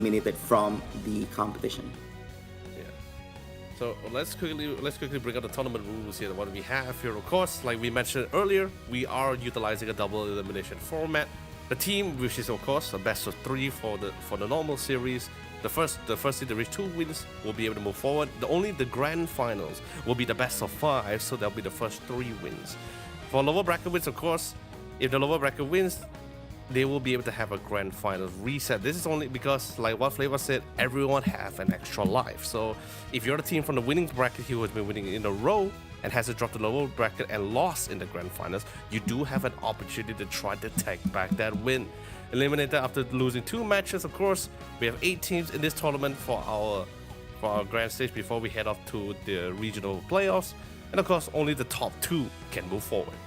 eliminated from the competition. So let's quickly bring up the tournament rules here. What we have here, of course, like we mentioned earlier, we are utilizing a double elimination format. The team, which is of course a best of 3 for the normal series, the first team to reach 2 wins will be able to move forward. The grand finals will be the best of 5, so that'll be the first 3 wins. For lower bracket wins, of course, if the lower bracket wins, they will be able to have a grand final reset. This is only because, like what Flavor said, everyone have an extra life. So if you're the team from the winning bracket who has been winning in a row and has to drop the lower bracket and lost in the grand finals, you do have an opportunity to try to take back that win. Eliminated after losing 2 matches, of course. We have 8 teams in this tournament for our grand stage before we head off to the regional playoffs. And of course, only the top 2 can move forward.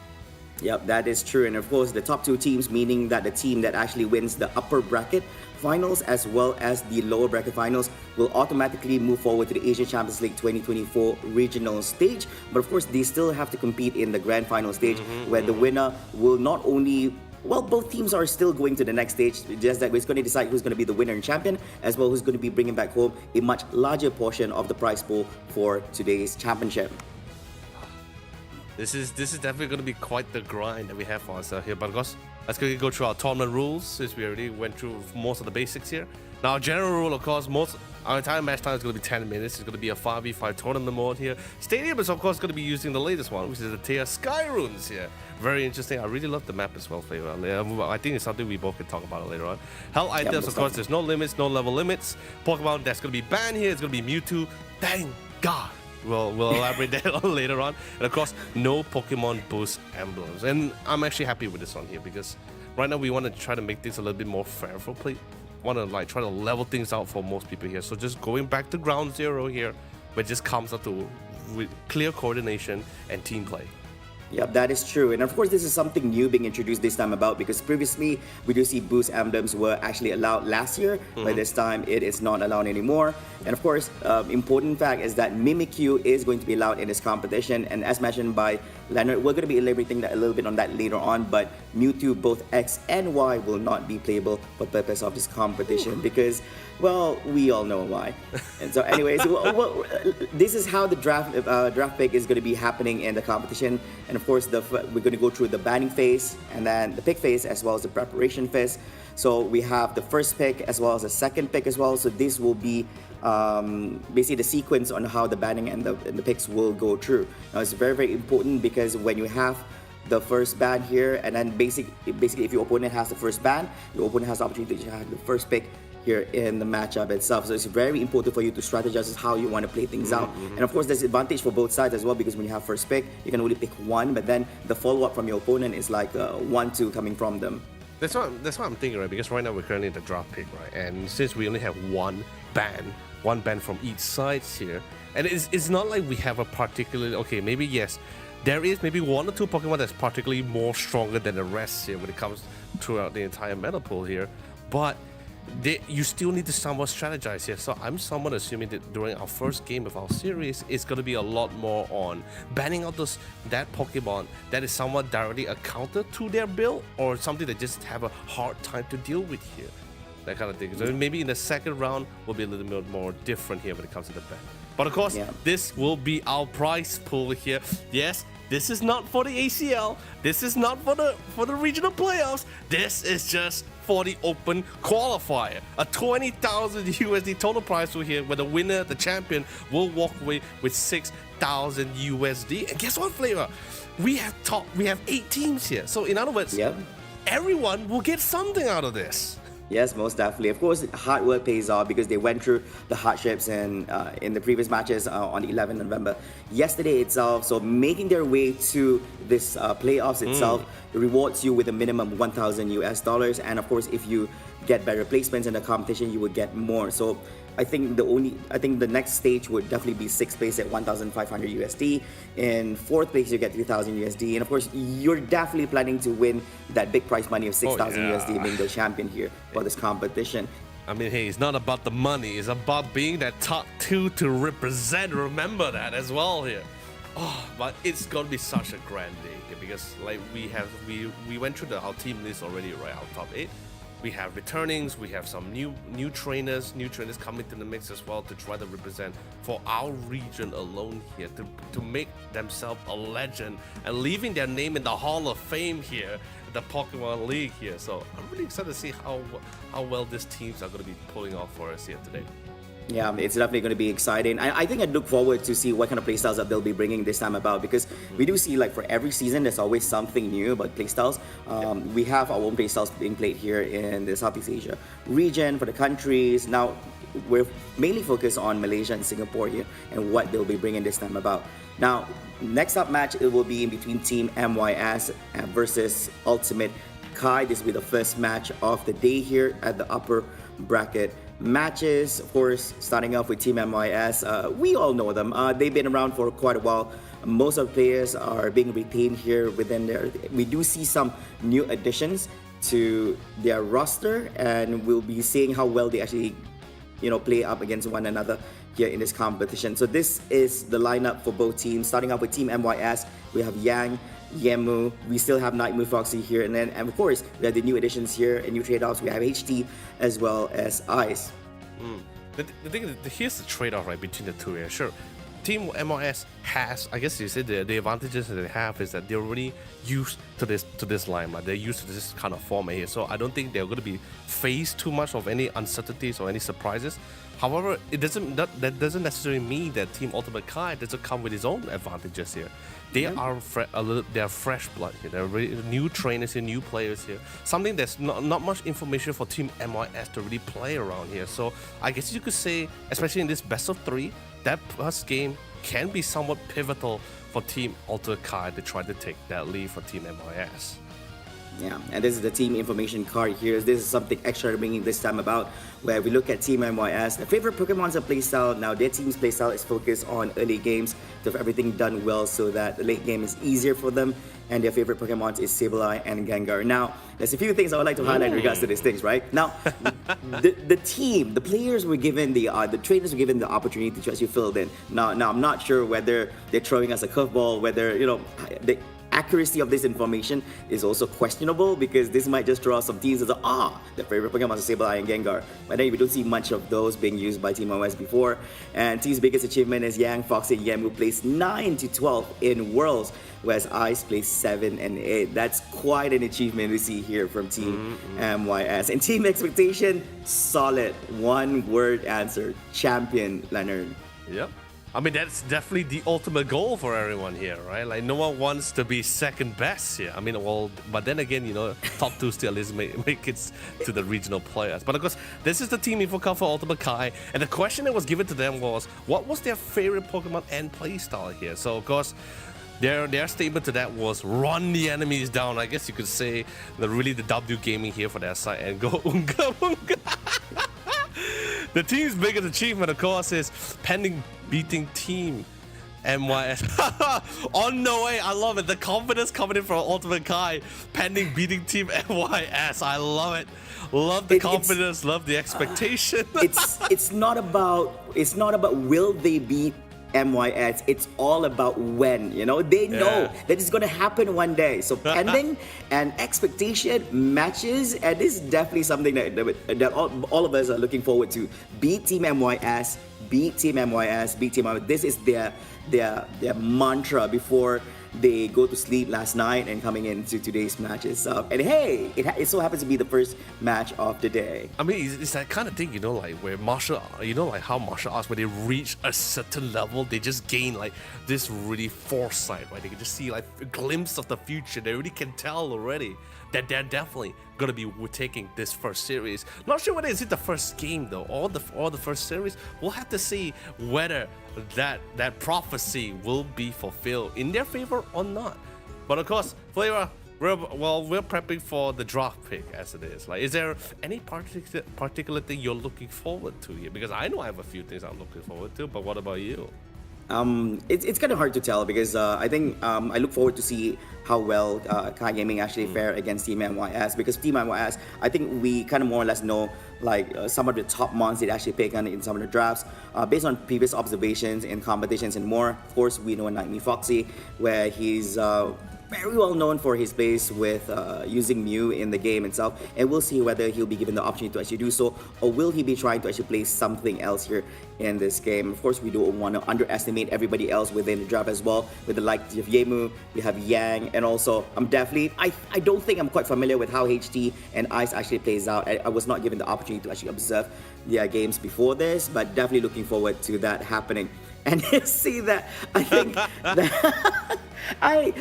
Yep, that is true. And of course, the top 2 teams, meaning that the team that actually wins the upper bracket finals as well as the lower bracket finals, will automatically move forward to the Asian Champions League 2024 regional stage. But of course, they still have to compete in the grand final stage, where the winner will not only... Well, both teams are still going to the next stage, just that it's going to decide who's going to be the winner and champion, as well as who's going to be bringing back home a much larger portion of the prize pool for today's championship. This is definitely going to be quite the grind that we have for ourselves here. But of course, let's quickly go through our tournament rules, since we already went through most of the basics here. Now, general rule, of course, our entire match time is going to be 10 minutes. It's going to be a 5v5 tournament mode here. Stadium is, of course, going to be using the latest one, which is the Tear Sky Runes here. Very interesting. I really love the map as well, Flavor. I think it's something we both can talk about later on. Hell items, of course, there's no limits, no level limits. Pokemon that's going to be banned here is going to be Mewtwo. Thank God. We'll elaborate that on later on. And of course, no Pokemon boost emblems. And I'm actually happy with this one here, because right now we want to try to make things a little bit more fair for play. Want to try to level things out for most people here. So just going back to ground zero here, where it just comes up to with clear coordination and team play. Yep, that is true. And of course, this is something new being introduced this time about, because previously we do see boost emblems were actually allowed last year, but this time it is not allowed anymore. And of course, important fact is that Mimikyu is going to be allowed in this competition. And as mentioned by Leonard, we're going to be elaborating that a little bit on that later on, but Mewtwo, both X and Y, will not be playable for purpose of this competition because, well, we all know why. And so anyways, this is how the draft pick is going to be happening in the competition. And of course, we're going to go through the banning phase and then the pick phase as well as the preparation phase. So we have the first pick as well as the second pick as well. So this will be basically the sequence on how the banning and the picks will go through. Now it's very, very important because when you have the first ban here, and then basically if your opponent has the first ban, your opponent has the opportunity to have the first pick here in the matchup itself. So it's very important for you to strategize how you want to play things out. And of course, there's advantage for both sides as well, because when you have first pick, you can only pick one, but then the follow-up from your opponent is like 1-2 coming from them. That's what I'm thinking, right? Because right now we're currently in the draft pick, right? And since we only have one ban from each side here, and it's not like we have a particularly, okay, maybe yes, there is maybe 1 or 2 Pokemon that's particularly more stronger than the rest here when it comes throughout the entire meta pool here, but you still need to somewhat strategize here. So I'm somewhat assuming that during our first game of our series, it's going to be a lot more on banning out that Pokemon that is somewhat directly a counter to their build, or something that just have a hard time to deal with here. That kind of thing. So maybe in the second round will be a little bit more different here when it comes to the ban. But of course, this will be our prize pool here. Yes, this is not for the ACL. This is not for the regional playoffs. This is just for the open qualifier. A 20,000 USD total prize pool here, where the winner, the champion, will walk away with 6,000 USD. And guess what, Flavor? We have 8 teams here. So in other words, everyone will get something out of this. Yes, most definitely. Of course, hard work pays off because they went through the hardships in the previous matches on the 11th November. Yesterday itself, so making their way to this playoffs itself rewards you with a minimum of 1,000 US dollars. And of course, if you get better placements in the competition, you would get more. So I think the next stage would definitely be 6th place at 1,500 USD. In 4th place, you get 3,000 USD. And of course, you're definitely planning to win that big prize money of 6,000 USD, being the champion here for this competition. I mean, hey, it's not about the money. It's about being that top 2 to represent. Remember that as well here. Oh, but it's gonna be such a grand day here, because like we went through our team list already, right? Our top 8. We have returnings, we have some new trainers coming to the mix as well to try to represent for our region alone here, to make themselves a legend and leaving their name in the Hall of Fame here, the Pokemon League here. So I'm really excited to see how well these teams are going to be pulling off for us here today. Yeah, it's definitely going to be exciting. I think I'd look forward to see what kind of playstyles that they'll be bringing this time about, because we do see, like, for every season there's always something new about playstyles. We have our own playstyles being played here in the Southeast Asia region for the countries. Now we're mainly focused on Malaysia and Singapore here and what they'll be bringing this time about. Now, next up match, it will be in between Team MYS versus Ultimate Kai. This will be the first match of the day here at the upper bracket matches. Of course, starting off with Team MYS, we all know them. They've been around for quite a while. Most of the players are being retained here within there. We do see some new additions to their roster, and we'll be seeing how well they actually, play up against one another here in this competition. So this is the lineup for both teams. Starting off with Team MYS, we have Yang, Yemu, we still have Nightmare Foxy here, and of course we have the new additions here and new trade-offs. We have HT as well as Ice. The thing, here's the trade-off, right, between the two here. Sure, Team MOS has, I guess you said the advantages that they have is that they're already used to this line, right? They're used to this kind of format here, so I don't think they're going to be faced too much of any uncertainties or any surprises. However, that doesn't necessarily mean that Team Ultimate Kai doesn't come with its own advantages here. They are they're fresh blood here. They're really new trainers here, new players here. Something that's not much information for Team MYS to really play around here. So I guess you could say, especially in this best of 3, that first game can be somewhat pivotal for Team Ultimate Kai to try to take that lead for Team MYS. Yeah, and this is the team information card here. This is something extra bringing this time about, where we look at Team MYS. The favorite Pokemon's playstyle. Now, their team's playstyle is focused on early games to have everything done well so that the late game is easier for them. And their favorite Pokemon is Sableye and Gengar. Now, there's a few things I would like to highlight in regards to these things, right? Now, the team, the players were given the trainers were given the opportunity to actually fill in. Now, I'm not sure whether they're throwing us a curveball, whether the accuracy of this information is also questionable, because this might just draw some teams as their favorite Pokemon is Sableye and Gengar. But then we don't see much of those being used by Team OS before. And Team's biggest achievement is Yang, Foxy, and Yemu placed 9 to 12 in Worlds, whereas Ice placed 7 and 8. That's quite an achievement we see here from Team MYS. And Team Expectation, solid. One word answer: champion, Leonard. Yep. I mean, that's definitely the ultimate goal for everyone here, right? Like, no one wants to be second best here. I mean, well, but then again, top 2 still at least make it to the regional players. But of course, this is the team info card for Ultimate Kai, and the question that was given to them was, what was their favorite Pokemon and playstyle here? So, of course, their statement to that was run the enemies down. I guess you could say the W gaming here for their side and go Unga Unga. The team's biggest achievement, of course, is pending beating Team MYS. On the way, I love it. The confidence coming in from Ultimate Kai, pending beating Team MYS. I love it. Love the confidence. Love the expectation. It's not about will they beat MYS. It's all about when. They know that it's going to happen one day. So pending and expectation matches, and this is definitely something that all of us are looking forward to. Beat Team MYS, beat Team MYS, beat Team MYS. This is their mantra before they go to sleep last night and coming into today's matches. And hey, it so happens to be the first match of the day. I mean, it's that kind of thing, like where how martial arts, when they reach a certain level, they just gain like this really foresight, right? They can just see like a glimpse of the future. They really can tell already that they're definitely gonna be taking this first series. Not sure whether it's the first game though, or the first series. We'll have to see whether that prophecy will be fulfilled in their favor or not. But of course, Flavor, we're prepping for the draft pick as it is. Like, is there any particular thing you're looking forward to here? Because I know I have a few things I'm looking forward to, but what about you? It's kind of hard to tell, because I think I look forward to see how well Kai Gaming actually fare against Team MYS, because Team MYS, I think we kind of more or less know some of the top mons they actually pick on in some of the drafts based on previous observations in competitions and more. Of course, we know Nightmare Foxy, where he's very well known for his plays with using Mew in the game itself, and we'll see whether he'll be given the opportunity to actually do so, or will he be trying to actually play something else here in this game. Of course, we don't want to underestimate everybody else within the draft as well, with the likes of Yemu, we have Yang, and also I don't think I'm quite familiar with how HT and Ice actually plays out. I was not given the opportunity to actually observe their games before this, but definitely looking forward to that happening. And you see that, I think that I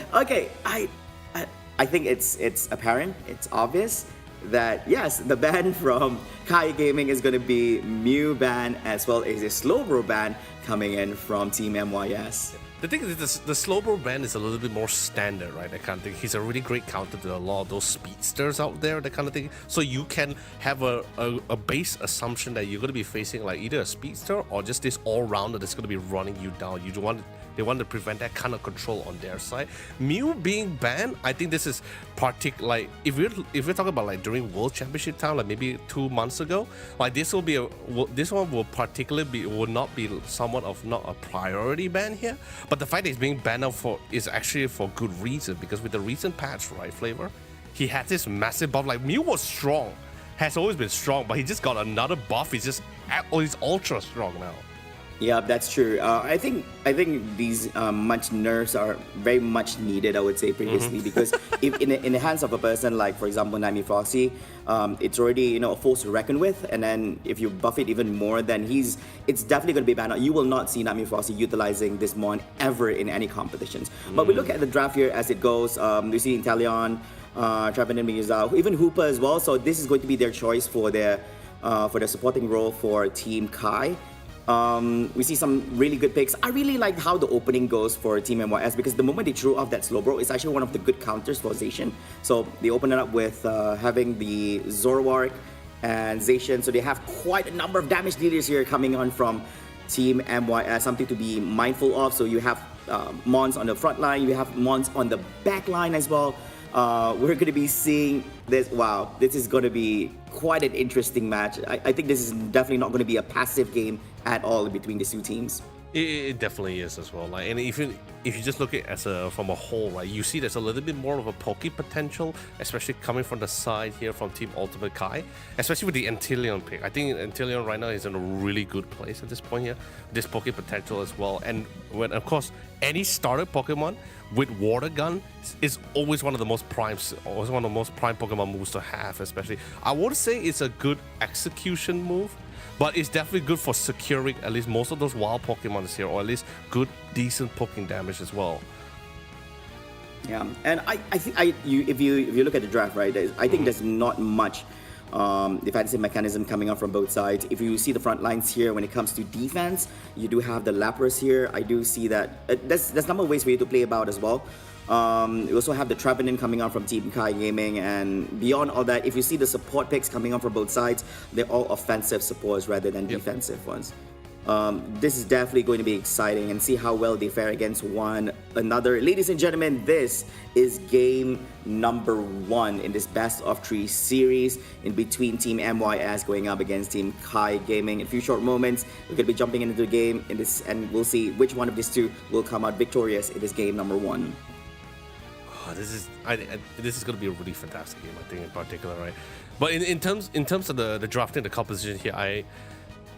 think it's apparent, it's obvious that yes, the ban from Kai Gaming is going to be Mew ban as well as a Slowbro ban coming in from Team MYS. The thing is, the Slowbro ban is a little bit more standard, right? That kind of thing. He's a really great counter to a lot of those speedsters out there, that kind of thing. So you can have a base assumption that you're going to be facing like either a speedster or just this all-rounder that's going to be running you down. They want to prevent that kind of control on their side. Mew being banned, I think this is like if we're talking about like during World Championship time, like maybe 2 months ago, like this one will not be somewhat of not a priority ban here. But the fact that he's being banned out is actually for good reason, because with the recent patch, right, Flavor, he had this massive buff. Like Mew was strong, has always been strong, but he just got another buff. He's ultra strong now. Yeah, that's true. I think these much nerfs are very much needed, I would say, previously, because if in the hands of a person like, for example, Nami Frosty, it's already a force to reckon with, and then if you buff it even more, then it's definitely going to be banned out. You will not see Nami Frosty utilizing this mon ever in any competitions. But we look at the draft here as it goes. We see Inteleon, Trevenant Miyazawa, even Hooper as well. So this is going to be their choice for their supporting role for Team Kai. We see some really good picks. I really like how the opening goes for Team MYS, because the moment they threw off that Slowbro, it's actually one of the good counters for Zacian. So they open it up with having the Zoroark and Zacian. So they have quite a number of damage dealers here coming on from Team MYS, something to be mindful of. So you have Mons on the front line, you have Mons on the back line as well. We're going to be seeing this. Wow, this is going to be quite an interesting match. I think this is definitely not going to be a passive game at all between these two teams. It definitely is as well. Like, and if you just look at it from a whole, right, you see there's a little bit more of a Poke potential, especially coming from the side here from Team Ultimate Kai, especially with the Inteleon pick. I think Inteleon right now is in a really good place at this point here. This Poke potential as well, and when of course any starter Pokemon with Water Gun is always one of the most prime Pokemon moves to have. Especially, I would say it's a good execution move. But it's definitely good for securing at least most of those wild Pokemons here, or at least good, decent poking damage as well. Yeah, and I think if you look at the draft, right, I think there's not much defensive mechanism coming up from both sides. If you see the front lines here, when it comes to defense, you do have the Lapras here. I do see that there's a number of ways for you to play about as well. You also have the Trevenant coming on from Team Kai Gaming, and beyond all that, if you see the support picks coming on from both sides, they're all offensive supports rather than defensive ones. This is definitely going to be exciting, and see how well they fare against one another. Ladies and gentlemen, this is game number 1 in this best of 3 series in between Team MYS going up against Team Kai Gaming. In a few short moments, we're going to be jumping into the game and we'll see which one of these two will come out victorious in this game number 1. This is going to be a really fantastic game, I think, in particular, right? But in terms of the drafting, the composition here,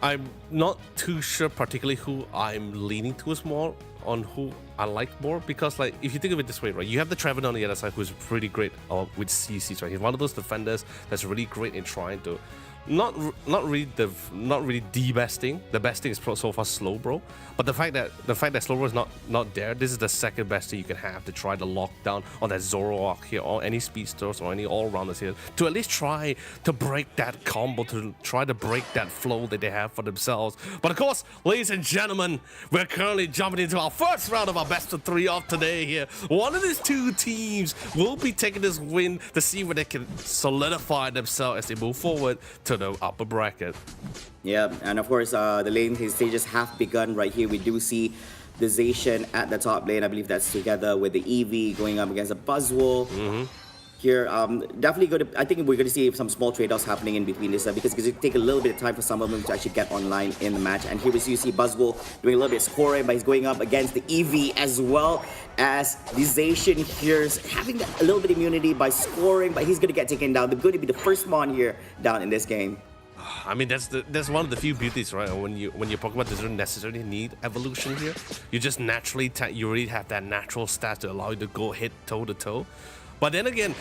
I'm not too sure particularly who I'm leaning towards more on, who I like more, because like if you think of it this way, right, you have the Trevenant on the other side who's pretty great with CCs, right? He's one of those defenders that's really great in trying to not really the best thing. The best thing is so far Slowbro, but the fact that Slowbro is not there, this is the second best thing you can have to try to lock down on that Zoroark here, or any speedsters or any all-rounders here, to at least try to break that combo, to try to break that flow that they have for themselves. But of course, ladies and gentlemen, we're currently jumping into our first round of our best of 3 of today here. One of these two teams will be taking this win to see where they can solidify themselves as they move forward to the upper bracket. Yeah, and of course, the lane stages have begun right here. We do see the Zacian at the top lane. I believe that's together with the Eevee going up against a Buzzwole. here. Definitely good. I think we're going to see some small trade-offs happening in between this because it's going to take a little bit of time for some of them to actually get online in the match. And here we see Buzzwole doing a little bit of scoring, but he's going up against the EV as well as the Zacian here is having a little bit of immunity by scoring, but he's going to get taken down. They're going to be the first Mon here down in this game. I mean, that's one of the few beauties, right? When your Pokemon doesn't necessarily need evolution here, you just naturally you already have that natural stat to allow you to go hit toe to toe. But then again,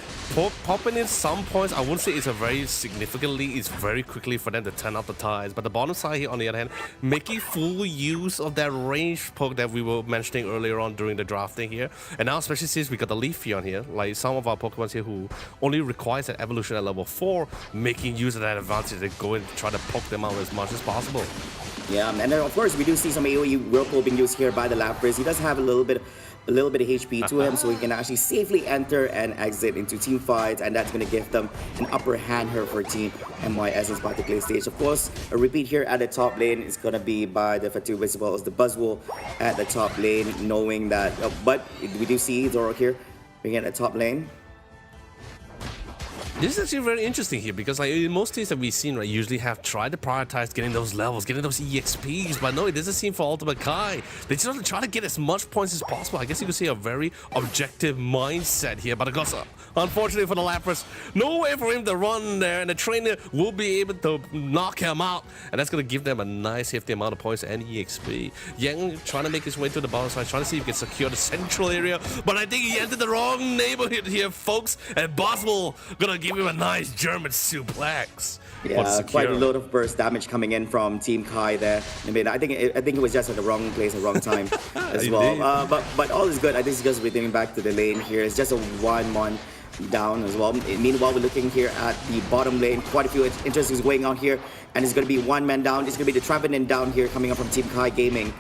popping in some points, I wouldn't say it's a very significant lead. It's very quickly for them to turn up the tides. But the bottom side here, on the other hand, making full use of that range poke that we were mentioning earlier on during the drafting here. And now, especially since we got the Leafeon here, like some of our Pokemon here who only requires that evolution at level 4, making use of that advantage to go and try to poke them out as much as possible. Yeah, and then of course we do see some AoE Whirlpool being used here by the Lapras. He does have a little bit of HP to him, so he can actually safely enter and exit into team fights, and that's going to give them an upper hand here for Team MYS in particular stage. Of course, a repeat here at the top lane is going to be by the Fatu as well as the Buzzwole at the top lane, knowing that, but we do see Zoro here being at the top lane. This is actually very interesting here because like in most teams that we've seen, right, usually have tried to prioritize getting those levels, getting those EXPs, but no, it doesn't seem for Ultimate Kai. They just want to try to get as much points as possible. I guess you could say a very objective mindset here, but of course, unfortunately for the Lapras, no way for him to run there, and the trainer will be able to knock him out, and that's going to give them a nice hefty amount of points and EXP. Yang trying to make his way to the bottom side, trying to see if he can secure the central area, but I think he entered the wrong neighborhood here, folks, and Buzzwole gonna give him a nice German suplex. Yeah, quite a load of burst damage coming in from Team Kai there. I mean, I think it was just at the wrong place at the wrong time as well. But all is good. I think it's just returning back to the lane here. It's just a 1-1 down as well. Meanwhile, we're looking here at the bottom lane. Quite a few interesting going on here, and it's going to be one man down. It's going to be the Trevenant down here coming up from Team Kai Gaming.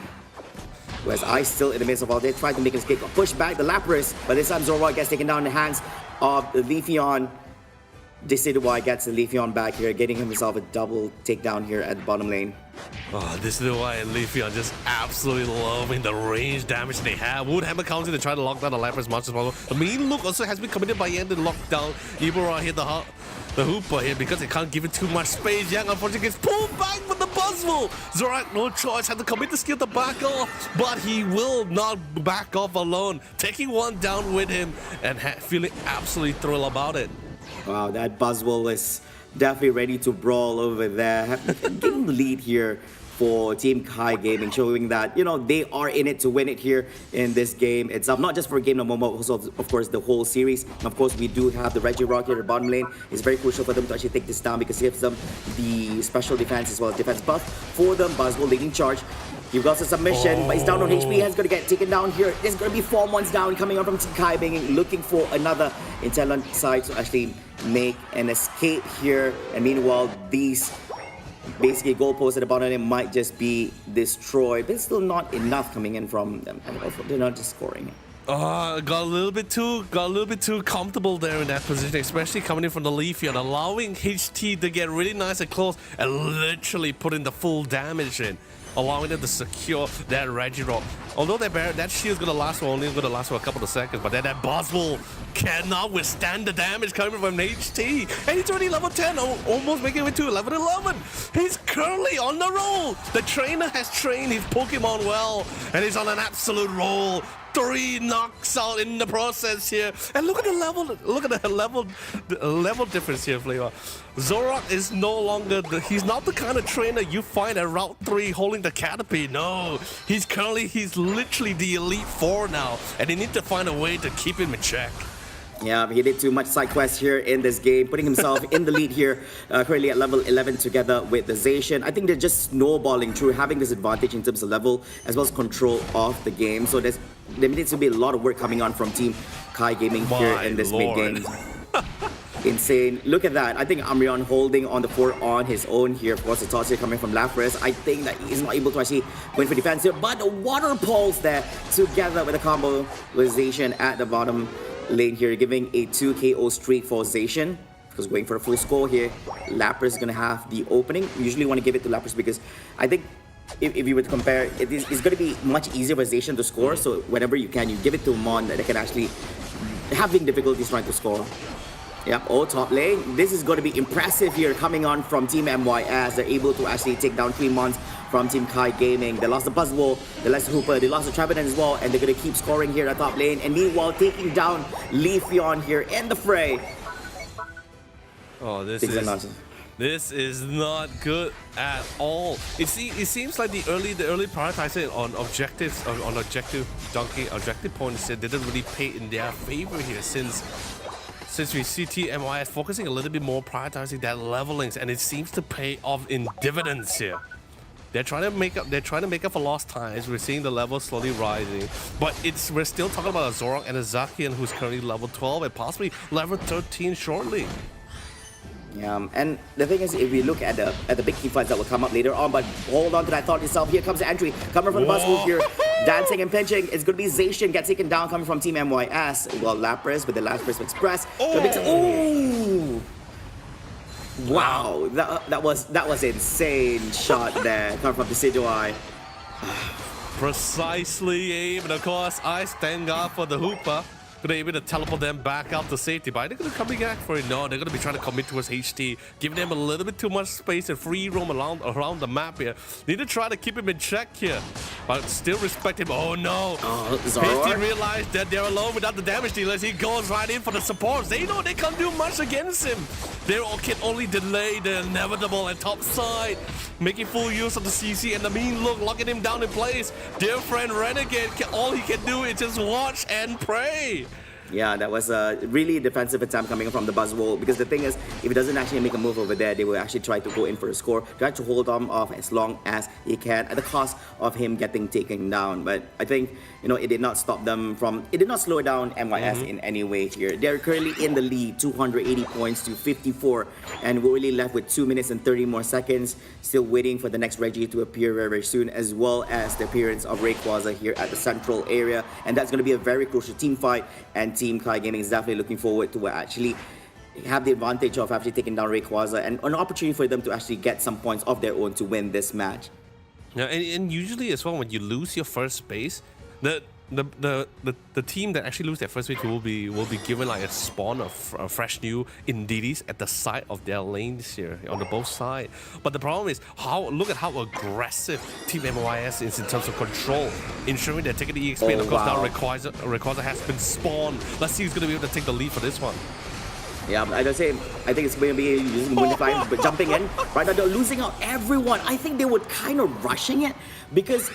Whereas Ice still in the midst of all this, trying to make his kick, push back the Lapras, but this time Zoroark gets taken down in the hands of the Leafeon. Decidueye gets the Leafeon back here, getting himself a double takedown here at the bottom lane. Oh, Decidueye and Leafeon just absolutely loving the range damage they have. Would Hammer counting to try to lock down the Lapras as much as possible. The mean look also has been committed by Yang to lock down Ibora here, the Hooper here, because they can't give it too much space. Yang unfortunately gets pulled back with the Buzzwole. Zoroark, no choice, had to commit the skill to back off, but he will not back off alone. Taking one down with him and feeling absolutely thrilled about it. Wow, that Buzzwole is definitely ready to brawl over there. Getting the lead here for Team Kai Gaming, showing that, you know, they are in it to win it here in this game itself. Not just for a game, but also, of course, the whole series. And of course, we do have the Regirock here at the bottom lane. It's very crucial for them to actually take this down because it gives them the special defense as well as defense buff for them. Buzzwole leading charge. He got a submission, but he's down on HP. He's going to get taken down here. There's going to be 4 months down coming on from Team Kai Gaming, looking for another intelligent side to actually make an escape here. And meanwhile, these basically goalposts at the bottom end might just be destroyed, but it's still not enough coming in from them. They're not just scoring. Got a little bit too comfortable there in that position, especially coming in from the Leafeon, allowing HT to get really nice and close and literally putting the full damage in, allowing them to secure that Regirock. Although that shield's only gonna last for a couple of seconds, but then that Buzzwole cannot withstand the damage coming from HT. And he's already level 10, almost making it to level 11. He's currently on the roll. The trainer has trained his Pokemon well, and he's on an absolute roll. 3 knocks out in the process here, and look at the level difference here, Flavor. Zoroark is no longer he's not the kind of trainer you find at Route 3 holding the Caterpie. No, he's literally the Elite 4 now, and they need to find a way to keep him in check. Yeah, he did too much side quest here in this game, putting himself in the lead here, currently at level 11 together with the Zacian. I think they're just snowballing through, having this advantage in terms of level as well as control of the game. So there needs to be a lot of work coming on from Team Kai Gaming here in this mid-game. Insane. Look at that. I think Umbreon holding on the fort on his own here. Of course, the toss here coming from Lapras. I think that he's not able to actually win for defense here, but the Water Pulse there together with a combo with Zacian at the bottom lane here, giving a 2 KO streak for Zacian. Because going for a full score here, Lapras is going to have the opening. We usually want to give it to Lapras because I think if you were to compare, it's going to be much easier for Zacian to score. So whenever you can, you give it to Mon that can actually having difficulties trying to score. Yep, top lane. This is going to be impressive here coming on from Team MYS. They're able to actually take down 3 months from Team Kai Gaming. They lost the Buzzwole, they lost the Hooper, they lost the Trevenant as well, and they're going to keep scoring here at top lane. And meanwhile, taking down Leafeon here in the fray. Oh, this is not good at all. It seems like the early prioritizing on objectives, on objective points here didn't really pay in their favor here since we see TMYS focusing a little bit more prioritizing their levelings, and it seems to pay off in dividends here. They're trying to make up for lost times. We're seeing the levels slowly rising, but we're still talking about a Zoroark and a Zacian who's currently level 12 and possibly level 13 shortly. Yeah, and the thing is, if we look at the big team fights that will come up later on, but hold on to that thought yourself. Here comes the entry coming from the Buzzwole here, dancing and pinching. It's going to be Zacian gets taken down coming from Team MYS. Well, Lapras with the Lapras Express. Oh! Wow, that was insane shot there coming from the Decidueye. Precisely, Abe, and of course, I stand guard for the Hooper. Gonna be able to teleport them back out to safety, but they're gonna come back for it. No, they're gonna be trying to commit towards HT, giving them a little bit too much space and free roam around the map here. Need to try to keep him in check here, but still respect him. Oh no! HT realized that they're alone without the damage dealers. He goes right in for the supports. They know they can't do much against him. They can only delay the inevitable and top side, making full use of the CC and the mean look, locking him down in place. Dear friend Renegade, all he can do is just watch and pray. Yeah, that was a really defensive attempt coming from the Buzzwole, because the thing is, if he doesn't actually make a move over there, they will actually try to go in for a score, try to hold him off as long as he can at the cost of him getting taken down. But I think, it did not stop them it did not slow down MYS in any way here. They're currently in the lead, 280 points to 54, and we're really left with 2 minutes and 30 more seconds, still waiting for the next Reggie to appear very, very soon, as well as the appearance of Rayquaza here at the central area, and that's going to be a very crucial team fight, and Team Kai Gaming is definitely looking forward to actually have the advantage of actually taking down Rayquaza and an opportunity for them to actually get some points of their own to win this match. Yeah, and usually as well, when you lose your first space, the team that actually lose their first space will be given like a spawn of fresh new Indeedis at the side of their lanes here on the both sides. But the problem is look at how aggressive Team MYS is in terms of control, ensuring they're taking the EXP. And of course now Rayquaza has been spawned. Let's see who's going to be able to take the lead for this one. Yeah, I think it's going to be using Bonify, but jumping in. Right now, they're losing out everyone. I think they were kind of rushing it because,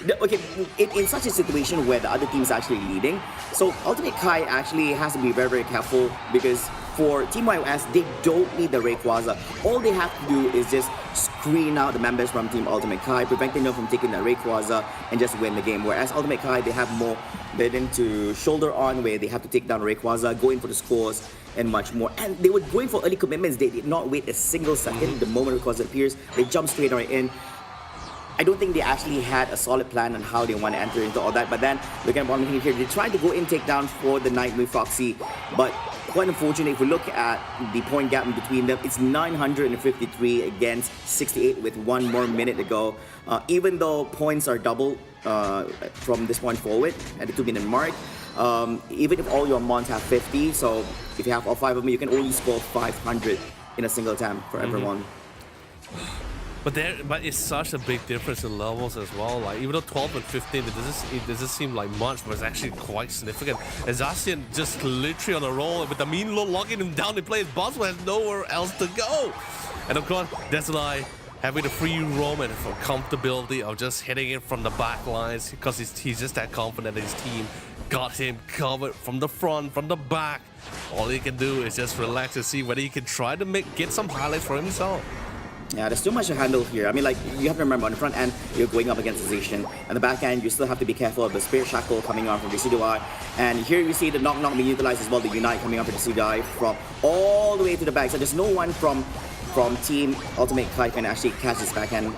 in such a situation where the other team is actually leading, so Ultimate Kai actually has to be very, very careful, because for Team YOS, they don't need the Rayquaza. All they have to do is just screen out the members from Team Ultimate Kai, preventing them from taking the Rayquaza and just win the game. Whereas Ultimate Kai, they have more burden to shoulder on, where they have to take down Rayquaza, go in for the scores, and much more. And they were going for early commitments. They did not wait a single second. The moment Rayquaza appears, they jump straight right in. I don't think they actually had a solid plan on how they want to enter into all that. But then, look at one here. They tried to go in takedown for the Nightmare Foxy, but quite unfortunate. If we look at the point gap in between them, it's 953 against 68 with 1 more minute to go. Even though points are double from this point forward at the 2-minute mark, even if all your mons have 50, so if you have all 5 of them, you can only score 500 in a single attempt for everyone. But it's such a big difference in levels as well. Like, even though 12 and 15, it doesn't seem like much, but it's actually quite significant. And Zacian just literally on a roll with the mean low locking him down in place. Boswell has nowhere else to go. And of course, Desolai having the free roam and for comfortability of just hitting it from the back lines, because he's just that confident that his team got him covered from the front, from the back. All he can do is just relax and see whether he can try to get some highlights for himself. Yeah, there's too much to handle here. I mean, like, you have to remember, on the front end, you're going up against Zacian. On the back end, you still have to be careful of the Spirit Shackle coming on from the Decidueye. And here you see the Knock Knock being utilized as well, the Unite coming on from the Decidueye from all the way to the back. So there's no one from Team Ultimate Kai can actually catch this backhand,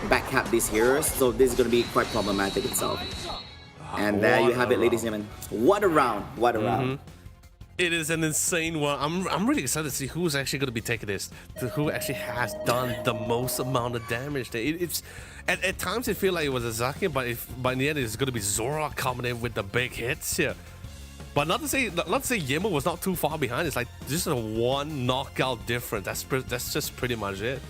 backcap these heroes. So this is going to be quite problematic itself. And there you have it, ladies and gentlemen. What a round. What a round. It is an insane one. I'm really excited to see who's actually going to be taking this, who actually has done the most amount of damage. It's at times it feels like it was a Zacian, but in the end it's going to be Zoroark coming in with the big hits here. But not to say Yemo was not too far behind. It's like just a one knockout difference. That's just pretty much it.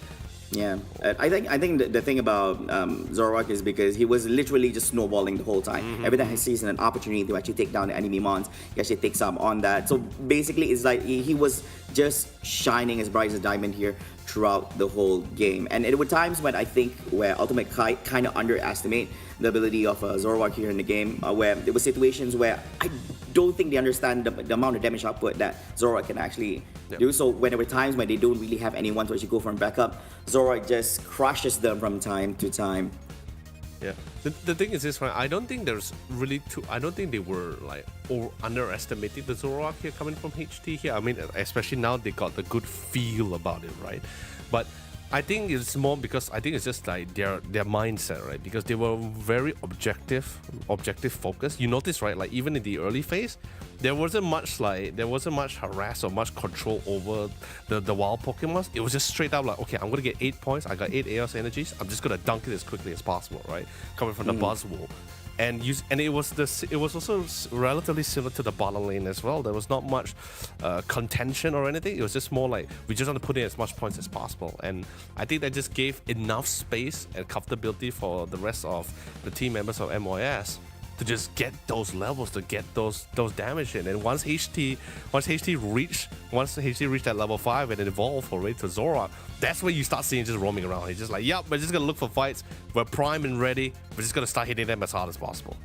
Yeah, I think the thing about Zoroark is because he was literally just snowballing the whole time. Every time he sees an opportunity to actually take down the enemy mons, he actually takes up on that. So basically, it's like he was just shining as bright as a diamond here throughout the whole game. And there were times when I think where Ultimate Kai kind of underestimate the ability of Zoroark here in the game, where there were situations where I don't think they understand the amount of damage output that Zoroark can actually do. So when there were times when they don't really have anyone to actually go from backup, Zoroark just crushes them from time to time. Yeah. The thing is this, right? I don't think there's really I don't think they were like underestimating the Zoroark here coming from HT here. I mean, especially now they got the good feel about it, right? But I think it's more because I think it's just like their mindset, right? Because they were very objective focused. You notice, right? Like even in the early phase, there wasn't much harass or much control over the wild Pokemon. It was just straight up like, okay, I'm gonna get 8 points. I got 8 AOS energies. I'm just gonna dunk it as quickly as possible, right? Coming from the Buzzwole. And it was also relatively similar to the bottom lane as well. There was not much contention or anything. It was just more like we just want to put in as much points as possible. And I think that just gave enough space and comfortability for the rest of the team members of MYS to just get those levels, to get those damage in. And once HT reached that level 5 and it evolved already to Zoroark, that's when you start seeing just roaming around. He's just like, yep, we're just gonna look for fights. We're prime and ready. We're just gonna start hitting them as hard as possible.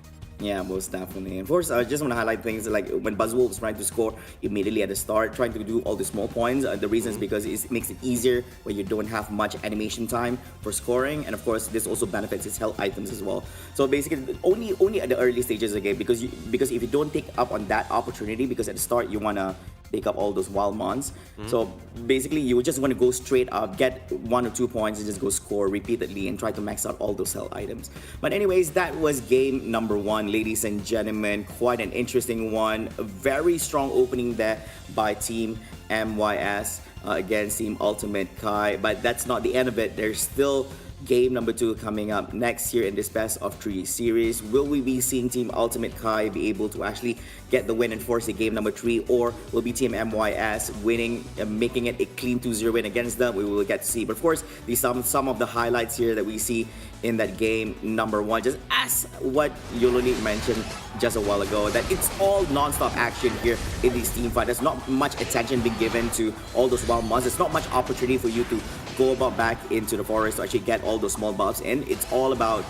Yeah, most definitely. And of course, I just want to highlight things like when Buzzwole was trying to score immediately at the start, trying to do all the small points. The reason is because it makes it easier when you don't have much animation time for scoring. And of course, this also benefits its health items as well. So basically, only at the early stages of the game, because if you don't take up on that opportunity, because at the start you want to take up all those wild mons. So basically, you would just want to go straight up, get 1 or 2 points, and just go score repeatedly and try to max out all those health items. But anyways, that was game number 1, ladies and gentlemen. Quite an interesting one. A very strong opening there by Team MYS against Team Ultimate Kai. But that's not the end of it. There's still game number 2 coming up next year in this best of 3 series. Will we be seeing Team Ultimate Kai be able to actually get the win and force the game number 3, or will be Team MYS winning and making it a clean 2-0 win against them? We will get to see. But of course, these some of the highlights here that we see in that game number 1, just as what Yoloni mentioned just a while ago, that it's all non-stop action here in these team fights. There's not much attention being given to all those wild mons. There's not much opportunity for you to go about back into the forest to actually get all those small buffs in. It's all about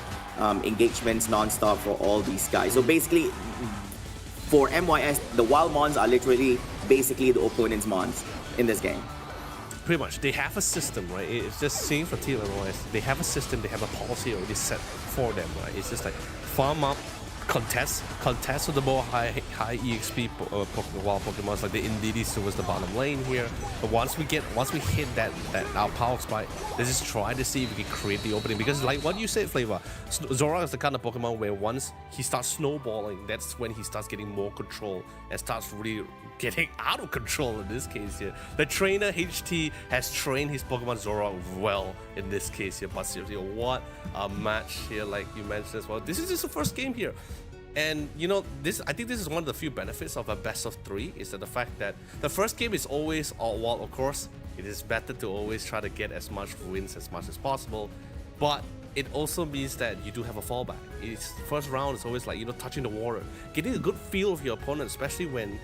engagements non-stop for all these guys. So basically, for MYS, the wild mons are literally basically the opponent's mons in this game. Pretty much, they have a system, right? It's just seeing for Team MYS, they have a system, they have a policy already set for them, right? It's just like farm up, contest with the more high EXP wild Pokemon, like the Indeedee towards the bottom lane here. But once we hit that our power spike, let's just try to see if we can create the opening. Because like what you said, Flavor, Zoroark is the kind of Pokemon where once he starts snowballing, that's when he starts getting more control and starts really getting out of control in this case here. The trainer HT has trained his Pokemon Zoroark well in this case here. But seriously, what a match here, like you mentioned as well. This is just the first game here. And you know, I think this is one of the few benefits of a best of 3, is that the fact that the first game is always all wild. Of course, it is better to always try to get as much wins as much as possible, but it also means that you do have a fallback. It's first round is always like, you know, touching the water, getting a good feel of your opponent, especially when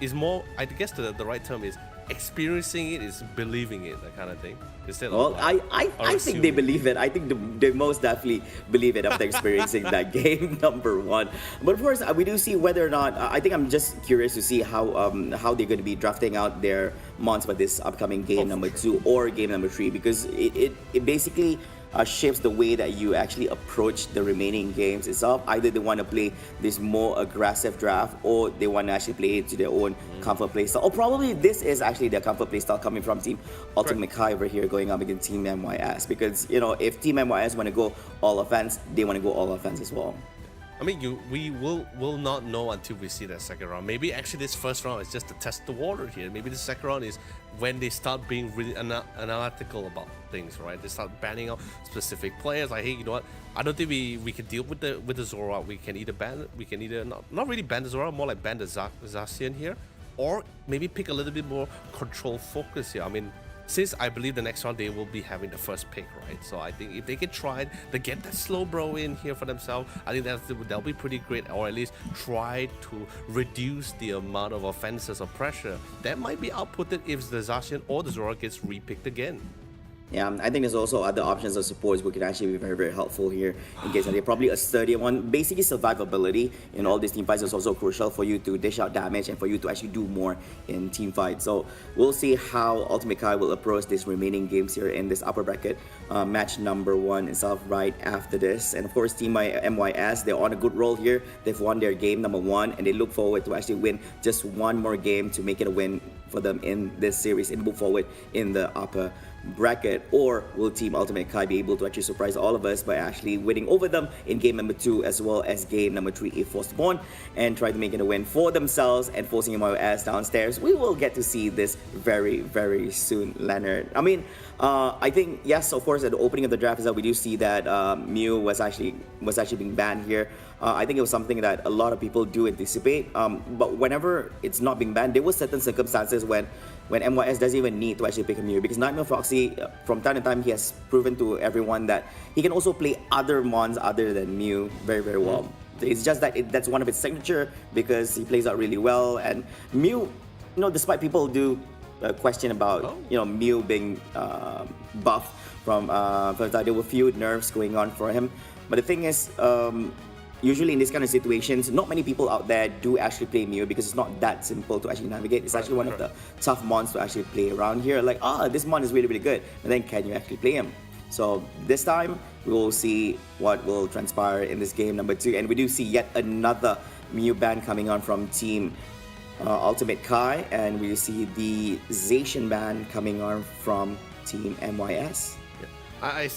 is more, I guess the right term is experiencing it, is believing it, that kind of thing. Instead well, of I think they believe it. I think they most definitely believe it after experiencing that game number 1. But of course, we do see whether or not. I think I'm just curious to see how they're going to be drafting out their mons for this upcoming game number 2 or game number 3, because it basically shapes the way that you actually approach the remaining games itself. Either they want to play this more aggressive draft, or they want to actually play it to their own comfort play style. Or probably this is actually their comfort play style coming from Team Ultimate Kai over here going up against Team MYS. Because, you know, if Team MYS want to go all offense, they want to go all offense as well. I mean, we will not know until we see that second round. Maybe actually this first round is just to test the water here. Maybe the second round is when they start being really analytical about things, right? They start banning out specific players. Like, hey, you know what? I don't think we can deal with the Zoroark. We can either not really ban the Zoroark, more like ban the Zacian here, or maybe pick a little bit more control focus here. I mean, since I believe the next round they will be having the first pick, right? So I think if they can try to get that slow bro in here for themselves, I think that'll be pretty great, or at least try to reduce the amount of offenses or pressure that might be outputted if the Zacian or the Zoroark gets repicked again. Yeah, I think there's also other options of supports which can actually be very, very helpful here in case they're probably a sturdier one. Basically, survivability in all these team fights is also crucial for you to dish out damage and for you to actually do more in team fights. So we'll see how Ultimate Kai will approach these remaining games here in this upper bracket. Match number 1 itself right after this. And of course, Team MYS, they're on a good roll here. They've won their game number 1 and they look forward to actually win just one more game to make it a win for them in this series and move forward in the upper bracket. Or will Team Ultimate Kai be able to actually surprise all of us by actually winning over them in game number 2 as well as game number 3 if forced upon, and try to make it a win for themselves and forcing MYS downstairs? We will get to see this very, very soon, Leonard. I mean, I think, yes, of course, at the opening of the draft is that we do see that Mew was actually being banned here. I think it was something that a lot of people do anticipate. But whenever it's not being banned, there were certain circumstances when MYS doesn't even need to actually pick a Mew, because Nightmare Foxy, from time to time, he has proven to everyone that he can also play other mons other than Mew very, very well. It's just that that's one of his signature, because he plays out really well. And Mew, despite people do question about Mew being buffed from there were few nerfs going on for him. But the thing is, usually in these kind of situations, not many people out there do actually play Mew, because it's not that simple to actually navigate. It's actually one of the tough mons to actually play around here. Like, this mon is really, really good, and then can you actually play him? So this time, we will see what will transpire in this game number 2. And we do see yet another Mew ban coming on from Team Ultimate Kai, and we see the Zacian ban coming on from Team MYS. Yeah.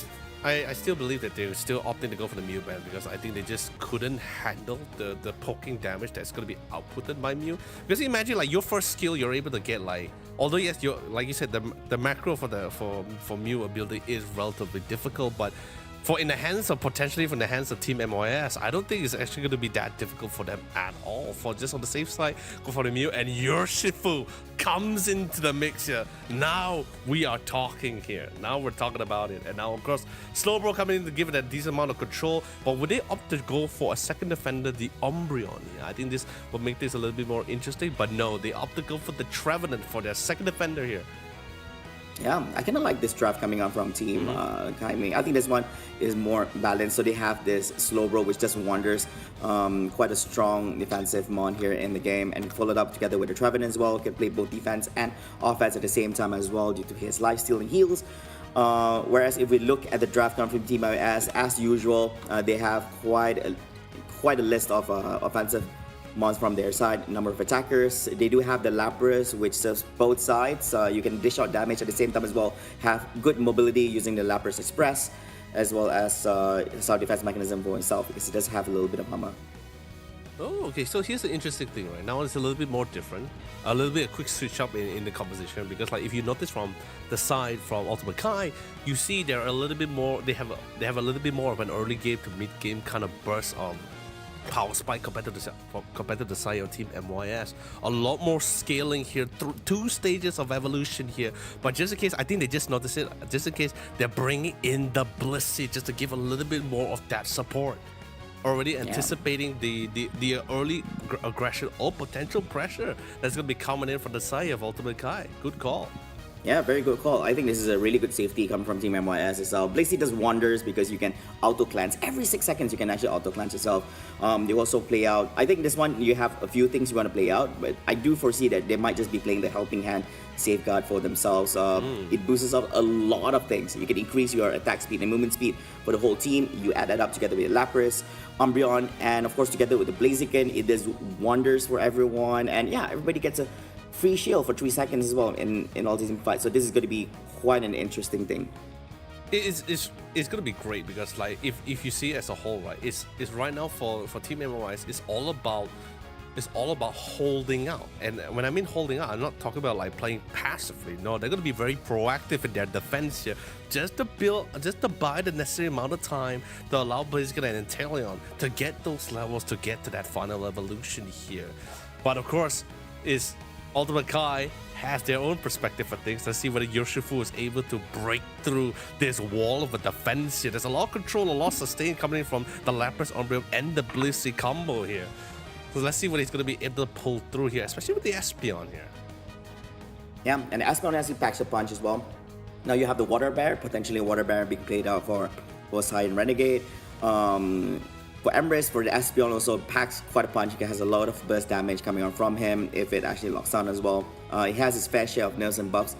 I still believe that they're still opting to go for the Mew ban, because I think they just couldn't handle the poking damage that's going to be outputted by Mew. Because imagine, like, your first skill, you're able to get, like, although yes, like you said, the macro for Mew ability is relatively difficult, but in the hands of Team MYS, I don't think it's actually going to be that difficult for them at all. For just on the safe side, go for the Mew, and your Shifu comes into the mix here. Now we are talking here. Now we're talking about it. And now, of course, Slowbro coming in to give it a decent amount of control. But would they opt to go for a second defender, the Umbreon? Yeah, I think this will make this a little bit more interesting. But no, they opt to go for the Trevenant for their second defender here. Yeah, I kind of like this draft coming on from Team Kaimei. I think this one is more balanced. So they have this Slowbro, which just wonders, quite a strong defensive mon here in the game, and followed up together with the Trevenant as well. Can play both defense and offense at the same time as well due to his lifesteal and heals. Whereas if we look at the draft come from Team MYS, as usual, they have quite a list of offensive mons from their side, number of attackers. They do have the Lapras, which serves both sides. You can dish out damage at the same time as well. Have good mobility using the Lapras Express, as well as self-defense mechanism for himself, because he does have a little bit of armor. Oh, okay. So here's the interesting thing, right? Now it's a little bit more different. A little bit a quick switch up in the composition, because, like, if you notice from the side from Ultimate Kai, you see they're a little bit more. They have a little bit more of an early game to mid game kind of burst of power spike compared to the side of Team MYS. A lot more scaling here through 2 stages of evolution here. But just in case, I think they just noticed it. Just in case, they're bringing in the Blissey just to give a little bit more of that support. Already anticipating the early aggression or potential pressure that's going to be coming in from the side of Ultimate Kai. Good call. Yeah, very good call. I think this is a really good safety coming from Team MYS itself. Blissey does wonders because you can auto-cleanse. Every 6 seconds you can actually auto-cleanse yourself. They also play out. I think this one you have a few things you want to play out, but I do foresee that they might just be playing the Helping Hand safeguard for themselves. It boosts up a lot of things. You can increase your attack speed and movement speed for the whole team. You add that up together with Lapras, Umbreon, and of course together with the Blaziken, it does wonders for everyone. And yeah, everybody gets a free shield for 3 seconds as well in all these fights. So this is going to be quite an interesting thing. it's gonna be great because like if you see it as a whole, right, it's right now for Team MOIS, it's all about holding out. And when I mean holding out, I'm not talking about like playing passively. No, they're gonna be very proactive in their defense here, just to buy the necessary amount of time to allow Blaziken and Inteleon to get those levels to get to that final evolution here. But of course, is Ultimate Kai has their own perspective for things. Let's see whether Yoshifu is able to break through this wall of a defense here. There's a lot of control, a lot of sustain coming in from the Lapras Umbreon and the Blissey combo here. So let's see what he's going to be able to pull through here, especially with the Espeon here. Yeah, and Espeon actually packs a punch as well. Now you have the Water Bear, potentially a Water Bear being played out for Sai and Renegade. For Empress, for the Espeon also packs quite a punch. He has a lot of burst damage coming on from him if it actually locks down as well. He has his fair share of nerfs and buffs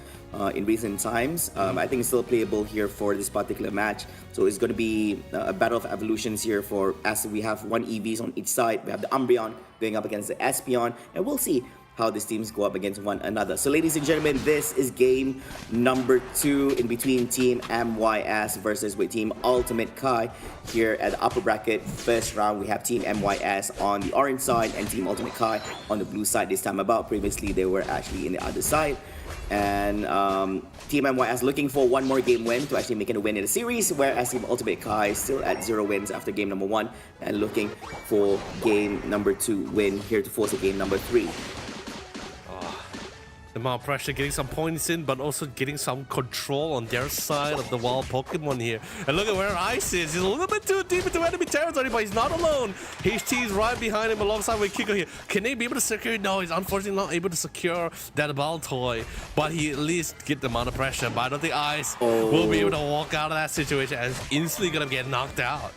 in recent times. I think it's still playable here for this particular match. So it's going to be a battle of evolutions here for, as we have one EVs on each side. We have the Umbreon going up against the Espeon, and we'll see how these teams go up against one another. So ladies and gentlemen, this is game number 2 in between Team MYS versus with Team Ultimate Kai. Here at the upper bracket, first round, we have Team MYS on the orange side and Team Ultimate Kai on the blue side this time about. Previously, they were actually in the other side. And Team MYS looking for one more game win to actually make it a win in the series, whereas Team Ultimate Kai is still at 0 wins after game number 1 and looking for game number 2 win here to force a game number 3. The amount of pressure, getting some points in, but also getting some control on their side of the wild Pokemon here. And look at where Ice is. He's a little bit too deep into enemy territory, but he's not alone. HT is right behind him alongside with Kiko here. Can they be able to secure it? No, he's unfortunately not able to secure that Baltoy. But he at least get the amount of pressure. But I don't think Ice will be able to walk out of that situation and is instantly going to get knocked out.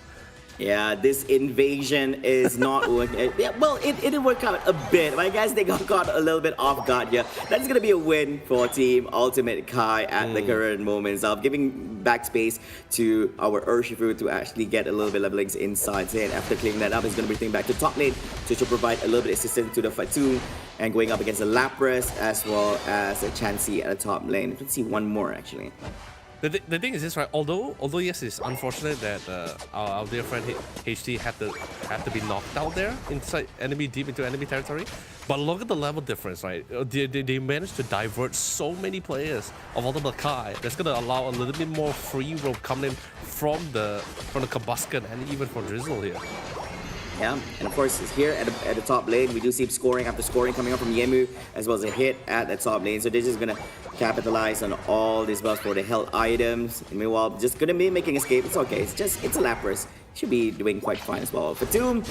Yeah, this invasion is not working. Yeah, well, it didn't work out a bit. But I guess they got caught a little bit off guard here. That's going to be a win for Team Ultimate Kai at the current moments of giving back space to our Urshifu to actually get a little bit of levelings inside. And after clearing that up, he's going to bring back to top lane to provide a little bit of assistance to the Fatum and going up against the Lapras as well as a Chansey at the top lane. Let's see one more actually. The thing is this, right? Although yes, it's unfortunate that our dear friend HT had to be knocked out there inside deep into enemy territory. But look at the level difference, right? They managed to divert so many players of Ultimate Kai. That's gonna allow a little bit more free roam coming in from the Combusken and even from Drizzle here. Yeah, and of course, here at the top lane, we do see scoring after scoring coming up from Yemu, as well as a hit at the top lane. So they're just gonna capitalize on all these buffs for the health items. And meanwhile, just gonna be making escape. It's okay. It's a Lapras. Should be doing quite fine as well. Fatum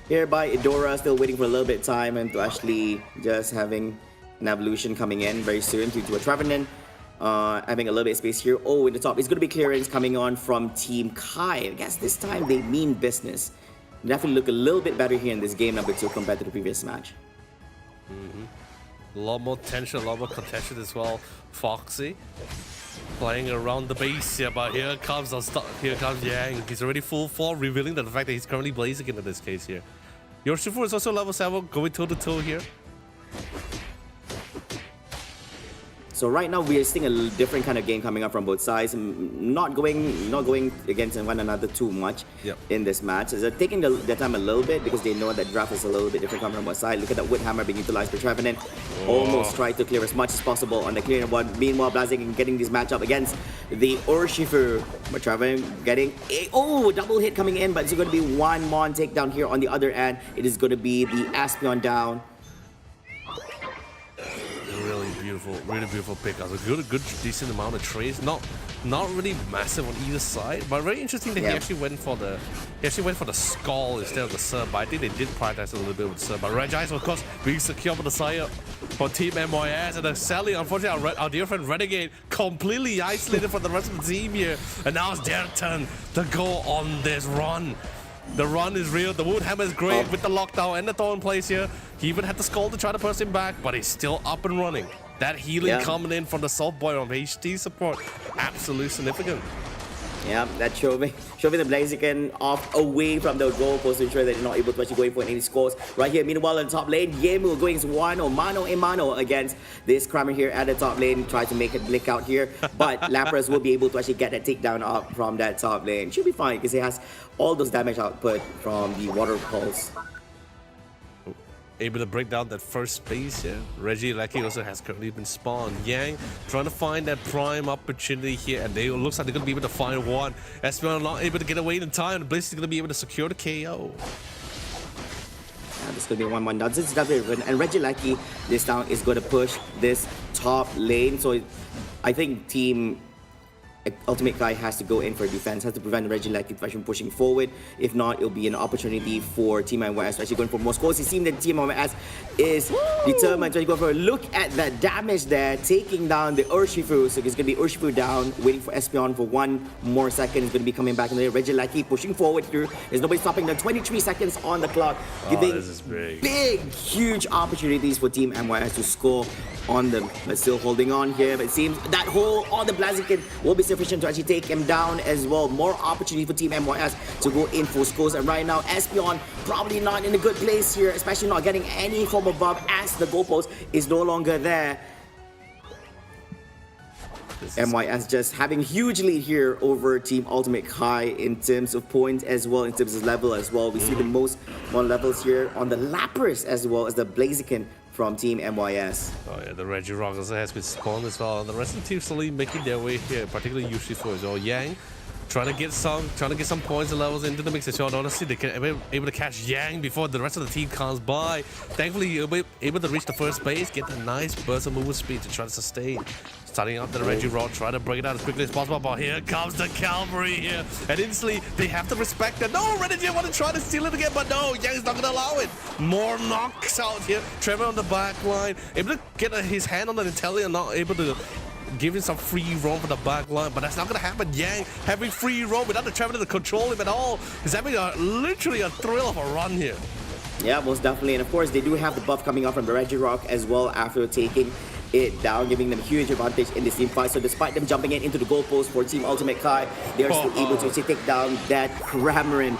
here by Idora, still waiting for a little bit of time and to actually just having an evolution coming in very soon to a Trevenant. Having a little bit of space here. Oh, in the top, it's gonna be clearance coming on from Team Kai. I guess this time they mean business. Definitely look a little bit better here in this game number 2 compared to the previous match. A lot more tension, a lot more contention as well. Foxy playing around the base here, but here comes Yang. He's already full form, revealing the fact that he's currently blazing in this case here. Yoshifu is also level 7, going toe-to-toe here. So right now we are seeing a different kind of game coming up from both sides, not going against one another too much in this match. So they're taking their time a little bit because they know that draft is a little bit different coming from both sides. Look at that Wood Hammer being utilized by Trevenant. Almost tried to clear as much as possible on the clearing one. Meanwhile, Blaziken getting this matchup against the Urshifu. But Trevenant getting a double hit coming in, but it's going to be one Mon takedown here on the other end. It is going to be the Espeon down. Really beautiful pick. A good decent amount of trades. Not really massive on either side, but very interesting that he actually went for the skull instead of the sub. But I think they did prioritize a little bit with the sub. But Regice, of course, being secure on the side for Team MYS, and then Sally, unfortunately, our dear friend Renegade completely isolated from the rest of the team here. And now it's their turn to go on this run. The run is real. The Wood Hammer is great with the lockdown and the throw in place here. He even had the skull to try to press him back, but he's still up and running. That healing coming in from the soft boy on HT support, absolutely significant. Yeah, that's shoving the Blaziken off away from the goal post to ensure that they're not able to actually go in for any scores. Right here, meanwhile, in the top lane, Yemu going mano a mano against this Kramer here at the top lane. Try to make it blick out here, but Lapras will be able to actually get that takedown up from that top lane. Should be fine because he has all those damage output from the water pulse. Able to break down that first space here. Regieleki also has currently been spawned. Yang trying to find that prime opportunity here, and it looks like they're going to be able to find one. Espeon not able to get away in time, and Blizz is going to be able to secure the KO. Yeah, this could be 1-1 down. This is definitely, and Regieleki this down is going to push this top lane. So I think Team Ultimate Kai has to go in for defense, has to prevent Regieleki from pushing forward. If not, it'll be an opportunity for Team MYS actually going for more scores. It seems that Team MYS is determined to go for a look at that damage there, taking down the Urshifu. So it's going to be Urshifu down, waiting for Espeon for one more second. It's going to be coming back in there. Regieleki pushing forward here. There's nobody stopping them. 23 seconds on the clock, giving big, huge opportunities for Team MYS to score on them. But still holding on here. But it seems that whole on the Blaziken will be sufficient to actually take him down as well. More opportunity for Team MYS to go in for scores. And right now, Espeon probably not in a good place here, especially not getting any form of buff as the goalpost is no longer there. MYS just having huge lead here over Team Ultimate Kai in terms of points as well, in terms of level as well. We see the most on levels here on the Lapras as well as the Blaziken from Team MYS. Oh yeah, the Regirock also has been spawned as well. The rest of the team slowly making their way here, particularly Urshifu as well. Yang trying to get some points and levels into the mix as well. Honestly, they can be able to catch Yang before the rest of the team comes by. Thankfully, he'll be able to reach the first base, get a nice burst of movement speed to try to sustain. Starting up the Regirock, try to break it out as quickly as possible, but here comes the cavalry here. And instantly, they have to respect that. No, Renegade want to try to steal it again, but no, Yang's not going to allow it. More knocks out here. Trevor on the back line, able to get his hand on the Intellion, not able to give him some free roam for the back line, but that's not going to happen. Yang having free roam without the Trevor to control him at all. He's having literally a thrill of a run here. Yeah, most definitely. And of course, they do have the buff coming out from the Regirock as well after taking it down, giving them huge advantage in this team fight. So despite them jumping into the goalpost for Team Ultimate Kai, they are still able to take down that Cramoran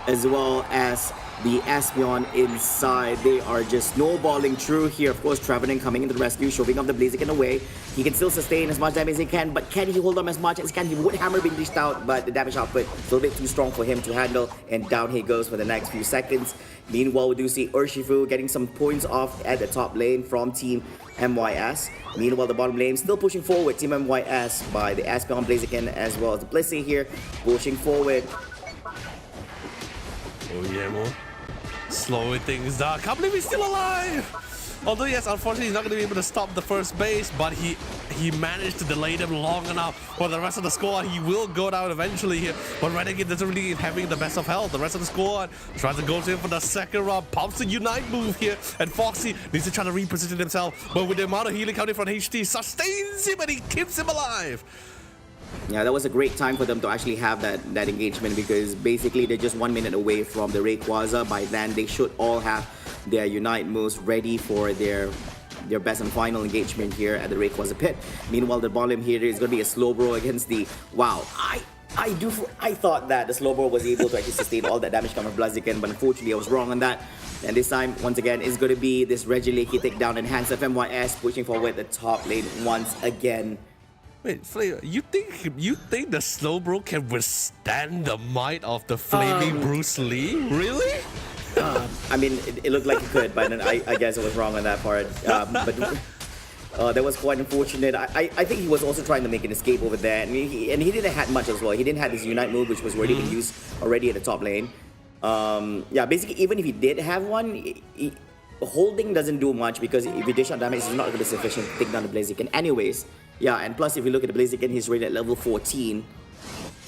as well as the Espeon inside. They are just snowballing through here. Of course, Trevenant coming into the rescue, shoving off the Blaziken away. He can still sustain as much damage as he can, but can he hold on as much as he can? He would hammer being dished out, but the damage output is a little bit too strong for him to handle, and down he goes for the next few seconds. Meanwhile, we do see Urshifu getting some points off at the top lane from Team MYS. Meanwhile, the bottom lane still pushing forward, Team MYS by the Espeon, Blaziken, as well as the Blissey here, pushing forward. Oh yeah, more slowing things down. Can't believe he's still alive. Although yes, unfortunately he's not going to be able to stop the first base, but he managed to delay them long enough for the rest of the squad. He will go down eventually here, but Renegade doesn't really having the best of health. The rest of the squad tries to go to him for the second round, pops the Unite move here, and Foxy needs to try to reposition himself, but with the amount of healing coming from HT, sustains him and he keeps him alive. Yeah, that was a great time for them to actually have that engagement, because basically they're just 1 minute away from the Rayquaza. By then, they should all have their Unite moves ready for their best and final engagement here at the Rayquaza pit. Meanwhile, the bottom here is going to be a Slowbro against the... Wow, I thought that the Slowbro was able to actually sustain all that damage coming from Blaziken, but unfortunately I was wrong on that. And this time, once again, it's going to be this Regieleki takedown and hands of MYS pushing forward the top lane once again. Wait, Flavor, you think the Slowbro can withstand the might of the flaming Bruce Lee? Really? I mean, it looked like it could, but I guess I was wrong on that part. But that was quite unfortunate. I think he was also trying to make an escape over there, and he didn't have much as well. He didn't have his Unite move, which was already been used already at the top lane. Yeah, basically, even if he did have one, holding doesn't do much, because if you dish out damage, it's not going to be sufficient to take down the Blaziken anyways. Yeah, and plus, if you look at the Blaziken, he's rated at level 14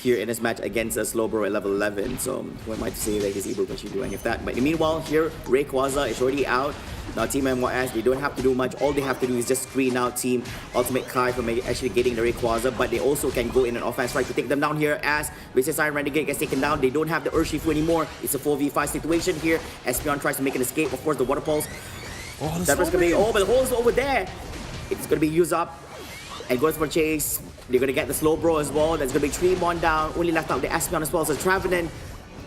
here in his match against a Slowbro at level 11. So, who am I to say that he's able to actually do any of that? But meanwhile, here, Rayquaza is already out. Now, Team MYS, they don't have to do much. All they have to do is just screen out Team Ultimate Kai from actually getting the Rayquaza. But they also can go in an offense strike to take them down here as Vicious Iron Renegade gets taken down. They don't have the Urshifu anymore. It's a 4v5 situation here. Espeon tries to make an escape. Of course, the Water Pulse. Oh, That was going to be... Oh, but the hole is over there. It's going to be used up. and goes for chase. They're going to get the slow bro as well. There's going to be 3-mon down. Only left out the Espion as well. So Travenin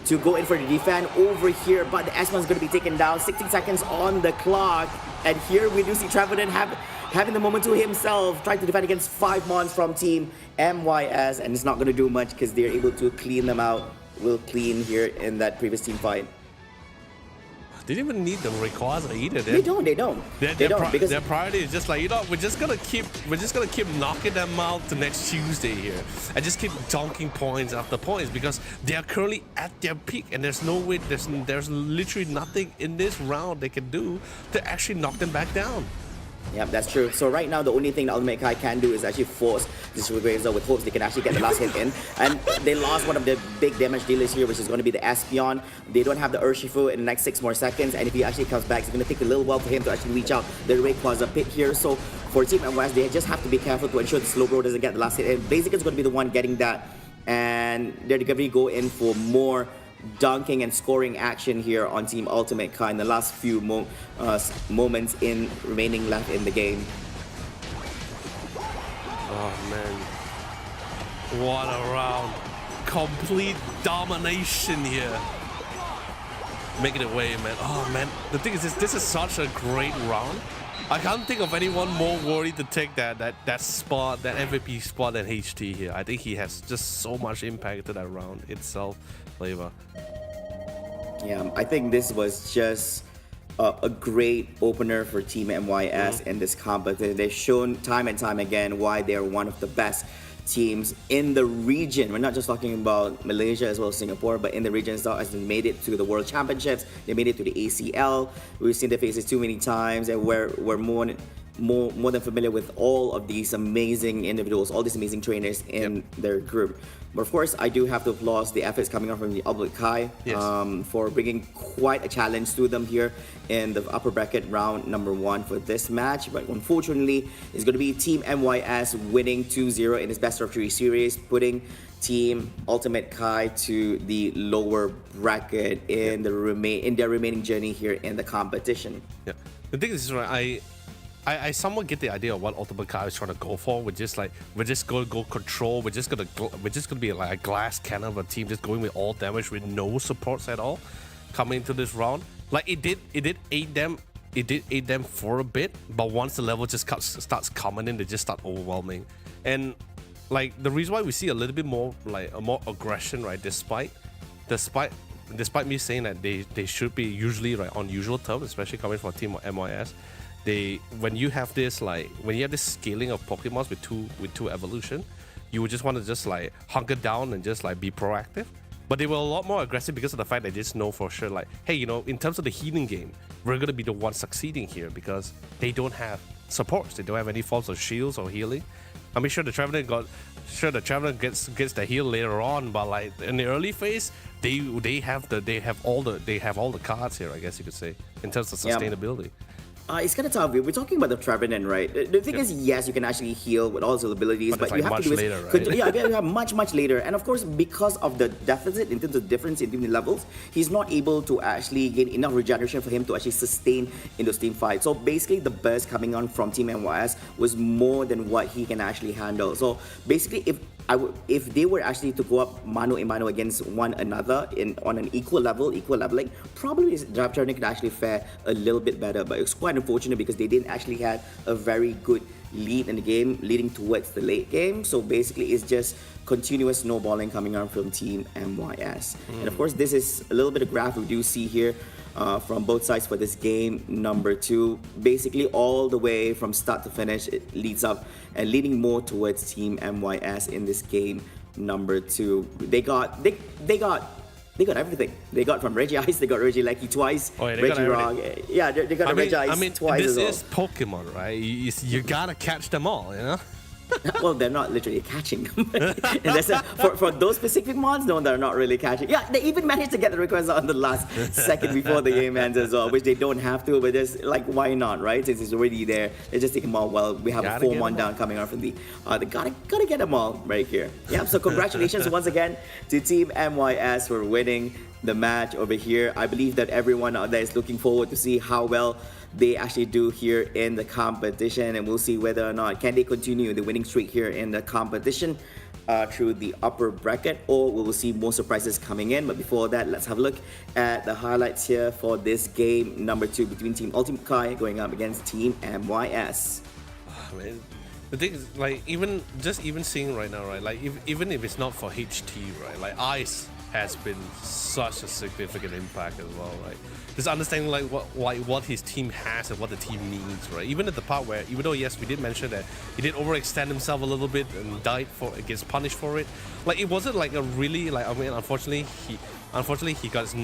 to go in for the defend over here. But the Espion is going to be taken down. 16 seconds on the clock. And here we do see Travenin having the moment to himself, trying to defend against 5 mons from Team MYS. And it's not going to do much because they're able to clean them out. Will clean here in that previous team fight. They didn't even need the Rayquaza either. They don't. Because their priority is just like, we're just gonna keep knocking them out the next Tuesday here, and just keep donking points after points because they are currently at their peak, and there's no way, there's literally nothing in this round they can do to actually knock them back down. Yeah, that's true. So right now, the only thing the Ultimate Kai can do is actually force this Rayquaza with hopes they can actually get the last hit in. And they lost one of the big damage dealers here, which is going to be the Espion. They don't have the Urshifu in the next 6 more seconds. And if he actually comes back, it's going to take a little while for him to actually reach out the Rayquaza pit here. So for Team MYS, they just have to be careful to ensure the Slowbro doesn't get the last hit in. Basically, it's going to be the one getting that. And they're going to go in for more dunking and scoring action here on Team Ultimate Kai in the last few moments in remaining left in the game. Oh man, what a round. Complete domination here. Making it away, man. Oh man, the thing is this is such a great round. I can't think of anyone more worthy to take that spot, that MVP spot than HT here. I think he has just so much impact to that round itself. Flavor. Yeah, I think this was just a great opener for Team MYS in this competition. They've shown time and time again why they're one of the best teams in the region. We're not just talking about Malaysia as well as Singapore, but in the region as well, as they made it to the World Championships, they made it to the ACL. We've seen their faces too many times, and we're more than familiar with all of these amazing individuals, all these amazing trainers in their group. But of course, I do have to applaud the efforts coming out from the Ultimate Kai for bringing quite a challenge to them here in the upper bracket round number 1 for this match. But unfortunately, it's going to be Team MYS winning 2-0 in this best of 3 series, putting Team Ultimate Kai to the lower bracket in their remaining journey here in the competition. Yeah, the thing is, right, I somewhat get the idea of what Ultimate Kai is trying to go for. We're just gonna go control. We're just gonna be like a glass cannon of a team, just going with all damage with no supports at all, coming into this round. Like it did aid them. It did aid them for a bit, but once the level just starts coming in, they just start overwhelming. And like the reason why we see a little bit more more aggression, right? Despite me saying that they should be usually on usual terms, especially coming from a team of MYS. When you have this scaling of Pokemons with two evolution, you would just want to just hunker down and just be proactive. But they were a lot more aggressive because of the fact they just know for sure hey, in terms of the healing game, we're gonna be the ones succeeding here because they don't have supports. They don't have any forms of shields or healing. I'm sure the Traveler gets the heal later on, but in the early phase, they have all the cards here, I guess you could say, in terms of sustainability. It's kind of tough. We're talking about the Trevenant, right? The thing is, yes, you can actually heal with all his abilities, but you have to do it much later. And of course, because of the deficit in terms of difference in the levels, he's not able to actually gain enough regeneration for him to actually sustain in those team fights. So basically, the burst coming on from Team MYS was more than what he can actually handle. So basically, if they were actually to go up mano a mano against one another on an equal leveling, probably Trevenant could actually fare a little bit better. But it's quite unfortunate because they didn't actually have a very good lead in the game leading towards the late game. So basically, it's just continuous snowballing coming out from Team MYS. And of course, this is a little bit of graph we do see here from both sides for this game number 2. Basically, all the way from start to finish, it leads up and leading more towards Team MYS in this game number 2. They got everything. They got from Regice, they got Regieleki twice, Regirog. Yeah, they got Regice twice as well. This is Pokemon, right? You gotta catch them all, you know? Well, they're not literally catching them. For those specific mods, no, they're not really catching. Yeah, they even managed to get the request on the last second before the game ends as well, which they don't have to, but just why not, right? Since it's already there, they just take them all. Well, we have a 4-mon down coming out from they gotta get them all right here. Yeah, so congratulations once again to Team MYS for winning the match over here. I believe that everyone out there is looking forward to see how well they actually do here in the competition, and we'll see whether or not can they continue the winning streak here in the competition through the upper bracket, or we will see more surprises coming in. But before that, let's have a look at the highlights here for this game number 2 between Team Ultimate Kai going up against Team MYS. Oh, man. The thing is, like, even seeing right now, right, like, even if it's not for HT, right, like, Ice has been such a significant impact as well, right? Just understanding what his team has and what the team needs, right? Even at the part where, even though yes, we did mention that he did overextend himself a little bit and gets punished for it. Like, it wasn't like a really, like, I mean, unfortunately he gets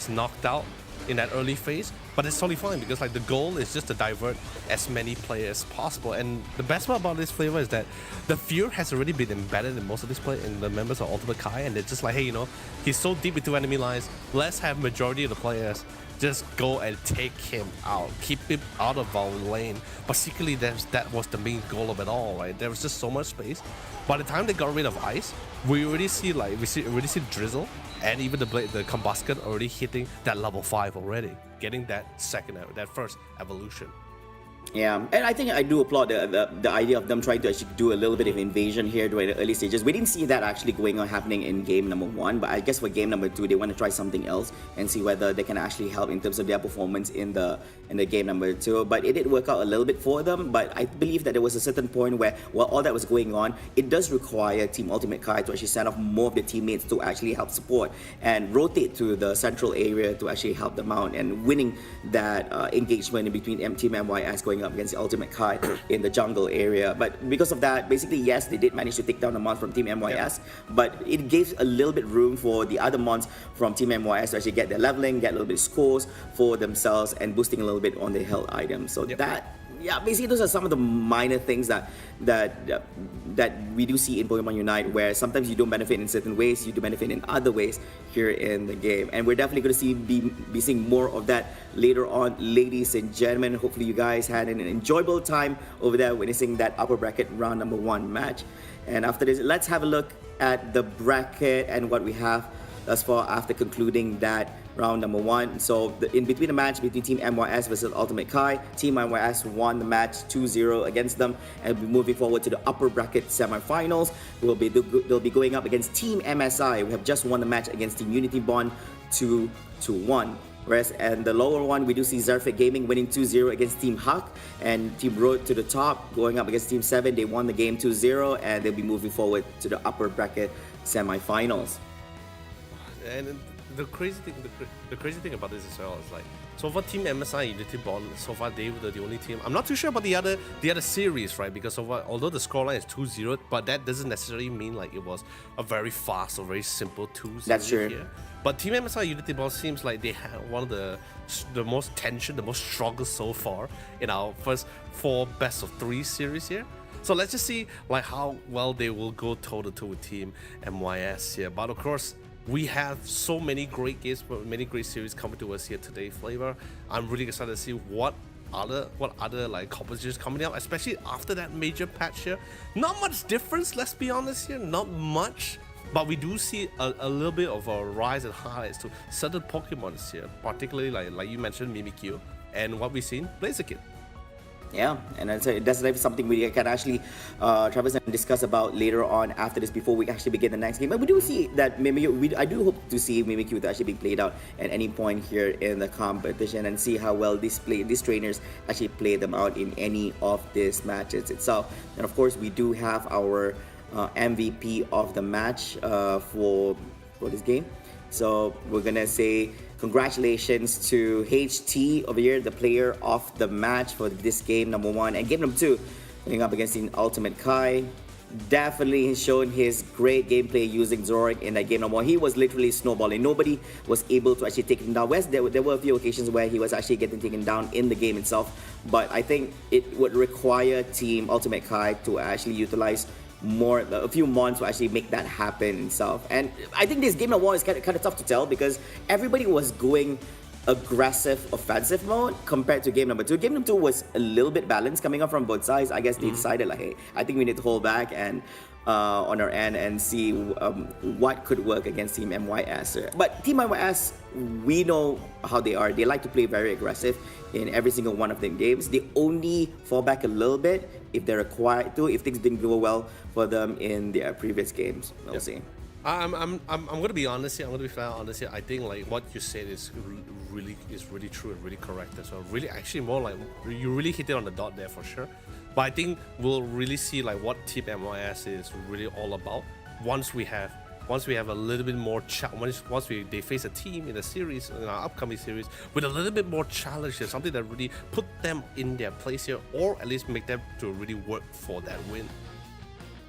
knocked out in that early phase, but it's totally fine because like the goal is just to divert as many players as possible. And the best part about this flavor is that the fear has already been embedded in most of these players, in the members of Ultimate Kai, and they're just like, hey, you know, he's so deep into enemy lines, let's have majority of the players just go and take him out, keep him out of our lane. But secretly that was the main goal of it all, right? There was just so much space. By the time they got rid of Ice, we already see Drizzle and even the Combustion already hitting that level 5 already, getting that first evolution. Yeah, and I think I do applaud the idea of them trying to actually do a little bit of invasion here during the early stages. We didn't see that actually going on happening in game number 1, but I guess for game number 2, they want to try something else and see whether they can actually help in terms of their performance in the game number 2. But it did work out a little bit for them, but I believe that there was a certain point where while all that was going on, it does require Team Ultimate Kai to actually send off more of the teammates to actually help support and rotate to the central area to actually help them out, and winning that engagement in between Team MYS going up against the Ultimate Kai in the jungle area. But because of that, basically, yes, they did manage to take down a mon from Team MYS, but it gave a little bit room for the other mons from Team MYS to actually get their leveling, get a little bit of scores for themselves, and boosting a little bit on their health items. So yeah, basically those are some of the minor things that we do see in Pokemon Unite, where sometimes you don't benefit in certain ways, you do benefit in other ways here in the game, and we're definitely going to be seeing more of that later on, ladies and gentlemen. Hopefully you guys had an enjoyable time over there witnessing that upper bracket round number 1 match. And after this, let's have a look at the bracket and what we have thus far after concluding that round number 1. So in between the match between Team MYS versus Ultimate Kai, Team MYS won the match 2-0 against them, and we're moving forward to the upper bracket semifinals. They'll be going up against Team MSI. We have just won the match against Team Unity Bond 2-1. Whereas in the lower one, we do see Zerfit Gaming winning 2-0 against Team Huck, and Team Road to the Top going up against Team 7. They won the game 2-0, and they'll be moving forward to the upper bracket semifinals. And the crazy thing about this as well is like, so far Team MSI Unity Bond, so far they were the only team. I'm not too sure about the other series, right? Because so far, although the scoreline is 2-0, but that doesn't necessarily mean like it was a very fast or very simple 2-0. That's true. Here. But Team MSI Unity Bond seems like they had one of the most tension, the most struggle so far in our first 4 best of 3 series here. So let's just see like how well they will go toe-to-toe with Team MYS here. But of course, we have so many great games, many great series coming to us here today, Flavor. I'm really excited to see what other like competitions coming out, especially after that major patch here. Not much difference, let's be honest here, not much. But we do see a little bit of a rise and highlights to certain Pokemons here, particularly like you mentioned Mimikyu, and what we've seen, Blaziken. Yeah, and that's something we can actually traverse and discuss about later on after this, before we actually begin the next game. But we do see that I do hope to see Mimikyu to actually be played out at any point here in the competition, and see how well these trainers actually play them out in any of these matches itself. And of course, we do have our MVP of the match for this game. So we're gonna say congratulations to HT over here, the player of the match for this game number 1. And game number 2, going up against the Ultimate Kai. Definitely has shown his great gameplay using Zoroark in that game number 1. He was literally snowballing. Nobody was able to actually take him down. There were a few occasions where he was actually getting taken down in the game itself. But I think it would require Team Ultimate Kai to actually utilize a few months to actually make that happen itself. And I think this game number 1 is kind of tough to tell, because everybody was going aggressive offensive mode compared to game number 2. Game number 2 was a little bit balanced coming up from both sides. I guess they decided like, hey, I think we need to hold back and on our end and see what could work against Team MYS. But Team MYS, we know how they are. They like to play very aggressive in every single one of their games. They only fall back a little bit if they're required to, if things didn't go well for them in their previous games. We'll see. I'm gonna be honest here. I'm gonna be flat honest here. I think like what you said is really true and really correct as well. Really, actually, more like you really hit it on the dot there for sure. But I think we'll really see like what Team MYS is really all about once we have a little bit more once they face a team in a series, in our upcoming series, with a little bit more challenge here, something that really put them in their place here, or at least make them to really work for that win.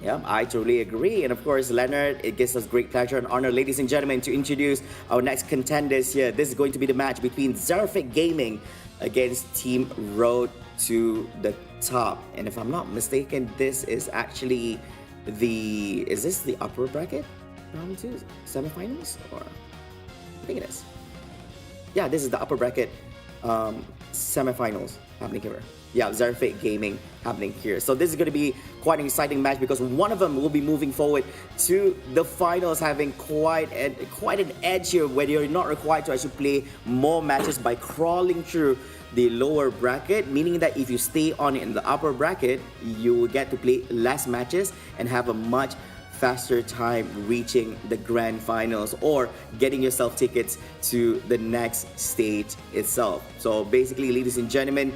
Yeah, I totally agree. And of course, Leonard, it gives us great pleasure and honor, ladies and gentlemen, to introduce our next contenders here. This is going to be the match between Zerfik Gaming against Team Road to the Top. And if I'm not mistaken, this is actually is this the upper bracket? Round 2 semifinals? Or I think it is. Yeah, this is the upper bracket semifinals happening here. Yeah, Zerfik Gaming happening here. So this is going to be quite an exciting match because one of them will be moving forward to the finals, having quite an edge here where you're not required to actually play more matches by crawling through the lower bracket, meaning that if you stay on in the upper bracket, you will get to play less matches and have a much faster time reaching the grand finals or getting yourself tickets to the next stage itself. So basically, ladies and gentlemen,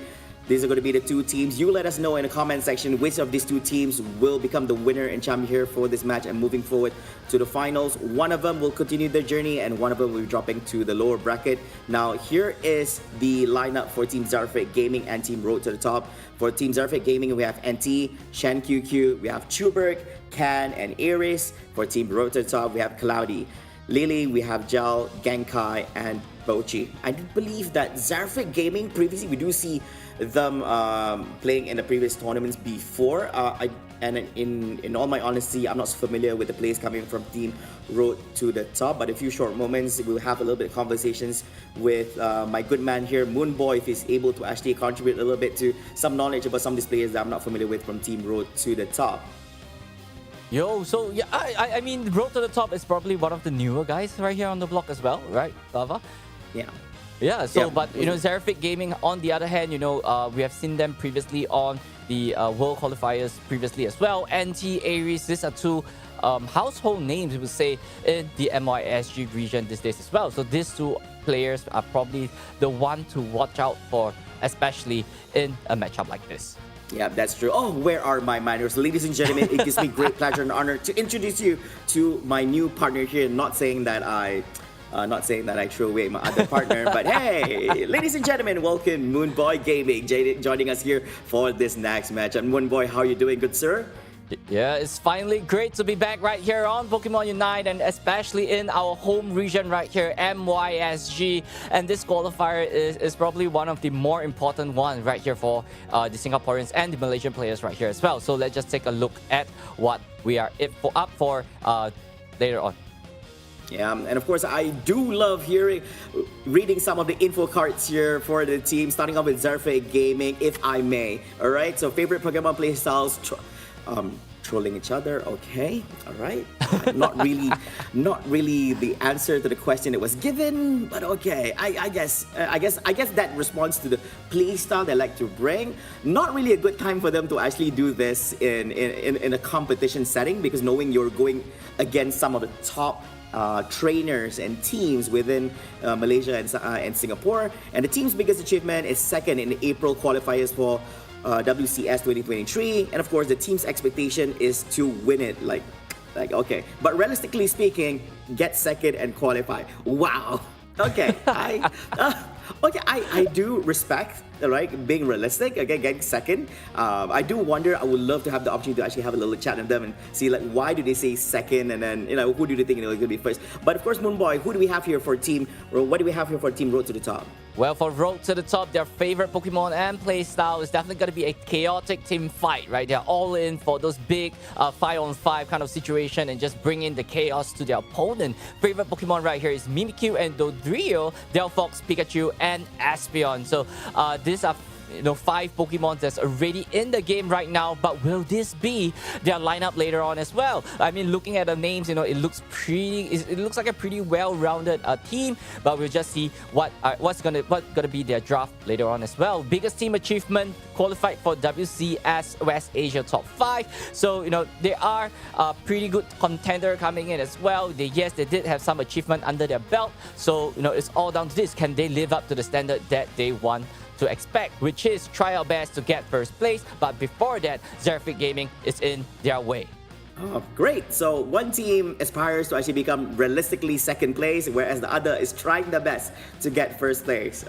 these are going to be the two teams. You let us know in the comment section which of these two teams will become the winner and champion here for this match and moving forward to the finals. One of them will continue their journey and one of them will be dropping to the lower bracket. Now, here is the lineup for Team Zerfik Gaming and Team Road to the Top. For Team Zerfik Gaming, we have NT, Shen QQ, we have Chuberg, Can, and Iris. For Team Road to the Top, we have Cloudy. Lily, we have Jal, Genkai, and Bochi. I do believe that Zerfik Gaming, previously we do see them playing in the previous tournaments before. And in all my honesty, I'm not so familiar with the players coming from Team Road to the Top. But a few short moments, we'll have a little bit of conversations with my good man here, Moonboy, if he's able to actually contribute a little bit to some knowledge about some of these players that I'm not familiar with from Team Road to the Top. Yo, so yeah, I mean, Road to the Top is probably one of the newer guys right here on the block as well, right, Lava? Yeah. Yeah, so, Yeah. but, you know, Zerfik Gaming, on the other hand, you know, we have seen them previously on the World Qualifiers previously as well. NT, Aries, these are two household names, we would say, in the MYSG region these days as well. So these two players are probably the one to watch out for, especially in a matchup like this. Yeah, that's true. Oh, where are my manners? Ladies and gentlemen, it gives me great pleasure and honor to introduce you to my new partner here. Not saying that I threw away my other partner, but hey, ladies and gentlemen, welcome Moonboy Gaming joining us here for this next match. And Moonboy, how are you doing, good sir? Yeah, it's finally great to be back right here on Pokémon Unite, and especially in our home region right here, MYSG. And this qualifier is probably one of the more important ones right here for the Singaporeans and the Malaysian players right here as well. So let's just take a look at what we are up for later on. Yeah, and of course, I do love reading some of the info cards here for the team, starting off with Zerfik Gaming, if I may. All right, so favorite Pokemon playstyles, trolling each other. Okay, all right. Not really the answer to the question that was given, but okay. I guess that responds to the playstyle they like to bring. Not really a good time for them to actually do this in a competition setting, because knowing you're going against some of the top trainers and teams within Malaysia and Singapore. And the team's biggest achievement is second in the April qualifiers for WCS 2023. And of course, the team's expectation is to win it. Like okay. But realistically speaking, get second and qualify. Wow. Okay. I do respect, right, being realistic, okay, getting second. I do wonder, I would love to have the opportunity to actually have a little chat with them and see, like, why do they say second, and then, you know, who do they think is going to be first? But of course, Moonboy, who do we have here for team, or what do we have here for Team Road to the Top? Well, for Road to the Top, their favorite Pokemon and playstyle is definitely going to be a chaotic team fight, right? They're all in for those big 5-on-5 kind of situation and just bring in the chaos to their opponent. Favorite Pokemon right here is Mimikyu and Dodrio, Delphox, Pikachu, and Espeon. So these are 5 Pokemon that's already in the game right now, but will this be their lineup later on as well? I mean, looking at the names, it looks like a pretty well-rounded team, but we'll just see what's gonna be their draft later on as well. Biggest team achievement, qualified for WCS West Asia Top 5. So they are a pretty good contender coming in as well. They did have some achievement under their belt. So it's all down to this: can they live up to the standard that they want to expect, which is try our best to get first place. But before that, Xerific Gaming is in their way. Oh, great. So one team aspires to actually become realistically second place, whereas the other is trying their best to get first place.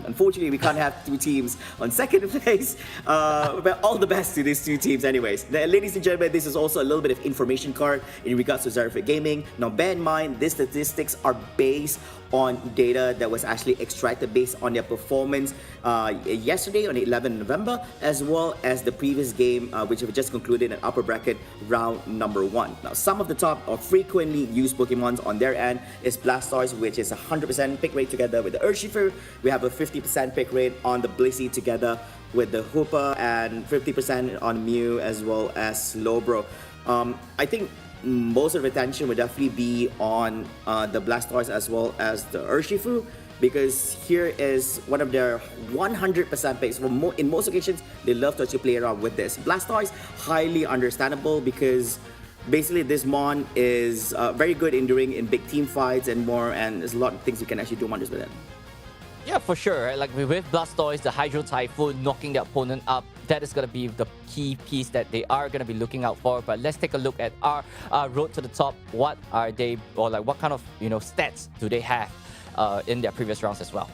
Unfortunately, we can't have two teams on second place, but all the best to these two teams anyways. Ladies and gentlemen, this is also a little bit of information card in regards to Xerific Gaming. Now, bear in mind, these statistics are based on data that was actually extracted based on their performance yesterday on 11 November, as well as the previous game, which have just concluded an upper bracket round number 1. Now, some of the top or frequently used Pokemons on their end is Blastoise, which is 100% pick rate together with the Urshifu. We have a 50% pick rate on the Blissey together with the Hoopa, and 50% on Mew as well as Slowbro. I think most of the attention would definitely be on the Blastoise as well as the Urshifu, because here is one of their 100% picks. In most occasions, they love to actually play around with this. Blastoise, highly understandable, because basically this Mon is very good in big team fights and more, and there's a lot of things you can actually do wonders with it. Yeah, for sure. Right? Like with Blastoise, the Hydro Typhoon knocking the opponent up, that is going to be the key piece that they are going to be looking out for. But let's take a look at our road to the top. What are they, or like what kind of stats do they have in their previous rounds as well?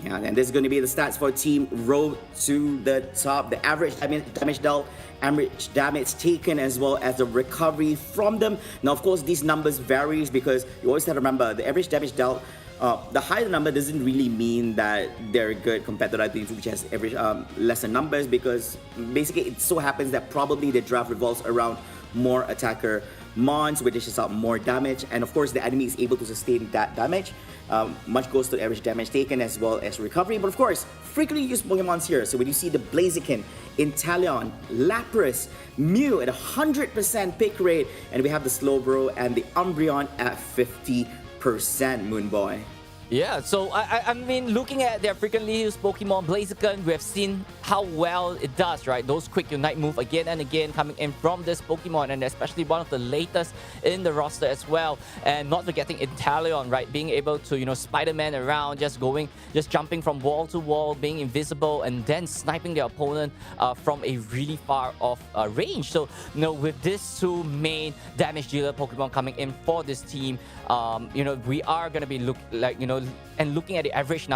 Yeah, and this is going to be the stats for Team Road to the Top. The average damage dealt, average damage taken, as well as the recovery from them. Now, of course, these numbers varies, because you always have to remember the average damage dealt. The higher the number doesn't really mean that they're good compared to other teams which has average lesser numbers, because basically it so happens that probably the draft revolves around more attacker Mons, which dishes out more damage, and of course the enemy is able to sustain that damage. Much goes to average damage taken as well as recovery. But of course, frequently used Pokemons here. So when you see the Blaziken, Inteleon, Lapras, Mew at 100% pick rate, and we have the Slowbro and the Umbreon at 50%, Moonboy. Yeah, so I mean, looking at their frequently used Pokemon, Blaziken, we have seen how well it does, right? Those quick Unite move again and again coming in from this Pokemon, and especially one of the latest in the roster as well. And not forgetting Inteleon, right? Being able to, Spider-Man around, just jumping from wall to wall, being invisible, and then sniping the opponent from a really far off range. So, with these two main damage dealer Pokemon coming in for this team, we are going to be looking at the average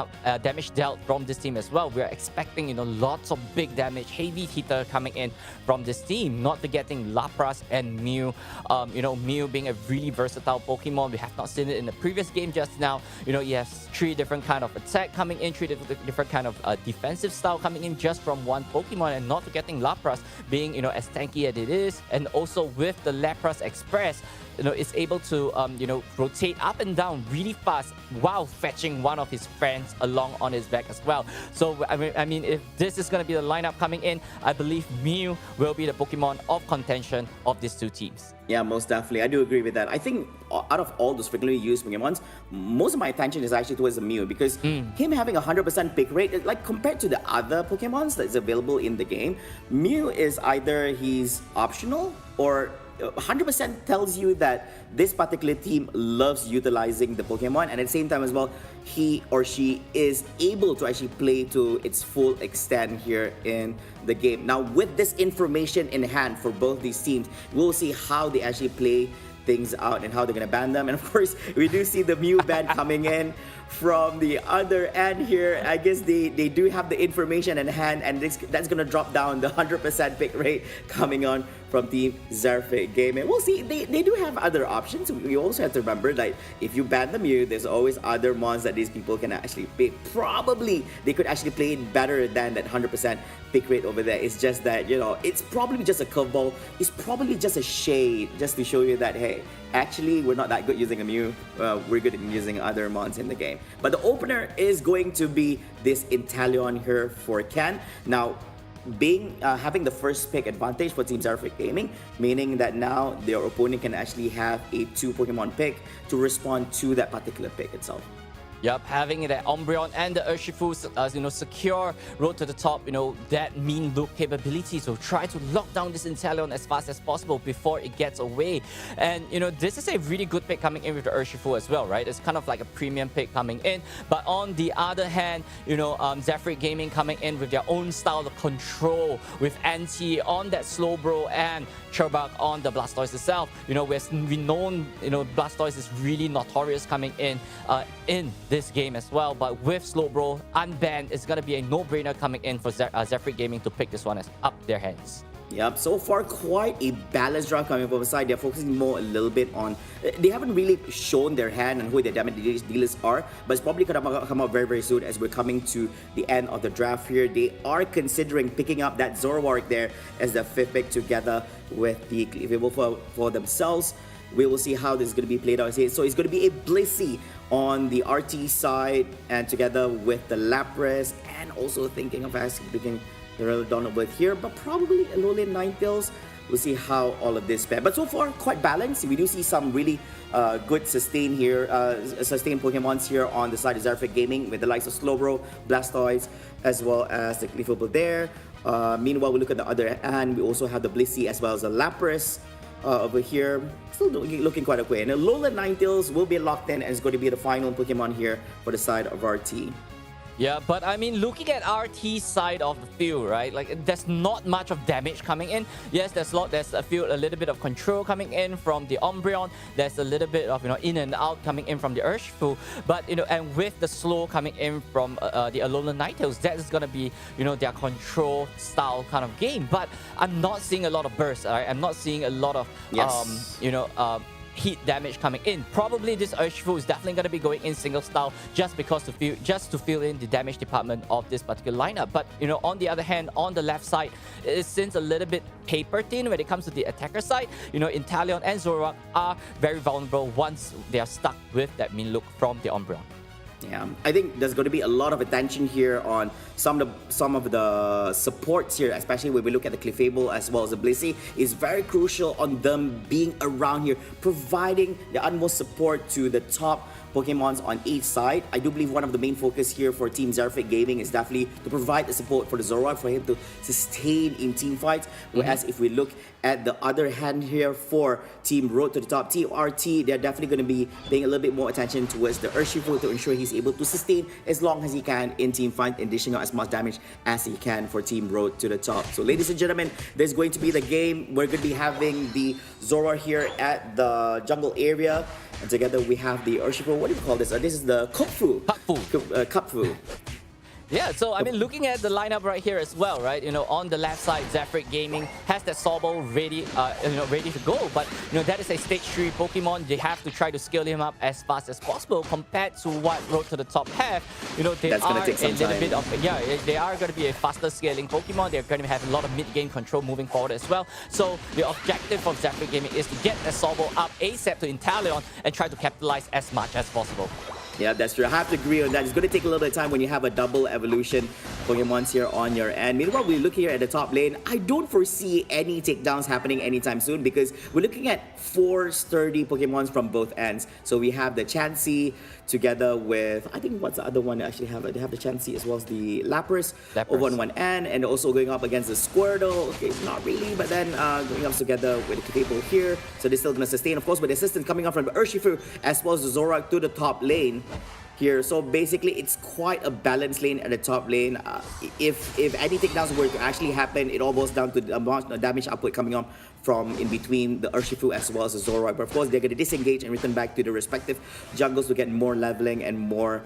damage dealt from this team as well. We're expecting, lots of big damage, heavy hitter coming in from this team. Not forgetting Lapras and Mew. Mew being a really versatile Pokemon. We have not seen it in the previous game just now. He has 3 different kind of attack coming in, 3 different kind of defensive style coming in just from one Pokemon. And not forgetting Lapras being, as tanky as it is. And also with the Lapras Express, it's able to, rotate up and down really fast while fetching one of his friends along on his back as well. So, I mean, if this is going to be the lineup coming in, I believe Mew will be the Pokemon of contention of these two teams. Yeah, most definitely. I do agree with that. I think out of all those frequently used Pokemons, most of my attention is actually towards the Mew, because him having 100% pick rate, like compared to the other Pokemons that's available in the game, Mew is either he's optional or 100% tells you that this particular team loves utilizing the Pokemon, and at the same time as well, he or she is able to actually play to its full extent here in the game. Now, with this information in hand for both these teams, we'll see how they actually play things out and how they're going to ban them. And of course, we do see the Mew ban coming in from the other end here. I guess they do have the information in hand, and that's going to drop down the 100% pick rate coming on from Team Zerfit Gaming. We'll see. They do have other options. We also have to remember that if you ban the Mew, there's always other mons that these people can actually pick. Probably they could actually play it better than that 100% pick rate over there. It's just that, it's probably just a curveball. It's probably just a shade just to show you that, hey, actually, we're not that good using a Mew. We're good at using other mons in the game. But the opener is going to be this Inteleon here for Ken. Now, having the first pick advantage for Team Zerfit Gaming, meaning that now their opponent can actually have a 2 Pokemon pick to respond to that particular pick itself. Yep, having that Umbreon and the Urshifu, secure road to the top, that mean loop capability. So try to lock down this Inteleon as fast as possible before it gets away. And, this is a really good pick coming in with the Urshifu as well, right? It's kind of like a premium pick coming in. But on the other hand, Zerfit Gaming coming in with their own style of control with Anti on that Slowbro and Chirbuck on the Blastoise itself. We know, Blastoise is really notorious coming in this game as well, but with Slowbro unbanned, it's gonna be a no-brainer coming in for Zerfit Gaming to pick this one up their hands. Yep, so far quite a balanced draft coming from the side. They're focusing more a little bit on... They haven't really shown their hand and who their damage dealers are, but it's probably going to come out very, very soon as we're coming to the end of the draft here. They are considering picking up that Zoroark there as the 5th pick together with the Cleavable for themselves. We will see how this is going to be played out. So it's going to be a Blissey on the RT side and together with the Lapras, and also thinking of actually picking the Relodon over here, but probably a Alolan Ninetales. We'll see how all of this pairs. But so far, quite balanced. We do see some really good sustain Pokemons here on the side of Zerfit Gaming with the likes of Slowbro, Blastoise, as well as the Cleavable there. Meanwhile, we look at the other hand. We also have the Blissey as well as the Lapras. Over here, still looking quite okay. And Alolan Ninetales will be locked in and is going to be the final Pokemon here for the side of RT. Yeah, but I mean, looking at RT's side of the field, right? Like, there's not much of damage coming in. Yes, there's a little bit of control coming in from the Umbreon. There's a little bit of, in and out coming in from the Urshifu. But, and with the slow coming in from the Alolan Ninetales, that is going to be, their control style kind of game. But I'm not seeing a lot of bursts, right? I'm not seeing a lot of, heat damage coming in. Probably this Urshifu is definitely going to be going in single style just to fill in the damage department of this particular lineup. But on the other hand, on the left side, it seems a little bit paper thin when it comes to the attacker side. Inteleon and Zoroark are very vulnerable once they are stuck with that mean look from the Umbreon. Yeah, I think there's going to be a lot of attention here on some of the supports here, especially when we look at the Cleavable as well as the Blissey. Is very crucial on them being around here, providing the utmost support to the top Pokemons on each side. I do believe one of the main focus here for Team Zerfit Gaming is definitely to provide the support for the Zoroark for him to sustain in team fights. Whereas if we look at the other hand here for Team Road to the Top, Team RT, they're definitely going to be paying a little bit more attention towards the Urshifu to ensure he's able to sustain as long as he can in team fight and dishing out as much damage as he can for Team Road to the Top. So ladies and gentlemen, there's going to be the game. We're going to be having the Zoroark here at the jungle area. And together we have the Urshifu. What do you call this? This is the Kupfu. Kupfu. Yeah, so I mean, looking at the lineup right here as well, right? On the left side, Zerfit Gaming has that Sobble ready, ready to go. But that is a stage 3 Pokemon. They have to try to scale him up as fast as possible compared to what Road to the Top have. They That's are gonna take some a little time. bit of they are going to be a faster scaling Pokemon. They're going to have a lot of mid-game control moving forward as well. So the objective of Zerfit Gaming is to get that Sobble up ASAP to Inteleon and try to capitalize as much as possible. Yeah, that's true. I have to agree on that. It's going to take a little bit of time when you have a double evolution Pokemons here on your end. Meanwhile, we look here at the top lane. I don't foresee any takedowns happening anytime soon because we're looking at 4 sturdy Pokemons from both ends. So we have the Chansey together with, I think what's the other one they actually have? They have the Chansey as well as the Lapras over on one end, and also going up against the Squirtle. Okay, not really, but then going up together with the Cleavable here. So they're still going to sustain, of course, with the assistance coming up from the Urshifu as well as the Zoroark to the top lane here. So basically, it's quite a balanced lane at the top lane. If any takedowns were to actually happen, it all boils down to the amount of damage output coming up from in between the Urshifu as well as the Zoroark. But of course, they're going to disengage and return back to the respective jungles to get more leveling and more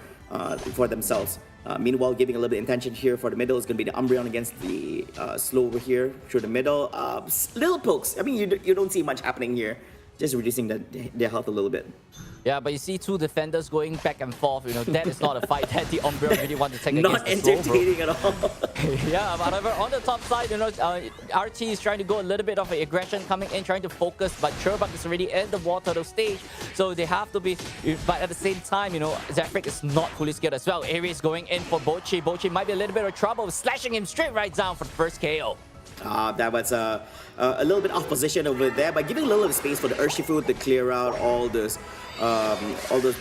for themselves. Meanwhile, giving a little bit of intention here for the middle is going to be the Umbreon against the slow over here through the middle. Little pokes. I mean, you don't see much happening here. Just reducing their health a little bit. Yeah, but you see two defenders going back and forth. That is not a fight that the Umbreon really want to take Not against the entertaining at all. Yeah, but however, on the top side, RT is trying to go a little bit of an aggression coming in, trying to focus, but Cherbak is already in the water stage, so they have to be. But at the same time, Zephyr is not fully skilled as well. Aries going in for Bochi. Bochi might be a little bit of trouble, slashing him straight right down for the first KO. That was a little bit off position over there, but giving a little bit of space for the Urshifu to clear out all those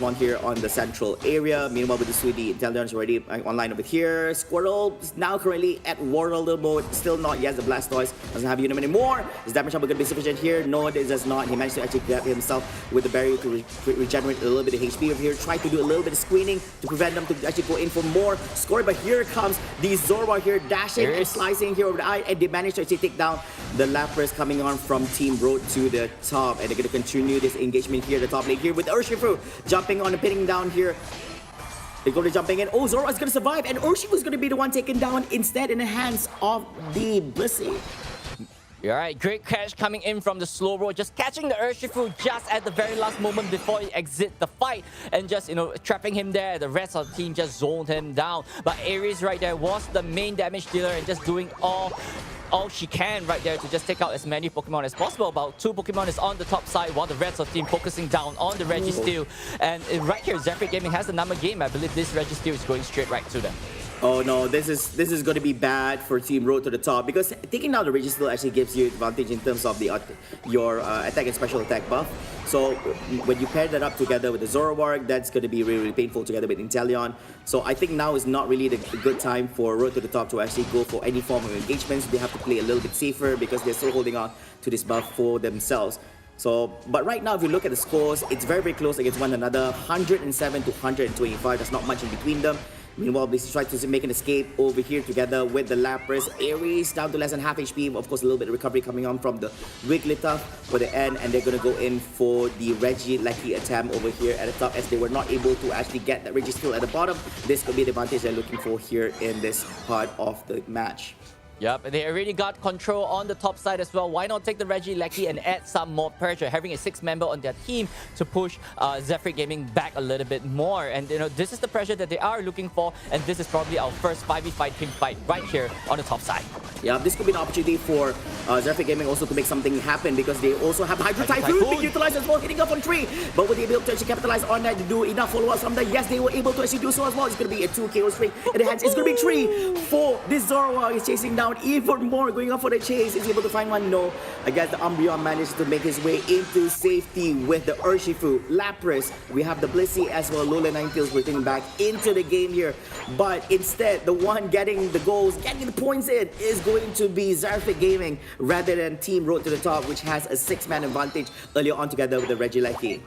one here on the central area. Meanwhile, with the Sweetie, Intelligence already online over here. Squirtle is now currently at Warrior mode. Still not yet. The Blastoise doesn't have Unum anymore. Is damage up going to be sufficient here? No, it does not. He managed to actually grab himself with the barrier to regenerate a little bit of HP over here. Try to do a little bit of screening to prevent them to actually go in for more scoring. But here comes the Zorba here, dashing and slicing here over the eye, and they managed to actually take down the Lapras coming on from Team Road to the top. And they're going to continue this engagement here, the top lane here with Urshifu jumping on and pinning down here. They're going to jumping in. Oh, Zoro is going to survive, and Urshifu is going to be the one taken down instead in the hands of the Blissey. Alright, great catch coming in from the slow roll, just catching the Urshifu just at the very last moment before he exits the fight, and just trapping him there. The rest of the team just zoned him down, but Aries right there was the main damage dealer and just doing all she can right there to just take out as many Pokemon as possible. About 2 Pokemon is on the top side while the rest of the team focusing down on the Registeel. And right here, Zephyr Gaming has the number game. I believe this Registeel is going straight right to them. Oh no, this is going to be bad for Team Road to the top, because taking down the Registeel actually gives you advantage in terms of your attack and special attack buff. So when you pair that up together with the Zoroark, that's going to be really, really painful together with Inteleon. So I think now is not really the good time for Road to the top to actually go for any form of engagements. They have to play a little bit safer because they're still holding on to this buff for themselves. So, but right now, if you look at the scores, it's very, very close against one another. 107 to 125. There's not much in between them. Meanwhile, they try to make an escape over here together with the Lapras. Aries down to less than half HP. Of course, a little bit of recovery coming on from the Wigglytuff for the end. And they're going to go in for the Regieleki attempt over here at the top, as they were not able to actually get that Registeel at the bottom. This could be the advantage they're looking for here in this part of the match. Yep, they already got control on the top side as well. Why not take the Regieleki and add some more pressure, having a 6-member on their team to push Zephyr Gaming back a little bit more. And this is the pressure that they are looking for, and this is probably our first 5v5 team fight right here on the top side. Yeah, this could be an opportunity for Zephyr Gaming also to make something happen, because they also have Hydro Typhoon being utilized as well, hitting up on 3. But will they be able to actually capitalize on that to do enough follow-ups from there? Yes, they were able to actually do so as well. It's going to be a 2 KO streak in the hands. It's going to be 3 for this Zoroark. He's chasing down even more, going up for the chase. Is he able to find one? No. I guess the Umbreon managed to make his way into safety with the Urshifu. Lapras, we have the Blissey as well. Lola Ninetales returning back into the game here. But instead, the one getting the goals, getting the points in, is going to be Zephyr Gaming rather than Team Road to the top, which has a 6-man advantage earlier on together with the Regieleki.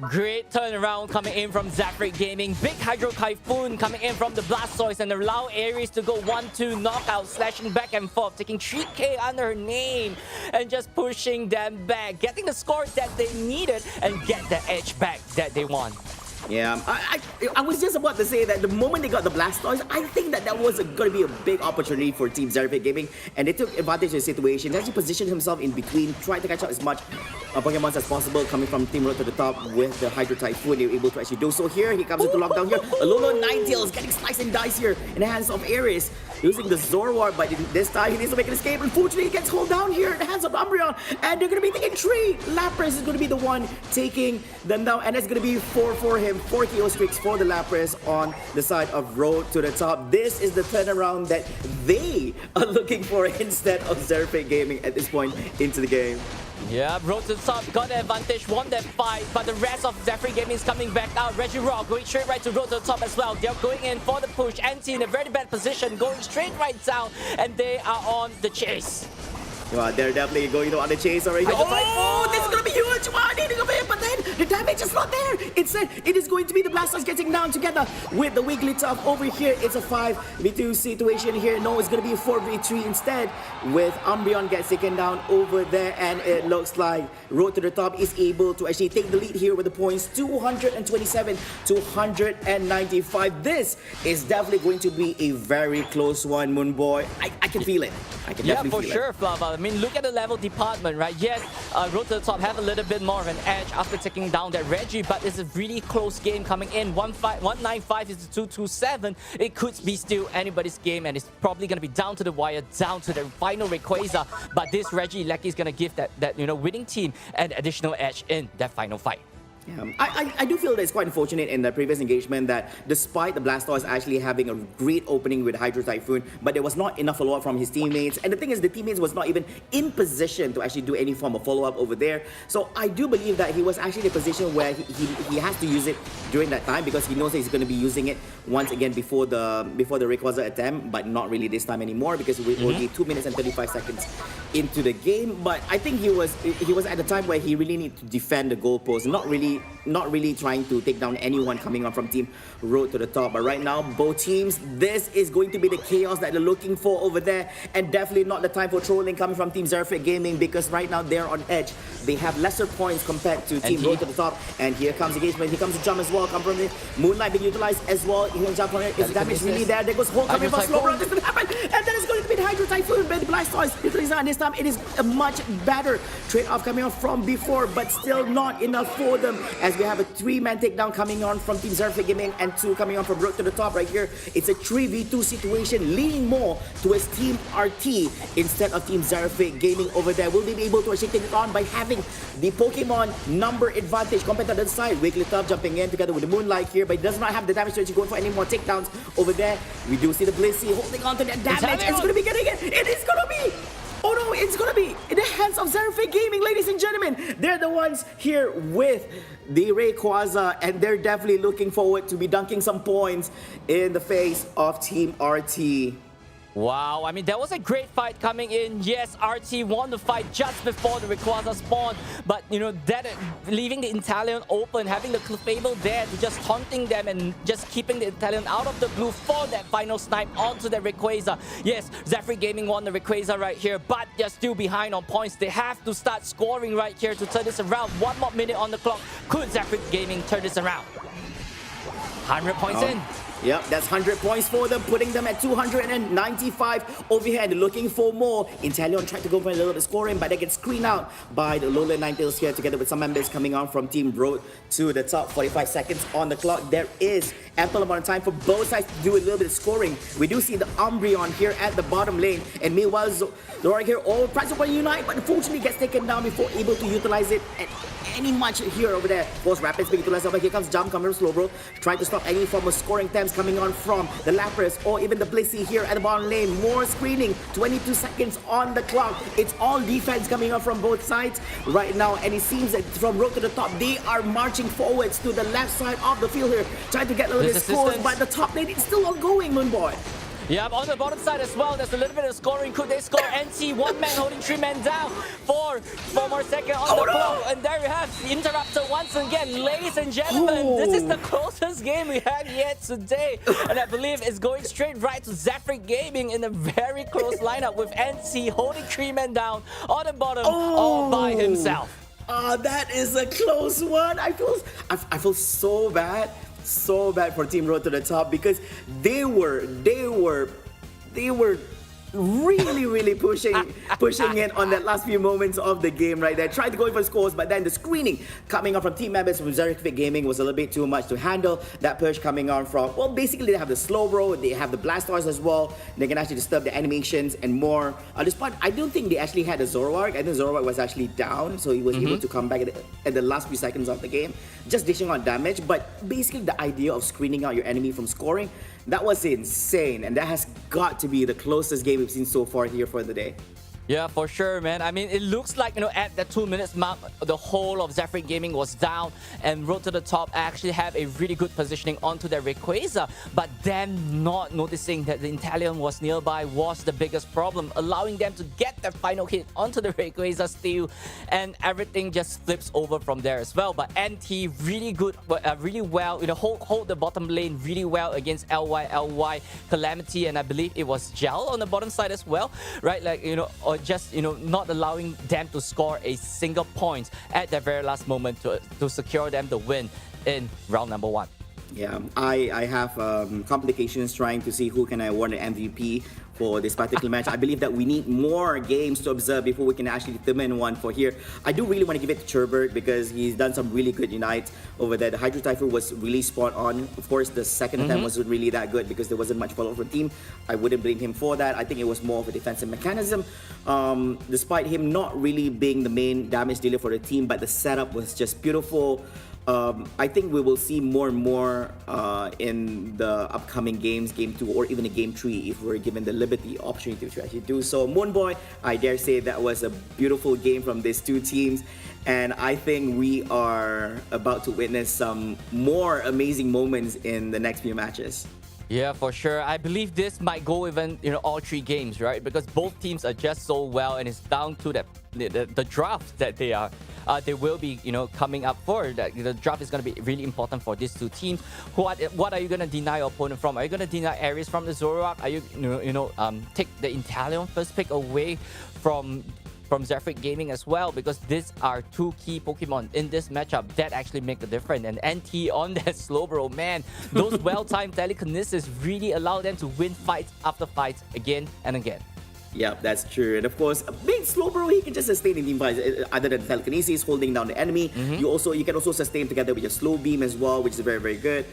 Great turnaround coming in from Zephyr Gaming. Big Hydro Typhoon coming in from the Blastoise, and allow Aries to go 1-2 knockout, slashing back and forth, taking 3K under her name and just pushing them back, getting the score that they needed and get the edge back that they want. Yeah, I was just about to say that the moment they got the Blastoise, I think that was going to be a big opportunity for Team Zephyr Gaming, and they took advantage of the situation. They actually positioned himself in between, tried to catch up as much Pokemon as possible coming from Team Road to the top with the Hydro Typhoon. They were able to actually do so here. He comes into lockdown here. Alola Ninetales getting sliced and diced here in the hands of Aries, using the Zoroark, but this time he needs to make an escape. Unfortunately, he gets hold down here in the hands of Umbreon, and they're going to be taking 3. Lapras is going to be the one taking them down, and it's going to be 4 for him. 4 KO streaks for the Lapras on the side of Road to the top. This is the turnaround that they are looking for instead of Zephyr Gaming at this point into the game. Yeah, Road to the top got the advantage, won that fight, but the rest of Zephyr Gaming is coming back out. Regirock going straight right to Road to the top as well. They're going in for the push. Anti in a very bad position, going straight right down, and they are on the chase. Well, they're definitely going on the chase already. Oh, this is going to be huge. Wow, needing a bit, but then The damage is not there. Instead, it is going to be the Blasters getting down together with the Wigglytuff over here. It's a 5v2 situation here. No, it's going to be a 4v3 instead with Umbreon gets taken down over there, and it looks like Road to the Top is able to actually take the lead here with the points 227 to 195. This is definitely going to be a very close one, Moon Boy. I can feel it. I can definitely feel it. Yeah, for sure, Flava. I mean, look at the level department, right? Yes, Road to the Top have a little bit more of an edge after taking down that Reggie, but it's a really close game coming in. 195 is to 227. It could be still anybody's game, and it's probably going to be down to the wire, down to the final Rayquaza. But this Reggie Lecky is going to give that winning team an additional edge in that final fight. Yeah, I do feel that it's quite unfortunate in the previous engagement that despite the Blastoise actually having a great opening with Hydro Typhoon, but there was not enough follow-up from his teammates. And the thing is, the teammates was not even in position to actually do any form of follow-up over there. So I do believe that he was actually in a position where he has to use it during that time because he knows that he's going to be using it once again before the Rayquaza attempt, but not really this time anymore because we're only 2 minutes and 35 seconds into the game. But I think he was at the time where he really needed to defend the goalpost, not really trying to take down anyone coming on from Team Road to the Top. But right now, both teams, this is going to be the chaos that they're looking for over there, and definitely not the time for trolling coming from Team Zerfit Gaming because right now they're on edge. They have lesser points compared to Team Road to the Top. And here comes engagement. Here comes the jump as well. Come from it. Moonlight being utilized as well. He will jump from it. Is damage really there? There goes Hole coming from Slowbro. This will happen. And then it's going to be the Hydro Typhoon by the Blastoise. This time it is a much better trade-off coming on from before, but still not enough for them as we have a 3-man takedown coming on from Team Zerfit Gaming and 2 coming on from Road to the Top right here. It's a 3v2 situation, leaning more towards Team RT instead of Team Zerfit Gaming over there. Will they be able to actually take it on by having the Pokemon number advantage compared to the other side? Wigglytuff jumping in together with the Moonlight here, but he does not have the damage to actually go for any more takedowns over there. We do see the Blissey holding on to that damage. It's going to be getting it. It is going to be. Oh no, it's gonna be in the hands of Zerfit Gaming, ladies and gentlemen. They're the ones here with the Rayquaza, and they're definitely looking forward to be dunking some points in the face of Team RT. Wow, I mean, that was a great fight coming in. Yes, RT won the fight just before the Rayquaza spawned, but you know, that leaving the Italian open, having the Clefable there to just taunting them and just keeping the Italian out of the blue for that final snipe onto the Rayquaza. Yes, Zerfit Gaming won the Rayquaza right here, but they're still behind on points. They have to start scoring right here to turn this around. 1 more minute on the clock. Could Zerfit Gaming turn this around? 100 points in. Yep, that's 100 points for them, putting them at 295 over here and looking for more. Inteleon tried to go for a little bit of scoring, but they get screened out by the Alolan Ninetales here together with some members coming on from Team Road to the Top. 45 seconds on the clock. There is ample amount of time for both sides to do a little bit of scoring. We do see the Umbreon here at the bottom lane, and meanwhile, Zoroark here all tries to Unite, but unfortunately gets taken down before able to utilize it at any much here over there. Force Rapids being utilized over here. Comes Jump coming from Slowbro, trying to stop any form of scoring attempts coming on from the Lapras or even the Blissey here at the bottom lane. More screening, 22 seconds on the clock. It's all defense coming on from both sides right now, and it seems that from Road to the Top, they are marching forwards to the left side of the field here, trying to get a little bit of scores, but the top lane is still ongoing, Moonboy. Yeah, on the bottom side as well, there's a little bit of scoring. Could they score? NC, 1 man holding 3 men down. 4 more seconds on the clock. And there you have the interrupter once again. Ladies and gentlemen, this is the closest game we had yet today. And I believe it's going straight right to Zerfit Gaming in a very close lineup with NC holding 3 men down on the bottom all by himself. That is a close one. I feel so bad. So bad for Team Road to the Top because they were really pushing in on that last few moments of the game right there. Tried to go for scores, but then the screening coming on from team members from Zerfit Gaming was a little bit too much to handle. That push coming on from, well, basically they have the Slowbro, they have the Blastoise as well. They can actually disturb the animations and more. At this point, I don't think they actually had a Zoroark. I think Zoroark was actually down, so he was able to come back at the last few seconds of the game, just dishing out damage. But basically the idea of screening out your enemy from scoring, that was insane, and that has got to be the closest game we've seen so far here for the day. Yeah, for sure, man. I mean, it looks like, at the 2 minutes mark, the whole of Zephyr Gaming was down, and Road to the Top actually have a really good positioning onto their Rayquaza. But them not noticing that the Inteleon was nearby was the biggest problem, allowing them to get their final hit onto the Rayquaza steal, and everything just flips over from there as well. But NT really good, really well, hold the bottom lane really well against LY, Calamity, and I believe it was Gel on the bottom side as well, right? Like, or just not allowing them to score a single point at the very last moment to secure them the win in round number 1. Yeah, I have complications trying to see who can I award an MVP for this particular match. I believe that we need more games to observe before we can actually determine one for here. I do really want to give it to Churbert because he's done some really good Unite over there. The Hydro Typhoon was really spot on. Of course, the second attempt wasn't really that good because there wasn't much follow from the team. I wouldn't blame him for that. I think it was more of a defensive mechanism. Despite him not really being the main damage dealer for the team, but the setup was just beautiful. I think we will see more and more in the upcoming games, Game 2 or even a Game 3 if we're given the liberty opportunity to actually do so. Moonboy, I dare say that was a beautiful game from these two teams, and I think we are about to witness some more amazing moments in the next few matches. Yeah, for sure. I believe this might go even, all 3 games, right? Because both teams are just so well, and it's down to the draft that they will be, coming up for. The draft is going to be really important for these two teams. What are you going to deny your opponent from? Are you going to deny Ares from the Zoroark? Are you, take the Inteleon first pick away from Zephyr Gaming as well, because these are 2 key Pokemon in this matchup that actually make the difference. And NT on that Slowbro, man, those well-timed telekinesis really allow them to win fights after fights again and again. Yeah, that's true. And of course, being Slowbro, he can just sustain in team fights. Other than telekinesis, holding down the enemy, you can also sustain together with your slow beam as well, which is very, very good.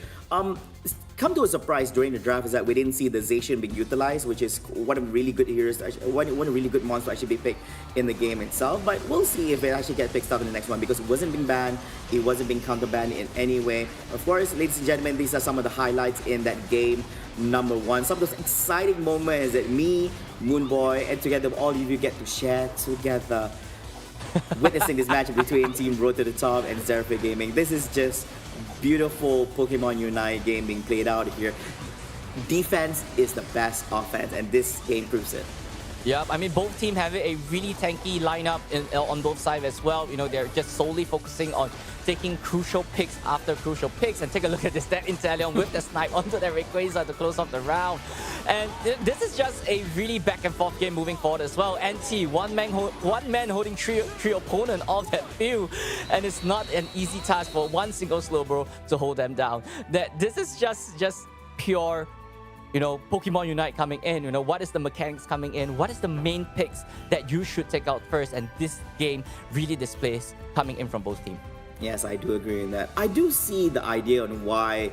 Come to a surprise during the draft is that we didn't see the Zacian being utilized, which is one of really good heroes, one really good monster to actually be picked in the game itself. But we'll see if it actually gets picked up in the next one because it wasn't being banned, it wasn't being counterbanned in any way. Of course, ladies and gentlemen, these are some of the highlights in that game number 1. Some of those exciting moments that me, Moonboy, and together all of you get to share together. Witnessing this match between Team Road to the Top and Zephyr Gaming. This is just beautiful Pokemon Unite game being played out here. Defense is the best offense, and this game proves it. Yeah, I mean, both teams have a really tanky lineup on both sides as well. They're just solely focusing on taking crucial picks after crucial picks. And take a look at this, that Inteleon with the snipe onto the Rayquaza to close off the round. And this is just a really back and forth game moving forward as well. NT, one man holding three opponent off that field. And it's not an easy task for one single Slowbro to hold them down. This is just pure Pokemon Unite coming in. What is the mechanics coming in? What is the main picks that you should take out first? And this game really displays coming in from both teams. Yes, I do agree in that. I do see the idea on why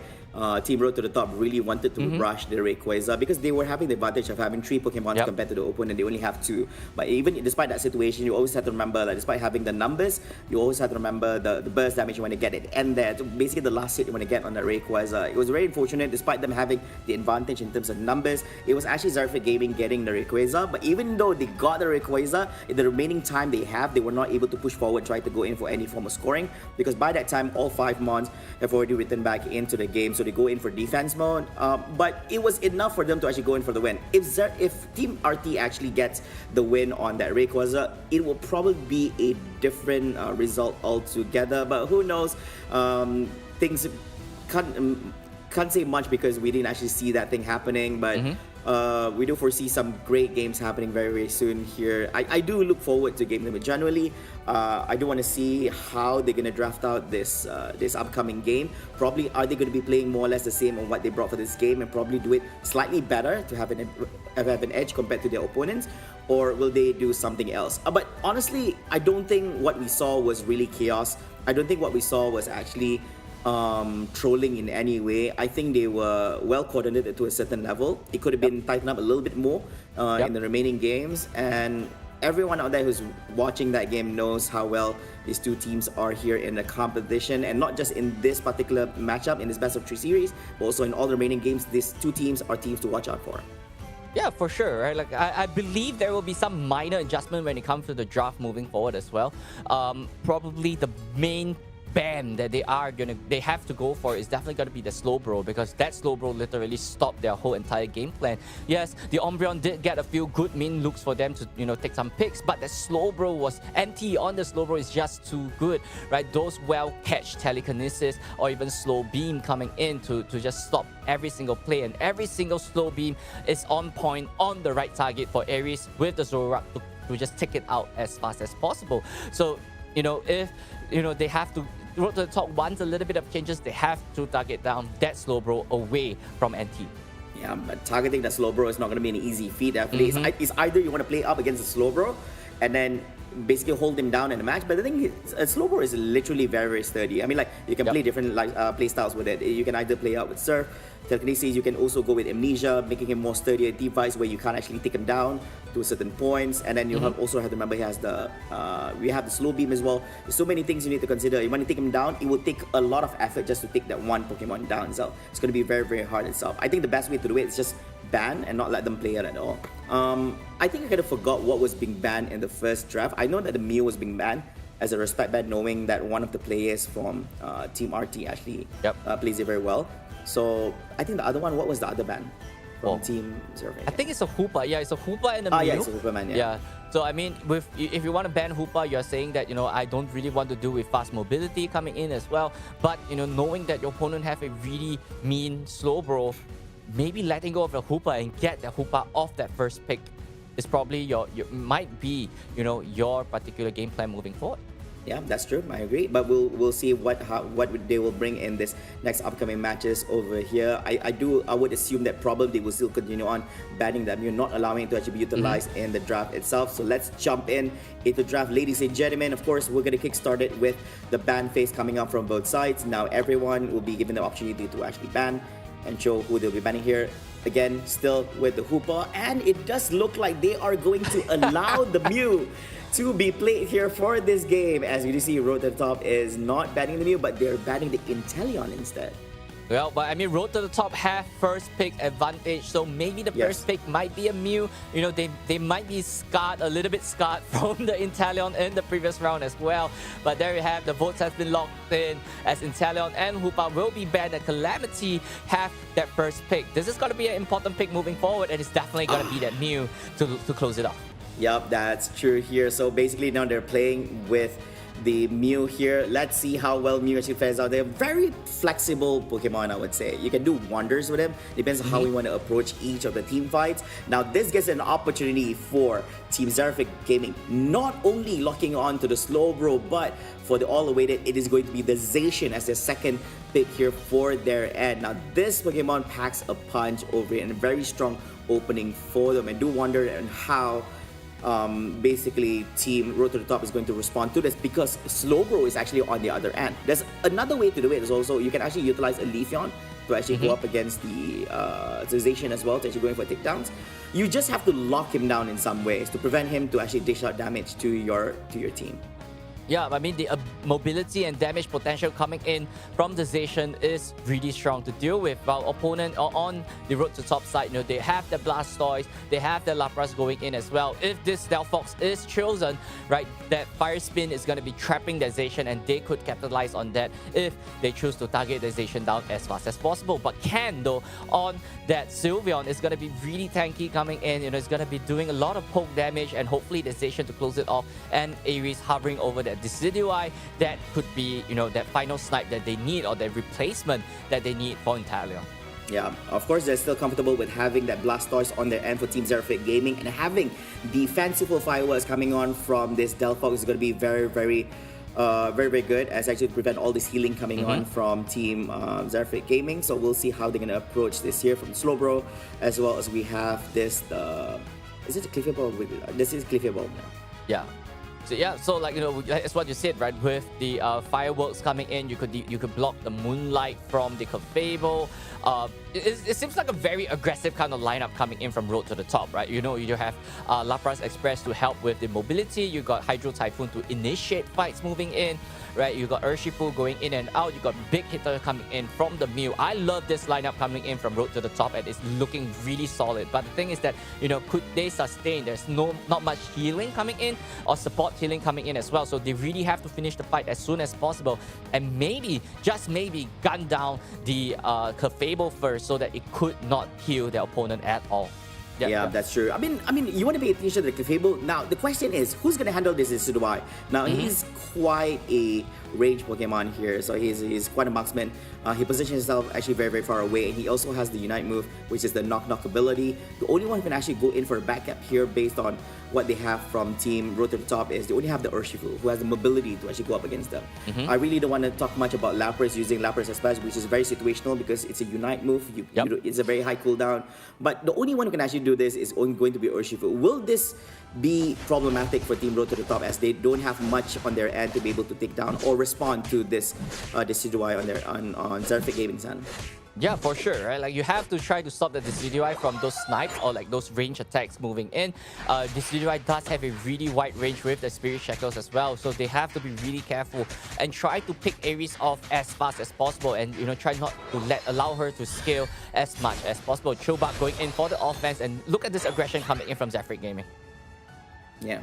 Team Road to the Top really wanted to rush the Rayquaza because they were having the advantage of having 3 Pokemon compared to the opponent. They only have 2. But even despite that situation, you always have to remember that despite having the numbers, you always have to remember the burst damage you want to get it. And that basically the last hit you want to get on the Rayquaza. It was very unfortunate despite them having the advantage in terms of numbers. It was actually Zephyr Gaming getting the Rayquaza. But even though they got the Rayquaza, in the remaining time they have, they were not able to push forward, try to go in for any form of scoring. Because by that time, all 5 Mons have already returned back into the game. So they go in for defense mode, but it was enough for them to actually go in for the win. If Team RT actually gets the win on that Rayquaza, it will probably be a different result altogether, but who knows. Things can't say much because we didn't actually see that thing happening, but we do foresee some great games happening very, very soon here. I do look forward to game limit generally. I do want to see how they're going to draft out this upcoming game. Probably are they going to be playing more or less the same on what they brought for this game and probably do it slightly better to have an edge compared to their opponents, or will they do something else? But honestly, I don't think what we saw was really chaos. I don't think what we saw was actually trolling in any way. I think they were well coordinated to a certain level. It could have been tightened up a little bit more in the remaining games, and everyone out there who's watching that game knows how well these two teams are here in the competition, and not just in this particular matchup in this best of 3 series, but also in all the remaining games. These two teams are teams to watch out for. Yeah, for sure, right? Like I believe there will be some minor adjustment when it comes to the draft moving forward as well. Probably the main ban that they have to go for is definitely going to be the Slowbro, because that Slowbro literally stopped their whole entire game plan. Yes, the Umbreon did get a few good mean looks for them to take some picks, but the Slowbro was NT on the Slowbro is just too good, right? Those well catch telekinesis or even slow beam coming in to just stop every single play, and every single slow beam is on point on the right target for Aries with the Zoroark to just take it out as fast as possible. So if they have to Road to the Top wants a little bit of changes, they have to target down that Slowbro away from NT. Yeah, but targeting the Slowbro is not going to be an easy feat. Definitely, it's either you want to play up against the Slowbro and then basically hold him down in a match. But the thing is, a Slowbro is literally very, very sturdy. I mean, like, you can play different play styles with it. You can either play out with Surf, Telekinesis. You can also go with Amnesia, making him more sturdy at device where you can't actually take him down to certain points. And then you also have to remember he has we have the slow beam as well. There's so many things you need to consider. You want to take him down, it will take a lot of effort just to take that one Pokemon down. So it's going to be very, very hard itself. I think the best way to do it is just ban and not let them play it at all. I think I kind of forgot what was being banned in the first draft. I know that the Mew was being banned as a respect ban, knowing that one of the players from Team RT actually plays it very well. So I think the other one, what was the other ban from Team Zero? I think it's a Hoopa. Yeah, it's a Hoopa and a Mew. Yeah, it's a Hoopa man. Yeah. So I mean, if you want to ban Hoopa, you're saying that I don't really want to do with fast mobility coming in as well. But knowing that your opponent have a really mean Slowbro, maybe letting go of the Hoopa and get the Hoopa off that first pick is probably your might be your particular game plan moving forward. Yeah, that's true. I agree. But we'll see what they will bring in this next upcoming matches over here. I would assume that probably they will still continue on banning them. You're not allowing it to actually be utilized in the draft itself. So let's jump into draft, ladies and gentlemen. Of course, we're gonna kickstart it with the ban phase coming up from both sides. Now everyone will be given the opportunity to actually ban and show who they'll be banning here. Again, still with the Hoopa, and it does look like they are going to allow the Mew to be played here for this game. As you see, Road to the Top is not banning the Mew, but they're banning the Inteleon instead. Well, but I mean, Road to the Top have first pick advantage, so maybe the first pick might be a Mew. They might be a little bit scarred from the Inteleon in the previous round as well. But there you have, the votes have been locked in as Inteleon and Hoopa will be banned, and Calamity have that first pick. This is going to be an important pick moving forward, and it's definitely going to be that Mew to close it off. Yep, that's true here. So basically now they're playing with the Mew here. Let's see how well Mew actually fares out. They're very flexible Pokemon, I would say. You can do wonders with them. Depends on how we want to approach each of the team fights. Now this gives an opportunity for Team Xerific Gaming, not only locking on to the Slowbro, but for the all-awaited, it is going to be the Zacian as their second pick here for their end. Now this Pokemon packs a punch over it and a very strong opening for them. And do wonder on how basically Team Road to the Top is going to respond to this, because Slowbro is actually on the other end. There's another way to do it. Is also you can actually utilize a Leafeon to actually go up against the Zacian as well, to actually going for takedowns. You just have to lock him down in some ways to prevent him to actually dish out damage to your team. Yeah, I mean, the mobility and damage potential coming in from the Zacian is really strong to deal with. While opponent on the Road to Top side, they have the Blastoise, they have the Lapras going in as well. If this Delphox is chosen, right, that Fire Spin is going to be trapping the Zacian, and they could capitalize on that if they choose to target the Zacian down as fast as possible. But Ken, though, on that Sylveon is going to be really tanky coming in. It's going to be doing a lot of poke damage, and hopefully the Zacian to close it off, and Aries hovering over that Decidui, that could be, that final snipe that they need, or the replacement that they need for Inteleon. Yeah, of course, they're still comfortable with having that Blastoise on their end for Team Xerific Gaming, and having the fanciful fireworks coming on from this Delphox is going to be very, very good, as actually prevent all this healing coming on from Team Xerific Gaming. So we'll see how they're going to approach this here from Slowbro, as well as we have this, is it a Clefairy Ball? This is Clefairy Ball now. Yeah. So yeah, so like that's what you said, right? With the fireworks coming in, you could block the Moonlight from the Clefable. It seems like a very aggressive kind of lineup coming in from Road to the Top, right? You have Lapras Express to help with the mobility. You got Hydro Typhoon to initiate fights moving in. right? You got Urshifu going in and out. You got big hitter coming in from the Mew. I love this lineup coming in from Road to the Top, and it's looking really solid. But the thing is that, could they sustain? There's not much healing coming in or support healing coming in as well. So they really have to finish the fight as soon as possible, and maybe, just maybe, gun down the Clefable first so that it could not heal their opponent at all. Yeah, that's true. I mean, you want to pay attention to the Clefable. Now, the question is, who's going to handle this is Decidueye. Now, he's quite a range Pokemon here, so he's quite a marksman. He positions himself actually very, very far away, and he also has the Unite move, which is the knock ability. The only one who can actually go in for a backup here based on what they have from Team Road to the Top is they only have the Urshifu, who has the mobility to actually go up against them. I really don't want to talk much about Lapras using Lapras Especially, which is very situational because it's a Unite move. It's a very high cooldown. But the only one who can actually do this is only going to be Urshifu. Will this be problematic for Team Road to the Top as they don't have much on their end to be able to take down or respond to this Decidueye on Zerfic Gaming San? Yeah, for sure, right? Like, you have to try to stop the Decidueye from those snipes or like those range attacks moving in. Decidueye does have a really wide range with the Spirit Shackles as well, so they have to be really careful and try to pick Aries off as fast as possible, and try not to allow her to scale as much as possible. Chobak going in for the offense, and look at this aggression coming in from Zephyr Gaming. Yeah.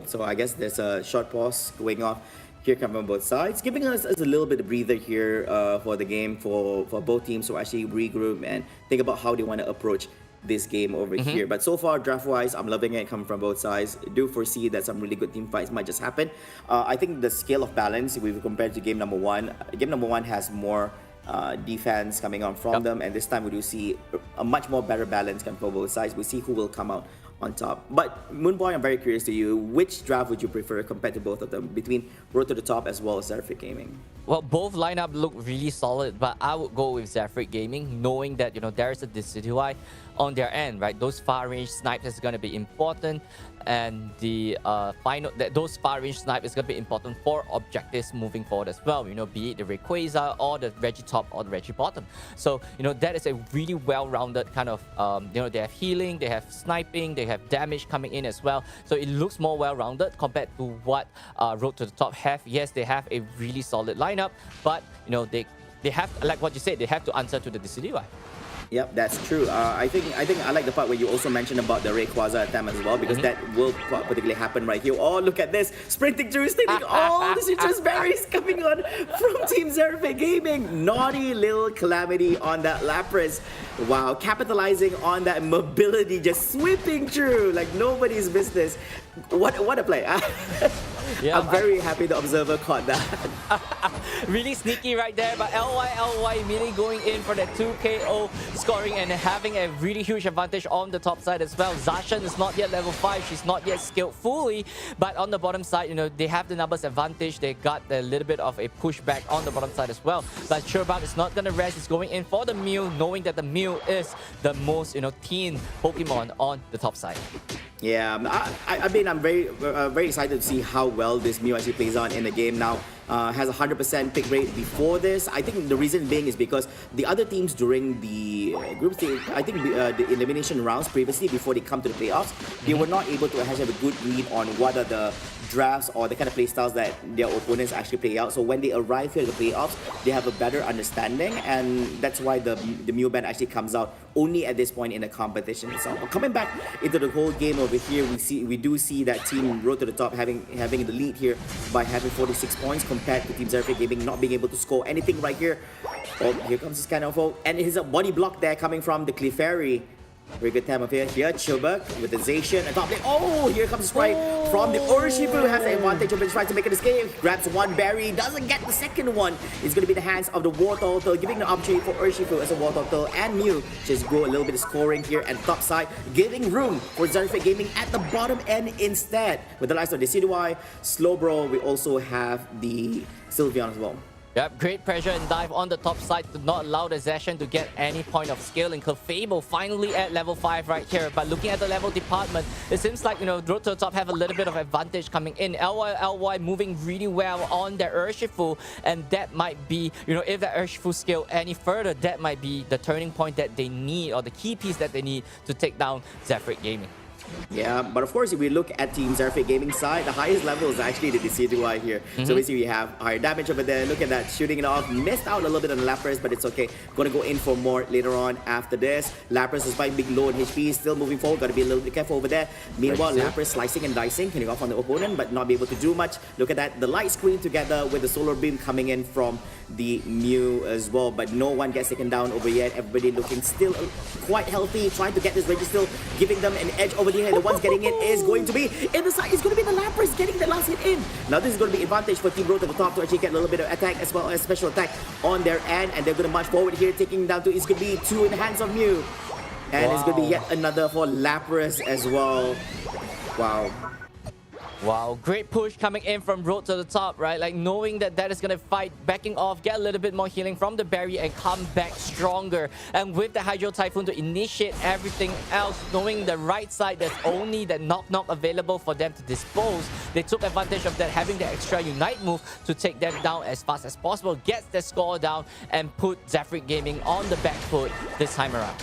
So I guess there's a short pause going off here coming on both sides, giving us a little bit of breather here for the game for both teams to actually regroup and think about how they want to approach this game over here. But so far, draft-wise, I'm loving it coming from both sides. I do foresee that some really good team fights might just happen. I think the scale of balance, if we compare to game number one has more defense coming on from them, and this time we do see a much more better balance coming from both sides. We'll see who will come out on top. But Moonboy, I'm very curious to you, which draft would you prefer compared to both of them, between Road to the Top as well as Zerfic Gaming? Well, both lineup look really solid, but I would go with Zephyr Gaming, knowing that there is a Decidueye on their end, right? Those far range snipes is going to be important, and the those far range snipes is going to be important for objectives moving forward as well. Be it the Rayquaza or the Regitop or the Regibottom. So that is a really well-rounded kind of they have healing, they have sniping, they have damage coming in as well. So it looks more well-rounded compared to what Road to the Top have. Yes, they have a really solid lineup, but they have, like what you said, they have to answer to the Decidueye. Yep, that's true. I think I like the part where you also mentioned about the Rayquaza attempt as well, because that will particularly happen right here. Oh, look at this. Sprinting through, stealing all the citrus berries coming on from Team Zerfic Gaming. Naughty little Calamity on that Lapras. Wow, capitalizing on that mobility, just sweeping through like nobody's business. What a play. Yeah, I'm very happy the observer caught that. Really sneaky right there, but LY immediately going in for that 2 KO scoring and having a really huge advantage on the top side as well. Zacian is not yet level 5, she's not yet skilled fully, but on the bottom side, they have the numbers advantage. They got a little bit of a pushback on the bottom side as well. But Chobak is not gonna rest, he's going in for the Mew, knowing that the Mew is the most teen Pokemon on the top side. Yeah, I mean, I'm very excited to see how well this Mew actually plays on in the game now. Has a 100% pick rate before this. I think the reason being is because the other teams during the group stage, I think the elimination rounds previously, before they come to the playoffs, they were not able to have a good read on what are the drafts or the kind of play styles that their opponents actually play out. So when they arrive here at the playoffs, they have a better understanding, and that's why the Mew band actually comes out only at this point in the competition itself. But coming back into the whole game over here, we do see that Team Road to the Top having the lead here by having 46 points compared to Team Zerfic Gaming not being able to score anything right here. Oh, here comes this kind of fault, and here's a body block there coming from the Clefairy. Very good time of here. Chobak with the Zacian and top lane. Oh, here comes Sprite from the Urshifu. Has the advantage of trying to make an escape. Grabs one berry. Doesn't get the second one. It's going to be the hands of the Wartortle, giving the opportunity for Urshifu as a Wartortle and Mew. Just go a little bit of scoring here at top side, giving room for Zerfic Gaming at the bottom end instead. With the likes of Decidueye, Slowbro, we also have the Sylveon as well. Yep, great pressure and dive on the top side to not allow the Zacian to get any point of skill. And Clefable finally at level 5 right here. But looking at the level department, it seems like, Road to the Top have a little bit of advantage coming in. LY moving really well on their Urshifu. And that might be, if the Urshifu scale any further, that might be the turning point that they need, or the key piece that they need to take down Zephyr Gaming. Yeah, but of course, if we look at Team Zerfit Gaming side, the highest level is actually the Decidueye here. So basically, we have higher damage over there. Look at that, shooting it off. Missed out a little bit on the Lapras, but it's okay. Gonna go in for more later on after this. Lapras, despite being low in HP, still moving forward. Gotta be a little bit careful over there. Meanwhile, Lapras slicing and dicing, hitting off on the opponent, but not be able to do much. Look at that, the light screen together with the solar beam coming in from the Mew as well, but no one gets taken down over yet. Everybody looking still quite healthy, trying to get this Reggie, still giving them an edge over here. The ones getting it is going to be in the side. It's going to be the Lapras getting the last hit in. Now this is going to be advantage for Team Road to the top to actually get a little bit of attack as well as special attack on their end, and they're going to march forward here, taking down to, it's going to be 2 in the hands of Mew, and it's going to be yet another for Lapras as well. Wow. Wow, great push coming in from Road to the top, right? Like knowing that that is going to fight, backing off, get a little bit more healing from the berry and come back stronger. And with the Hydro Typhoon to initiate everything else, knowing the right side, there's only the knock-knock available for them to dispose. They took advantage of that, having the extra Unite move to take them down as fast as possible, gets their score down and put Zerfit Gaming on the back foot this time around.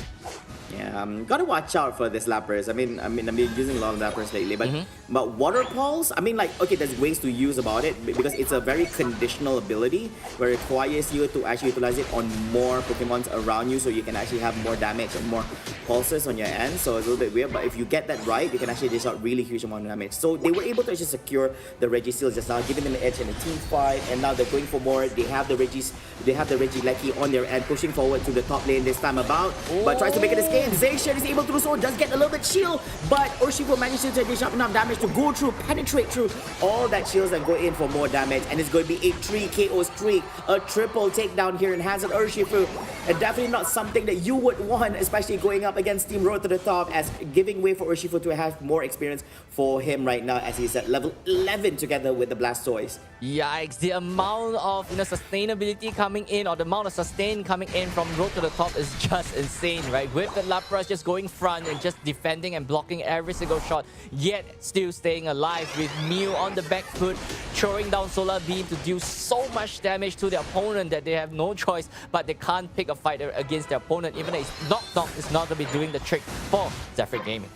Yeah, gotta watch out for this Lapras. I've been using a lot of Lapras lately, but waterfalls, I mean, like, okay, there's ways to use about it because it's a very conditional ability where it requires you to actually utilize it on more Pokemons around you, so you can actually have more damage and more pulses on your end. So it's a little bit weird, but if you get that right, you can actually dish out really huge amount of damage. So they were able to actually secure the Regiseals just now, giving them an edge in the team fight, and now they're going for more. They have the Regieleki on their end, pushing forward to the top lane this time about, but tries to make it escape. Zacian is able to do so, does get a little bit shield, but Urshifu manages to dish up enough damage to go through, penetrate through all that shields and go in for more damage, and it's going to be a 3 KO streak, a triple takedown here in hands of Urshifu, and definitely not something that you would want, especially going up against Team Road to the top, as giving way for Urshifu to have more experience for him right now as he's at level 11 together with the Blastoise. Yikes, the amount of sustainability coming in, or the amount of sustain coming in from Road to the top is just insane, right? With the Lapras just going front and just defending and blocking every single shot, yet still staying alive, with Mew on the back foot, throwing down Solar Beam to do so much damage to the opponent that they have no choice, but they can't pick a fight against their opponent. Even though it's knock-knock, it's not going to be doing the trick for Zerfit Gaming.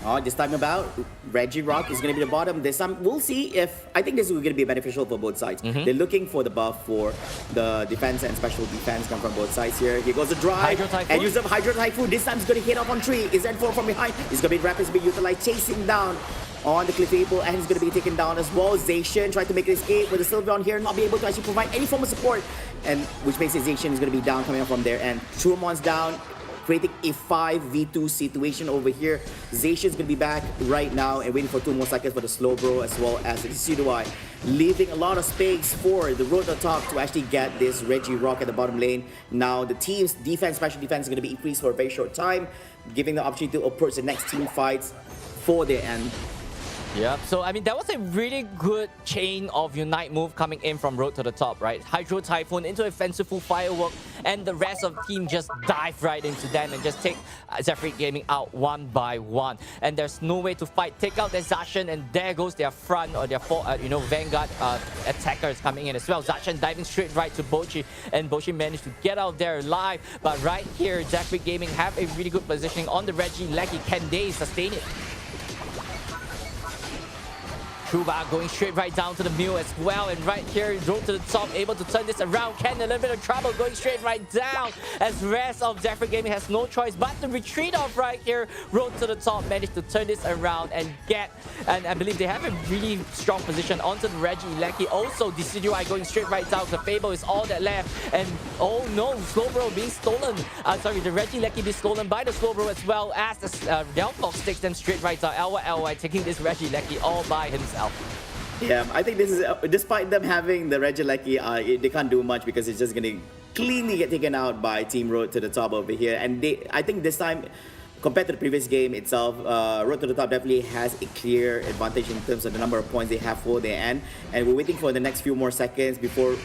Oh, this time about, Regirock is going to be the bottom. This time, we'll see if, I think this is going to be beneficial for both sides. They're looking for the buff for the defense and special defense come from both sides here. Here goes the drive, and use up Hydro Typhoon. This time, it's going to hit up on 3. Is N4 from behind? It's going to be Rapids being utilized, chasing down on the Clefable, and he's going to be taken down as well. Zacian trying to make an escape with the Sylveon here, not be able to actually provide any form of support, and which makes it Zacian is going to be down, coming up from there, and Trumon's down, creating a 5v2 situation over here. Zacian's gonna be back right now and waiting for 2 more seconds for the Slowbro as well as the Decidueye, leaving a lot of space for the Road to the top to actually get this Regirock at the bottom lane. Now the team's defense, special defense is gonna be increased for a very short time, giving the opportunity to approach the next team fights for their end. Yep, so I mean, that was a really good chain of Unite move coming in from Road to the top, right? Hydro Typhoon into a fanciful firework, and the rest of the team just dive right into them and just take Zerfit Gaming out one by one. And there's no way to fight. Take out their Zacian, and there goes their front or their Vanguard attackers coming in as well. Zacian diving straight right to Bochi, and Bochi managed to get out there alive. But right here, Zerfit Gaming have a really good positioning on the Regieleki. Can they sustain it? Truba going straight right down to the Mew as well, and right here, Road to the top, able to turn this around. Ken, a little bit of trouble, going straight right down, as rest of Zerfit Gaming has no choice but to retreat off right here. Road to the top managed to turn this around and get, and I believe they have a really strong position onto the Regieleki. Also, Decidueye going straight right down. The Fable is all that left, and oh no, Slowbro being stolen. The Regieleki being stolen by the Slowbro as well, as the Delphox takes them straight right down. LY taking this Regieleki all by himself. Yeah, I think this is, despite them having the Regieleki, they can't do much because it's just going to cleanly get taken out by Team Road to the top over here. And I think this time, compared to the previous game itself, Road to the top definitely has a clear advantage in terms of the number of points they have for their end. And we're waiting for the next few more seconds before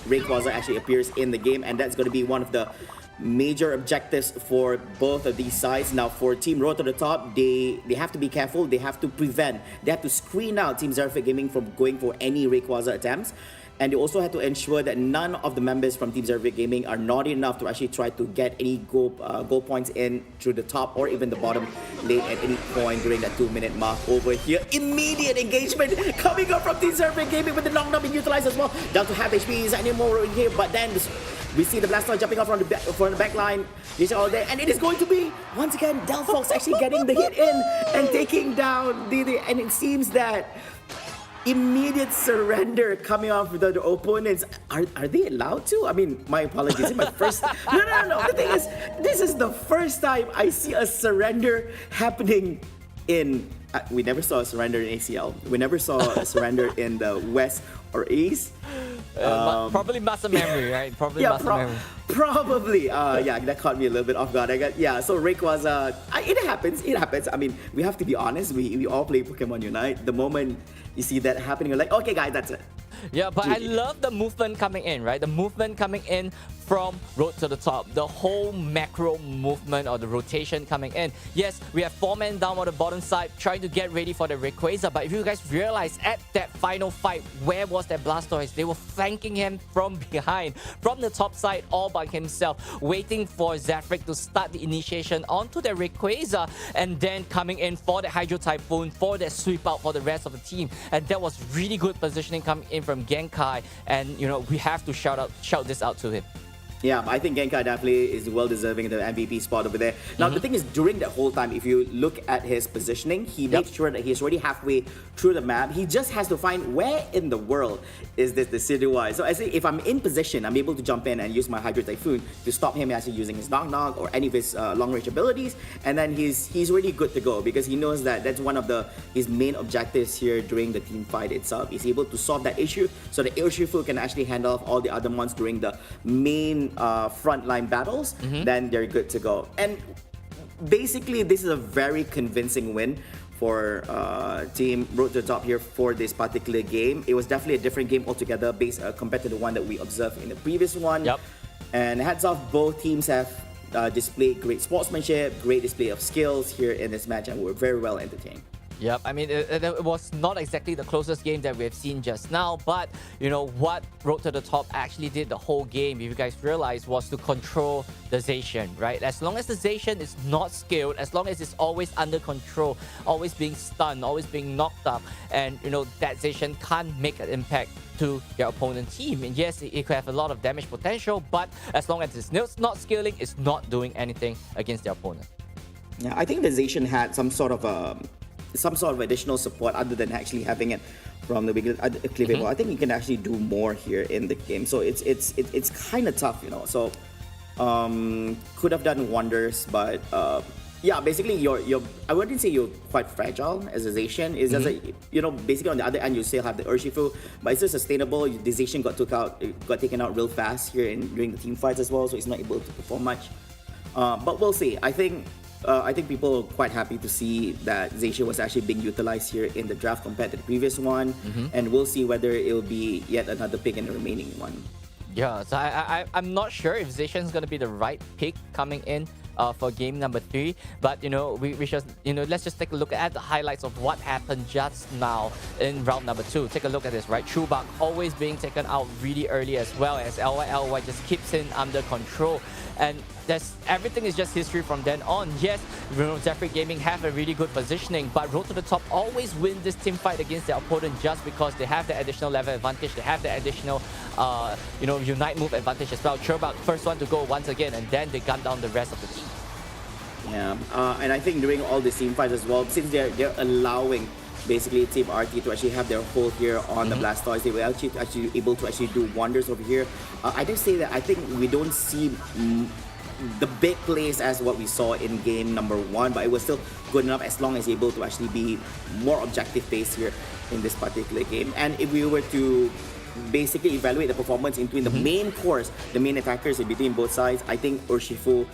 Rayquaza actually appears in the game, and that's going to be one of the major objectives for both of these sides. Now for Team Road to the top, they have to be careful. They have to prevent, they have to screen out Team Zerfit Gaming from going for any Rayquaza attempts. And they also had to ensure that none of the members from Team Zervik Gaming are naughty enough to actually try to get any goal points in through the top or even the bottom lane at any point during that 2-minute mark over here. Immediate engagement coming up from Team Zervik Gaming with the knockdown being utilized as well. Down to half HP is anymore in here, but then we see the Blastoise jumping off from the back line. He's all there, and it is going to be, once again, Delphox actually getting the hit in and taking down DD. And it seems that immediate surrender coming off with the opponents. Are they allowed to? I mean, my apologies. This is my first. No. The thing is, this is the first time I see a surrender happening in. We never saw a surrender in ACL. We never saw a surrender in the West or East. Probably muscle memory, right? Probably muscle memory. Probably. Yeah, that caught me a little bit off guard. So Rick was. It happens. I mean, we have to be honest. We all play Pokemon Unite. The moment you see that happening, you're like, okay, guys, that's it. Yeah, but I love the movement coming in, right? The movement coming in from road to the top. The whole macro movement or the rotation coming in. Yes, we have 4 men down on the bottom side trying to get ready for the Rayquaza. But if you guys realize at that final fight, where was that Blastoise? They were flanking him from behind, from the top side all by himself, waiting for Zafric to start the initiation onto the Rayquaza and then coming in for the Hydro Typhoon, for the sweep out for the rest of the team. And that was really good positioning coming in from Genkai, and we have to shout this out to him. Yeah, I think Genkai definitely is well deserving of the MVP spot over there. Now, the thing is, during that whole time, if you look at his positioning, he makes sure that he's already halfway through the map. He just has to find where in the world is this Decidueye. So I say, if I'm in position, I'm able to jump in and use my Hydro Typhoon to stop him actually using his Knock Knock or any of his long-range abilities. And then he's really good to go because he knows that that's one of his main objectives here during the team fight itself. He's able to solve that issue so that Urshifu can actually handle off all the other ones during the main frontline battles. Then they're good to go. And basically, this is a very convincing win for Team Road to the Top here for this particular game. It was definitely a different game altogether based compared to the one that we observed in the previous one. And hats off, both teams have displayed great sportsmanship, great display of skills here in this match, and we're very well entertained. Yep, I mean, it was not exactly the closest game that we've seen just now, but what Road to the Top actually did the whole game, if you guys realize, was to control the Zacian, right? As long as the Zacian is not skilled, as long as it's always under control, always being stunned, always being knocked up, and that Zacian can't make an impact to your opponent team. And yes, it could have a lot of damage potential, but as long as it's not scaling, it's not doing anything against the opponent. Yeah, I think the Zacian had some sort of additional support other than actually having it from the beginning. I think you can actually do more here in the game. So it's kind of tough, So could have done wonders, but yeah, basically I wouldn't say you're quite fragile as a Zacian. It's just basically on the other end you still have the Urshifu, but it's just sustainable. The Zacian got taken out real fast here during the team fights as well, so it's not able to perform much. But we'll see. I think people are quite happy to see that Zacian was actually being utilized here in the draft compared to the previous one, and we'll see whether it will be yet another pick in the remaining one. Yeah, so I'm not sure if Zacian is going to be the right pick coming in for game number 3, but we should let's just take a look at the highlights of what happened just now in round number 2. Take a look at this, right? Chubak always being taken out really early, as well as LY just keeps him under control, and everything is just history from then on. Yes, Zafric Gaming have a really good positioning, but Road to the Top always win this team fight against their opponent just because they have the additional level advantage, they have the additional Unite move advantage as well. Chubak first one to go once again, and then they gun down the rest of the team. Yeah, and I think during all these team fights as well, since they're allowing basically Team RT to actually have their hold here on the Blastoise, they were actually able to actually do wonders over here. I just say that I think we don't see the big plays as what we saw in game number 1, but it was still good enough as long as able to actually be more objective based here in this particular game. And if we were to basically evaluate the performance in between the main course, the main attackers in between both sides, I think Urshifu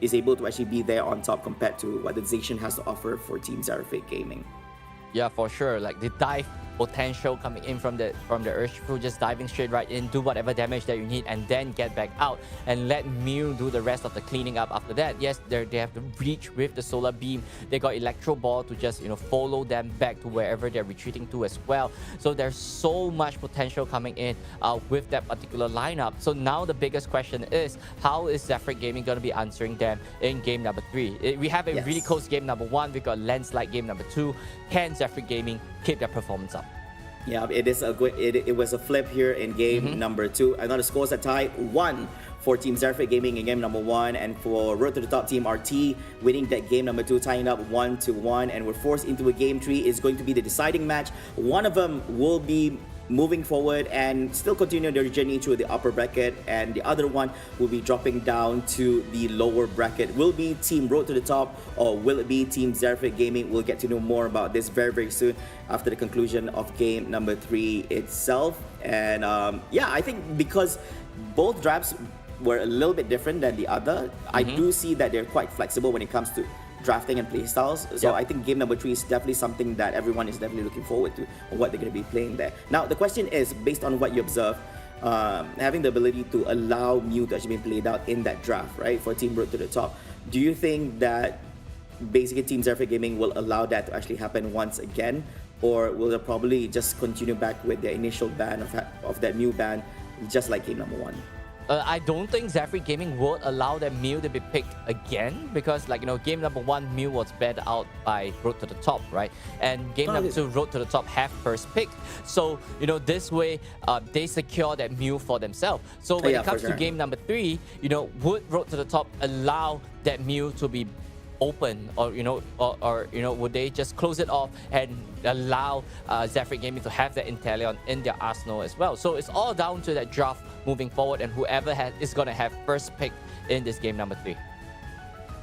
is able to actually be there on top compared to what the Zacian has to offer for Team Zervik Gaming. Yeah, for sure. Like, they dive potential coming in from the Urshifu, just diving straight right in, do whatever damage that you need, and then get back out and let Mew do the rest of the cleaning up after that. Yes, they have to reach with the Solar Beam. They got Electro Ball to just follow them back to wherever they're retreating to as well. So there's so much potential coming in with that particular lineup. So now the biggest question is, how is Zephyr Gaming going to be answering them in game number 3? We have a really close game number 1. We got landslide game number 2. Can Zephyr Gaming keep their performance up? Yeah, it was a flip here in game number 2. Another scores are tied 1 for Team Zephyr Gaming in game number 1, and for Road to the Top Team RT winning that game number 2, tying up 1-1, and we're forced into a game 3. Is going to be the deciding match. One of them will be moving forward and still continue their journey through the upper bracket, and the other one will be dropping down to the lower bracket. Will be Team Road to the Top, or will it be Team Zephyr Gaming? We'll get to know more about this very soon after the conclusion of game number 3 itself. And I think because both drafts were a little bit different than the other, I do see that they're quite flexible when it comes to drafting and playstyles. So I think game number 3 is definitely something that everyone is definitely looking forward to, what they're going to be playing there. Now the question is, based on what you observe, having the ability to allow Mew to actually be played out in that draft, right, for Team Road to the Top, do you think that basically Team Zephyr Gaming will allow that to actually happen once again, or will they probably just continue back with the initial ban of that Mew ban, just like game number 1? I don't think Zephyr Gaming would allow that Mew to be picked again, because game number 1 Mew was banned out by Road to the Top, right? And game number 2 Road to the Top have first pick. So this way they secure that Mew for themselves. So when it comes to game number 3, would Road to the Top allow that Mew to be open, or would they just close it off and allow Zephyr Gaming to have that Inteleon in their arsenal as well? So it's all down to that draft moving forward, and whoever is going to have first pick in this game number 3.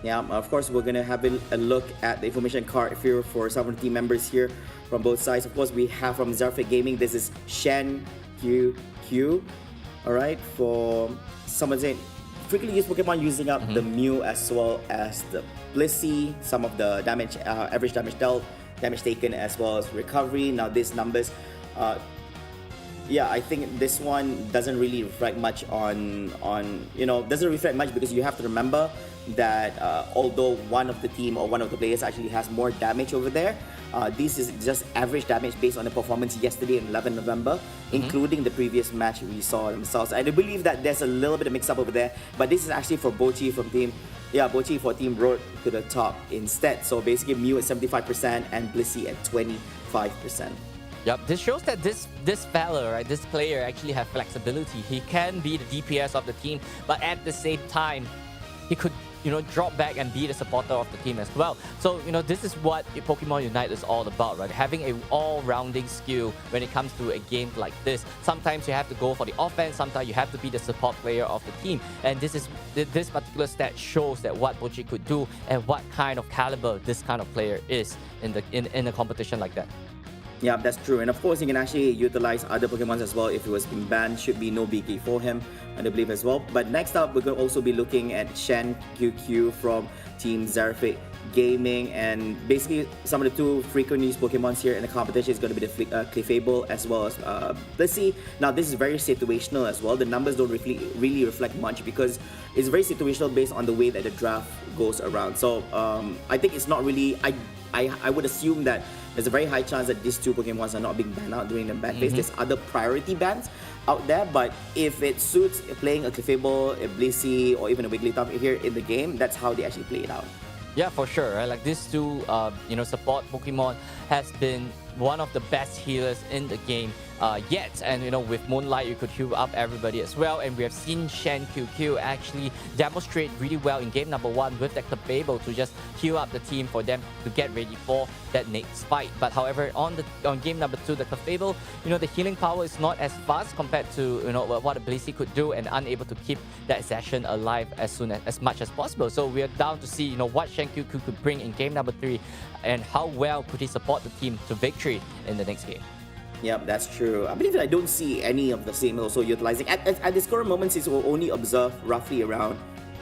Yeah, of course, we're going to have a look at the information card here for some of the team members here from both sides. Of course, we have from Zephyr Gaming, this is Shen QQ. All right, for someone saying, frequently used Pokemon using up the Mew as well as the Blissey, some of the damage, average damage dealt, damage taken, as well as recovery. Now these numbers, I think this one doesn't really reflect much doesn't reflect much, because you have to remember that although one of the team or one of the players actually has more damage over there, this is just average damage based on the performance yesterday in 11 November, including the previous match we saw themselves. I do believe that there's a little bit of mix up over there, but this is actually for Bochi from Bochi for Team Road to the Top instead. So basically Mew at 75% and Blissey at 25%. Yep, this shows that this fella, right, this player actually has flexibility. He can be the DPS of the team, but at the same time, he could drop back and be the supporter of the team as well. So this is what Pokemon Unite is all about, right? Having a all-rounding skill when it comes to a game like this. Sometimes you have to go for the offense, sometimes you have to be the support player of the team, and this particular stat shows that what Bochi could do and what kind of caliber this kind of player is in a competition like that. Yeah, that's true. And of course, you can actually utilize other Pokemons as well. If it was being banned, should be no biggie for him, I believe as well. But next up, we're going to also be looking at Shen QQ from Team Zephyr Gaming. And basically, some of the two frequent used Pokemons here in the competition is going to be the Clefable as well as Blissey. Now, this is very situational as well. The numbers don't really reflect much, because it's very situational based on the way that the draft goes around. So I think it's not really... I would assume that there's a very high chance that these two Pokemons are not being banned out during the ban phase. There's other priority bans out there, but if it suits playing a Clefable, a Blissey, or even a Wigglytuff here in the game, that's how they actually play it out. Yeah, for sure. Right? Like these two, support Pokemon has been one of the best healers in the game yet. And with Moonlight, you could heal up everybody as well. And we have seen Shen QQ actually demonstrate really well in game number 1 with that Clefable to just heal up the team for them to get ready for that next fight. But however, on game number 2, the Clefable, the healing power is not as fast compared to what a Blissey could do, and unable to keep that session alive as much as possible. So we are down to see what Shen QQ could bring in game number 3, and how well could he support the team to victory in the next game. Yep, that's true. I believe that I don't see any of the same also utilizing. At this current moment, since we'll only observe roughly around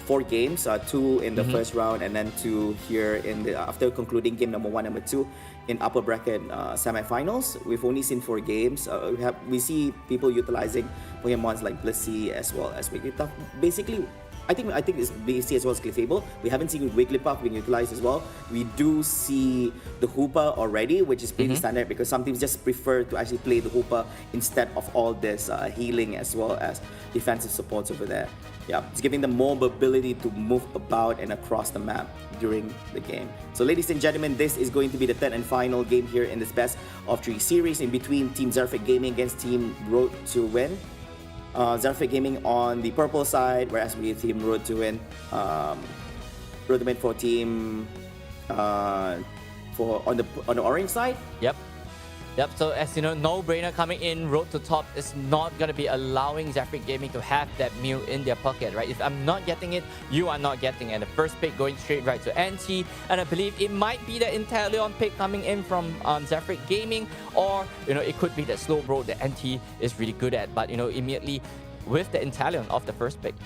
4 games, 2 in the first round, and then 2 here after concluding game number 1, number 2 in upper bracket semifinals. We've only seen 4 games. We see people utilizing Pokemons like Blissey as well as Wigglytuff. Basically, I think it's Blissey as well as Clefable. We haven't seen Wigglypuff being utilized as well. We do see the Hoopa already, which is pretty standard because some teams just prefer to actually play the Hoopa instead of all this healing as well as defensive supports over there. Yeah, it's giving them more ability to move about and across the map during the game. So ladies and gentlemen, this is going to be the 10th and final game here in this best of 3 series in between Team Zerfit Gaming against Team Road to Win. Zerfit Gaming on the purple side, whereas we Team Road to Win. Road to Win for Team on the orange side. Yep, so as you know, no-brainer coming in, Road to Top is not going to be allowing Zerfit Gaming to have that Mew in their pocket, right? If I'm not getting it, you are not getting it. The first pick going straight right to NT, and I believe it might be the Inteleon pick coming in from Zerfit Gaming, or, it could be the slow bro that NT is really good at, but, immediately with the Inteleon of the first pick.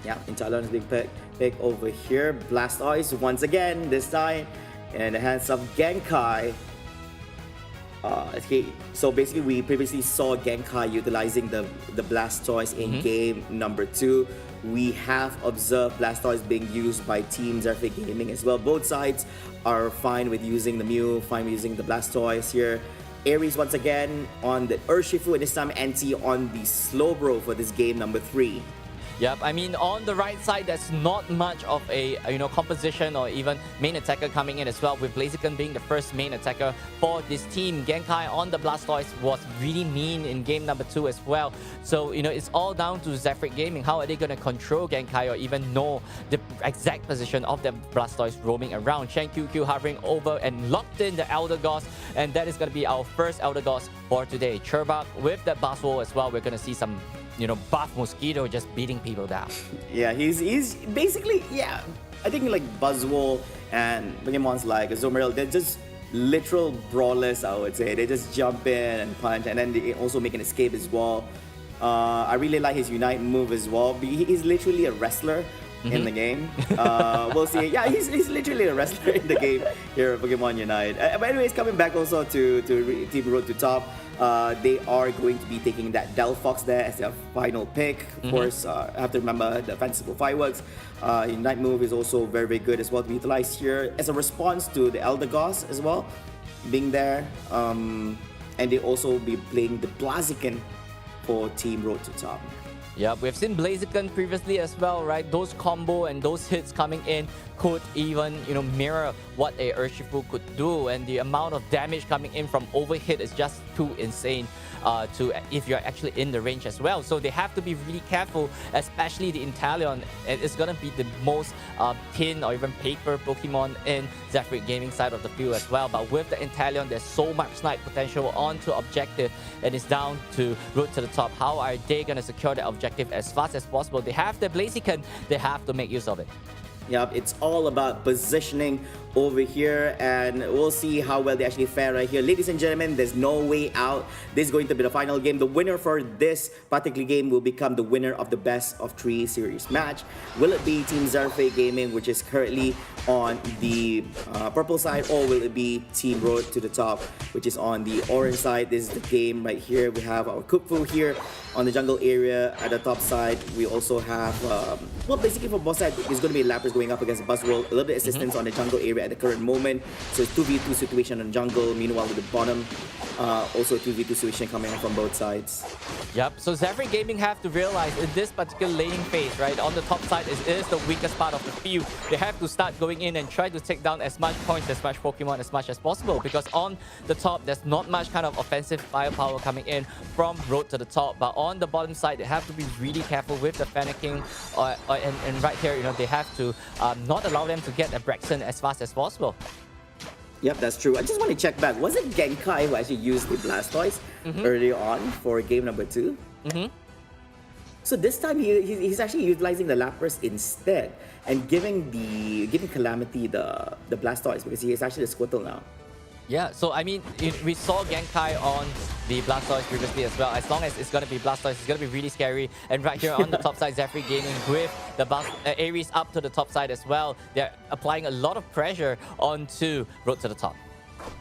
Yeah, Inteleon is being picked over here. Blastoise once again, this time, in the hands of Genkai. Okay, so basically we previously saw Genkai utilizing the Blastoise in game number 2. We have observed Blastoise being used by Team Zerfit Gaming as well. Both sides are fine with using the Mew, fine with using the Blastoise here. Aries once again on the Urshifu, and this time NT on the Slowbro for this game number 3. Yep, I mean, on the right side, there's not much of a, composition or even main attacker coming in as well, with Blaziken being the first main attacker for this team. Genkai on the Blastoise was really mean in game number 2 as well. So, it's all down to Zerfit Gaming. How are they going to control Genkai or even know the exact position of the Blastoise roaming around? Shen QQ hovering over and locked in the Elder Goss, and that is going to be our first Elder Goss for today. Churbak with the Buzzwole as well. We're going to see some buff Mosquito just beating people down. Yeah, he's basically, I think like Buzzwole and Pokemons like Azumarill, they're just literal brawlers, I would say. They just jump in and punch, and then they also make an escape as well. I really like his Unite move as well. He's literally a wrestler in the game. We'll see. Yeah, he's literally a wrestler in the game here at Pokemon Unite. But anyways, coming back also to Team Road to Top. They are going to be taking that Delphox there as their final pick. Of course, I have to remember the Fanciful Fireworks. Unite move is also very, very good as well to be utilized here as a response to the Elder Goss as well being there. And they also be playing the Blaziken for Team Road to Top. Yeah, we've seen Blaziken previously as well, right? Those combo and those hits coming in could even, mirror what a Urshifu could do, and the amount of damage coming in from overhit is just too insane if you're actually in the range as well. So they have to be really careful, especially the Inteleon. It's gonna be the most tin or even paper Pokemon in Zerfit Gaming side of the field as well. But with the Inteleon, there's so much snipe potential onto objective, and it's down to Road to the Top. How are they gonna secure the objective as fast as possible? They have the Blaziken, they have to make use of it. Yep, it's all about positioning over here, and we'll see how well they actually fare right here. Ladies and gentlemen, there's no way out. This is going to be the final game. The winner for this particular game will become the winner of the best of 3 series match. Will it be Team Zerfit Gaming, which is currently on the purple side, or will it be Team Road to the Top, which is on the orange side? This is the game right here. We have our Kupfu here on the jungle area at the top side. We also have, basically for both sides, it's going to be Lapras going up against Buzzwole. A little bit of assistance on the jungle area at the current moment. So it's 2v2 situation on jungle. Meanwhile, with the bottom, also 2v2 situation coming in from both sides. Yep, so Zerfit Gaming have to realize in this particular laning phase, right, on the top side is the weakest part of the field. They have to start going in and try to take down as much points, as much Pokemon as much as possible, because on the top, there's not much kind of offensive firepower coming in from Road to the Top. But on the bottom side, they have to be really careful with the panicking, and right here, they have to not allow them to get a Braxton as fast as possible. Yep, that's true. I just want to check back. Was it Genkai who actually used the Blastoise earlier on for game number 2? So this time he's actually utilizing the Lapras instead and giving Calamity the Blastoise, because he is actually a Squirtle now. Yeah, so I mean, we saw Genkai on the Blastoise previously as well. As long as it's going to be Blastoise, it's going to be really scary. And right here on the top side, Zephyr Gaming with the Aries up to the top side as well. They're applying a lot of pressure onto Road to the Top.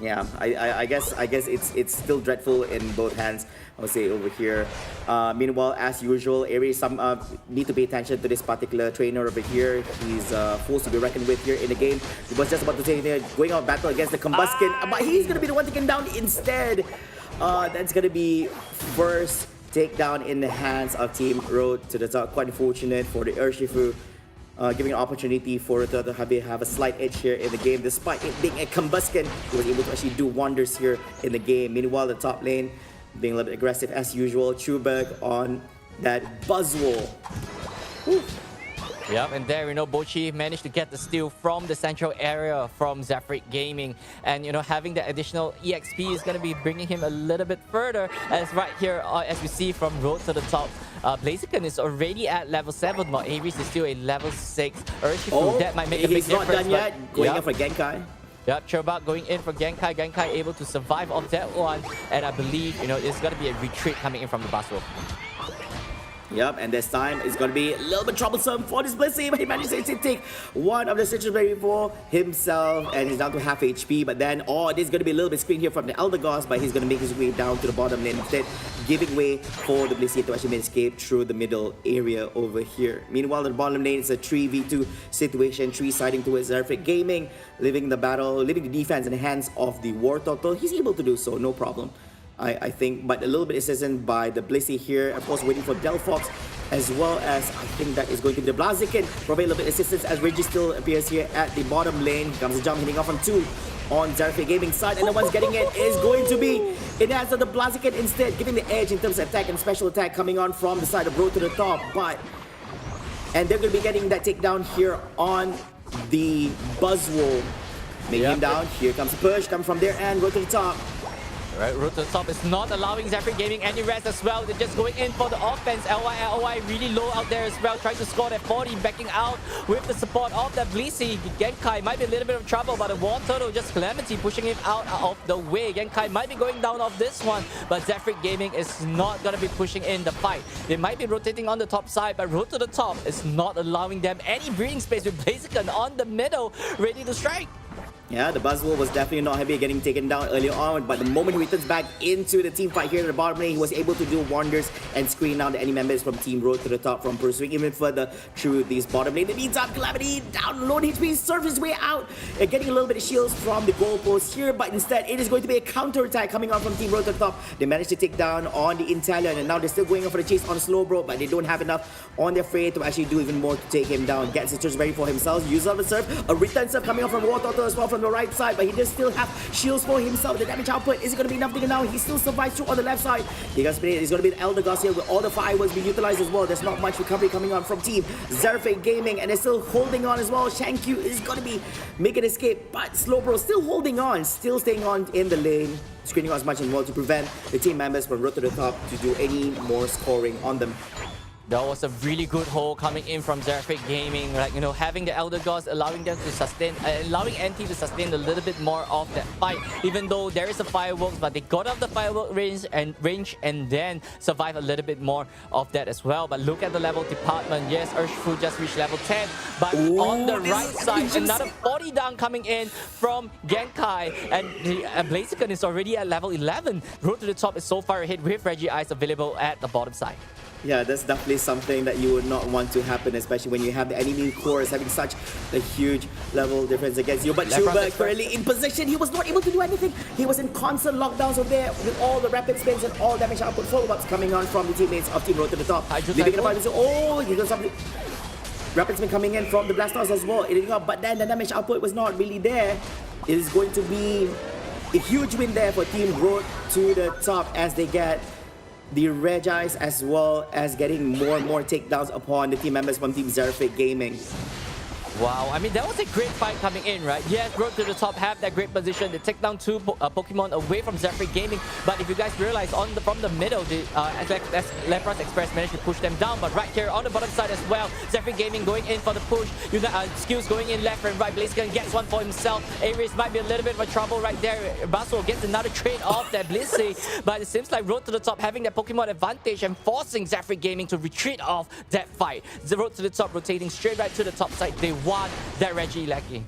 Yeah, I guess it's still dreadful in both hands. I would say over here. Meanwhile, as usual, Aries need to pay attention to this particular trainer over here. He's forced to be reckoned with here in the game. He was just about to say they're going out battle against the Combuskin, but he's gonna be the one taken down instead. That's gonna be first takedown in the hands of Team Road to the Top. Quite unfortunate for the Urshifu. Giving an opportunity for it to have a slight edge here in the game. Despite it being a Combuskin, he was able to actually do wonders here in the game. Meanwhile, the top lane being a little bit aggressive as usual. Chuberg on that Buzzwole. Woo. Yep, and there, Bochi managed to get the steal from the central area from Zephyr Gaming. And, having the additional EXP is going to be bringing him a little bit further. As right here, as we see from Road to the Top, Blaziken is already at level 7, while Aries is still a level 6. Urshifu, that might make a big difference. He's not done yet. Going in for Genkai. Yep, Chobak going in for Genkai. Genkai able to survive off that one. And I believe, it's going to be a retreat coming in from the Baswo. Yep, and this time it's going to be a little bit troublesome for this Blissey, but he managed to take one of the stitches ready for himself, and he's down to half HP. But then, this is going to be a little bit screened here from the Elder Gods, but he's going to make his way down to the bottom lane instead, giving way for the Blissey to actually escape through the middle area over here. Meanwhile, the bottom lane is a 3v2 situation, 3 siding towards Zephyr Gaming, leaving the defense in the hands of the War Turtle. He's able to do so, no problem. I think, but a little bit assistance by the Blissey here, of course waiting for Delphox, as well as I think that is going to be the Blaziken, provide a little bit of assistance as Reggie still appears here at the bottom lane. Comes a jump hitting off on 2 on Zephyr Gaming side, and the one's getting it is going to be in the hands of the Blaziken instead, giving the edge in terms of attack and special attack coming on from the side of Road to the Top. And they're going to be getting that takedown here on the Buzzwole. Making him down. Here comes a push, coming from their end, Road to the Top. Right, Road to the Top is not allowing Zephyr Gaming any rest as well. They're just going in for the offense. LY really low out there as well, trying to score that 40, backing out with the support of that Blissey. Genkai might be a little bit of trouble, but the War Turtle, just Calamity pushing him out of the way. Genkai might be going down off this one, but Zephyr Gaming is not going to be pushing in the fight. They might be rotating on the top side, but Road to the Top is not allowing them any breathing space with Blaziken on the middle, ready to strike. Yeah, the Buzzwole was definitely not happy getting taken down earlier on, but the moment he returns back into the team fight here at the bottom lane, he was able to do wonders and screen out the enemy members from Team Road to the Top from pursuing even further through these bottom lane. In the meantime, Calamity down low HP, surfs his way out, getting a little bit of shields from the goalpost here, but instead it is going to be a counter-attack coming on from Team Road to the Top. They managed to take down on the Intellion, and now they're still going on for the chase on Slowbro, but they don't have enough on their fray to actually do even more to take him down. Gets his ready for himself, uses up the surf, a return surf coming on from War Turtle as well from the right side, but he does still have shields for himself. The damage output is going to be enough to now. He still survives through on the left side. It's going to be the Elder Gods here with all the fireworks being utilized as well. There's not much recovery coming on from Team Zephyr Gaming, and they're still holding on as well. Shankyu is going to be making an escape, but Slowbro still holding on, still staying on in the lane, screening as much as well to prevent the team members from Road to the Top to do any more scoring on them. That was a really good hold coming in from Zephyr Gaming. Like, having the Elder Gods, allowing them to sustain, allowing NT to sustain a little bit more of that fight. Even though there is a fireworks, but they got off the firework range and then survive a little bit more of that as well. But look at the level department. Yes, Urshifu just reached level 10, but on the right side, another 40 down coming in from Genkai, and the Blaziken is already at level 11. Road to the Top is so far ahead with Reggie Eyes available at the bottom side. Yeah, that's definitely something that you would not want to happen, especially when you have the enemy cores having such a huge level difference against you. But Chuba currently in position, he was not able to do anything. He was in constant lockdowns over there with all the rapid spins and all damage output follow-ups coming on from the teammates of Team Road to the Top. Leaving it apart, he got something. Rapid spin coming in from the Blastoise as well, but then the damage output was not really there. It is going to be a huge win there for Team Road to the Top as they get the Regis as well as getting more and more takedowns upon the team members from Team Zephyr Gaming. Wow, I mean, that was a great fight coming in, right? Yes, Road to the Top have that great position. They take down two Pokemon away from Zephyr Gaming. But if you guys realize, from the middle, the Lapras Express managed to push them down. But right here on the bottom side as well, Zephyr Gaming going in for the push. Skills going in left and right. Blaziken gets one for himself. Aries might be a little bit of a trouble right there. Basso gets another trade off that Blissey. But it seems like Road to the Top having that Pokemon advantage and forcing Zephyr Gaming to retreat off that fight. The Road to the Top rotating straight right to the top side. They won that Regieleki.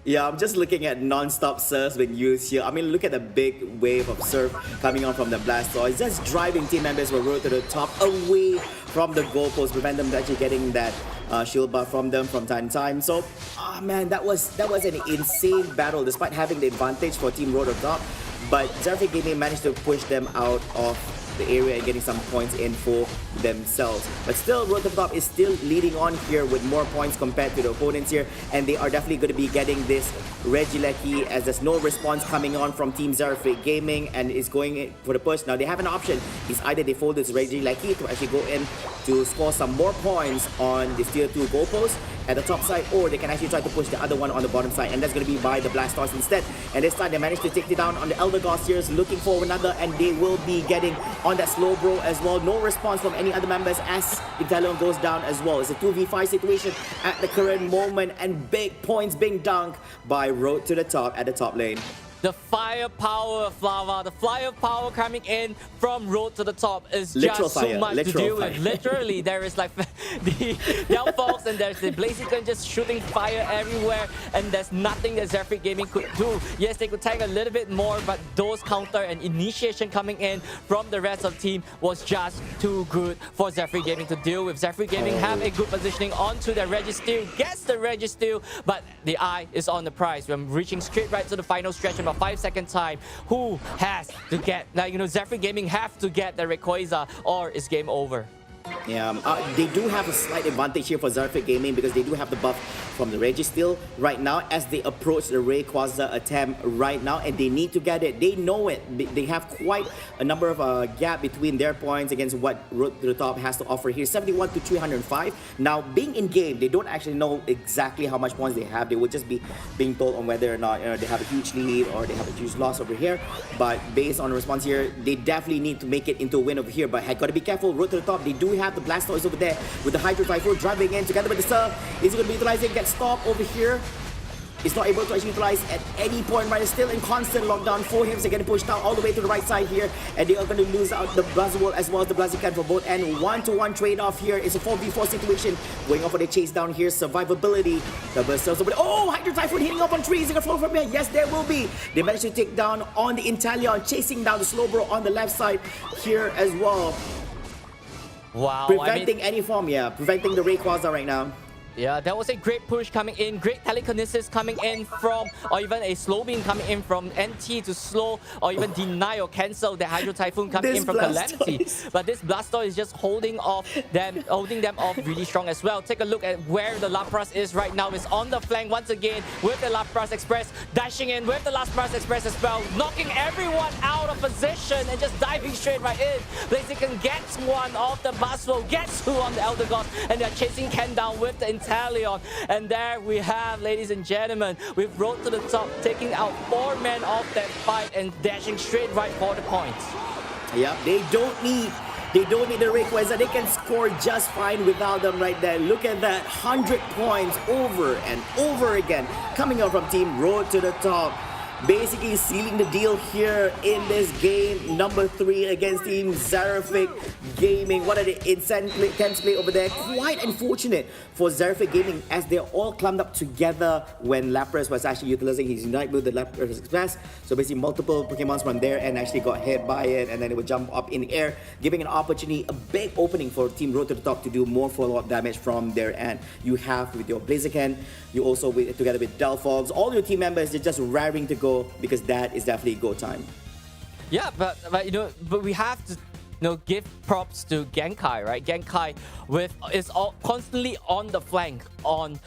Yeah, I'm just looking at non-stop serves being used here. I mean, look at the big wave of serve coming on from the Blastoise, just driving team members who Road to the Top away from the goalpost, prevent them actually getting that shield buff from them from time to time. So, man, that was an insane battle despite having the advantage for Team Road to the Top. But Zephyr Gaming managed to push them out of the area and getting some points in for themselves. But still, Road to the Top is still leading on here with more points compared to the opponents here, and they are definitely going to be getting this Regieleki as there's no response coming on from Team Zephyr Gaming and is going in for the push. Now they have an option. It's either they fold this Regieleki to actually go in to score some more points on this tier 2 goalpost at the top side, or they can actually try to push the other one on the bottom side, and that's going to be by the Blastoise instead. And this time they managed to take it down on the Elder Gods here, looking for another, and they will be getting on that slow bro as well. No response from any other members as Inteleon goes down as well. It's a 2v5 situation at the current moment, and big points being dunked by Road to the Top at the top lane. The firepower of Flava, the firepower coming in from Road to the Top is Literal just fire, so much to deal with. Literally, there is like the Delphox and there's the Blaziken just shooting fire everywhere, and there's nothing that Zephyr Gaming could do. Yes, they could tank a little bit more, but those counter and initiation coming in from the rest of the team was just too good for Zephyr Gaming to deal with. Zephyr Gaming have a good positioning onto the Registeel, gets the Registeel, but the eye is on the prize. We're reaching straight right to the final stretch in about 5-second time. Who has to get, Zephyr Gaming have to get the Rayquaza or it's game over. Yeah, they do have a slight advantage here for Zephyr Gaming because they do have the buff from the Registeel right now as they approach the Rayquaza attempt right now, and they need to get it. They know it. They have quite a number of gap between their points against what Road to the Top has to offer here, 71 to 305. Now, being in game, they don't actually know exactly how much points they have. They will just be being told on whether or not they have a huge lead or they have a huge loss over here. But based on the response here, they definitely need to make it into a win over here. But got to be careful. Road to the Top, they do have the Blastoise over there with the Hydro Typhoon driving in together with the Surf. Is he going to be utilizing? Get stopped over here. He's not able to actually utilize at any point, right? It's still in constant lockdown for him. So getting pushed down all the way to the right side here. And they are going to lose out the Buzzwole as well as the Blaziken for both. And 1-to-1 trade-off here. It's a 4v4 situation. Going off for the chase down here. Survivability. The Berserkers over there. Oh, Hydro Typhoon hitting up on trees. They're going to fall from here. Yes, there will be. They managed to take down on the Inteleon. Chasing down the Slowbro on the left side here as well. Wow. Preventing any form, preventing the Rayquaza right now. Yeah, that was a great push coming in, great telekinesis coming in from, or even a slow beam coming in from NT to slow, or even deny or cancel the Hydro Typhoon coming in from Calamity. But this Blastoise is just holding them off really strong as well. Take a look at where the Lapras is right now. It's on the flank once again with the Lapras Express, dashing in with the Lapras Express as well, knocking everyone out of position and just diving straight right in. Blaziken gets one off the Buzzwole, gets two on the Elder Gods, and they're chasing Ken down with the Inteleon. And there we have, ladies and gentlemen, we've Road to the Top, taking out 4 men off that fight and dashing straight right for the points. Yeah, they don't need the Rayquaza. They can score just fine without them right there. Look at that, 100 points over and over again coming out from Team Road to the Top. Basically sealing the deal here in this game number 3 against Team Zephyr Gaming. What an intense play over there. Quite unfortunate for Zephyr Gaming as they're all clumped up together when Lapras was actually utilizing his Unite with the Lapras Express. So basically multiple Pokemons from there and actually got hit by it, and then it would jump up in the air, giving an opportunity, a big opening for Team Road to the Top to do more follow-up damage from their end. You have with your Blaziken, you also together with Delphox, all your team members, they're just raring to go because that is definitely go time. Yeah, but we have to give props to Genkai, right? Genkai is constantly on the flank on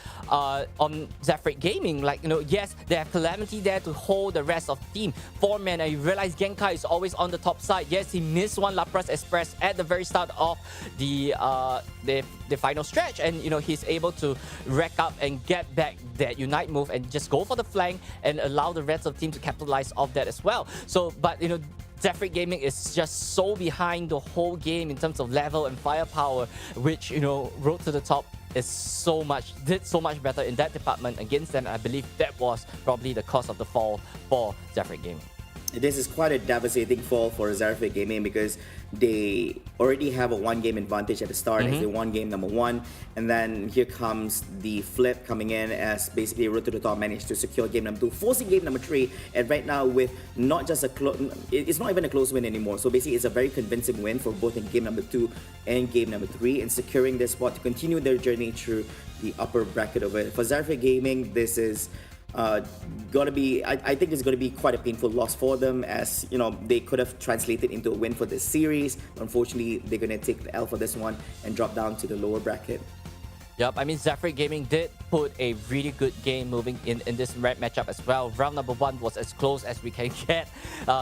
Zephyr Gaming. Like, yes, they have Calamity there to hold the rest of the team. 4-man, and you realize Genkai is always on the top side. Yes, he missed one Lapras Express at the very start of the final stretch, and he's able to rack up and get back that Unite move and just go for the flank and allow the rest of the team to capitalize off that as well. So, but Zephyr Gaming is just so behind the whole game in terms of level and firepower, which Road to the Top did so much better in that department against them. I believe that was probably the cause of the fall for Zephyr Gaming. This is quite a devastating fall for Zephyr Gaming because they already have a 1-game advantage at the start as they won game number 1, and then here comes the flip coming in as basically Road to the Top managed to secure game number 2, forcing game number 3, and right now with not just it's not even a close win anymore. So basically it's a very convincing win for both in game number 2 and game number 3, and securing their spot to continue their journey through the upper bracket of it. For Zephyr Gaming, this is gonna be, I think it's gonna be quite a painful loss for them, as they could have translated into a win for this series. Unfortunately, they're gonna take the L for this one and drop down to the lower bracket. Yep, I mean, Zephyr Gaming did put a really good game moving in this red matchup as well. Round number 1 was as close as we can get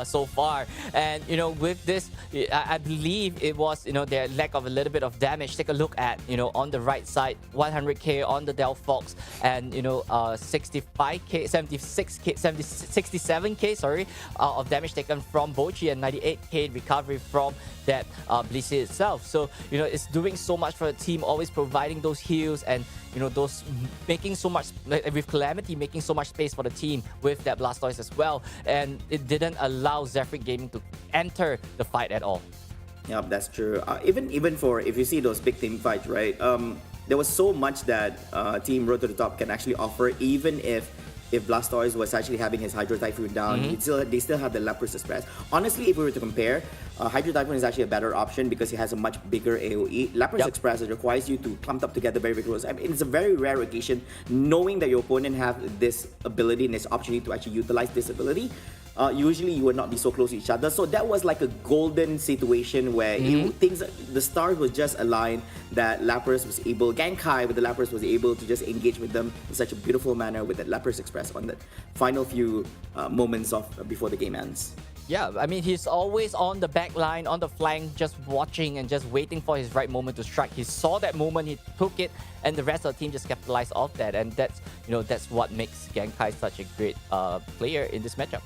so far. And, with this, I believe it was, their lack of a little bit of damage. Take a look at, on the right side, 100k on the Delphox and, 65k, 76k, 67k, sorry, of damage taken from Bochi, and 98k recovery from that Blissey itself. So, it's doing so much for the team, always providing those heals and those making so much with Calamity, making so much space for the team with that Blastoise as well, and it didn't allow Zephyr Gaming to enter the fight at all. Yeah, that's true. Even for, if you see those big team fights, right? There was so much that Team Road to the Top can actually offer, even if Blastoise was actually having his Hydro Typhoon down, they still have the Lapras Express. Honestly, if we were to compare, Hydro Typhoon is actually a better option because it has a much bigger AoE. Lapras Express, it requires you to clump up together very, very close. I mean, it's a very rare occasion knowing that your opponent have this ability and this opportunity to actually utilize this ability. Usually you would not be so close to each other. So that was like a golden situation where the stars was just aligned, that Lapras was able, Genkai with the Lapras was able to just engage with them in such a beautiful manner with that Lapras Express on the final few moments of before the game ends. Yeah, I mean, he's always on the back line, on the flank, just watching and just waiting for his right moment to strike. He saw that moment, he took it, and the rest of the team just capitalized off that. And that's what makes Genkai such a great player in this matchup.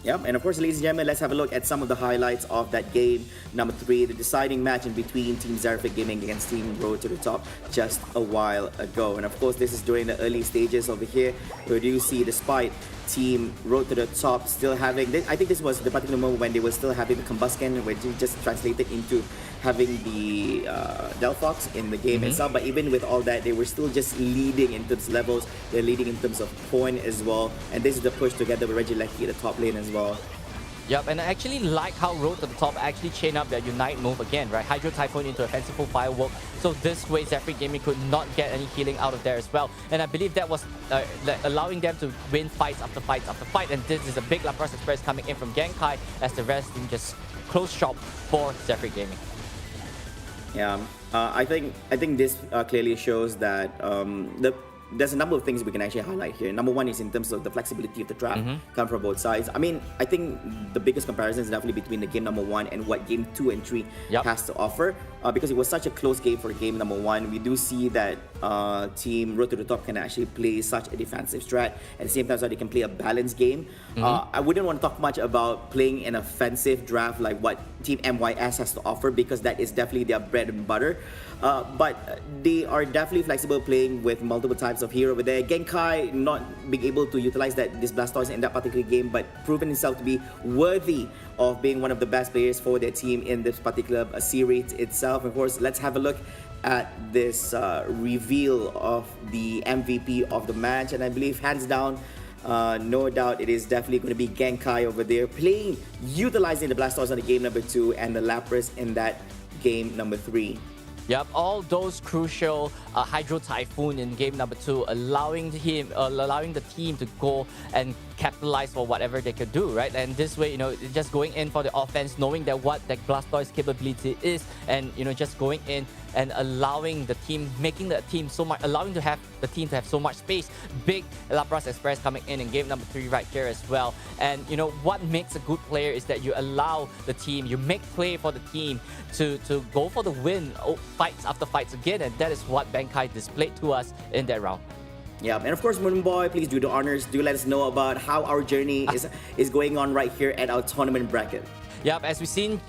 Yep, and of course, ladies and gentlemen, let's have a look at some of the highlights of that game number 3, the deciding match in between Team Zephyr Gaming against Team Road to the Top just a while ago. And of course, this is during the early stages over here, where you see, despite Team Road to the Top still having, I think this was the particular moment when they were still having the Combusken, which just translated into having the Delphox in the game itself. But even with all that, they were still just leading in terms of levels. They're leading in terms of point as well. And this is the push together with Regieleki at the top lane as well. Yep, and I actually like how Road to the Top actually chain up their Unite move again, right? Hydro Typhoon into a fanciful firework. So this way, Zephyr Gaming could not get any healing out of there as well. And I believe that was allowing them to win fights after fights after fight. And this is a big Lapras Express coming in from Genkai as the rest team just close shop for Zephyr Gaming. Yeah, I think this clearly shows that there's a number of things we can actually highlight here. Number 1 is in terms of the flexibility of the draft come from both sides. I mean, I think the biggest comparison is definitely between the game number 1 and what game 2 and 3 has to offer. Because it was such a close game for game number 1, we do see that Team Road to the Top can actually play such a defensive strat. At the same time, so they can play a balanced game. I wouldn't want to talk much about playing an offensive draft like what Team MYS has to offer, because that is definitely their bread and butter. But they are definitely flexible, playing with multiple types of hero over there. Genkai not being able to utilize this Blastoise in that particular game, but proven himself to be worthy of being one of the best players for their team in this particular series itself. Of course, let's have a look at this reveal of the MVP of the match, and I believe hands down, no doubt it is definitely going to be Genkai over there, utilizing the Blastoise on the game number 2 and the Lapras in that game number 3. Yep, all those crucial Hydro Typhoon in game number 2, allowing the team to go and capitalize for whatever they could do, right? And this way, just going in for the offense, knowing that what that Blastoise capability is, and just going in and allowing the team, allowing the team to have so much space. Big Lapras Express coming in game number 3 right here as well. And what makes a good player is that you allow the team, you make play for the team to go for the win, fights after fights again, and that is what Bankai displayed to us in that round. Yeah, and of course, Moon Boy, please do the honors. Do let us know about how our journey is going on right here at our tournament bracket. Yep, as we've seen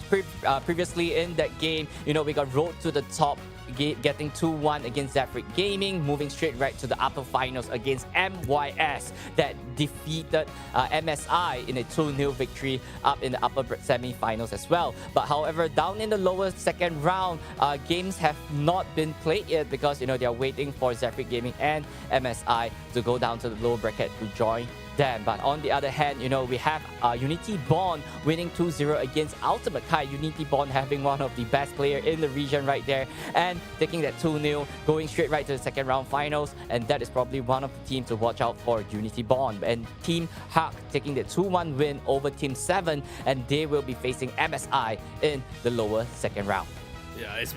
previously in that game, we got rolled to the top, getting 2-1 against Zephyr Gaming, moving straight right to the upper finals against MYS that defeated MSI in a 2-0 victory up in the upper semi-finals as well. But however, down in the lower second round, games have not been played yet because they are waiting for Zephyr Gaming and MSI to go down to the lower bracket to join them. But on the other hand, we have Unity Bond winning 2-0 against Ultimate Kai. Unity Bond having one of the best player in the region right there and taking that 2-0, going straight right to the second round finals. And that is probably one of the teams to watch out for, Unity Bond. And Team Hawk taking the 2-1 win over Team 7, and they will be facing MSI in the lower second round. Yeah, it's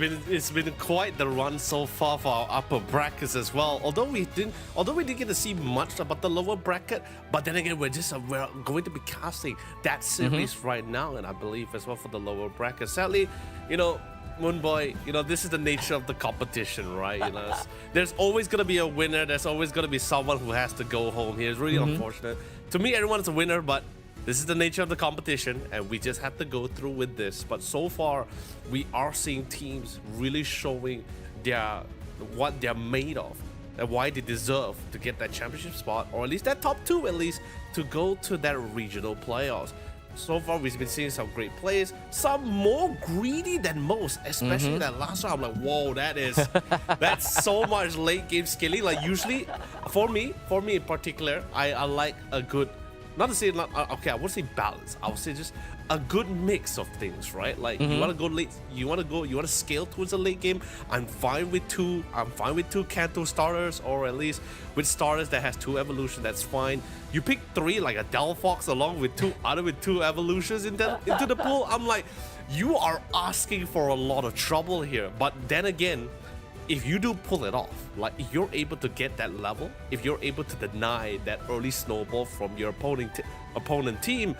been quite the run so far for our upper brackets as well. Although we didn't get to see much about the lower bracket, but then again, we're going to be casting that series right now, and I believe as well for the lower bracket. Sadly, Moon Boy, this is the nature of the competition, right? There's always gonna be a winner. There's always gonna be someone who has to go home here. It's really unfortunate. To me, everyone's a winner, but this is the nature of the competition, and we just have to go through with this. But so far, we are seeing teams really showing what they're made of and why they deserve to get that championship spot, or at least that top 2 at least, to go to that regional playoffs. So far, we've been seeing some great plays, some more greedy than most, especially that last round. I'm like, whoa, that's so much late game skilling. Like usually, for me in particular, I like a good, I wouldn't say balance. I would say just a good mix of things, right? Like you want to go late, you want to scale towards the late game. I'm fine with two Kanto starters, or at least with starters that has 2 evolutions. That's fine. You pick 3 like a Delphox along with 2 evolutions into the pool. I'm like, you are asking for a lot of trouble here. But then again, if you do pull it off, like if you're able to get that level, if you're able to deny that early snowball from your opponent team,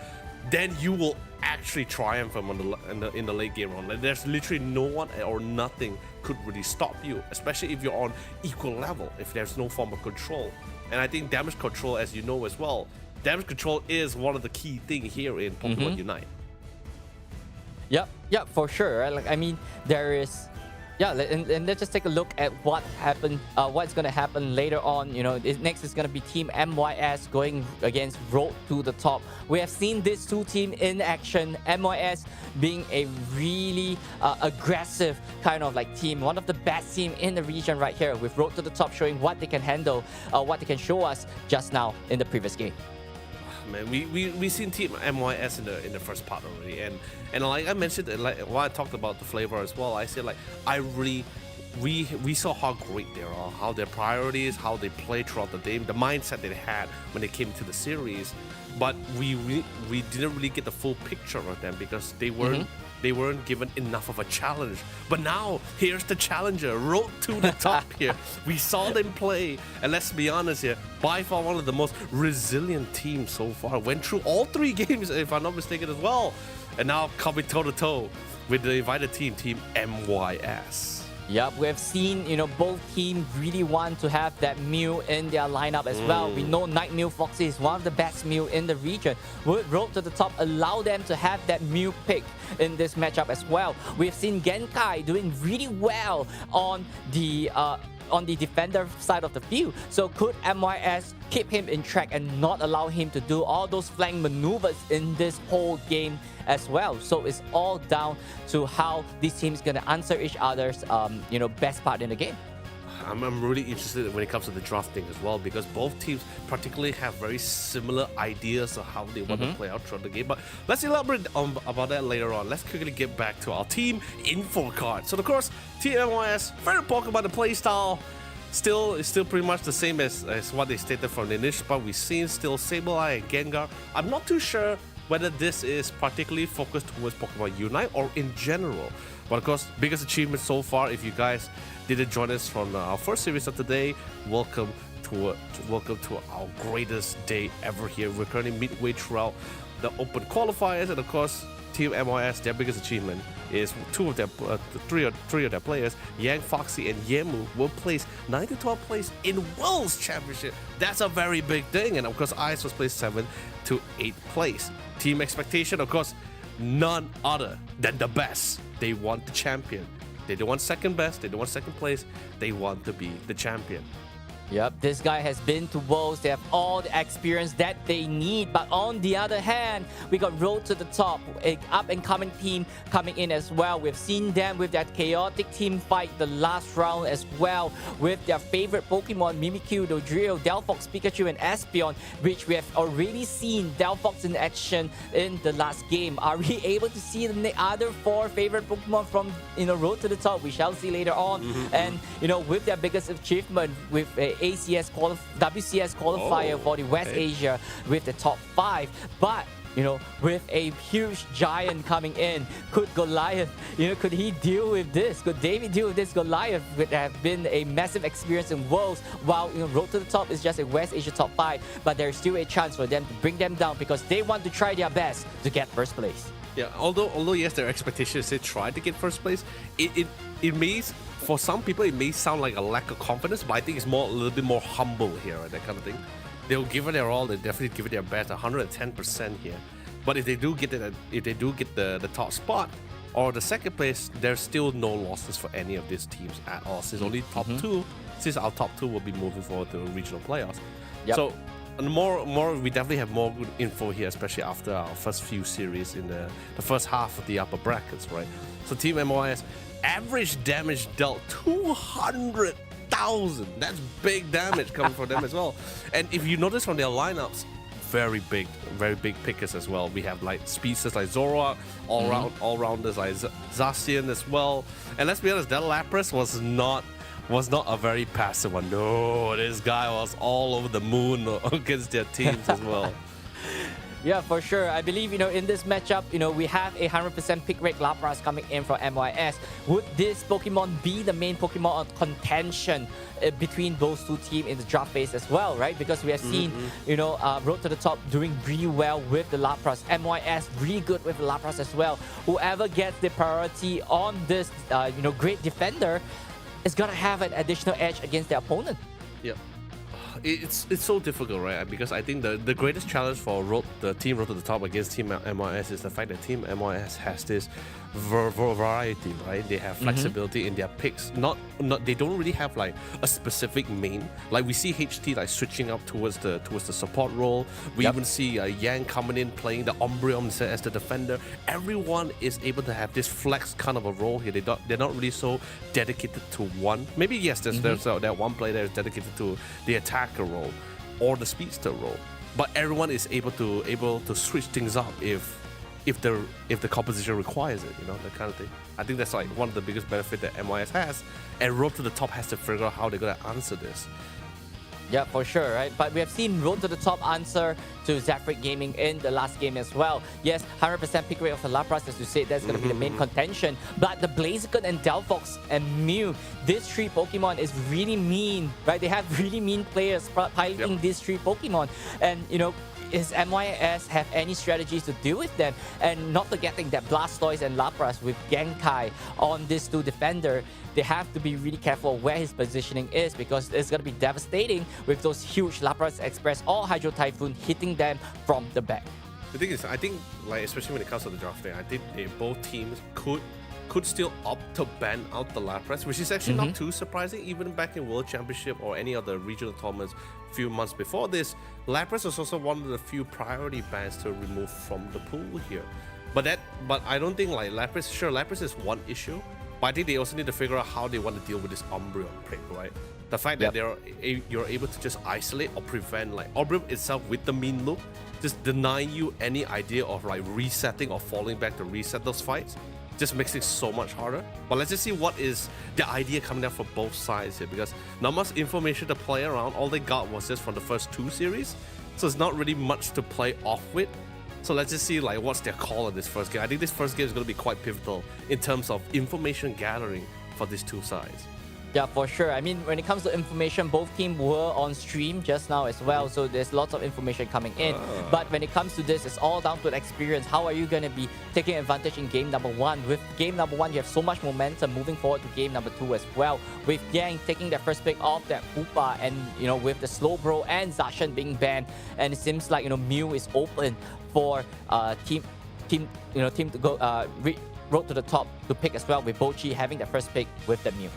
then you will actually triumph in the late game round. Like, there's literally no one or nothing could really stop you, especially if you're on equal level, if there's no form of control. And I think damage control, as you know as well, damage control is one of the key things here in Pokémon Unite. Yep, for sure. Right? Like, I mean, there is. Yeah, and let's just take a look at what happened. What's going to happen later on. Next is going to be Team MYS going against Road to the Top. We have seen these 2 teams in action. MYS being a really aggressive kind of like team, one of the best team in the region right here, with Road to the Top showing what they can handle, what they can show us just now in the previous game. Man, we seen Team MYS in the first part already, and like I mentioned, like while I talked about the flavor as well, I said like we saw how great they are, how their priorities, how they play throughout the game, the mindset they had when they came to the series, but we didn't really get the full picture of them because they weren't given enough of a challenge. But now, here's the challenger, Road to the Top here. We saw them play, and let's be honest here, by far one of the most resilient teams so far. Went through all 3 games, if I'm not mistaken, as well. And now coming toe-to-toe with the invited team, Team MYS. Yep, we have seen, both teams really want to have that Mew in their lineup as well. We know Night Mew Foxy is one of the best Mew in the region. Would Road to the Top allow them to have that Mew pick in this matchup as well? We've seen Genkai doing really well on the defender side of the field. So could MYS keep him in track and not allow him to do all those flank maneuvers in this whole game as well? So it's all down to how these teams gonna answer each other's best part in the game. I'm really interested when it comes to the drafting as well, because both teams particularly have very similar ideas of how they want to play out throughout the game. But let's elaborate about that later on. Let's quickly get back to our team info card. So of course, Team MYS, favorite Pokemon, the playstyle is still pretty much the same as what they stated from the initial part. We've seen still Sableye and Gengar. I'm not too sure whether this is particularly focused towards Pokemon Unite or in general. But of course, biggest achievement so far, if you guys didn't join us from our first series of today, welcome to our greatest day ever here. We're currently midway throughout the open qualifiers, and of course, Team MYS, their biggest achievement is three of their players, Yang, Foxy, and Yemu, will place 9 to 12 place in World's Championship. That's a very big thing. And of course, Ice was placed 7 to 8 place. Team expectation, of course, none other than the best. They want the champion. They don't want second best. They don't want second place. They want to be the champion. Yep, this guy has been to Worlds. They have all the experience that they need. But on the other hand, we got Road to the Top, an up-and-coming team coming in as well. We've seen them with that chaotic team fight the last round as well, with their favorite Pokemon, Mimikyu, Dodrio, Delphox, Pikachu, and Espeon, which we have already seen Delphox in action in the last game. Are we able to see the other 4 favorite Pokemon from Road to the Top? We shall see later on. And with their biggest achievement, with WCS qualifier for the West Asia with the top 5, but with a huge giant coming in, could Goliath, could he deal with this? Could David deal with this Goliath? Would have been a massive experience in Worlds, while Road to the Top is just a West Asia top 5, but there's still a chance for them to bring them down because they want to try their best to get first place. Yeah, although yes, their expectation is they try to get first place. It may, for some people, it may sound like a lack of confidence, but I think it's a little bit more humble here, right? That kind of thing. They'll give it their all. They definitely give it their best, 110% here. But if they do get the top spot or the second place, there's still no losses for any of these teams at all. Since only top 2, since our top 2 will be moving forward to regional playoffs. Yep. So. And more, we definitely have more good info here, especially after our first few series in the first half of the upper brackets, right? So Team MYS, average damage dealt 200,000. That's big damage coming from them as well. And if you notice from their lineups, very big pickers as well. We have like speedsters like Zoroark, all-rounders like Zacian as well. And let's be honest, that Lapras was not a very passive one. No, this guy was all over the moon against their teams as well. Yeah, for sure. I believe, in this matchup, we have a 100% pick rate Lapras coming in from MYS. Would this Pokemon be the main Pokemon of contention between those two teams in the draft phase as well, right? Because we have seen, Road to the Top doing really well with the Lapras. MYS really good with the Lapras as well. Whoever gets the priority on this, great defender is going to have an additional edge against their opponent. Yeah. It's so difficult, right? Because I think the greatest challenge for the team Road to the Top against Team MYS is the fact that Team MYS has this variety, right? They have flexibility in their picks. They don't really have like a specific main. Like we see HT like switching up towards the support role. We even see Yang coming in playing the Umbreon as the defender. Everyone is able to have this flex kind of a role here. They're not really so dedicated to one. Maybe yes, there's that one player that is dedicated to the attacker role or the speedster role. But everyone is able to switch things up if the composition requires it, that kind of thing. I think that's like one of the biggest benefits that MYS has, and Road to the Top has to figure out how they're gonna answer this. Yeah, for sure, right? But we have seen Road to the Top answer to Zafric Gaming in the last game as well. Yes, 100% pick rate of the Lapras, as you said, that's going to be the main contention. But the Blaziken and Delphox and Mew, these 3 Pokemon is really mean, right? They have really mean players piloting these 3 Pokemon. And, is MYS have any strategies to deal with them? And not forgetting that Blastoise and Lapras with Genkai on these 2 defender, they have to be really careful where his positioning is, because it's going to be devastating with those huge Lapras Express or Hydro Typhoon hitting them from the back. The thing is, I think, like especially when it comes to the drafting, I think both teams could still opt to ban out the Lapras, which is actually not too surprising. Even back in World Championship or any other regional tournaments a few months before this, Lapras was also one of the few priority bans to remove from the pool here. But I don't think like Lapras is one issue, But I think they also need to figure out how they want to deal with this Umbreon pick, right? The fact that you're able to just isolate or prevent like Umbreon itself with the mean loop, just denying you any idea of like resetting or falling back to reset those fights, just makes it so much harder. But let's just see what is the idea coming out from both sides here, because not much information to play around. All they got was just from the first 2 series, so it's not really much to play off with. So let's just see like what's their call on this first game. I think this first game is going to be quite pivotal in terms of information gathering for these 2 sides. Yeah, for sure. I mean, when it comes to information, both teams were on stream just now as well, so there's lots of information coming in. But when it comes to this, it's all down to the experience. How are you going to be taking advantage in game number 1? With game number 1, you have so much momentum moving forward to game number 2 as well. With Yang taking their first pick off that Hoopa, and with the Slowbro and Zacian being banned, and it seems like Mew is open for team to go road to the top to pick as well, with Bochi having their first pick with the Mew.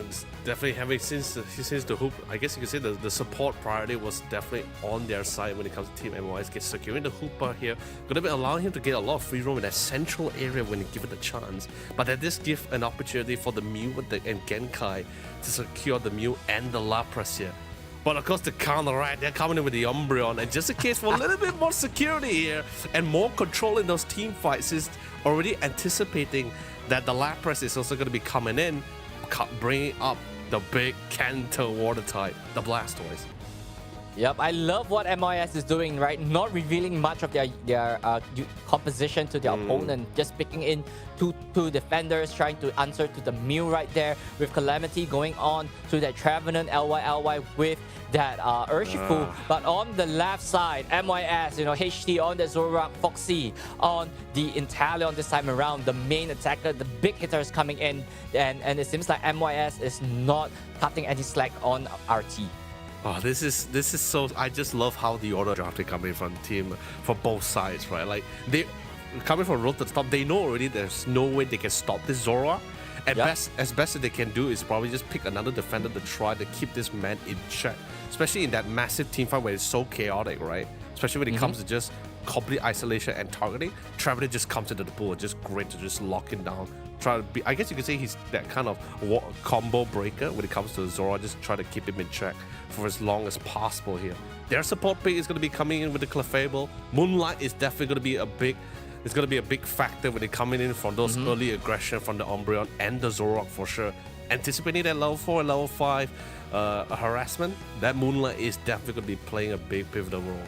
It's definitely having since the hoop. I guess you could say the support priority was definitely on their side when it comes to Team MYS. Get securing the hooper here, gonna be allowing him to get a lot of free roam in that central area when he given the chance. But that this give an opportunity for the Mew and Genkai to secure the Mew and the Lapras here. But of course, the counter-right, they're coming in with the Umbreon, and just in case for a little bit more security here and more control in those team fights, is already anticipating that the Lapras is also going to be coming in, bringing up the big Kanto water type, the Blastoise. Yep, I love what MIS is doing, right? Not revealing much of their composition to their opponent, just picking in two defenders, trying to answer to the Mew right there, with Calamity going on to that Trevenant LY with that Urshifu. But on the left side, MIS, HT on the Zoroark, Foxy on the Inteleon this time around, the main attacker, the big hitters coming in, and it seems like MIS is not cutting any slack on RT. Oh, this is so. I just love how the order drafting coming from the team for both sides, right? Like they coming from road to the top, they know already there's no way they can stop this Zoroark. Best as they can do is probably just pick another defender to try to keep this man in check, especially in that massive team fight where it's so chaotic, right? Especially when it comes to just complete isolation and targeting. Trevenant just comes into the pool, just great to just lock him down. Try to be, I guess you could say he's that kind of combo breaker when it comes to Zoroark. Just try to keep him in check for as long as possible here. Their support pick is going to be coming in with the Clefable. Moonlight is definitely going to be a big. It's going to be a big factor when they're coming in from those early aggression from the Umbreon and the Zoroark for sure. Anticipating that level 4 and level 5 harassment, that Moonlight is definitely going to be playing a big pivotal role.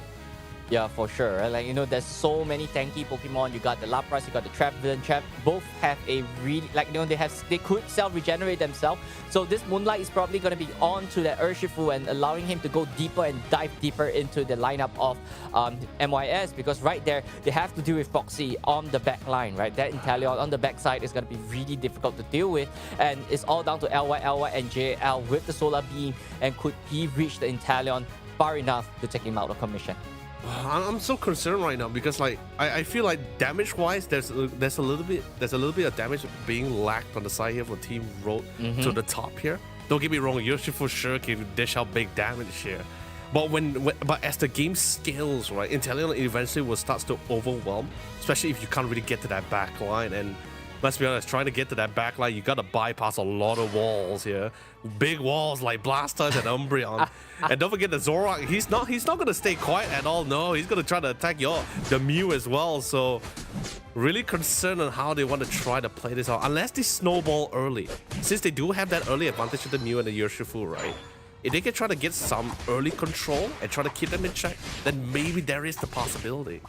Yeah, for sure. Right? Like, there's so many tanky Pokemon. You got the Lapras, you got the Trevenant. Both have a really, they could self-regenerate themselves. So this Moonlight is probably going to be on to that Urshifu and allowing him to go deeper and dive deeper into the lineup of MYS, because right there, they have to deal with Foxy on the back line, right? That Inteleon on the backside is going to be really difficult to deal with. And it's all down to LY, and JL with the Solar Beam. And could he reach the Inteleon far enough to take him out of commission? I'm so concerned right now because I feel like damage-wise there's a little bit of damage being lacked on the side here for Team Road to the top here. Don't get me wrong, Yoshi for sure can dish out big damage here. But but as the game scales, right, Inteleon eventually will start to overwhelm, especially if you can't really get to that back line. And let's be honest, trying to get to that back line, you gotta bypass a lot of walls here. Big walls like Blastoise and Umbreon. And don't forget the Zoroark, he's not gonna stay quiet at all. No, he's gonna try to attack the Mew as well. So really concerned on how they want to try to play this out. Unless they snowball early. Since they do have that early advantage with the Mew and the Urshifu, right? If they can try to get some early control and try to keep them in check, then maybe there is the possibility.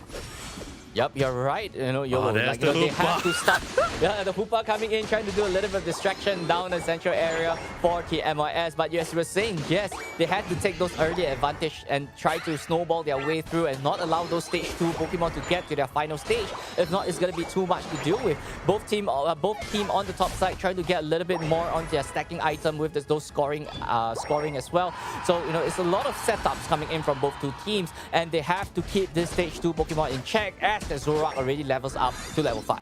Yep, you're right. They have to start. Yeah, the Hoopa coming in, trying to do a little bit of distraction down the central area for TMIS. But yes, you were saying, yes, they had to take those early advantage and try to snowball their way through and not allow those stage 2 Pokemon to get to their final stage. If not, it's going to be too much to deal with. Both team on the top side trying to get a little bit more on their stacking item with those scoring as well. So, it's a lot of setups coming in from both two teams, and they have to keep this stage 2 Pokemon in check as the Zoroark already levels up to level 5.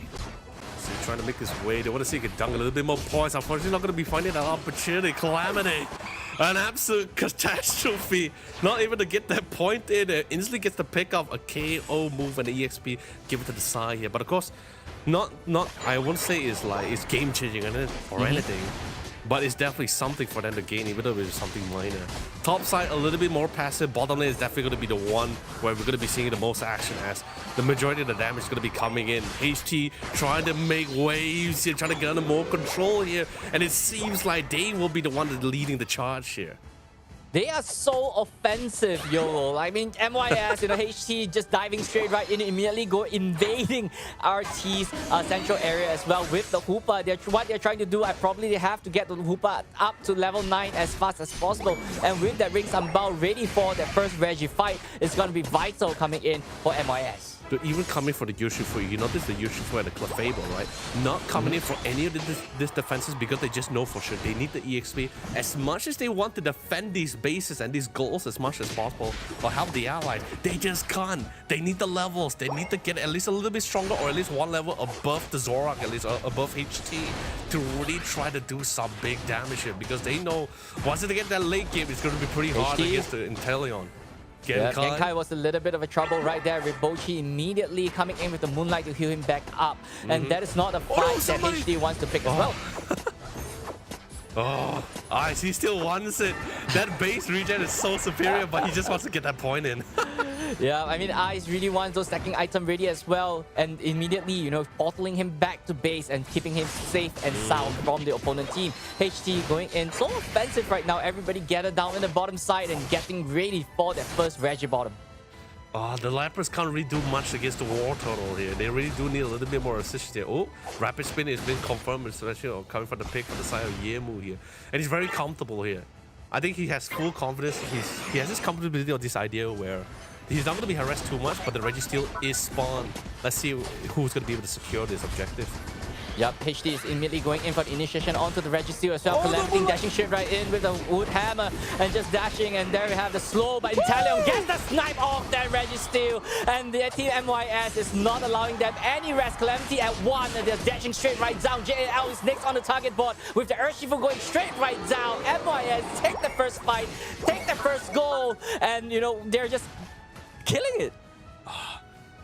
So trying to make this way. They want to see if he can dunk a little bit more points. Unfortunately, not going to be finding that opportunity. Calamity. An absolute catastrophe. Not able to get that point in. Instantly gets the pick of a KO move and the EXP. Give it to the side here. But of course, not I won't say it's game changing or anything, but it's definitely something for them to gain, even though it's something minor. Top side a little bit more passive. Bottom lane is definitely going to be the one where we're going to be seeing the most action, as the majority of the damage is going to be coming in. HT trying to make waves here, trying to get under more control here, and it seems like they will be the one that's leading the charge here. They are so offensive, YOLO. I mean, MYS, HT just diving straight right in, immediately go invading RT's central area as well with the Hoopa. What they're trying to do, they have to get the Hoopa up to level 9 as fast as possible. And with that Ring Sambal ready for the first Reggie fight, it's going to be vital coming in for MYS. So even coming for the Urshifu, you notice the Urshifu and the Clefable, right? Not coming in for any of these defenses because they just know for sure they need the EXP. As much as they want to defend these bases and these goals as much as possible or help the allies, they just can't. They need the levels. They need to get at least a little bit stronger or at least one level above the Zorak, at least above HT, to really try to do some big damage here, because they know once they get that late game, it's going to be pretty hard against the Inteleon. Genkai was a little bit of a trouble right there with Bochi immediately coming in with the Moonlight to heal him back up. And that is not a fight that HD wants to pick as well. Ice, he still wants it. That base regen is so superior, but he just wants to get that point in. Yeah, I mean, Ice really wants those stacking item ready as well, and immediately, portaling him back to base and keeping him safe and sound from the opponent team. HT going in so offensive right now. Everybody gathered down in the bottom side and getting ready for their first Reggie bottom. The Lapras can't really do much against the War Turtle here. They really do need a little bit more assist here. Oh, Rapid Spin has been confirmed, especially coming from the pick on the side of Yemu here. And he's very comfortable here. I think he has full confidence. He has this comfortability of this idea where he's not going to be harassed too much, but the Registeel is spawned. Let's see who's going to be able to secure this objective. Yep, HD is immediately going in for the initiation onto the Registeel as well. Calamity dashing straight right in with the Wood Hammer and just dashing, and there we have the slow, but Inteleon gets the snipe off that Registeel, and the team MYS is not allowing them any rest. Calamity at 1, and they're dashing straight right down. JAL is next on the target board with the Urshifu going straight right down. MYS take the first fight, take the first goal, and they're just killing it.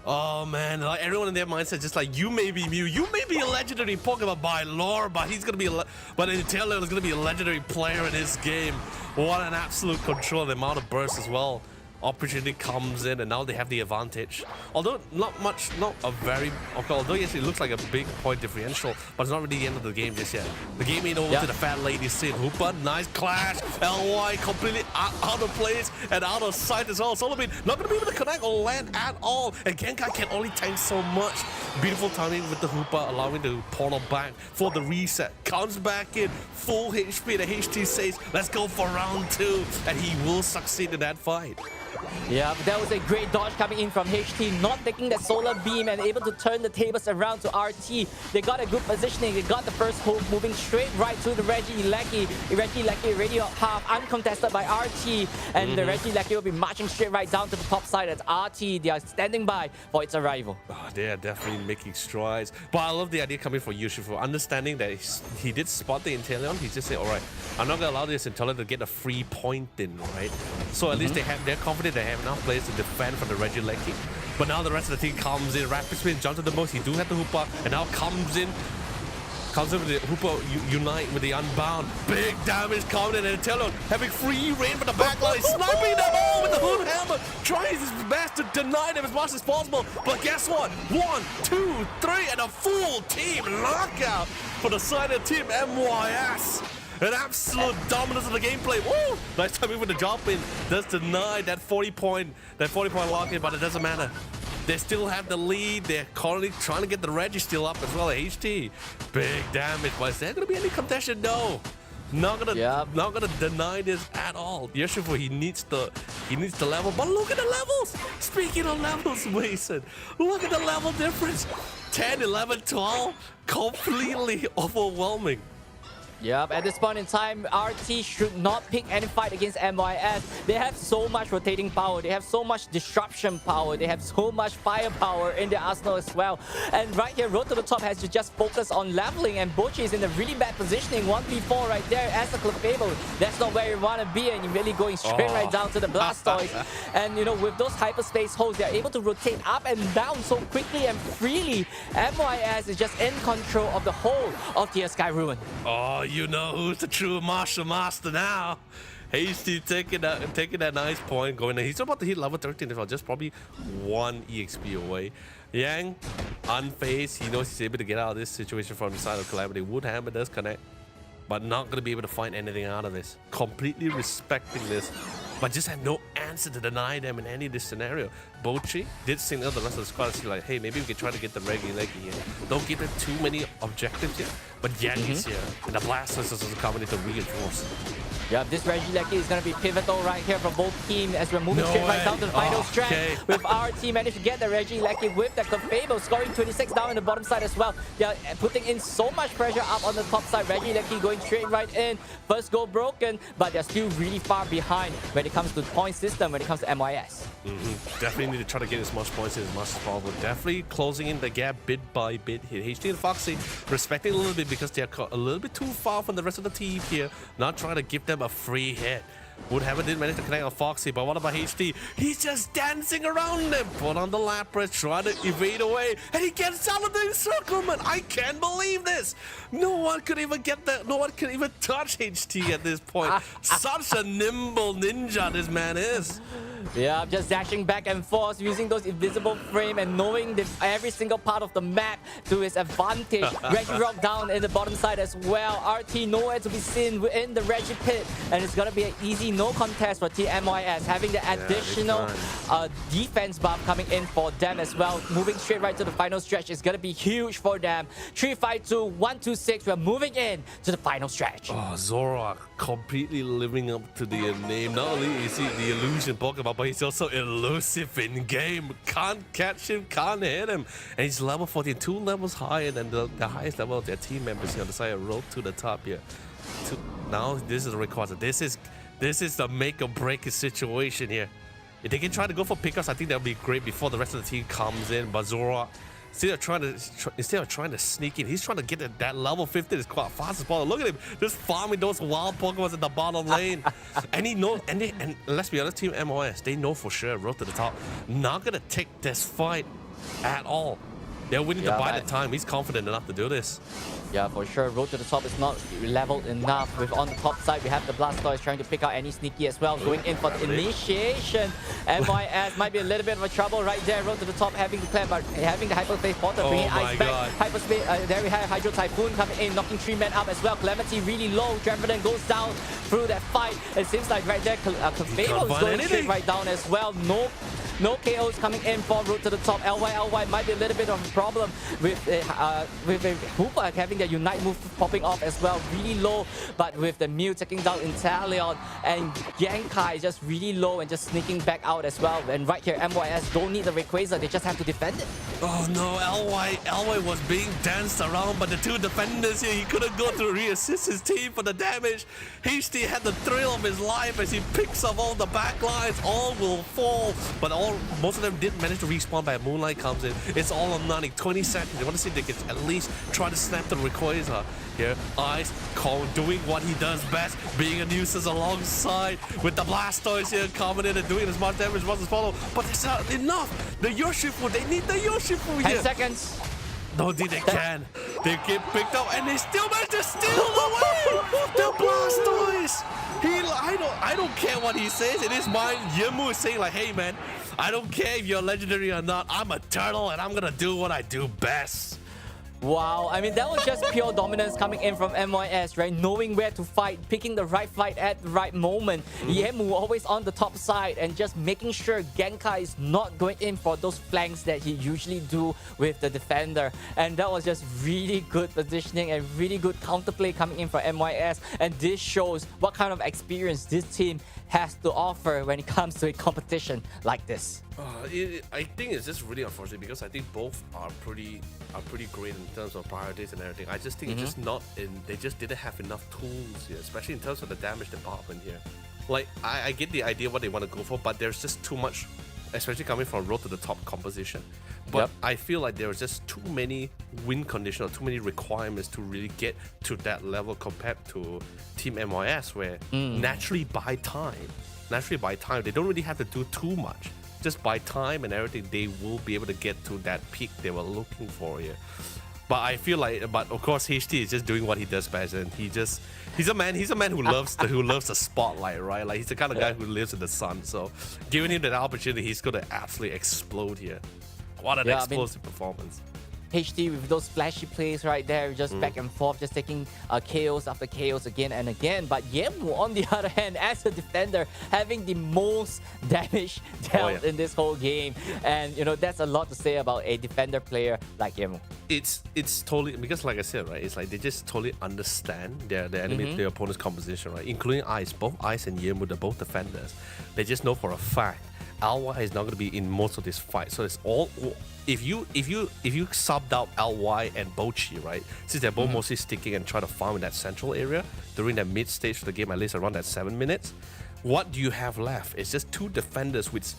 Oh man, like everyone in their mindset just like, you may be Mew, you may be a legendary Pokemon by lore, but he's gonna be but Inteleon is gonna be a legendary player in this game. What an absolute control, the amount of burst as well. Opportunity comes in, and now they have the advantage. Although not a very, okay, although yes, it looks like a big point differential, but it's not really the end of the game just yet. The game ain't over to the fat lady Sid. Hoopa, nice clash. LY completely out of place and out of sight as well. Solomon not gonna be able to connect or land at all, and Genkai can only tank so much. Beautiful timing with the Hoopa, allowing the portal back for the reset. Comes back in, full HP. The HT says, let's go for round 2, and he will succeed in that fight. Yeah, but that was a great dodge coming in from HT, not taking that solar beam and able to turn the tables around to RT. They got a good positioning. They got the first hook moving straight right to the Reggie Lecky. Reggie Lecky already half uncontested by RT, and the Reggie Lecky will be marching straight right down to the top side at RT. They are standing by for its arrival. Oh, they are definitely making strides. But I love the idea coming from Urshifu, understanding that he did spot the Inteleon. He just said, all right, I'm not going to allow this Inteleon to get a free point in, right? So at least they're confident they have enough players to defend from the Reggie Lecky. But now the rest of the team comes in. Rapid Spin, jump to the most. He do have the Hoopa, and now comes in with the Hoopa Unite with the Unbound. Big damage coming in, and Inteleon having free reign for the backline, sniping them all with the Hood Hammer, tries his best to deny them as much as possible. But guess what? 1, 2, 3, and a full team knockout for the side of Team MYS. An absolute dominance of the gameplay. Woo! Nice timing with the drop in. Does deny that 40-point lock in, but it doesn't matter. They still have the lead. They're currently trying to get the Registeel up as well. HT, big damage. But is there gonna be any contention? No. Not gonna deny this at all. Urshifu, he needs the level. But look at the levels. Speaking of levels, Mason, look at the level difference. 10, 11, 12, completely overwhelming. Yep, at this point in time, RT should not pick any fight against MYS. They have so much rotating power, they have so much disruption power, they have so much firepower in their arsenal as well. And right here, Road to the Top has to just focus on leveling, and Bochi is in a really bad positioning. 1v4 right there as a Clefable. That's not where you want to be, and you're really going straight right down to the Blastoise. And you know, with those hyperspace holes, they're able to rotate up and down so quickly and freely. MYS is just in control of the whole of Tier Sky Ruin. Oh, you know who's the true martial master now. Hasty taking that nice point, going in. He's about to hit level 13 as well, just probably 1 EXP away. Yang, unfazed, he knows he's able to get out of this situation from the side of Calamity. Woodhammer does connect, but not going to be able to find anything out of this. Completely respecting this, but just have no answer to deny them in any of this scenario. Bochi did signal the rest of the squad to see like, hey, maybe we can try to get the Reggie here. Don't give them too many objectives here, but Yang is here, and the Blastoise is coming in to reinforce. Yeah, this Regieleki is going to be pivotal right here for both teams as we're moving straight right down to the final stretch. Okay. With our team managed to get the Regieleki with the Clefable, scoring 26 down in the bottom side as well. They're putting in so much pressure up on the top side. Regieleki going straight right in. First goal broken, but they're still really far behind when it comes to the point system, when it comes to MYS. Definitely need to try to get as much points as much as possible. Definitely closing in the gap bit by bit here. HD and Foxy respecting a little bit because they're a little bit too far from the rest of the team here. Not trying to give them a free hit. Woodhammer did manage to connect on Foxy, but what about HD? He's just dancing around them. Put on the Lapras, trying to evade away, and he gets out of the encirclement. I can't believe this. No one could even get that. No one could even touch HT at this point. Such a nimble ninja this man is. Yeah, just dashing back and forth, using those invisible frame and knowing every single part of the map to his advantage. Reggie Rock down in the bottom side as well. RT nowhere to be seen within the Reggie pit. And it's going to be an easy no contest for TMYS, having the additional defense buff coming in for them as well. Moving straight right to the final stretch is going to be huge for them. 3-5-2, 1-2-6. We're moving in to the final stretch. Oh, Zoroark completely living up to the name. Not only is he the illusion Pokemon, but he's also elusive in game. Can't catch him, can't hit him. And he's level 14, 2 levels higher than the highest level of their team members here on the side of Road to the Top here. Now this is a record. This is the make or break situation here. If they can try to go for pickups, I think that would be great before the rest of the team comes in. But Zoroark, instead of trying to sneak in, he's trying to get to that level 50 as fast as possible. Look at him, just farming those wild Pokemon in the bottom lane. And he knows, and let's be honest, Team MOS, they know for sure Road to the Top not gonna take this fight at all. They're willing to buy the time. He's confident enough to do this. Yeah, for sure. Road to the Top is not leveled enough. With on the top side, we have the Blastoise trying to pick out any sneaky as well. Going in for the initiation. MYS might be a little bit of a trouble right there. Road to the Top having to clear, but having the Hyperspace Portal, bringing Ice back. Hyperspace, there we have Hydro Typhoon coming in, knocking 3 men up as well. Calamity really low. Drampidon goes down through that fight. It seems like right there, Clefable is going straight right down as well. No KOs coming in for Road to the Top. LY might be a little bit of a problem with Hooper having the Unite move popping off as well. Really low, but with the Mew taking down Inteleon, and Genkai just really low and just sneaking back out as well. And right here, MYS don't need the Rayquaza, they just have to defend it. Oh no, LY was being danced around by the 2 defenders here. He couldn't go to re-assist his team for the damage. HD had the thrill of his life as he picks up all the backlines. All will fall, but most of them did manage to respawn by Moonlight comes in. It's all on nothing. 20 seconds. They want to see if they can at least try to snap the Rayquaza. Here, Ice doing what he does best, being a nuisance alongside with the Blastoise here coming in and doing as much damage as possible. But it's not enough. The Yoshifu, they need the Yoshifu here. 10 seconds. No, they can. They get picked up and they still manage to steal away the Blastoise. I don't care what he says. In his mind, Yimu is saying like, hey man, I don't care if you're legendary or not. I'm a turtle and I'm gonna do what I do best. Wow, I mean, that was just pure dominance coming in from MYS, right? Knowing where to fight, picking the right fight at the right moment. Yemu always on the top side and just making sure Genkai is not going in for those flanks that he usually do with the defender. And that was just really good positioning and really good counterplay coming in from MYS. And this shows what kind of experience this team has to offer when it comes to a competition like this. I think it's just really unfortunate because I think both are pretty great in terms of priorities and everything. I just think it's just not in. They just didn't have enough tools here, especially in terms of the damage department here. Like I get the idea what they want to go for, but there's just too much, especially coming from road to the top composition. But I feel like there was just too many win conditions, too many requirements to really get to that level compared to Team MYS, where naturally by time, they don't really have to do too much. Just by time and everything, they will be able to get to that peak they were looking for here. But I feel like, but of course, HT is just doing what he does best, and he's a man who loves the spotlight, right? Like he's the kind of guy who lives in the sun. So, giving him that opportunity, he's gonna absolutely explode here. What an explosive performance! HT with those flashy plays right there, just back and forth, just taking KOs after KOs again and again. But Yemu, on the other hand, as a defender, having the most damage dealt in this whole game. And, you know, that's a lot to say about a defender player like Yemu. It's totally, because like I said, right, it's like they just totally understand their enemy, their opponent's composition, right? Including Ice. Both Ice and Yemu, they're both defenders. They just know for a fact LY is not going to be in most of this fight. So it's all... If you subbed out LY and Bochi, right? Since they're both mostly sticking and trying to farm in that central area during that mid stage of the game, at least around that 7 minutes, what do you have left? It's just two defenders with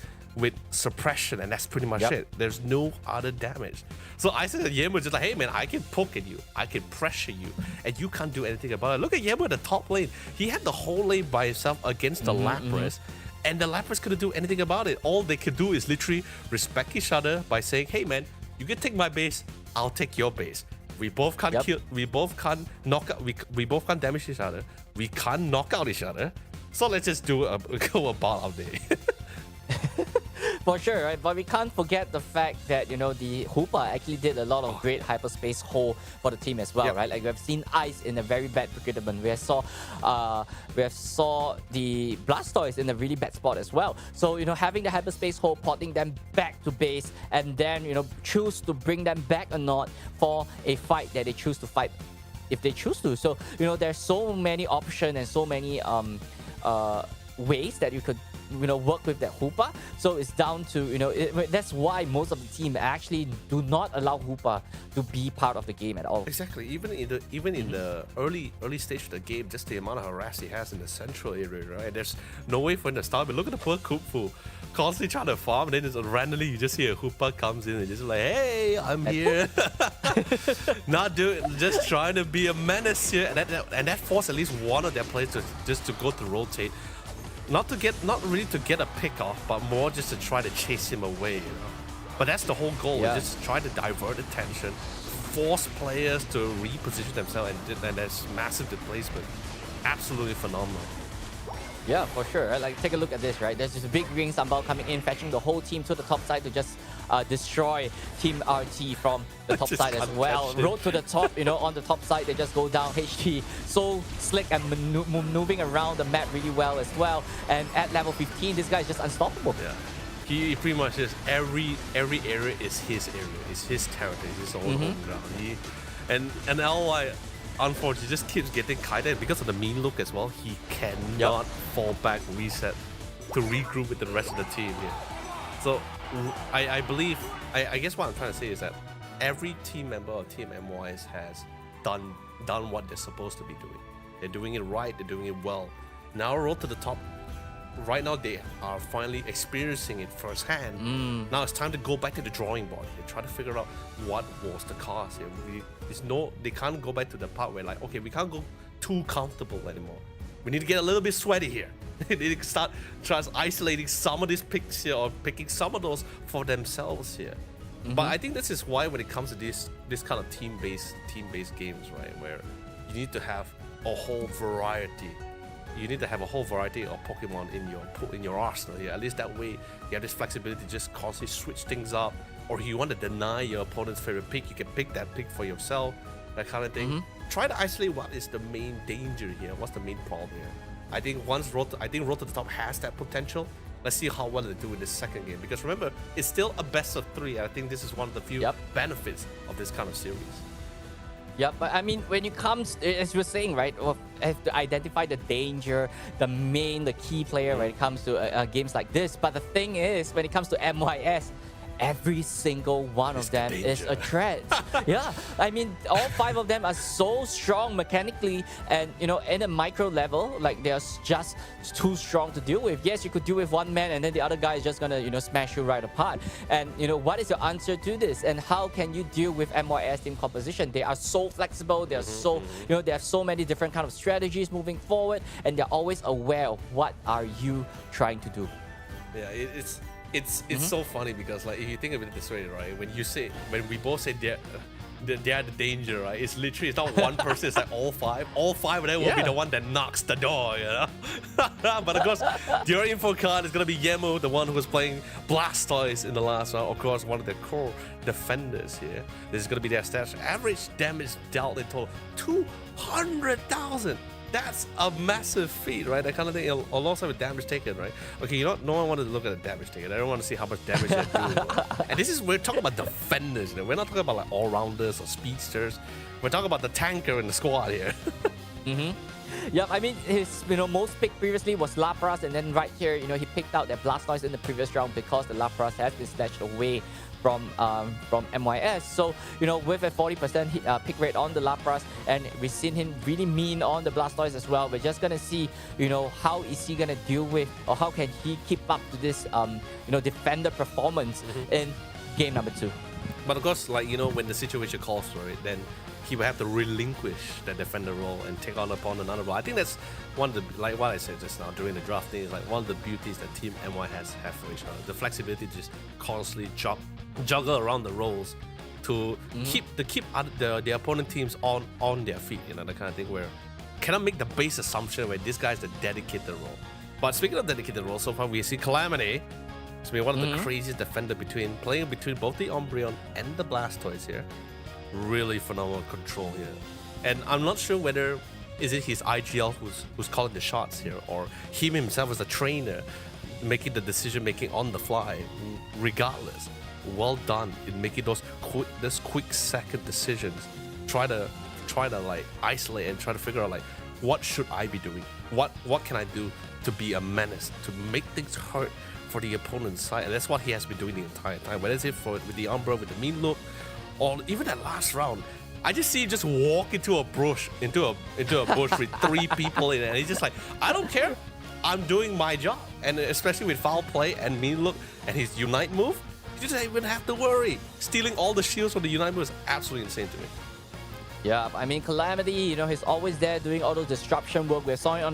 suppression, and that's pretty much it. There's no other damage. So I said that Yemu is just like, hey man, I can poke at you, I can pressure you, and you can't do anything about it. Look at Yemu in the top lane. He had the whole lane by himself against the Lapras. And the Lapras couldn't do anything about it. All they could do is literally respect each other by saying, hey man, you can take my base, I'll take your base. We both can't kill, we both can't knock out, we both can't damage each other. We can't knock out each other. So let's just go about our day. For sure, right? But we can't forget the fact that, you know, the Hoopa actually did a lot of great hyperspace hold for the team as well, right? Like, we have seen Ice in a very bad predicament. We have saw the Blastoise in a really bad spot as well. So, you know, having the hyperspace hold, porting them back to base, and then, you know, choose to bring them back or not for a fight that they choose to fight if they choose to. So, you know, there's so many options and so many ways that you could, you know, work with that Hoopa. So it's down to, you know, that's why most of the team actually do not allow Hoopa to be part of the game at all. Exactly. Even in the early stage of the game, just the amount of harass he has in the central area, right? There's no way for him to start. But look at the poor Koopu, constantly trying to farm, and then just randomly you just hear a Hoopa comes in and just like, hey, I'm here. Just trying to be a menace here, and that forced at least one of their players to go to rotate. Not really to get a pick off, but more just to try to chase him away, you know. But that's the whole goal, just try to divert attention, force players to reposition themselves, and there's massive displacement. Absolutely phenomenal. Yeah, for sure. Right? Like, take a look at this, right? There's this big green Sambal coming in, fetching the whole team to the top side to just destroy Team RT from the top side as well. Road to the top, you know, on the top side, they just go down. HT so slick and moving around the map really well as well. And at level 15, this guy is just unstoppable. Yeah. He pretty much is every area is his area, it's his territory, it's his own home ground. And LY, unfortunately, just keeps getting kited because of the mean look as well. He cannot fall back, reset to regroup with the rest of the team here. So I believe, I guess what I'm trying to say is that every team member of Team MYS has done what they're supposed to be doing. They're doing it right, they're doing it well. Now road to the top. Right now they are finally experiencing it firsthand. Now it's time to go back to the drawing board here, try to figure out what was the cause here. They can't go back to the part where, like, okay, we can't go too comfortable anymore. We need to get a little bit sweaty here. They need to start isolating some of these picks here, or picking some of those for themselves here. But I think this is why when it comes to this kind of team-based games, right, where you need to have a whole variety. You need to have a whole variety of Pokemon in your arsenal here. At least that way you have this flexibility to just constantly switch things up. Or if you want to deny your opponent's favorite pick, you can pick that pick for yourself, that kind of thing. Try to isolate what is the main danger here. What's the main problem here? I think Road to the Top has that potential. Let's see how well they do in this second game. Because remember, it's still a best of 3. I think this is one of the few benefits of this kind of series. Yeah, but I mean, when it comes, as you were saying, right, have to identify the danger, the key player when it comes to games like this. But the thing is, when it comes to MYS, every single one of them is a threat. Yeah, I mean, all 5 of them are so strong mechanically, and in a micro level, like they're just too strong to deal with. Yes, you could deal with one man, and then the other guy is just gonna smash you right apart. And what is your answer to this? And how can you deal with MYS team composition? They are so flexible. They are so they have so many different kind of strategies moving forward, and they're always aware of what are you trying to do. Yeah, it's so funny because like if you think of it this way, right? When we both say they're the danger, right? It's not one person, it's like all 5. All 5 of them will be the one that knocks the door, But of course, your info card is gonna be Yemo, the one who was playing Blastoise in the last round. Of course, one of the core defenders here. This is gonna be their stats. Average damage dealt in total 200,000. That's a massive feat, right? That kind of thing, alongside with damage taken, right? Okay, no one wanted to look at the damage taken. I don't want to see how much damage they're doing. And we're talking about defenders, We're not talking about like all-rounders or speedsters. We're talking about the tanker in the squad here. Yeah, I mean, his most pick previously was Lapras, and then right here, he picked out that Blastoise in the previous round because the Lapras has been snatched away from MYS. So, with a 40% pick rate on the Lapras, and we've seen him really mean on the Blastoise as well. We're just gonna see, how is he gonna deal with, or how can he keep up to this, defender performance in game number 2. But of course, like, when the situation calls for it, then he will have to relinquish the defender role and take on upon another role. I think that's one of the, like what I said just now during the draft thing, is like one of the beauties that Team MY have for each other. The flexibility to just constantly juggle around the roles to keep the opponent teams on their feet, that kind of thing, where cannot make the base assumption where this guy's the dedicated role. But speaking of dedicated role, so far we see Calamity. It's been one of the craziest defender playing between both the Umbreon and the Blastoise here. Really phenomenal control here. And I'm not sure whether is it his IGL who's calling the shots here, or him himself as a trainer making the decision making on the fly. Regardless, well done in making those quick second decisions. Try to like isolate and try to figure out like what should I be doing? What can I do to be a menace, to make things hurt for the opponent's side? And that's what he has been doing the entire time. Whether it's with the Umbra, with the mean look, or even that last round, I just see him just walk into a bush with 3 people in it, and he's just like, I don't care, I'm doing my job. And especially with foul play and mean look and his Unite move, you just don't even have to worry. Stealing all the shields from the Unite move is absolutely insane to me. Yeah, I mean, Calamity, he's always there doing all those disruption work. We saw it on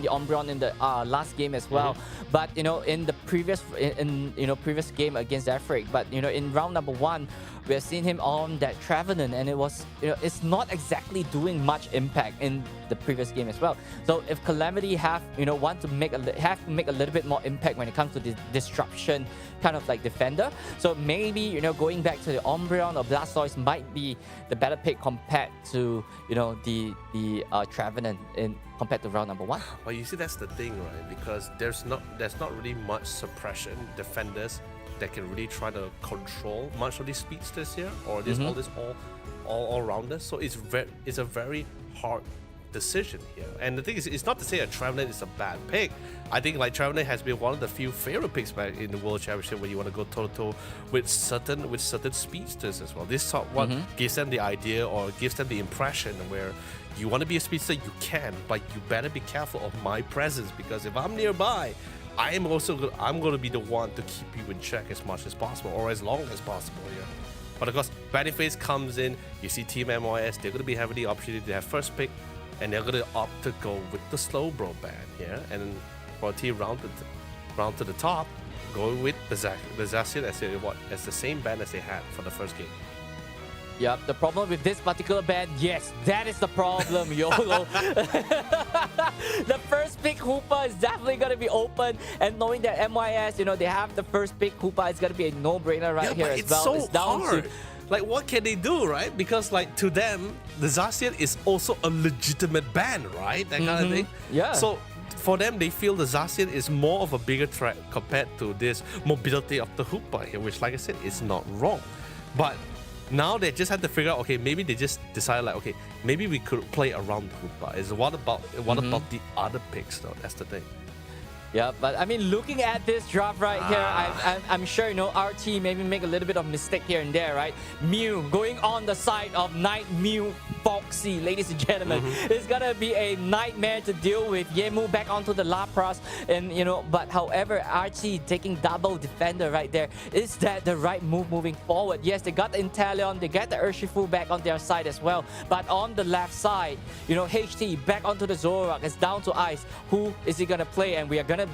the Umbreon in the last game as well. But in the previous previous game against Afric, but in round number 1, we have seen him on that Trevenant, and it was it's not exactly doing much impact in the previous game as well. So if Calamity have to make a little bit more impact when it comes to the disruption kind of like defender, so maybe going back to the Umbreon or Blastoise might be the better pick compared to the Trevenant compared to round number 1. Well, you see, that's the thing, right? Because there's not really much suppression defenders that can really try to control much of these speedsters here, or all rounders. So it's a very hard decision here. And the thing is, it's not to say that Trevenant is a bad pick. I think like Trevenant has been one of the few favorite picks back in the World Championship when you want to go toe-to-toe with certain speedsters as well. This one gives them the idea, or gives them the impression where you want to be a speedster, you can, but you better be careful of my presence, because if I'm nearby, I'm going to be the one to keep you in check as much as possible, or as long as possible here. But of course, Battleface comes in. You see Team MYS, they're going to be having the opportunity to have first pick, and they're going to opt to go with the Slowbro ban here. And for Team round to the top, going with the Zacian as the same ban as they had for the first game. Yep, the problem with this particular ban, yes, that is the problem, YOLO. The first pick Hoopa is definitely going to be open, and knowing that MYS, they have the first pick Hoopa, it's going to be a no-brainer right here as well. It's so hard. Like, what can they do, right? Because, like, to them, the Zacian is also a legitimate ban, right? That kind of thing. Yeah. So, for them, they feel the Zacian is more of a bigger threat compared to this mobility of the Hoopa here, which, like I said, is not wrong. But Now they just have to figure out, okay, maybe they just decided like, okay, maybe we could play around the Hoopa. What about the other picks though? That's the thing. Yeah, but I mean, looking at this draft right here, I'm sure, RT maybe make a little bit of mistake here and there, right? Mew going on the side of Night Mew Foxy, ladies and gentlemen. It's gonna be a nightmare to deal with. Yemu back onto the Lapras, and but however, RT taking double defender right there. Is that the right move moving forward? Yes, they got the Inteleon, they get the Urshifu back on their side as well. But on the left side, HT back onto the Zoroark. It's down to Ice. Who is he gonna play? And we're gonna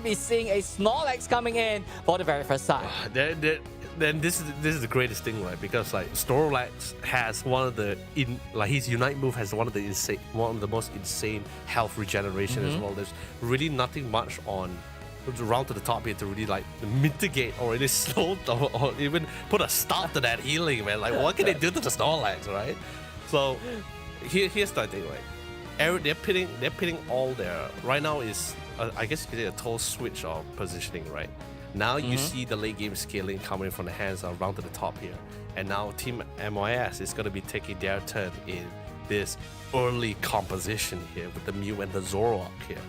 be seeing a Snorlax coming in for the very first time. Then this is the greatest thing, right? Because like Snorlax has one of the his Unite move has one of the most insane health regeneration as well. There's really nothing much on round to the top here to really like mitigate or really slow or even put a stop to that healing, man. Like what can they do to the Snorlax, right? So here's the thing, right? They're pitting all their right now is I guess you could say a total switch of positioning, right? Now you see the late game scaling coming from the hands of round to the top here. And now Team MYS is going to be taking their turn in this early composition here with the Mew and the Zoroark here.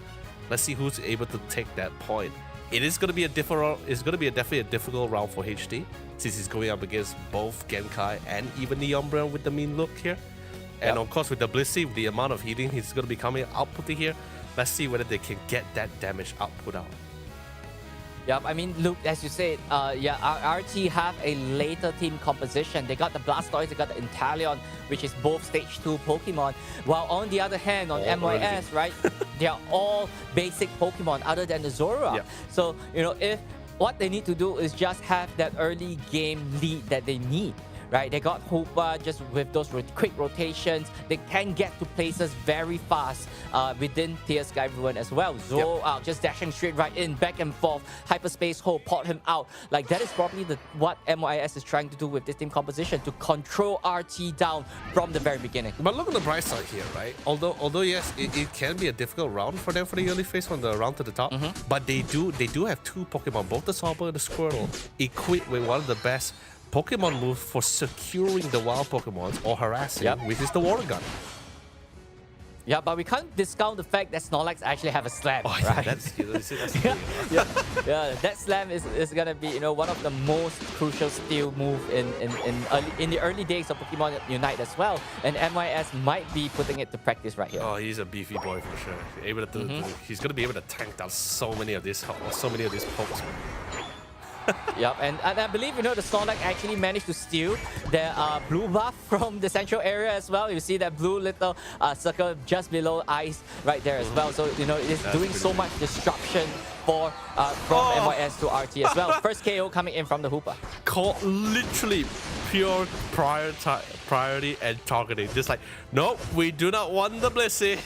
Let's see who's able to take that point. It is going to be definitely a difficult round for HD since he's going up against both Genkai and even the Umbreon with the mean look here. And of course with the Blissey, with the amount of healing he's going to be coming output here, let's see whether they can get that damage output out. Yeah, I mean, look, as you said, RT have a later team composition. They got the Blastoise, they got the Inteleon, which is both stage 2 Pokemon. While on the other hand, on MYS, right, they are all basic Pokemon other than the Zoroark. Yeah. So, if what they need to do is just have that early game lead that they need. Right, they got Hoopa just with those quick rotations. They can get to places very fast within Tear Sky Ruin as well. Zoroark just dashing straight right in, back and forth, hyperspace hole, pot him out. Like that is probably what MYS is trying to do with this team composition, to control RT down from the very beginning. But look on the bright side here, right? Although yes, it can be a difficult round for them for the early phase from the round to the top. But they do have two Pokemon, both the Sobble and the Squirtle, equipped with one of the best Pokemon move for securing the wild Pokemon or harassing, which is the Water Gun. Yeah, but we can't discount the fact that Snorlax actually have a slam, right? Yeah, that slam is gonna be one of the most crucial steal move in the early days of Pokemon Unite as well, and MYS might be putting it to practice right here. Oh, he's a beefy boy for sure. He's gonna be able to tank down so many of these pokes. Yep, and I believe the Snorlax actually managed to steal the blue buff from the central area as well. You see that blue little circle just below Ice right there as well. So it's doing so much disruption from MYS to RT as well. First KO coming in from the Hoopa. Literally pure priority and targeting. Just like, nope, we do not want the Blissey.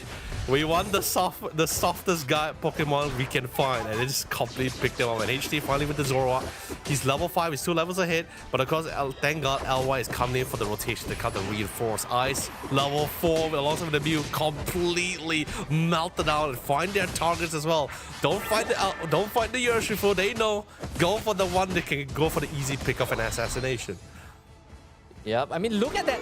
We want the softest guy Pokemon we can find, and they just completely picked him up. And HD finally with the Zoroark. He's level 5, he's 2 levels ahead, but of course, thank God LY is coming in for the rotation to cut the reinforce. Ice level 4 alongside with the Mew completely melted out and find their targets as well. Don't fight the Urshifu, they know. Go for the one that can go for the easy pickup and assassination. Yep, I mean, look at that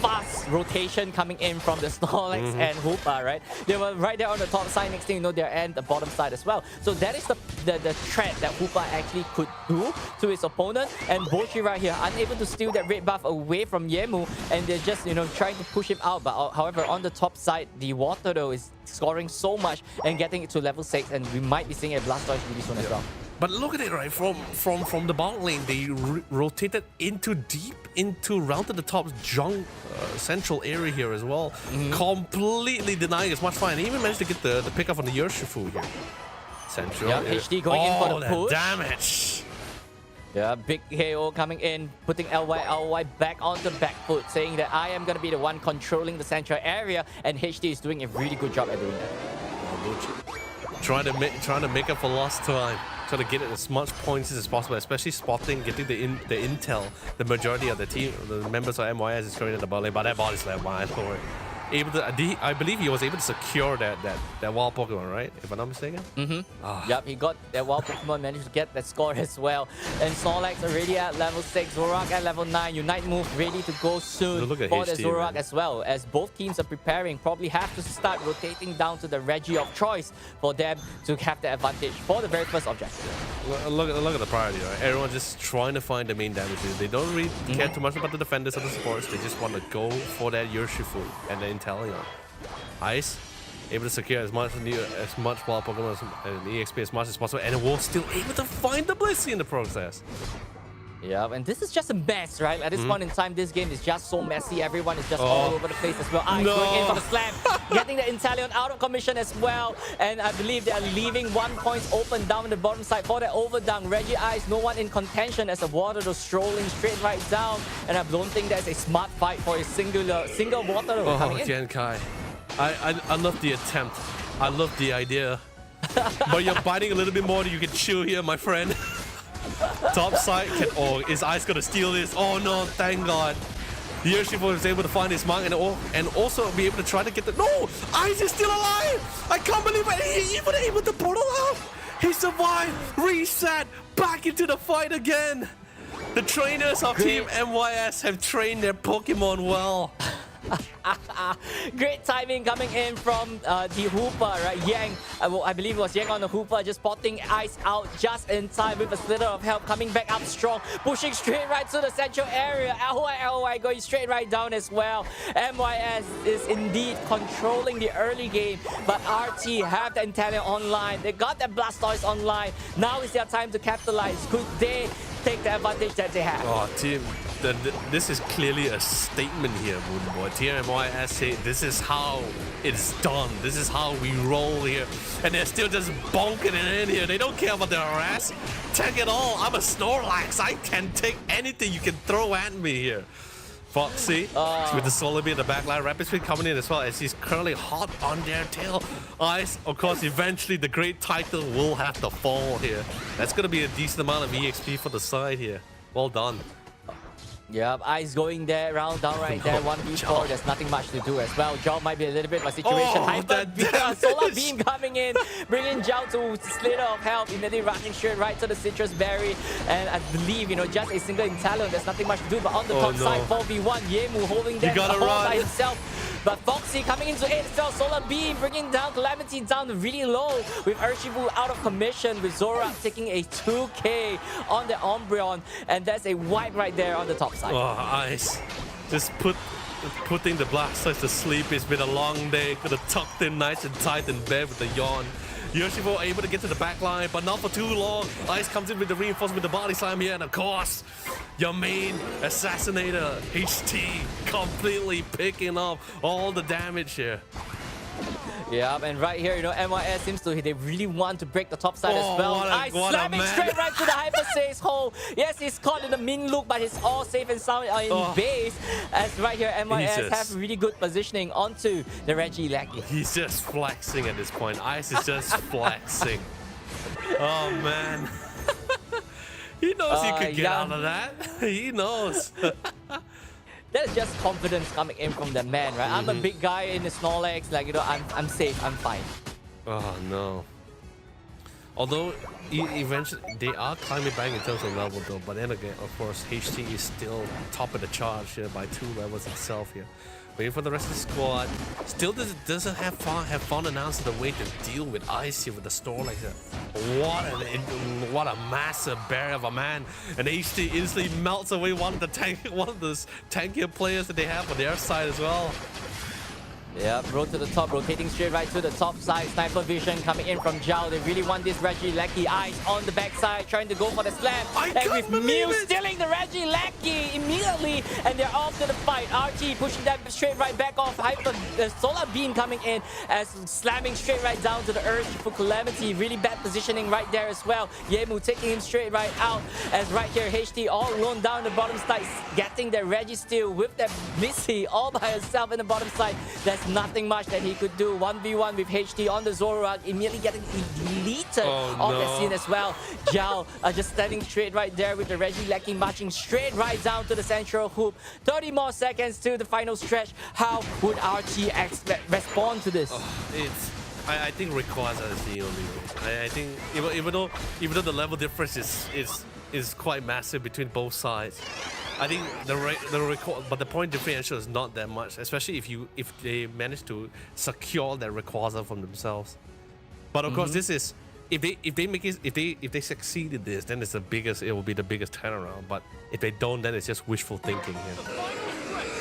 fast rotation coming in from the Snorlax and Hoopa, right? They were right there on the top side. Next thing you know, they're at the bottom side as well. So that is the threat that Hoopa actually could do to his opponent. And Boshi right here, unable to steal that red buff away from Yemu, and they're just trying to push him out. But however, on the top side, the Water though is scoring so much and getting it to level 6, and we might be seeing a Blastoise really soon as well. But look at it, right? From the bottom lane, they rotated deep into round to the top central area here as well, completely denying as much fire. And even managed to get the pickup on the Urshifu here. Central. Yeah, HD going in for the push. Damage. Yeah, big KO coming in, putting LY back on the back foot, saying that I am going to be the one controlling the central area, and HD is doing a really good job at doing that. Trying to make up for lost time. Trying to get as much points as possible, especially spotting, getting the intel. The majority of the team, the members of MYS is going at the ball lane, but that ball is left behind for it. able to. I believe he was able to secure that wild Pokemon, right? If I'm not mistaken. Yep, he got that wild Pokemon, managed to get that score as well. And Snorlax already at level 6, Zoroark at level 9. Unite move ready to go soon Look at for the HT, Zoroark man. as well. As both teams are preparing, probably have to start rotating down to the Reggie of choice for them to have the advantage for the very first objective. Look at the priority, right? Everyone's just trying to find the main damage. They don't really care too much about the defenders or the supports. They just want to go for that Urshifu and the Inteleon. Ice able to secure as much wild Pokemon and EXP as much as possible, and it was still able to find the Blissey in the process. Yeah, and this is just a mess, right? At this point in time, this game is just so messy. Everyone is just all over the place as well. Ice going in for the slam, getting the Inteleon out of commission as well. And I believe they are leaving 1 point open down the bottom side for the overdunk. Reggie Ice, no one in contention as the Water strolling straight right down. And I don't think that's a smart fight for a single Water coming in. Genkai. I love the attempt. I love the idea. But you're biting a little bit more than you can chew here, my friend. Top side can. Oh, is Ice gonna steal this? Oh no, thank God. The Urshifu was able to find his mark and also be able to try to get the. No! Ice is still alive! I can't believe it! He even able to pull it out! He survived! Reset! Back into the fight again! The trainers of Team MYS have trained their Pokemon well. Great timing coming in from the Hooper, right? Yang, I believe it was Yang on the Hooper, just spotting Ice out just in time with a slither of help, coming back up strong, pushing straight right to the central area. LY going straight right down as well. MYS is indeed controlling the early game, but RT have the Inteleon online. They got their Blastoise online. Now is their time to capitalize. Could they take the advantage that they have? Oh, team, this is clearly a statement here, Moon Boy. TMYS say this is how it's done. This is how we roll here. And they're still just bonking it in here. They don't care about their harass. Take it all. I'm a Snorlax. I can take anything you can throw at me here. Foxy with the Solar Beam in the backline. Rapid Speed coming in as well as he's currently hot on their tail. Ice, of course, eventually the great title will have to fall here. That's going to be a decent amount of EXP for the side here. Well done. Yep, Ice going there, round down right there, 1v4. There's nothing much to do as well. Zhao might be a little bit of a situation. Solar Beam coming in, bringing Zhao to slither of help, immediately rushing straight right to the Citrus Berry. And I believe, just a single Inteleon, there's nothing much to do. But on the top side, 4v1, Yemu holding them all by himself. But Foxy coming into aid as well. Solar Beam bringing down Calamity down really low with Urshifu out of commission, with Zoroark taking a 2k on the Umbreon. And that's a wipe right there on the top side. Oh, Ice. Just putting the Blastoise to sleep. It's been a long day. Could have tucked in nice and tight in bed with a yawn. Urshifu able to get to the back line, but not for too long. Ice comes in with the reinforcement with the body slam here, and of course, your main assassinator, HT, completely picking up all the damage here. Yeah, and right here, MYS seems to they really want to break the top side as well. Ice slamming straight right to the Hyperspace hole. Yes, he's caught in the min loop, but he's all safe and sound in base. As right here, MYS have really good positioning onto the Reggie Lackey. He's just flexing at this point. Ice is just flexing. Oh, man. He knows he could get out of that. He knows. That's just confidence coming in from the man, right? I'm a big guy in the Snorlax, I'm safe, I'm fine. Oh no. Although eventually they are climbing back in terms of level though, but then again, of course, HT is still top of the charge here by 2 levels itself here. Waiting for the rest of the squad. Still doesn't have fun announcing the way to deal with Ice here with the store like that. What a massive barrier of a man. And HT instantly melts away one of the tankier players that they have on their side as well. Yeah, road to the top, rotating straight right to the top side. Sniper vision coming in from Zhao. They really want this Reggie Lackey. Ice on the backside, trying to go for the slam. And with Mew stealing the Reggie Lackey immediately, and they're off to the fight. RT pushing that straight right back off. Solar Beam coming in as slamming straight right down to the earth for Calamity. Really bad positioning right there as well. Yemu taking him straight right out. As right here, HT all alone down the bottom side, getting the Reggie steal with that Missy all by herself in the bottom side. That's there's nothing much that he could do. 1v1 with HT on the Zoroark, immediately getting deleted off the scene as well. Zhao just standing straight right there with the Regieleki marching straight right down to the central hoop. 30 more seconds to the final stretch. How would RT respond to this? I think Rayquaza is the only way. I think even though the level difference is quite massive between both sides, I think but the point differential is not that much, especially if they manage to secure that Rayquaza from themselves. But of course, this is if they succeed in this, then it will be the biggest turnaround. But if they don't, then it's just wishful thinking here.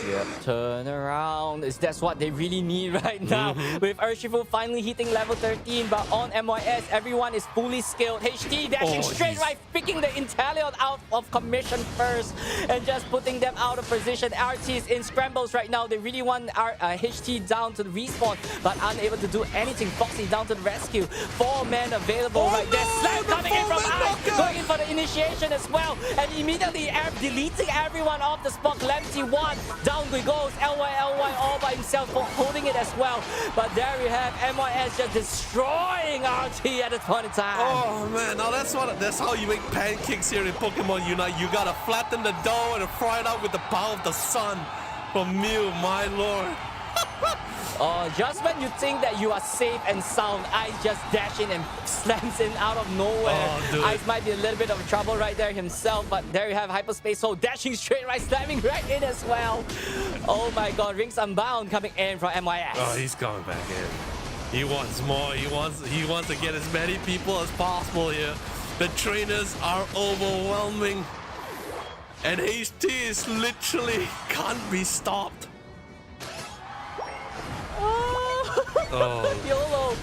Yep. Turn around. That's what they really need right now. With Urshifu finally hitting level 13, but on MYS, everyone is fully skilled. HT dashing straight right, picking the Inteleon out of commission first and just putting them out of position. RT is in scrambles right now. They really want HT down to the respawn, but unable to do anything. Foxy down to the rescue. 4 men available right there. Slam coming in from Ice, going in for the initiation as well, and immediately deleting everyone off the spot. Lemty 1. Down he goes, LY all by himself for holding it as well. But there we have MYS just destroying RT at this point in time. Oh man, now that's how you make pancakes here in Pokemon Unite. You gotta flatten the dough and fry it out with the power of the sun from Mew, my lord. Just when you think that you are safe and sound, Ice just dash in and slams in out of nowhere. Ice might be a little bit of trouble right there himself, but there you have Hyperspace Soul dashing straight right, slamming right in as well. Oh my god, Rings Unbound coming in from MYS. Oh, he's coming back in. He wants more. He wants to get as many people as possible here. The trainers are overwhelming. And HT is literally can't be stopped. YOLO.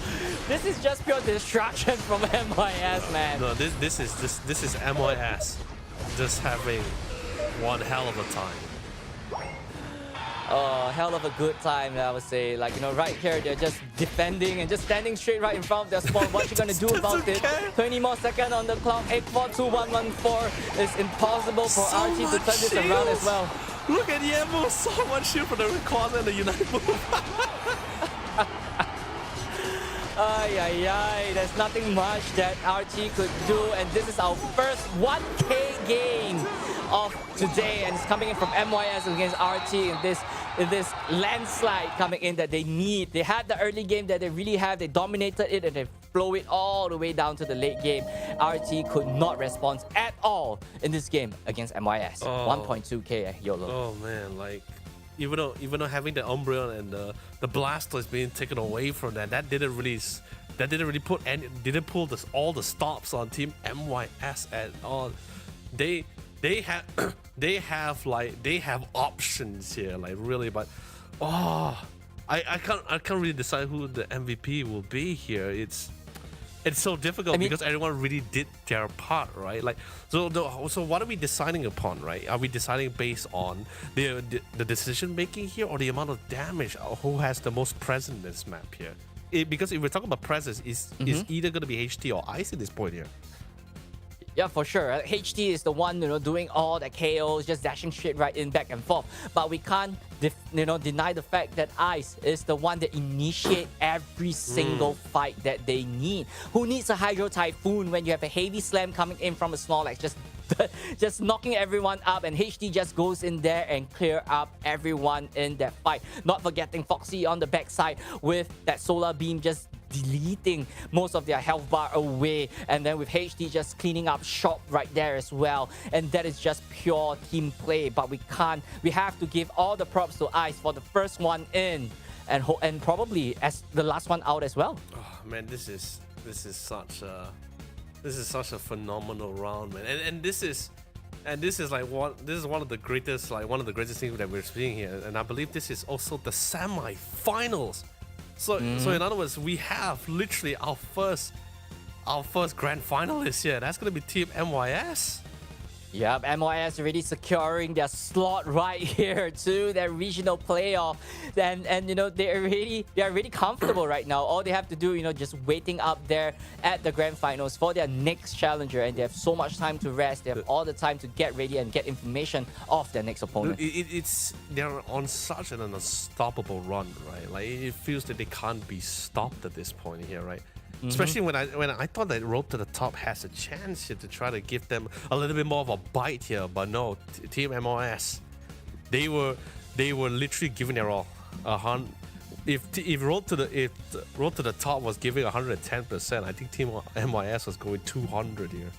This is just pure destruction from MYS, man. No, this is MYS just having one hell of a time. Hell of a good time, I would say. Like, you know, right here, they're just defending and just standing straight right in front of their spawn. What you gonna do about it? 20 more seconds on the clock. 8-4-2-1-1-4. It's impossible for RT to turn this around as well. Look at Yemo, so much shield for the Rayquaza and the Unite move. There's nothing much that RT could do, and this is our first 1K game of today, and it's coming in from MYS against RT in this landslide coming in that they need. They had the early game that they really have. They dominated it and they flow it all the way down to the late game. RT could not respond at all in this game against MYS. 1.2K YOLO. Oh man, like even though having the Umbreon and the Blastoise being taken away from that didn't really pull all the stops on Team MYS at all. They have options here, like really, but I can't really decide who the MVP will be here. It's so difficult because everyone really did their part, right? Like, so what are we deciding upon, right? Are we deciding based on the decision making here, or the amount of damage? Who has the most presence in this map here? Because if we're talking about presence, is either going to be HT or Ice at this point here? Yeah, for sure. HT is the one, doing all the KOs, just dashing straight right in, back and forth. But we can't, deny the fact that Ice is the one that initiate every single fight that they need. Who needs a Hydro Typhoon when you have a heavy slam coming in from a Snorlax, just knocking everyone up, and HT just goes in there and clear up everyone in that fight. Not forgetting Foxy on the backside with that Solar Beam just deleting most of their health bar away, and then with HT just cleaning up shop right there as well, and that is just pure team play. But we have to give all the props to Ice for the first one in and probably as the last one out as well. Oh man, this is such a phenomenal round, man, and this is one of the greatest things that we're seeing here, and I believe this is also the semi-finals. So in other words, we have literally our first grand finalist here. That's gonna be Team MYS. Yep, MYS already securing their slot right here to their regional playoff, and you know they are really comfortable right now. All they have to do, you know, just waiting up there at the grand finals for their next challenger, and they have so much time to rest. They have all the time to get ready and get information of their next opponent. They're on such an unstoppable run, right? Like it feels that they can't be stopped at this point here, right? Especially when I thought that Road to the Top has a chance here to try to give them a little bit more of a bite here, but no, Team MOS, they were literally giving their all. If Road to the Top was giving 110%, I think Team MIS was going 200 here.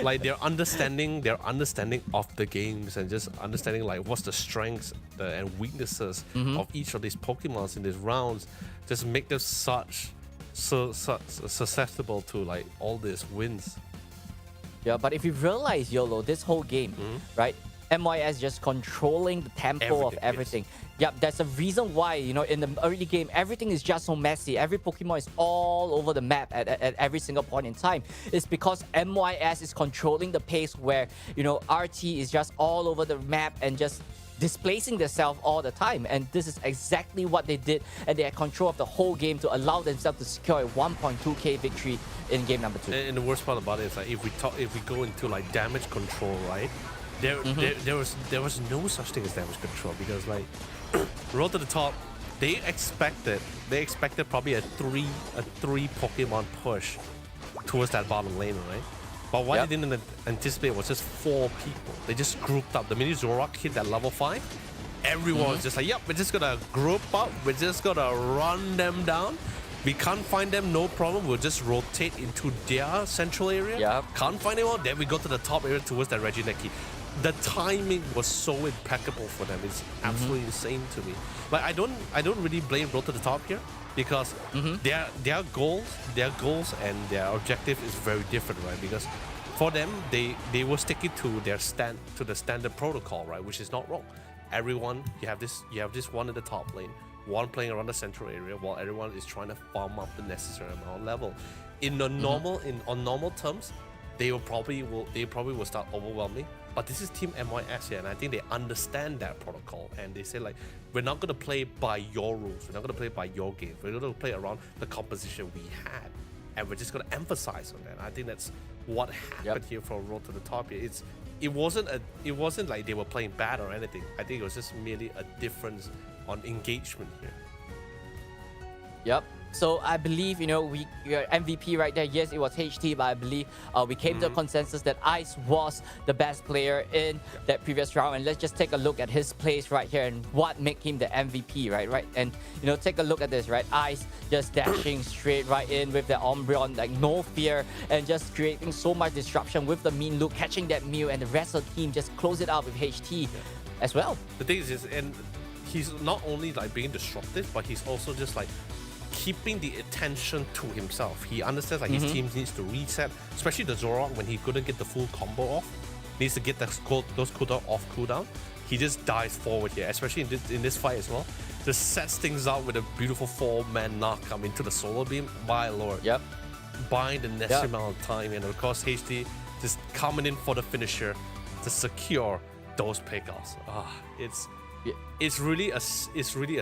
Like their understanding of the games and just understanding like what's the strengths and weaknesses of each of these Pokemons in these rounds just make them so susceptible to like all these wins. Yeah, but if you realize, YOLO, this whole game, right? MYS just controlling the tempo of everything. Yes. Yep, there's a reason why, you know, in the early game, everything is just so messy. Every Pokemon is all over the map at every single point in time. It's because MYS is controlling the pace where, you know, RT is just all over the map and just displacing themselves all the time, and this is exactly what they did, and they had control of the whole game to allow themselves to secure a 1.2k victory in game number 2. And the worst part about it is like if we go into like damage control, right? There was no such thing as damage control because like Road to the Top, they expected probably a three Pokemon push towards that bottom lane, right? But what they didn't anticipate was just 4 people. They just grouped up. The minute Zoroark hit that level 5, everyone was just like, yep, we're just gonna group up. We're just gonna run them down. We can't find them, no problem. We'll just rotate into their central area. Yep. Can't find anyone, then we go to the top area towards that Regineki. The timing was so impeccable for them. It's absolutely insane to me. Like I don't really blame Road to the Top here because their goals and their objective is very different, right? Because for them, they were sticking to the standard protocol, right? Which is not wrong. Everyone, you have this one in the top lane, one playing around the central area, while everyone is trying to farm up the necessary amount of level. On normal terms, they probably will start overwhelming. But this is Team MYS here, and I think they understand that protocol, and they say like, we're not going to play by your rules, we're not going to play by your game, we're going to play around the composition we had, and we're just going to emphasize on that. I think that's what happened here for Road to the Top here. It wasn't like they were playing bad or anything. I think it was just merely a difference on engagement here. Yep. So I believe, you know, we MVP right there. Yes, it was HT, but I believe we came to a consensus that Ice was the best player in that previous round. And let's just take a look at his plays right here and what made him the MVP, right? And, you know, take a look at this, right? Ice just dashing straight right in with the Umbreon, like no fear, and just creating so much disruption with the mean look, catching that Mew, and the rest of the team just close it out with HT as well. The thing is, and he's not only like being disruptive, but he's also just like keeping the attention to himself. He understands like his team needs to reset, especially the Zoroark when he couldn't get the full combo off. Needs to get those cooldown off cooldown. He just dives forward here, especially in this fight as well. Just sets things out with a beautiful 4-man knock into the solar beam. My lord. Yep. Buying the necessary amount of time, and of course HD just coming in for the finisher to secure those pickoffs. It's really a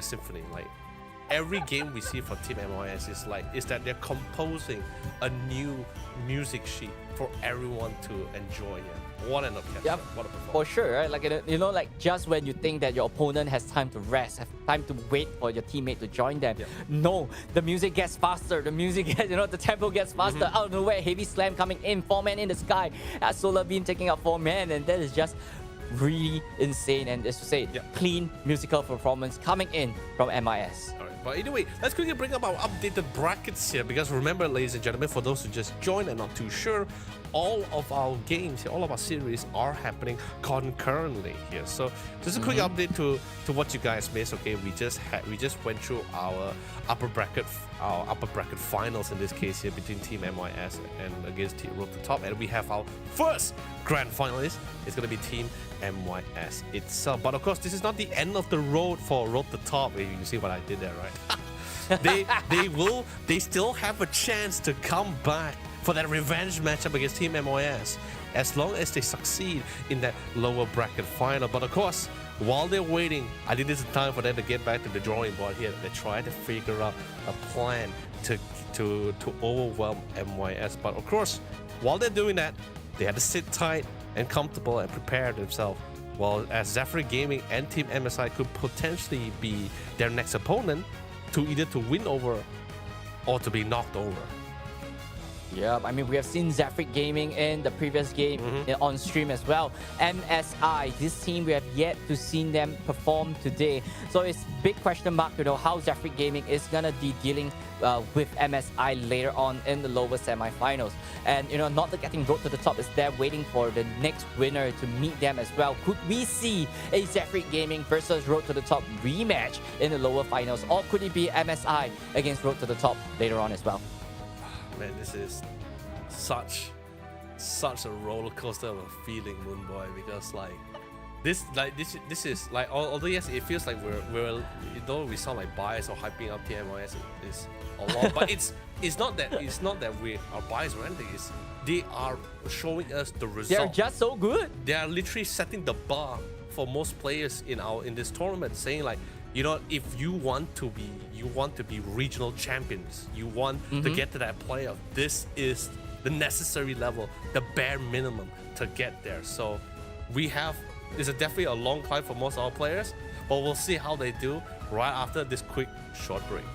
symphony. Like every game we see for Team MYS is that they're composing a new music sheet for everyone to enjoy. What an orchestra. Yep. What a performance. For sure, right? Like, you know, like just when you think that your opponent has time to rest, have time to wait for your teammate to join them. No, the music gets faster. The music gets, you know, the tempo gets faster. Out of nowhere, heavy slam coming in, 4-man in the sky. Solar beam taking out 4-man, and that is just really insane. And as you say, clean musical performance coming in from MIS. But anyway, let's quickly bring up our updated brackets here, because remember, ladies and gentlemen, for those who just joined and not too sure, all of our games, all of our series are happening concurrently here. So just a quick update to what you guys missed. Okay, we just went through our upper bracket finals in this case here between Team MYS and against Team Road to Top, and we have our first grand finalist. It's gonna be Team MYS itself. But of course, this is not the end of the road for Road to Top. You see what I did there, right? They still have a chance to come back for that revenge matchup against Team MYS. as long as they succeed in that lower bracket final. But of course, while they're waiting, I think this is time for them to get back to the drawing board here. They try to figure out a plan to overwhelm MYS. But of course, while they're doing that, they had to sit tight and comfortable and prepare themselves. While as Zephyr Gaming and Team MSI could potentially be their next opponent to either to win over or to be knocked over. Yeah, I mean, we have seen Zephyr Gaming in the previous game on stream as well. MSI, this team, we have yet to see them perform today. So it's big question mark, how Zephyr Gaming is going to be dealing with MSI later on in the lower semifinals. And, not getting brought to the top is there waiting for the next winner to meet them as well. Could we see a Zephyr Gaming versus Road to the Top rematch in the lower finals? Or could it be MSI against Road to the Top later on as well? Man, this is such a roller coaster of a feeling, Moonboy, because this is like, although yes, it feels like we're we sound like biased or hyping up TMOS is a lot, but it's not that we are biased or anything. They are showing us the result. They're just so good. They are literally setting the bar for most players in this tournament, saying like, if you want to be regional champions, you want to get to that playoff, this is the necessary level, the bare minimum to get there. So it's definitely a long climb for most of our players, but we'll see how they do right after this quick short break.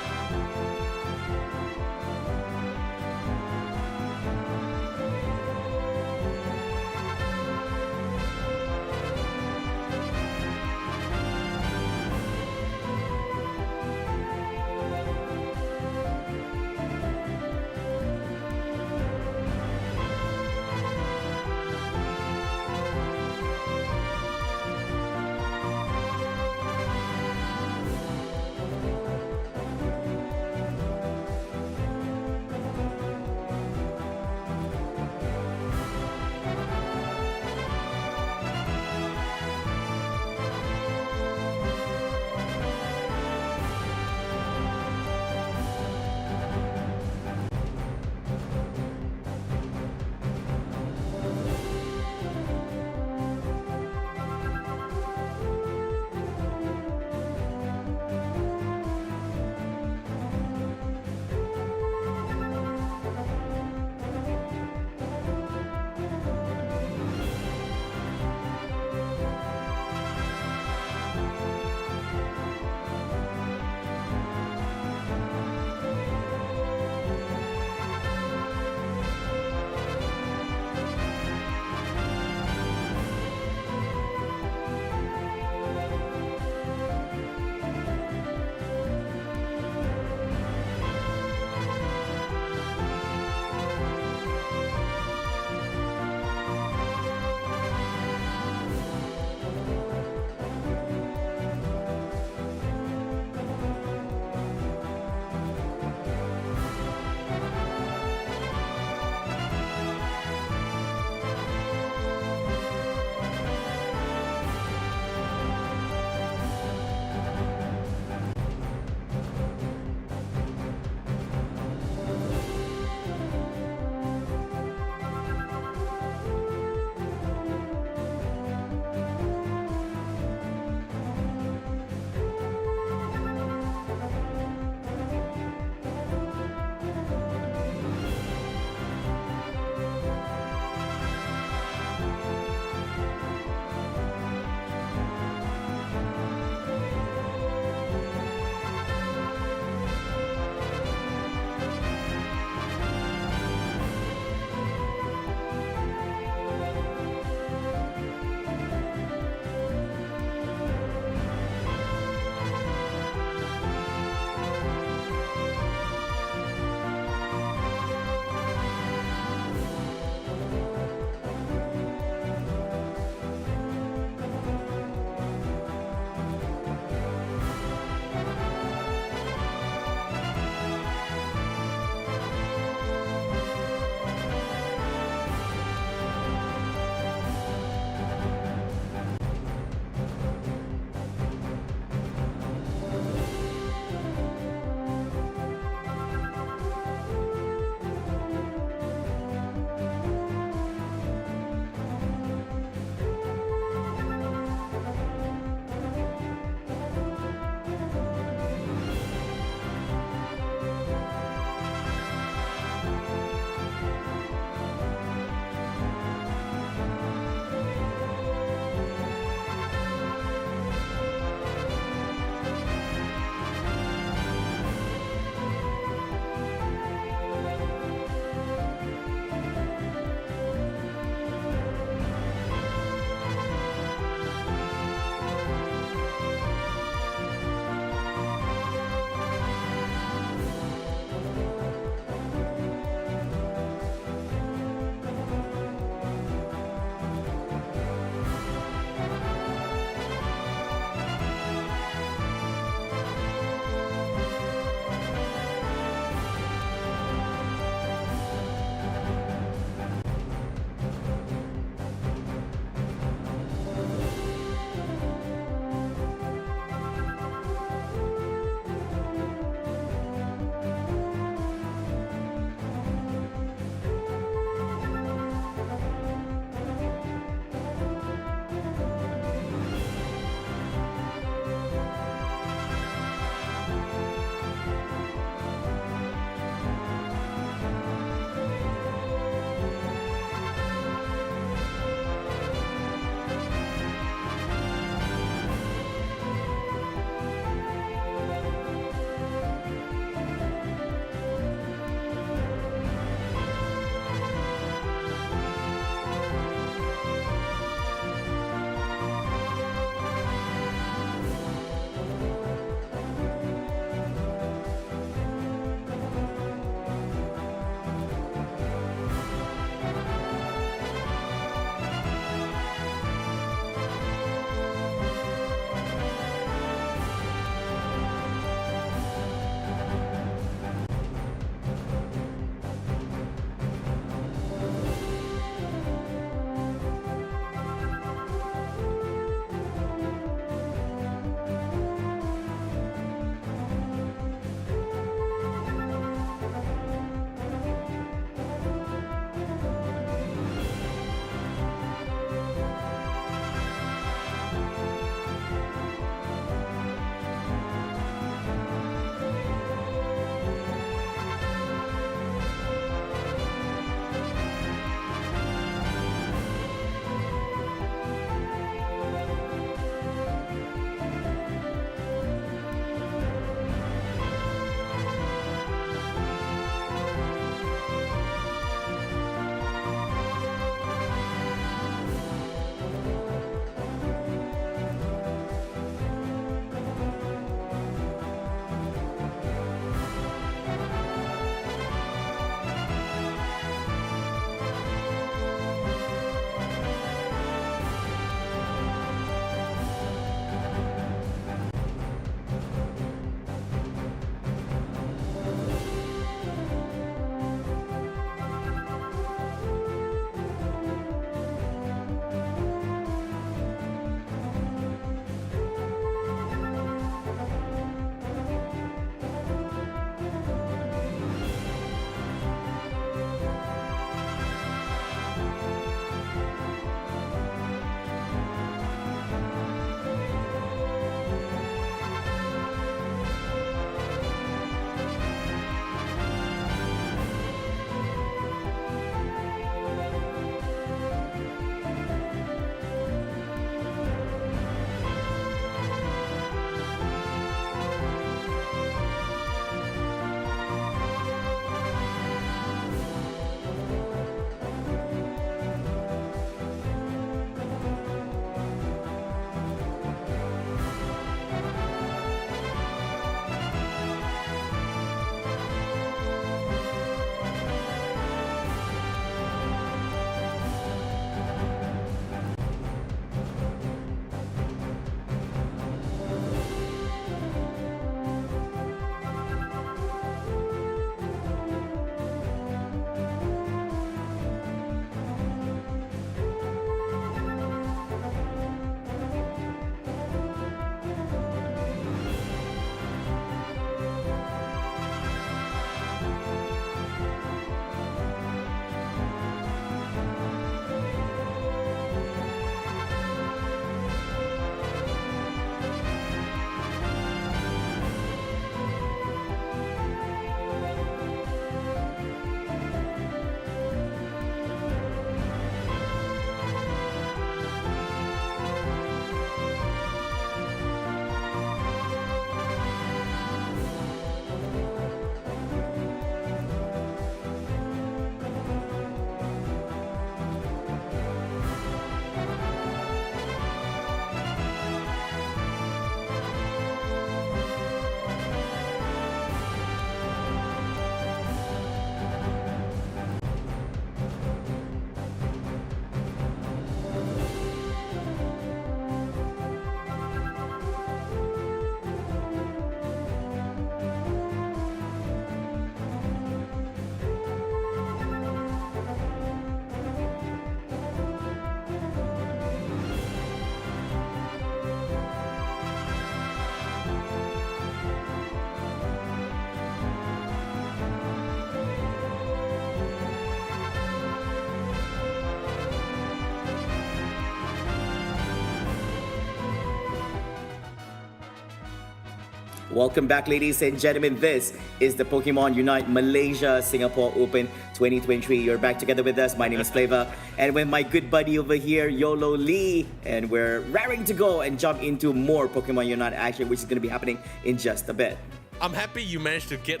Welcome back, ladies and gentlemen. This is the Pokémon Unite Malaysia Singapore Open 2023. You're back together with us. My name is Flavor, and with my good buddy over here, Yolo Lee, and we're raring to go and jump into more Pokémon Unite action, which is going to be happening in just a bit. I'm happy you managed to get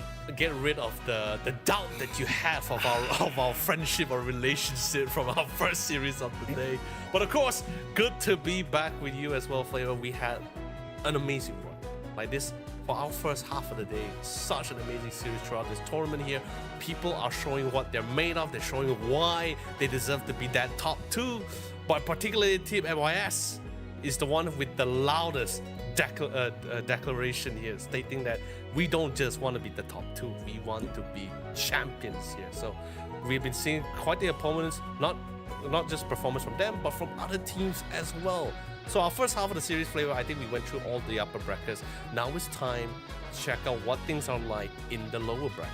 rid of the doubt that you have of our friendship or relationship from our first series of the day. But of course, good to be back with you as well, Flavor. We had an amazing run like this for our first half of the day. Such an amazing series throughout this tournament here. People are showing what they're made of. They're showing why they deserve to be that top two. But particularly Team MYS is the one with the loudest declaration here, stating that we don't just want to be the top two, we want to be champions here. So we've been seeing quite the opponents, not just performance from them, but from other teams as well. So our first half of the series, Flavor, I think we went through all the upper brackets. Now it's time to check out what things are like in the lower bracket.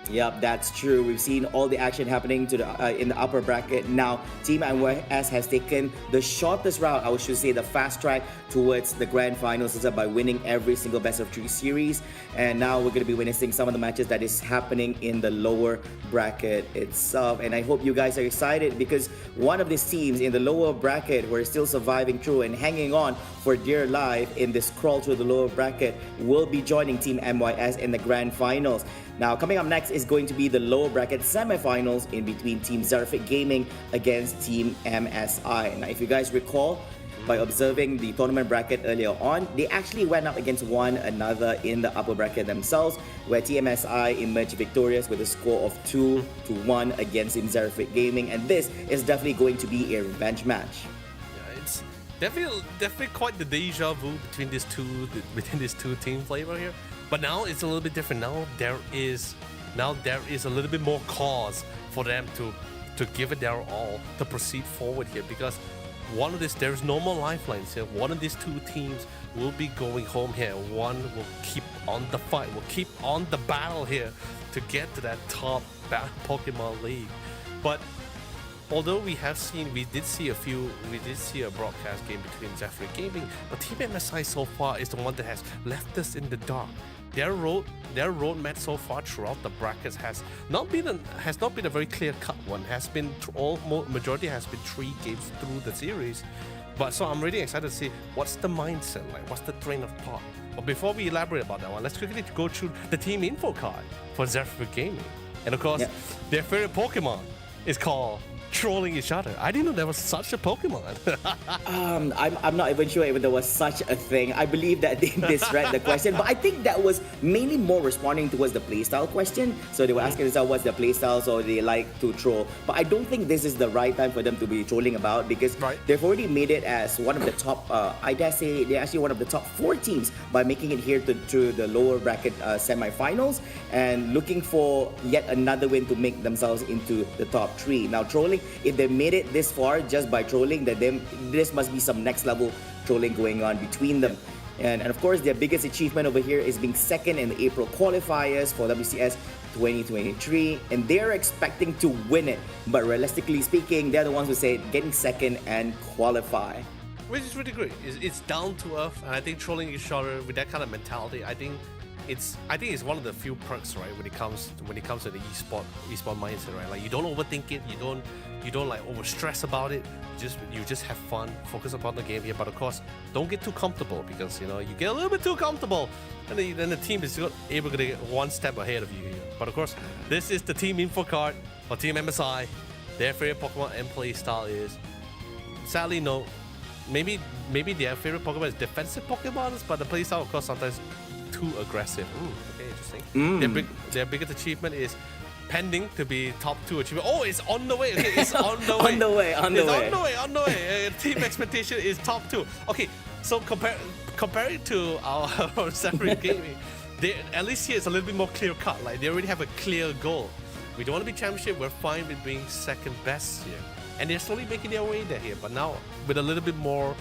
Yep, that's true. We've seen all the action happening in the upper bracket. Now, Team MYS has taken the shortest route, I should say, the fast track towards the grand finals by winning every single best of 3 series. And now we're going to be witnessing some of the matches that is happening in the lower bracket itself. And I hope you guys are excited, because one of these teams in the lower bracket who are still surviving through and hanging on for dear life in this crawl through the lower bracket will be joining Team MYS in the grand finals. Now, coming up next is going to be the lower bracket semifinals in between Team Zerfit Gaming against Team MSI. Now, if you guys recall, by observing the tournament bracket earlier on, they actually went up against one another in the upper bracket themselves, where TMSI emerged victorious with a score of 2-1 against Team Zerfit Gaming, and this is definitely going to be a revenge match. Yeah, it's definitely quite the deja vu between these two team Flavor here. But now it's a little bit different. Now there is a little bit more cause for them to give it their all, to proceed forward here, because there's no more lifelines here. One of these two teams will be going home here. One will keep on the fight, will keep on the battle here to get to that top Pokemon League. But although we did see a broadcast game between Zerfit Gaming, but Team MSI so far is the one that has left us in the dark. Their roadmap so far throughout the brackets has not been a very clear-cut one. Majority has been 3 games through the series. But so I'm really excited to see what's the mindset like, what's the train of thought. But before we elaborate about that one, let's quickly go through the team info card for Zerfit Gaming. And of course, their favorite Pokemon is called trolling each other. I didn't know there was such a Pokemon. I'm not even sure if there was such a thing. I believe that they misread the question, but I think that was mainly more responding towards the playstyle question. So they were asking themselves what's their playstyle, so they like to troll. But I don't think this is the right time for them to be trolling about, because they've already made it as one of the top, I dare say, they're actually one of the top 4 teams by making it here to the lower bracket semi-finals and looking for yet another win to make themselves into the top 3. Now, trolling, if they made it this far just by trolling, then this must be some next level trolling going on between them. And of course, their biggest achievement over here is being second in the April qualifiers for WCS 2023, and they're expecting to win it. But realistically speaking, they're the ones who say getting second and qualify. Which is really great. It's down to earth, and I think trolling each other with that kind of mentality, I think it's one of the few perks, right, when it comes to the esport mindset, right? Like, you don't overthink it, you don't like over stress about it. You just have fun, focus upon the game here. But of course, don't get too comfortable, because you get a little bit too comfortable, and then the team is able to get one step ahead of you here. But of course, this is the team info card for Team MSI. Their favorite Pokemon and play style is, sadly, no. Maybe their favorite Pokemon is defensive Pokemons, but the play style, of course, sometimes too aggressive. Okay, interesting. Their biggest achievement is pending to be top 2 achievement. Oh, it's on the way. Okay, it's on the way. on the way. Team expectation is top 2. Okay, so compare it to our separate gaming, at least here it's a little bit more clear cut. Like, they already have a clear goal. We don't want to be championship. We're fine with being second best here. And they're slowly making their way there here, but now with a little bit more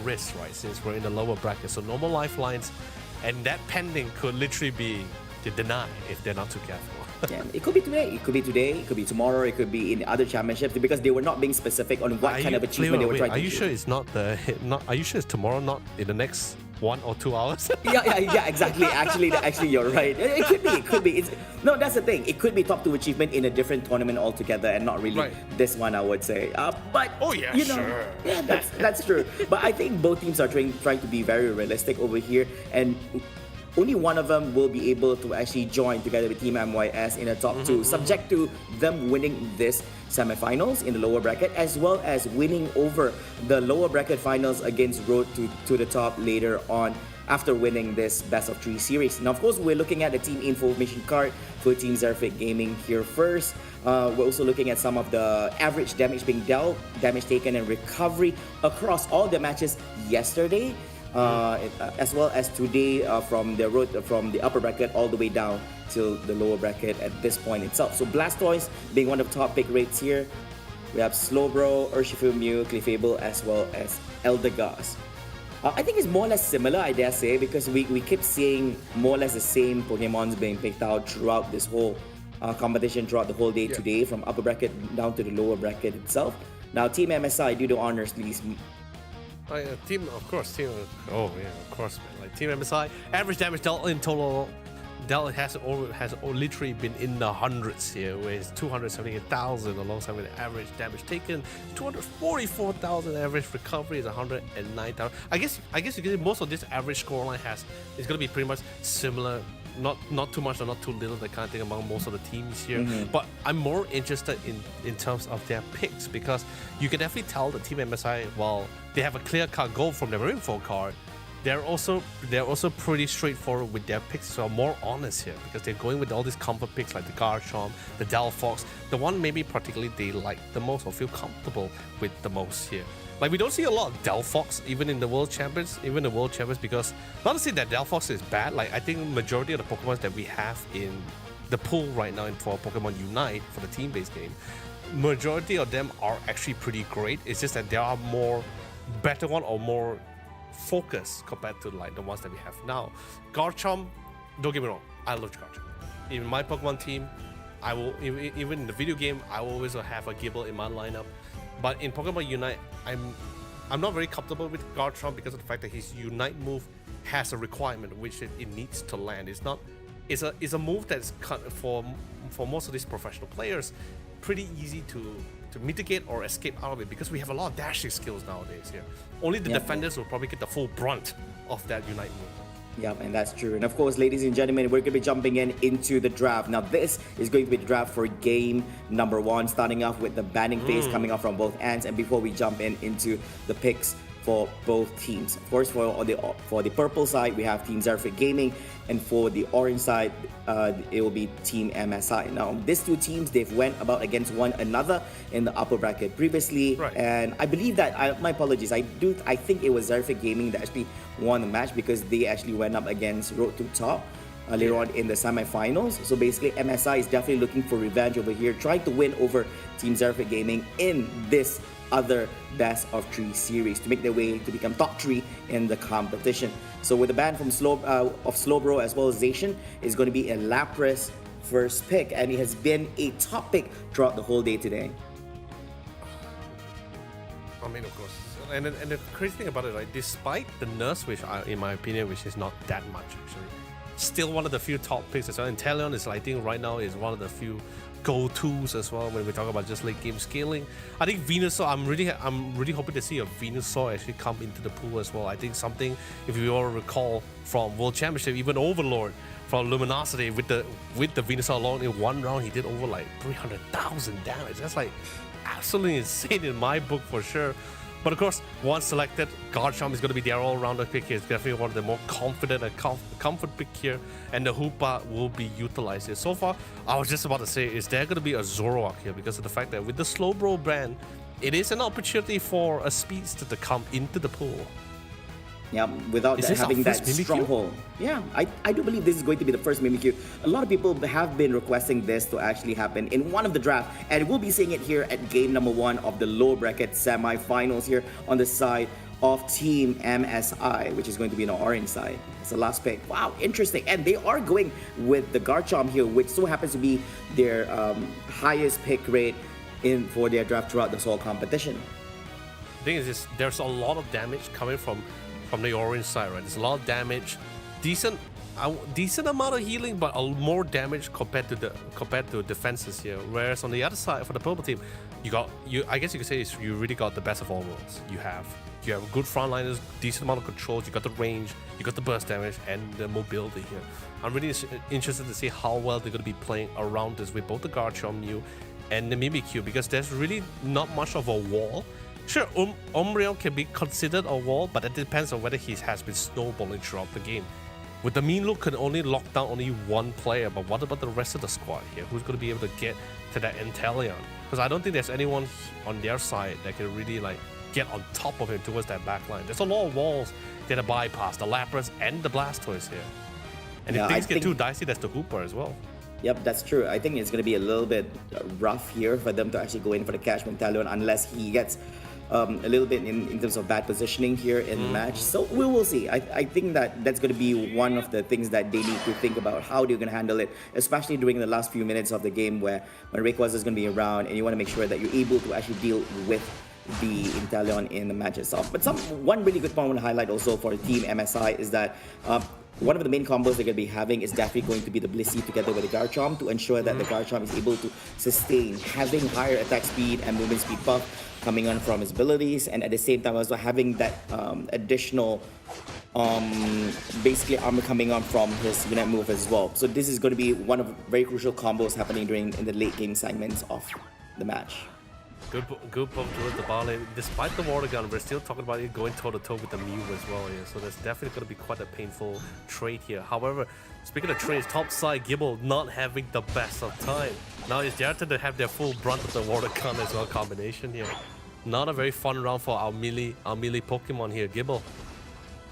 risk, right? Since we're in the lower bracket, so normal lifelines, and that pending could literally be denied if they're not too careful. Yeah, it could be today, it could be tomorrow, it could be in other championships, because they were not being specific on what kind of achievement they were trying to achieve. Are you sure it's tomorrow, not in the next 1 or 2 hours. Yeah, exactly. Actually, you're right. It could be. No, that's the thing. It could be top 2 achievement in a different tournament altogether, and not really this one, I would say. But Sure. Yeah, that's true. But I think both teams are trying to be very realistic over here, and only one of them will be able to actually join together with Team MYS in the top 2, subject to them winning this semifinals in the lower bracket, as well as winning over the lower bracket finals against Road to the Top later on after winning this best of 3 series. Now, of course, we're looking at the team information card for Team Zerfit Gaming here first. We're also looking at some of the average damage being dealt, damage taken, and recovery across all the matches yesterday. As well as today from the upper bracket all the way down till the lower bracket at this point itself. So Blastoise being one of the top pick rates here. We have Slowbro, Urshifu Mew, Clefable, as well as Eldegoss. I think it's more or less similar, I dare say, because we keep seeing more or less the same Pokemons being picked out throughout this whole competition, throughout the whole day today, from upper bracket down to the lower bracket itself. Now, Team MSI, do the honors, please. Team, of course, team. Oh yeah, of course, man. Like Team MSI, average damage dealt in total, has literally been in the hundreds here, with 278,000 alongside with the average damage taken, 244,000 average recovery is 109,000. I guess you can say most of this average scoreline is gonna be pretty much similar. Not too much or not too little, that kind of thing among most of the teams here. But I'm more interested in terms of their picks, because you can definitely tell the Team MSI, while they have a clear-cut goal from their info card, they're also pretty straightforward with their picks, so more honest here, because they're going with all these comfort picks like the Garchomp, the Delphox, the one maybe particularly they like the most or feel comfortable with the most here. Like, we don't see a lot of Delphox even in the World Champions, because not to say that Delphox is bad. Like, I think majority of the Pokemon that we have in the pool right now for Pokemon Unite, for the team-based game, majority of them are actually pretty great. It's just that there are more better one or more focused compared to like the ones that we have now. Garchomp, don't get me wrong, I love Garchomp. In my Pokemon team, I will even in the video game, I will always have a Gible in my lineup. But in Pokemon Unite, I'm not very comfortable with Garchomp because of the fact that his Unite move has a requirement which it needs to land. It's a move that's for most of these professional players pretty easy to mitigate or escape out of it, because we have a lot of dashing skills nowadays here. Only the defenders will probably get the full brunt of that Unite move. Yeah, and that's true. And of course, ladies and gentlemen, we're going to be jumping into the draft. Now, this is going to be the draft for game number 1, starting off with the banning phase coming off from both ends. And before we jump into the picks for both teams, of course, for the purple side, we have Team Zerfit Gaming, and for the orange side, it will be Team MSI. Now, these two teams, they've went about against one another in the upper bracket previously, and I believe that, my apologies, I think it was Zerfit Gaming that actually won the match, because they actually went up against Road to Top later on in the semifinals. So basically, MSI is definitely looking for revenge over here, trying to win over Team Zerfit Gaming in this other best of 3 series to make their way to become top 3 in the competition. So with the ban from Slowbro as well as Zacian, is going to be a Lapras first pick, and it has been a top pick throughout the whole day today. I mean, of course. And the crazy thing about it, right, despite the nerfs, which in my opinion, which is not that much actually, still one of the few top picks as well. And Talion is, I think right now, is one of the few go-tos as well when we talk about just late game scaling. I think Venusaur, I'm really hoping to see a Venusaur actually come into the pool as well. I think something, if you all recall from World Championship, even Overlord from Luminosity with the Venusaur alone in one round, he did over like 300,000 damage. That's like absolutely insane in my book for sure. But of course, once selected, Garchomp is going to be their all-rounder pick here. It's definitely one of the more confident and comfort pick here. And the Hoopa will be utilized here. So far, I was just about to say, is there going to be a Zoroark here? Because of the fact that with the Slowbro brand, it is an opportunity for a speedster to come into the pool. Yeah, without having that stronghold. Yeah, I do believe this is going to be the first Mimikyu. A lot of people have been requesting this to actually happen in one of the drafts, and we'll be seeing it here at game number 1 of the low bracket semi-finals here on the side of Team MSI, which is going to be on the orange side. It's the last pick. Wow, interesting. And they are going with the Garchomp here, which so happens to be their highest pick rate for their draft throughout this whole competition. The thing is, there's a lot of damage coming from from the orange side, right? There's a lot of damage, decent amount of healing, but more damage compared to defenses here. Whereas on the other side, for the purple team, I guess you could say you really got the best of all worlds. You have good frontliners, decent amount of controls, you got the range, you got the burst damage, and the mobility here. I'm really interested to see how well they're going to be playing around this with both the Garchomp Mew and the Mimikyu, because there's really not much of a wall. Sure, Umbreon can be considered a wall, but it depends on whether he has been snowballing throughout the game. With the mean look can only lock down only one player, but what about the rest of the squad here? Who's going to be able to get to that Inteleon? Because I don't think there's anyone on their side that can really like get on top of him towards that back line. There's a lot of walls that are bypass, the Lapras and the Blastoise here. And if things get too dicey, there's the Hooper as well. Yep, that's true. I think it's going to be a little bit rough here for them to actually go in for the catch Inteleon unless he gets a little bit in terms of bad positioning here in the match. So we will see. I think that's going to be one of the things that they need to think about, how they're going to handle it, especially during the last few minutes of the game when Rayquaza is going to be around and you want to make sure that you're able to actually deal with the Inteleon in the match itself. But one really good point I want to highlight also for Team MSI is that one of the main combos they're going to be having is definitely going to be the Blissey together with the Garchomp to ensure that the Garchomp is able to sustain, having higher attack speed and movement speed buff coming on from his abilities, and at the same time also having that additional basically armor coming on from his Unite move as well. So this is going to be one of very crucial combos happening in the late game segments of the match. Good bump towards the ball lane. Despite the water gun, we're still talking about it going toe-to-toe with the Mew as well here. So that's definitely going to be quite a painful trade here. However, speaking of trades, top side Gible not having the best of time. Now it's their turn to have their full brunt of the water gun as well combination here. Not a very fun round for our melee Pokemon here, Gible.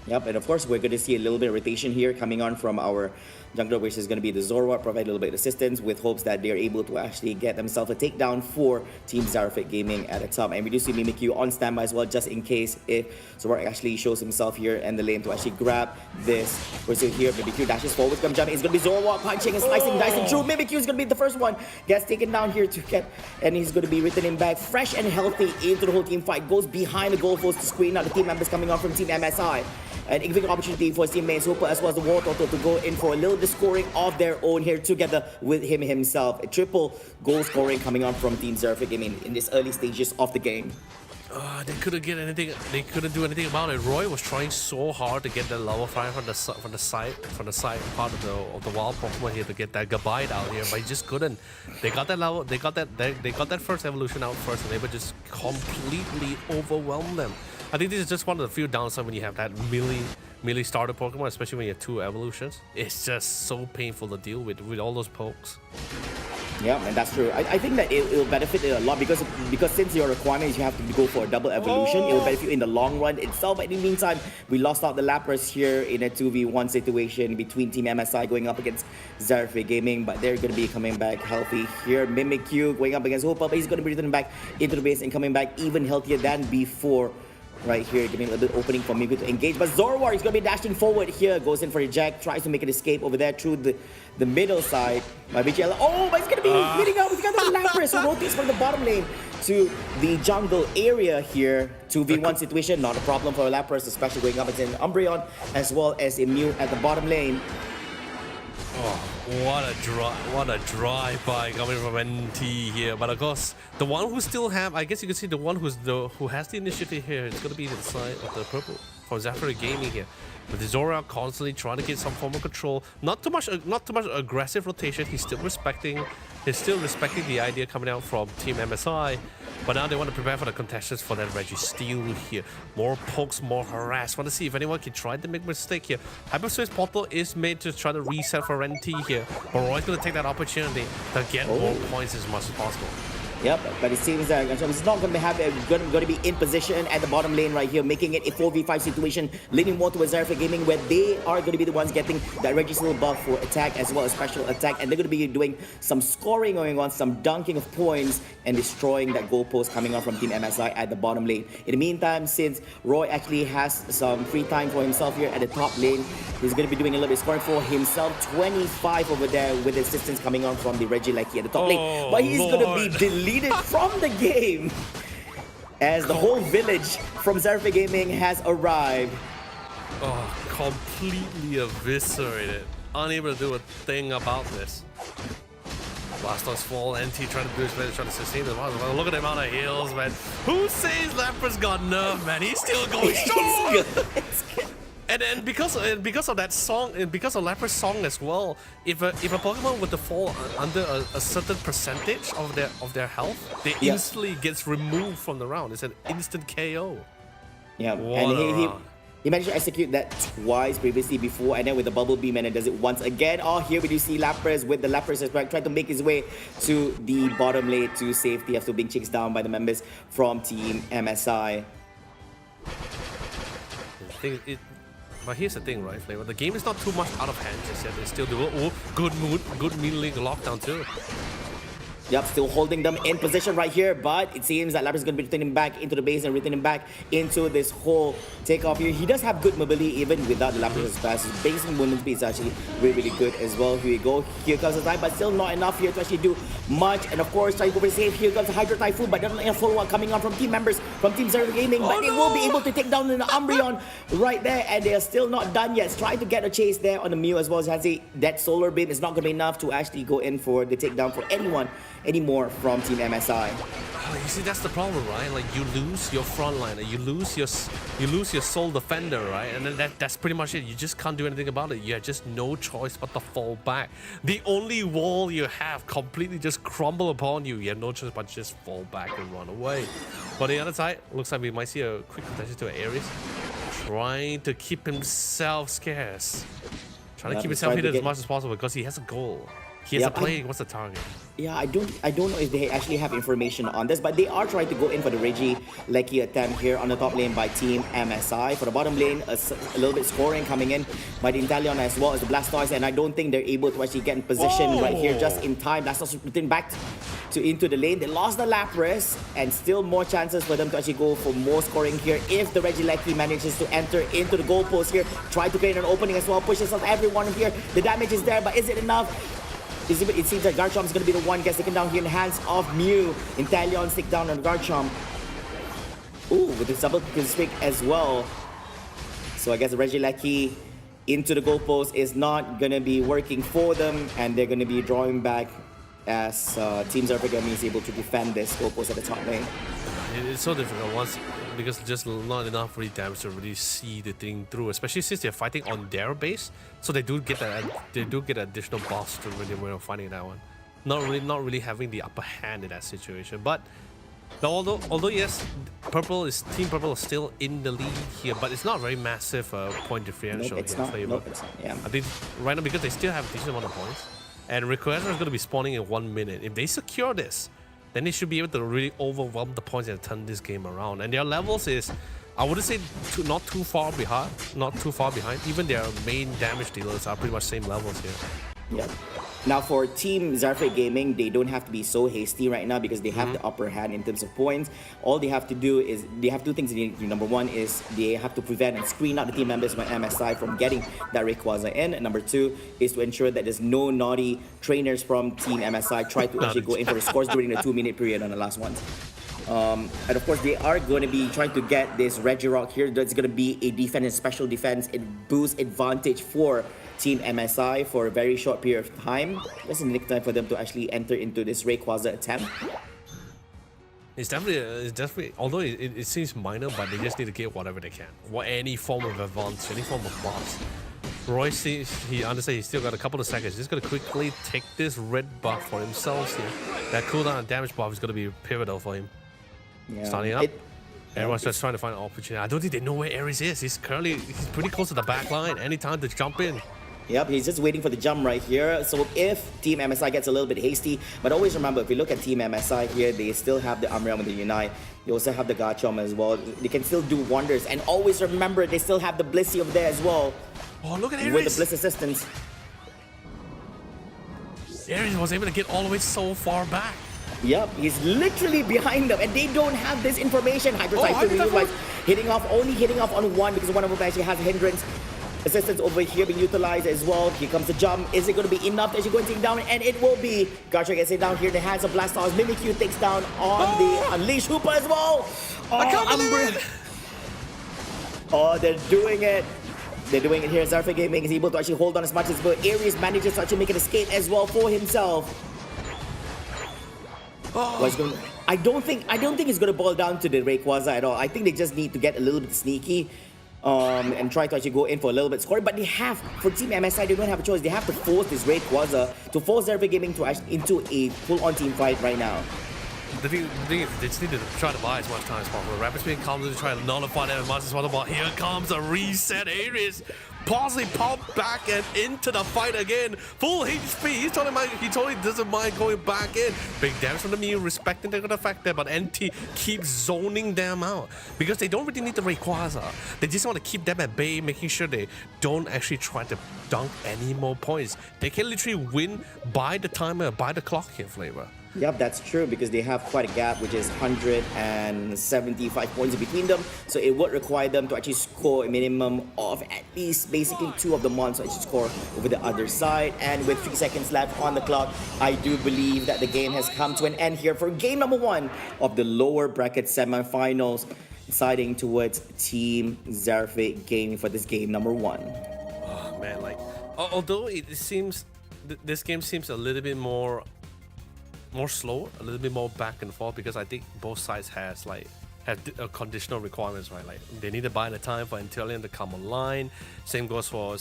Yep, and of course we're going to see a little bit of rotation here coming on from our jungler, which is going to be the Zorua, provide a little bit of assistance with hopes that they're able to actually get themselves a takedown for Team Xeraphit Gaming at the top. And we do see Mimikyu on standby as well, just in case if Zorua actually shows himself here in the lane to actually grab this. We're still here, Mimikyu dashes forward, come jumping. It's going to be Zorua punching and slicing, dicing through. Mimikyu is going to be the first one, gets taken down here to get, and he's going to be returning back fresh and healthy into the whole team fight. Goes behind the goalpost to screen out the team members coming on from Team MSI. An giving opportunity for his teammates Hooper as well as the War Turtle to go in for a little bit scoring of their own here together with him himself. A triple goal scoring coming on from Team Xeraphit Gaming in this early stages of the game. They couldn't get anything. They couldn't do anything about it. Roy was trying so hard to get the level 5 from the side part of the wild Pokemon here to get that Gabite out here, but he just couldn't. They got that level. They got that first evolution out first, and they were just completely overwhelmed them. I think this is just one of the few downsides when you have that melee starter Pokemon, especially when you have 2 evolutions. It's just so painful to deal with all those pokes. Yeah, and that's true. I think that it'll benefit a lot because since your requirement is you have to go for a double evolution, it will benefit you in the long run itself. But in the meantime, we lost out the Lapras here in a 2v1 situation between Team MSI going up against Xeraphit Gaming, but they're going to be coming back healthy here. Mimikyu going up against Hoopa, but he's going to be returning back into the base and coming back even healthier than before. Right here, giving a little bit opening for Mimikyu to engage, but Zorua is going to be dashing forward here, goes in for a jack, tries to make an escape over there through the middle side. But he's going to be leading out. He's got the Lapras who rotates from the bottom lane to the jungle area here. 2v1 situation, not a problem for Lapras, especially going up against Umbreon as well as a Mew at the bottom lane. Oh, what a drive-by coming from NT here. But of course, the one who still have, I guess you can see the one who has the initiative here is going to be the side of the purple for Xeraphit Gaming here. With Zorua constantly trying to get some form of control. Not too much aggressive rotation. He's still respecting the idea coming out from Team MSI. But now they want to prepare for the contestants for that Registeel here. More pokes, more harass. Want to see if anyone can try to make a mistake here. Hyperspace Portal is made to try to reset for NT here. But Roy's going to take that opportunity to get more points as much as possible. Yep, but it seems that it's not going to be in position at the bottom lane right here, making it a 4v5 situation, leaning more towards Xeraphit Gaming, where they are going to be the ones getting that Registeel buff for attack as well as special attack, and they're going to be doing some scoring going on, some dunking of points, and destroying that goalpost coming on from Team MSI at the bottom lane. In the meantime, since Roy actually has some free time for himself here at the top lane, he's going to be doing a little bit of scoring for himself, 25 over there with assistance coming on from the Regieleki at the top lane, but he's going to be deleted from the game as the whole village from Xeraphit Gaming has arrived. Oh, completely eviscerated. Unable to do a thing about this. Blastoise fall, NT trying to do his best, trying to sustain the monster. Look at the amount of heals, man. Who says Lapras got nerfed, man? He's still going strong! And because of that song, and because of Lapras' song as well, if a Pokemon were to fall under a certain percentage of their health, they instantly gets removed from the round. It's an instant KO. Yeah, and he managed to execute that twice previously before, and then with the Bubble Beam, and it does it once again. Oh, here we do see Lapras with the Lapras Respect trying to make his way to the bottom lane to safety after being chased down by the members from Team MSI. But here's the thing, right, Flavor? The game is not too much out of hand just yet. They still do good mean league lockdown too. Yep, still holding them in position right here, but it seems that Lapras is going to be returning back into the base and returning back into this whole takeoff here. He does have good mobility even without the Lapras' pass. His base movement speed is actually really good as well. Here we go. Here comes the time, but still not enough here to actually do much. And of course, trying to go for save. Here comes the Hydro Typhoon, but not enough follow-up coming on from team members from Team Zero Gaming. But they will be able to take down the Umbreon right there, and they are still not done yet. Trying to get a chase there on the Mew as well as Hansi. That Solar Beam is not going to be enough to actually go in for the takedown for anyone anymore from Team MSI. You see, that's the problem, right? Like you lose your frontliner, you lose your sole defender, right? And then that's pretty much it. You just can't do anything about it. You have just no choice but to fall back. The only wall you have completely just crumble upon you. You have no choice but just fall back and run away. But the other side, looks like we might see a quick contention to Ares, trying to keep himself scarce, trying to keep himself hidden as much as possible because he has a goal. He has a play. What's the target? Yeah, I don't know if they actually have information on this, but they are trying to go in for the Reggie-Lecky attempt here on the top lane by Team MSI. For the bottom lane, a little bit scoring coming in by the Inteleon as well as the Blastoise, and I don't think they're able to actually get in position right here just in time. Blastoise returning back into the lane. They lost the Lapras, and still more chances for them to actually go for more scoring here if the Reggie-Lecky manages to enter into the goalpost here. Try to create an opening as well, pushes out everyone here. The damage is there, but is it enough? It seems like Garchomp is going to be the one gets taken down here in the hands of Mew. Inteleon stick down on Garchomp. Ooh, with the double pick as well. So I guess the Reggie-Lecky into the goalpost is not going to be working for them, and they're going to be drawing back as Team Zerpa Gaming is able to defend this goalpost at the top lane. It's so difficult once because just not enough really damage to really see the thing through, especially since they're fighting on their base. So they do get additional buffs to really when fighting that one. Not really having the upper hand in that situation. But although yes, Team Purple is still in the lead here, but it's not very massive point differential. Nope, it's not. Yeah. I think right now because they still have a decent amount of points, and Rayquaza is going to be spawning in 1 minute. If they secure this, then they should be able to really overwhelm the points and turn this game around. And their levels is, I wouldn't say not too far behind. Even their main damage dealers are pretty much same levels here. Yeah. Now for Team Zarfate Gaming, they don't have to be so hasty right now because they have the upper hand in terms of points. All they have to do is, they have two things they need to do. Number one is they have to prevent and screen out the team members from MSI from getting that Rayquaza in. And number two is to ensure that there's no naughty trainers from Team MSI try to actually go in for the scores during the 2-minute period on the last ones. And of course, they are going to be trying to get this Regirock here. That's going to be a defense and special defense. It boosts advantage for Team MSI for a very short period of time. Just in the nick time for them to actually enter into this Rayquaza attempt. It's definitely, although it seems minor, but they just need to get whatever they can. Any form of advance, any form of buffs. Roy sees, he understands he's still got a couple of seconds. He's just going to quickly take this red buff for himself here. That cooldown and damage buff is going to be pivotal for him. Yeah. Starting up. Everyone's just trying to find an opportunity. I don't think they know where Ares is. He's pretty close to the back line. Anytime to jump in. Yep, he's just waiting for the jump right here. So if Team MSI gets a little bit hasty, but always remember, if you look at Team MSI here, they still have the Umbreon with the Unite. They also have the Garchomp as well. They can still do wonders. And always remember, they still have the Blissey over there as well. Oh, look at Ares! With the Bliss assistance. Ares was able to get all the way so far back. Yep, he's literally behind them, and they don't have this information. Hydro Typhoon only hitting off on one because one of them actually has a hindrance. Assistance over here being utilized as well. Here comes the jump. Is it going to be enough that you're going to take down? And it will be. Garchomp gets it down here in the hands of Blastoise. Mimikyu takes down on the Unleash Hooper as well. I can't believe it. Oh, they're doing it. They're doing it here. Zarfe Gaming is able to actually hold on as much as well. Aries manages to actually make an escape as well for himself. I don't think it's going to boil down to the Rayquaza at all. I think they just need to get a little bit sneaky and try to actually go in for a little bit scoring. But they have, for Team MSI, they don't have a choice. They have to force this Rayquaza to force Zarfe Gaming to actually into a full-on team fight right now. The thing is, they just need to try to buy as much time as possible. Rapid Spin comes to try to nullify them as much as possible. Here comes a reset. Aries possibly pop back and into the fight again. Full HP. He totally doesn't mind going back in. Big damage from the Mew, respecting the fact there, but NT keeps zoning them out because they don't really need the Rayquaza. They just want to keep them at bay, making sure they don't actually try to dunk any more points. They can literally win by the timer, by the clock here, Flavor. Yep, that's true because they have quite a gap, which is 175 points between them. So it would require them to actually score a minimum of at least basically 2 of the mons to actually score over the other side. And with 3 seconds left on the clock, I do believe that the game has come to an end here for game number 1 of the lower bracket semifinals, siding towards Team Zarfe Gaming for this game number 1. Oh man, like although it seems this game seems a little bit more slow, a little bit more back and forth because I think both sides have conditional requirements, right? Like they need to buy the time for Inteleon to come online. Same goes for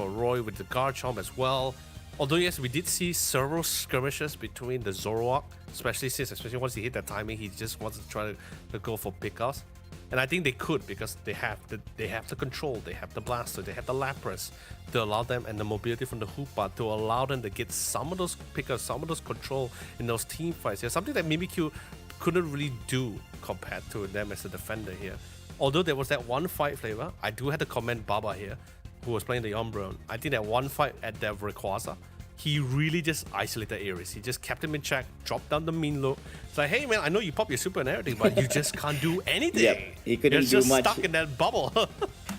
Roy with the Garchomp as well. Although yes, we did see several skirmishes between the Zoroark, especially once he hit that timing, he just wants to try to go for pickoffs. And I think they could because they have the control, they have the blaster, they have the Lapras to allow them, and the mobility from the Hoopa to allow them to get some of those pickers, some of those control in those team fights. Yeah, something that Mimikyu couldn't really do compared to them as a defender here. Although there was that one fight, Flavor, I do have to comment Baba here, who was playing the Umbreon. I think that one fight at the Rayquaza, he really just isolated Aries. He just kept him in check, dropped down the mean low. It's like, hey man, I know you pop your super and everything, but you just can't do anything. Yep, he couldn't do much. You're just stuck in that bubble.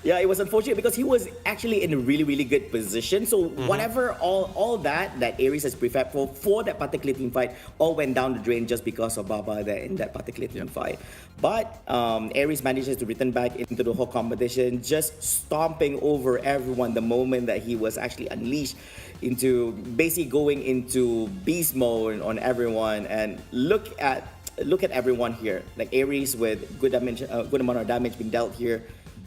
Yeah, it was unfortunate because he was actually in a really, really good position. So whatever, all that Aries has prepared for that particular team fight, all went down the drain just because of Baba there in that particular team fight. But Aries manages to return back into the whole competition, just stomping over everyone the moment that he was actually unleashed into basically going into beast mode on everyone. And look at everyone here, like Aries with good damage, good amount of damage being dealt here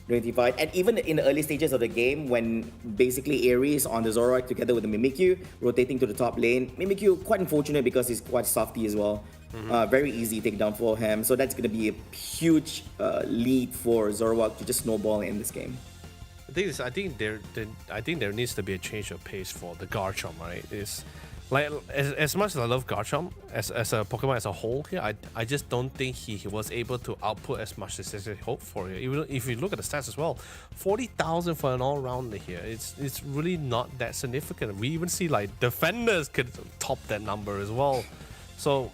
during the fight. And even in the early stages of the game, when basically Aries on the Zoroark together with the Mimikyu rotating to the top lane, Mimikyu quite unfortunate because he's quite softy as well. Very easy takedown for him. So that's going to be a huge lead for Zoroark to just snowball in this game. The thing is, I think there needs to be a change of pace for the Garchomp, right? It's like as much as I love Garchomp as a Pokemon as a whole here, I just don't think he was able to output as much as he hoped for here. Even if you look at the stats as well, 40,000 for an all-rounder here, it's really not that significant. We even see like defenders could top that number as well. So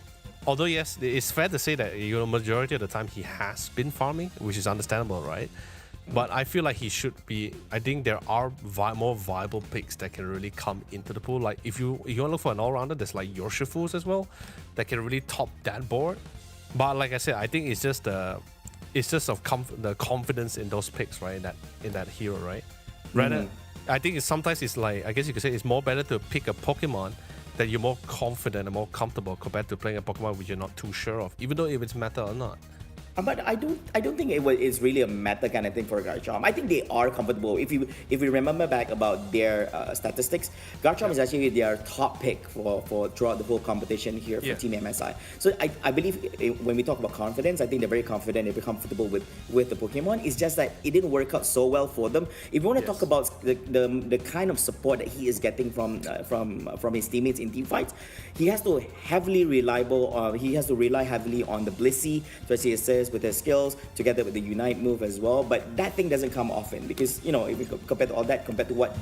although yes, it's fair to say that majority of the time he has been farming, which is understandable, right? But I feel like he should be. I think there are more viable picks that can really come into the pool. Like if you want to look for an all-rounder, there's like Yorshifus as well that can really top that board. But like I said, I think it's just the confidence in those picks, right? In that hero, right? Rather, I think sometimes it's like, I guess you could say it's more better to pick a Pokemon that you're more confident and more comfortable compared to playing a Pokemon which you're not too sure of, even though if it's meta or not. But I don't think it's really a meta kind of thing for Garchomp. I think they are comfortable. If you remember back about their statistics, Garchomp is actually their top pick for throughout the whole competition here for Team MSI. So I believe when we talk about confidence, I think they're very confident, they're very comfortable with the Pokemon. It's just that it didn't work out so well for them. If you want to talk about the kind of support that he is getting from his teammates in team fights, he has to rely heavily on the Blissey to actually assist with his skills together with the Unite move as well. But that thing doesn't come often because, if you compare to all that, compared to what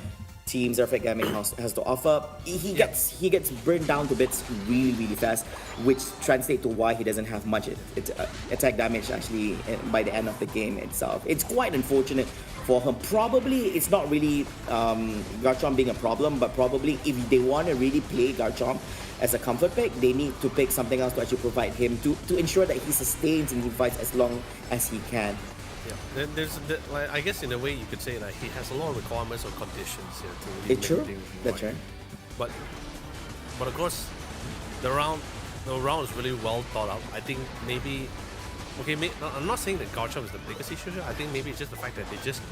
Team Zarfe Gaming has to offer, he gets burned down to bits really, really fast, which translates to why he doesn't have much attack damage actually by the end of the game itself. It's quite unfortunate for him. Probably it's not really Garchomp being a problem, but probably if they want to really play Garchomp as a comfort pick, they need to pick something else to actually provide him to ensure that he sustains in the fights as long as he can. Yeah, like, I guess in a way you could say that he has a lot of requirements or conditions here to really It's true. make things That's right. right. But of course, the round is really well thought out. I think maybe, okay, I'm not saying that Garchomp is the biggest issue here. I think maybe it's just the fact that they just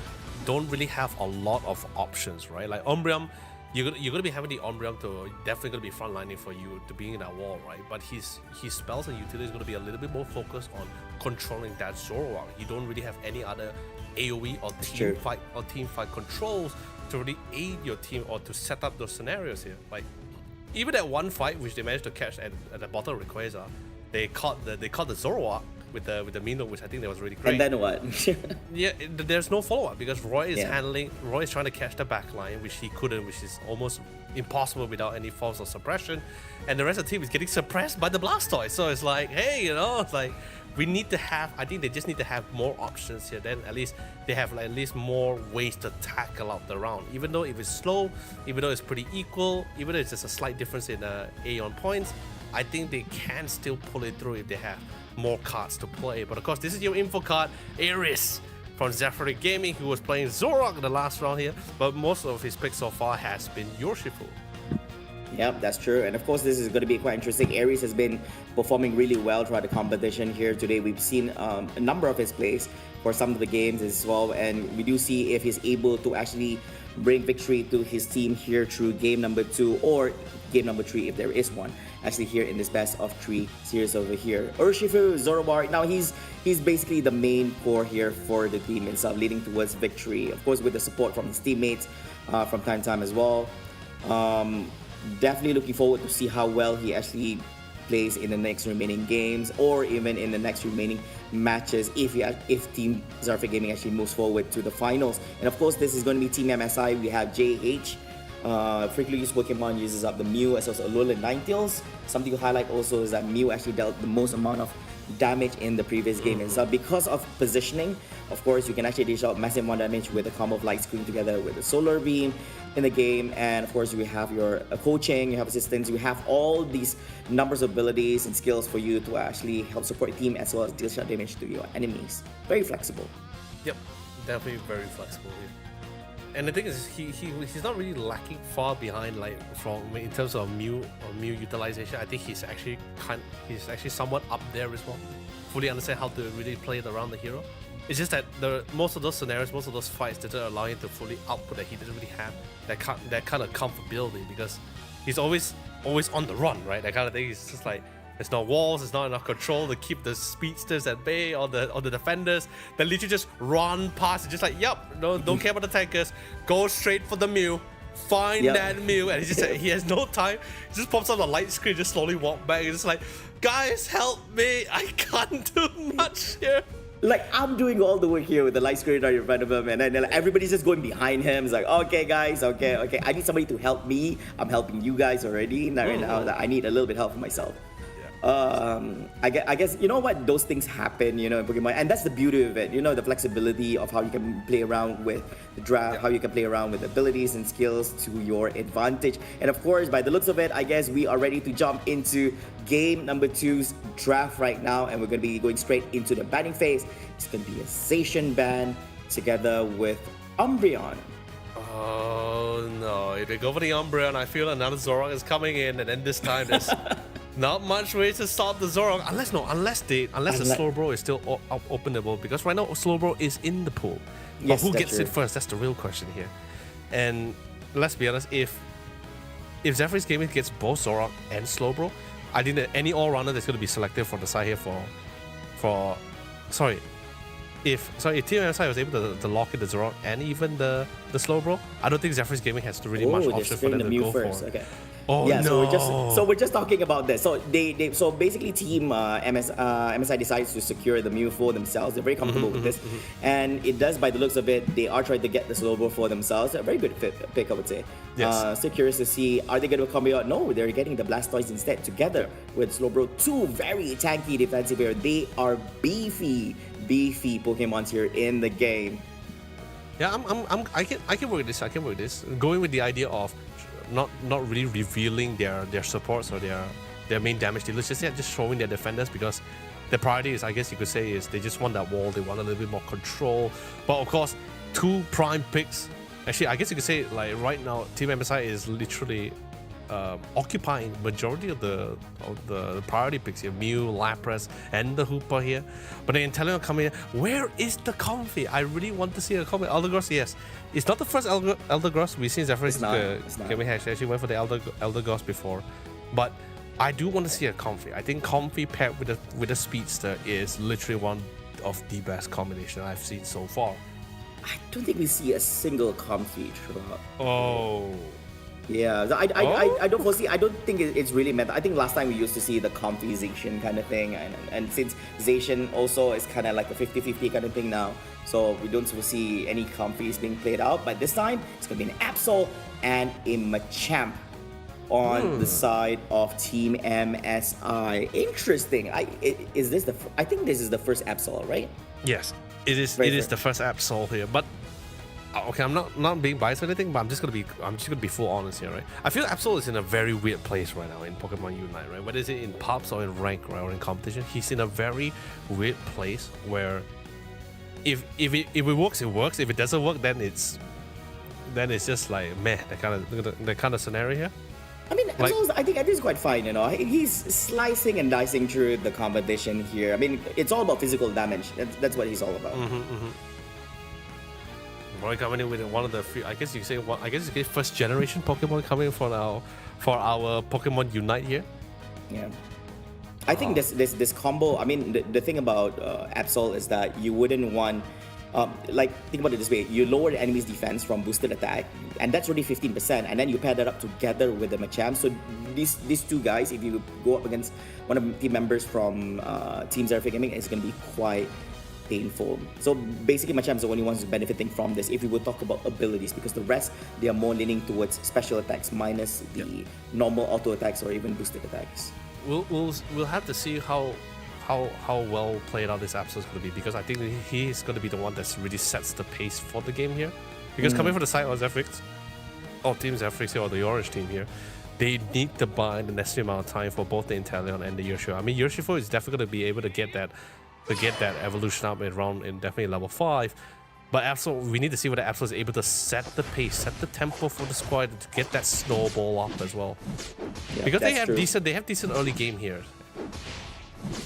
don't really have a lot of options, right? Like Umbreon, you're gonna be having the Umbreon to definitely gonna be frontlining for you to being in that wall, right? But his spells and utility is gonna be a little bit more focused on controlling that Zoroark. You don't really have any other AOE or team fight controls to really aid your team or to set up those scenarios here. Like even that one fight which they managed to catch at the bottom of Rayquaza, they caught the Zoroark with the Mino, which I think that was really great. And then what? Yeah, there's no follow-up because Roy is trying to catch the back line, which he couldn't, which is almost impossible without any force or suppression. And the rest of the team is getting suppressed by the Blastoise. So it's like, hey, it's like I think they just need to have more options here. Then at least they have like at least more ways to tackle out the round. Even though if it's slow, even though it's pretty equal, even though it's just a slight difference in Aeon points, I think they can still pull it through if they have more cards to play. But of course, this is your info card, Aries from Zephyr Gaming, who was playing Zoroark in the last round here, but most of his picks so far has been Urshifu. Yep, that's true. And of course, this is going to be quite interesting. Aries has been performing really well throughout the competition here today. We've seen a number of his plays for some of the games as well, and we do see if he's able to actually bring victory to his team here through game number 2 or game number 3 if there is one actually here in this best of 3 series over here. Urshifu, Zoroark, now he's basically the main core here for the team itself, leading towards victory, of course with the support from his teammates from time to time as well. Definitely looking forward to see how well he actually plays in the next remaining games or even in the next remaining matches if Team Zephyr Gaming actually moves forward to the finals. And of course, this is going to be Team MSI. We have JH. Frequently used Pokemon uses up the Mew as well as Alolan Ninetales. Something to highlight also is that Mew actually dealt the most amount of damage in the previous game itself. Because of positioning, of course, you can actually dish out massive amount of damage with a combo of Light Screen together with the Solar Beam in the game. And of course, you have your coaching, you have assistance, you have all these numbers of abilities and skills for you to actually help support your team as well as deal shot damage to your enemies. Very flexible. Yep, definitely very flexible here. And the thing is, he's not really lacking far behind, like from in terms of Mew utilization. I think he's actually somewhat up there as well. Fully understand how to really play it around the hero. It's just that most of those scenarios, most of those fights, doesn't allow him to fully output that he doesn't really have that kind of comfortability because he's always on the run, right? That kind of thing. It's just like there's no walls, there's not enough control to keep the speedsters at bay or the defenders. They literally just run past, just like, yep, no, don't care about the tankers. Go straight for the Mew. Find that Mew, and he has no time. He just pops up the light screen, just slowly walk back. It's just like, guys, help me! I can't do much here. Like, I'm doing all the work here with the light screen right in front of him, and then everybody's just going behind him. It's like, okay, guys, okay. I need somebody to help me. I'm helping you guys already. Now, I need a little bit of help for myself. I guess you know what, those things happen, in Pokemon, and that's the beauty of it. The flexibility of how you can play around with the draft, how you can play around with abilities and skills to your advantage. And of course, by the looks of it, I guess we are ready to jump into game number 2's draft right now, and we're going to be going straight into the banning phase. It's going to be a Zacian ban together with Umbreon. Oh no, if they go for the Umbreon, I feel another Zoroark is coming in, and then this time there's not much way to stop the Zoroark, unless the Slowbro is still openable, because right now Slowbro is in the pool. But who gets it first? That's the real question here. And let's be honest, if Zephyr's Gaming gets both Zoroark and Slowbro, I think that any all-rounder that's going to be selected from the side here if Team MSI was able to lock in the Zoroark and even the Slowbro, I don't think Zephyr's Gaming has really much option for them to go for. Okay. Oh yeah, no! So we're just talking about this. So so basically, Team MSI decides to secure the Mew for themselves. They're very comfortable with this, and it does, by the looks of it, they are trying to get the Slowbro for themselves. A very good pick, I would say. Yes. So curious to see, are they going to combo out? No, they're getting the Blastoise instead together with Slowbro. Two very tanky defensive here. They are beefy Pokemons here in the game. Yeah, I can work this. Going with the idea of not really revealing their supports or their main damage dealers, just showing their defenders, because the priority is, I guess you could say, is they just want that wall. They want a little bit more control. But of course, 2 prime picks. Actually, I guess you could say like right now, Team MSI is literally occupying majority of the priority picks here. Mew, Lapras, and the Hooper here. But the Inteleon coming in. Where is the Comfy? I really want to see a Comfy. Eldegoss, yes. It's not the first Eldegoss we've seen. It's not. We actually went for the Eldegoss before. But I do want to see a Comfy. I think Comfy paired with a Speedster is literally one of the best combination I've seen so far. I don't think we see a single Comfy throughout. Oh. Yeah, I don't foresee. I don't think it's really meant. I think last time we used to see the Comfy Zacian kind of thing, and since Zacian also is kind of like a 50-50 kind of thing now, so we don't foresee any Comfys being played out. But this time it's gonna be an Absol and a Machamp on the side of Team MSI. Interesting. I think this is the first Absol, right? Yes, it is. It is the first Absol here, but. Okay, I'm not being biased or anything, but I'm just gonna be full honest here, right? I feel Absol is in a very weird place right now in Pokemon Unite, right? Whether it's in pops or in rank, right, or in competition, he's in a very weird place where if it works, it works. If it doesn't work, then it's just like meh, that kind of scenario here. I mean, like, I think it's quite fine, you know. He's slicing and dicing through the competition here. I mean, it's all about physical damage. That's what he's all about. Roy coming in with one of the few, I guess you could say first generation Pokemon coming for our Pokemon Unite here. Yeah. I think this combo, I mean, the thing about Absol is that you wouldn't want, think about it this way, you lower the enemy's defense from boosted attack, and that's already 15%, and then you pair that up together with the Machamp. So these two guys, if you go up against one of the team members from Team Zerfa Gaming, it's going to be quite painful. So basically Machamp is the only ones benefiting from this if we would talk about abilities, because the rest, they are more leaning towards special attacks minus the normal auto attacks or even boosted attacks. We'll have to see how well played out this Absol is going to be, because I think he's going to be the one that really sets the pace for the game here. Because coming from the side of Zephrix, or Team Zephrix here, or the orange team here, they need to buy the necessary amount of time for both the Inteleon and the Urshifu. I mean, Urshifu is definitely going to be able to get that evolution up in definitely level 5. But Absol, we need to see whether Absol is able to set the pace, set the tempo for the squad to get that snowball up as well. Yeah, because they have decent early game here.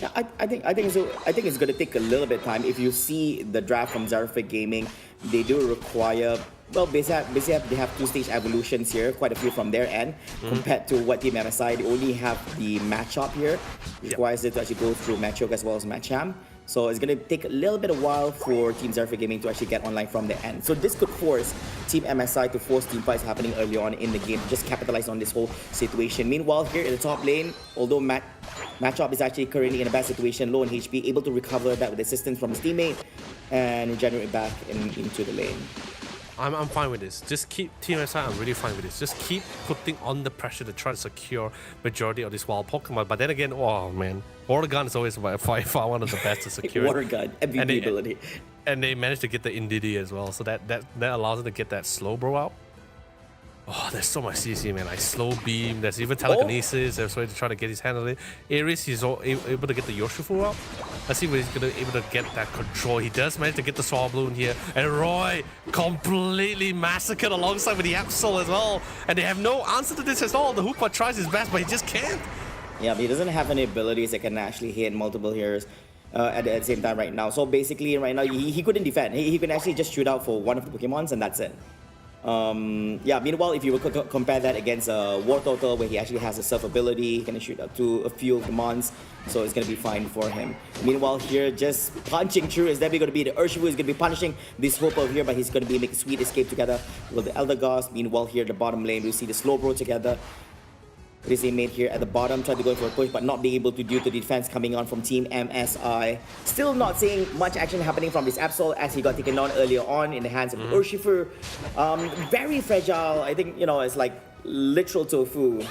Yeah, I think it's going to take a little bit of time. If you see the draft from Zerfa Gaming, they do require, well, basically they have 2-stage evolutions here, quite a few from their end, compared to what Team MSI. They only have the matchup here, which requires it to actually go through Machoke as well as Machamp. So it's going to take a little bit of while for Team Zerfa Gaming to actually get online from their end. So this could force Team MSI to force team fights happening early on in the game, just capitalize on this whole situation. Meanwhile, here in the top lane, although Matchup is actually currently in a bad situation, low on HP, able to recover that with assistance from his teammate and generate back into the lane. I'm fine with this. Just keep Team SI. I'm really fine with this. Just keep putting on the pressure to try to secure majority of these wild Pokemon. But then again, oh man, Water Gun is always by far one of the best to secure. Water Gun, MVP ability. And they managed to get the Indeedee as well, so that allows them to get that slow bro out. Oh, there's so much CC, man. Like slow beam. There's even telekinesis. There's a way to try to get his hand on it. Ares, he's able to get the Urshifu out. Let's see if he's gonna able to get that control. He does manage to get the Swabloon here, and Roy completely massacred alongside with the Absol as well. And they have no answer to this at all. The Hoopa tries his best, but he just can't. Yeah, but he doesn't have any abilities that can actually hit multiple heroes at the same time right now. So basically, right now he couldn't defend. He can actually just shoot out for one of the Pokemons, and that's it. Meanwhile, if you were compare that against War Total, where he actually has a surf ability, he can shoot up to a few of the mons, so it's gonna be fine for him. Meanwhile, here, just punching through is definitely gonna be the Urshifu is gonna be punishing this Hope over here, but he's gonna be making sweet escape together with the Eldegoss. Meanwhile, here the bottom lane, we see the Slowbro together. His teammate here at the bottom tried to go for a push, but not being able to due to the defense coming on from Team MSI. Still not seeing much action happening from this Absol as he got taken down earlier on in the hands of the Urshifu. Very fragile. I think, it's like literal tofu.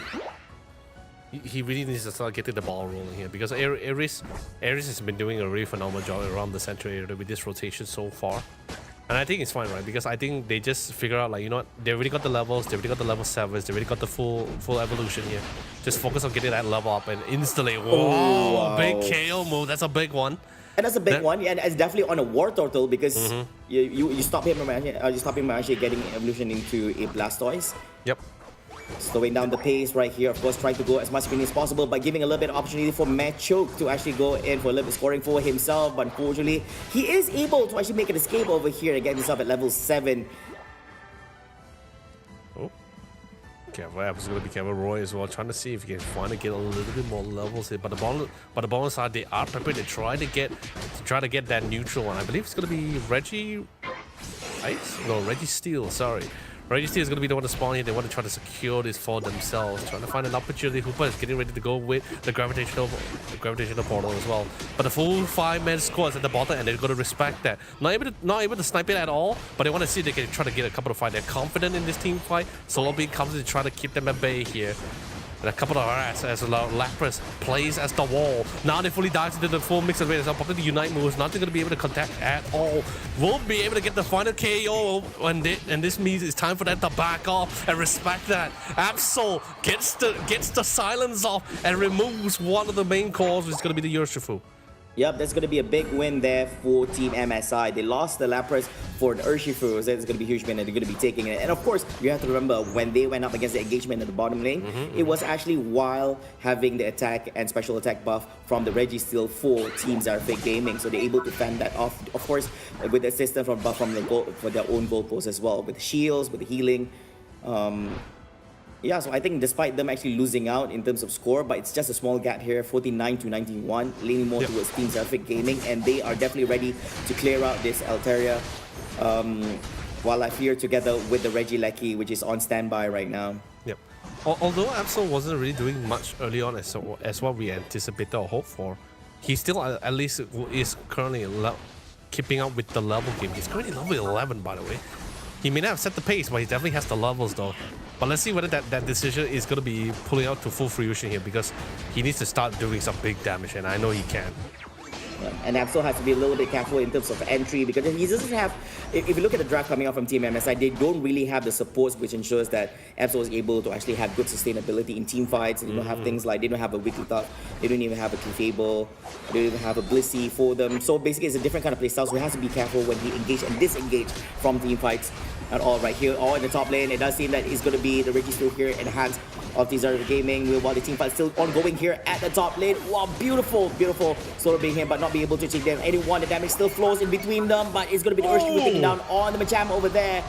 He really needs to start getting the ball rolling here, because Ares has been doing a really phenomenal job around the center area with this rotation so far. And I think it's fine, right? Because I think they just figure out, like, you know what, they already got the levels, they already got the level 7s, they already got the full evolution here. Just focus on getting that level up and instantly, whoa, wow. big KO move. That's a big one. And that's a big one, and it's definitely on a War Turtle because you stop him from actually getting evolution into a Blastoise. Yep. Slowing down the pace right here, of course, trying to go as much speed as possible, but giving a little bit of opportunity for Machoke to actually go in for a little bit scoring for himself. But unfortunately, he is able to actually make an escape over here and get himself at level 7. Oh, careful. I was going to be careful. Roy as well, trying to see if he can finally get a little bit more levels here. But the bonus side, they are prepared to try to get that neutral one. I believe it's going to be Reggie Ice? No, Reggie Steel. Sorry. Reggie Steel is going to be the one to spawn here. They want to try to secure this for themselves. Trying to find an opportunity. Hooper is getting ready to go with the gravitational portal as well. But the full 5-man squad is at the bottom, and they're going to respect that. Not able to snipe it at all, but they want to see if they can try to get a couple of fights. They're confident in this team fight. Solo Bean comes in to try to keep them at bay here. And a couple of harass as Lapras plays as the wall. Now they fully dives into the full mix of raiders. Pocket the Unite moves, not going to be able to contact at all. Won't be able to get the final KO, and this means it's time for them to back off and respect that. Absol gets the silence off and removes one of the main cores, which is going to be the Urshifu. Yep, that's going to be a big win there for Team MSI. They lost the Lapras for the Urshifu, so it's going to be a huge win and they're going to be taking it. And of course, you have to remember when they went up against the engagement at the bottom lane, it was actually while having the attack and special attack buff from the Reggie Steel for Team Zarfik Gaming. So they're able to fend that off, of course, with the assistance from buff from for their own goalposts as well, with the shields, with the healing. Yeah, so I think despite them actually losing out in terms of score, but it's just a small gap here, 49-91, leaning more towards Team Zarfik Gaming, and they are definitely ready to clear out this Altaria Wildlife here together with the Regieleki, which is on standby right now. Yep. Although Absol wasn't really doing much early on as what we anticipated or hoped for, he still at least is currently keeping up with the level game. He's currently level 11, by the way. He may not have set the pace, but he definitely has the levels though. But let's see whether that decision is going to be pulling out to full fruition here, because he needs to start doing some big damage, and I know he can. And Absol has to be a little bit careful in terms of entry, because he doesn't have, if you look at the draft coming out from Team MSI, they don't really have the supports which ensures that Absol is able to actually have good sustainability in team fights. They don't have things like, they don't have a Weekly Thought, they don't even have a Clefable, they don't even have a Blissey for them. So basically it's a different kind of playstyle, so he has to be careful when he engage and disengage from team fights at all. Right here, all in the top lane, it does seem that it's going to be the Reggie still here in the hands of Team Zarfik Gaming, while the team fight still ongoing here at the top lane. Wow, beautiful solo being here, but not be able to take down anyone. The damage still flows in between them, but it's going to be the Urshifu taking down on the Machamp over there.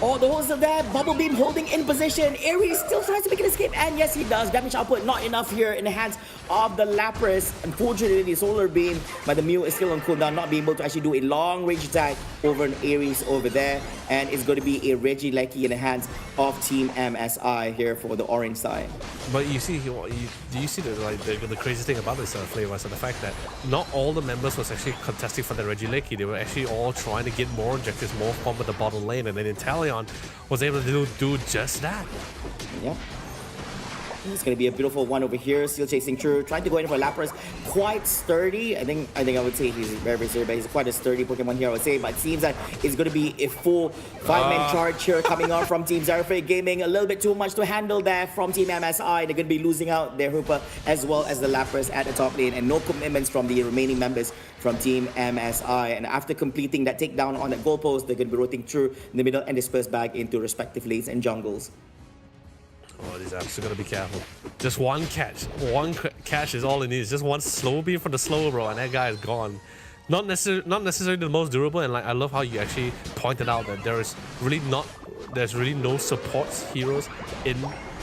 Oh, the host of that, Bubble Beam holding in position. Aries still tries to make an escape, and yes, he does. Damage output not enough here in the hands of the Lapras. Unfortunately, the Solar Beam, but the Mew is still on cooldown, not being able to actually do a long range attack over an Aries over there. And it's going to be a Regieleki in the hands of Team MSI here for the orange side. But you see, do you see the crazy thing about this flavor is the fact that not all the members was actually contesting for the Regieleki. They were actually all trying to get more objectives, more fun with the bottom lane, and then Italian was able to do just that. Yeah. It's going to be a beautiful one over here. Still chasing through, trying to go in for Lapras. Quite sturdy. I think I would say he's very sturdy, but he's quite a sturdy Pokemon here, I would say. But it seems that it's going to be a full 5-man charge here coming on from Team Zarfik Gaming. A little bit too much to handle there from Team MSI. They're going to be losing out their Hooper as well as the Lapras at the top lane, and no commitments from the remaining members from Team MSI. And after completing that takedown on that goalpost, they're going to be rotating through in the middle and disperse back into respective lanes and jungles. Oh, these apps are gonna be careful. Just one catch. One catch is all it needs. Just one slow beam from the slow bro, and that guy is gone. Not necessarily the most durable, and like I love how you actually pointed out that there's really no support heroes in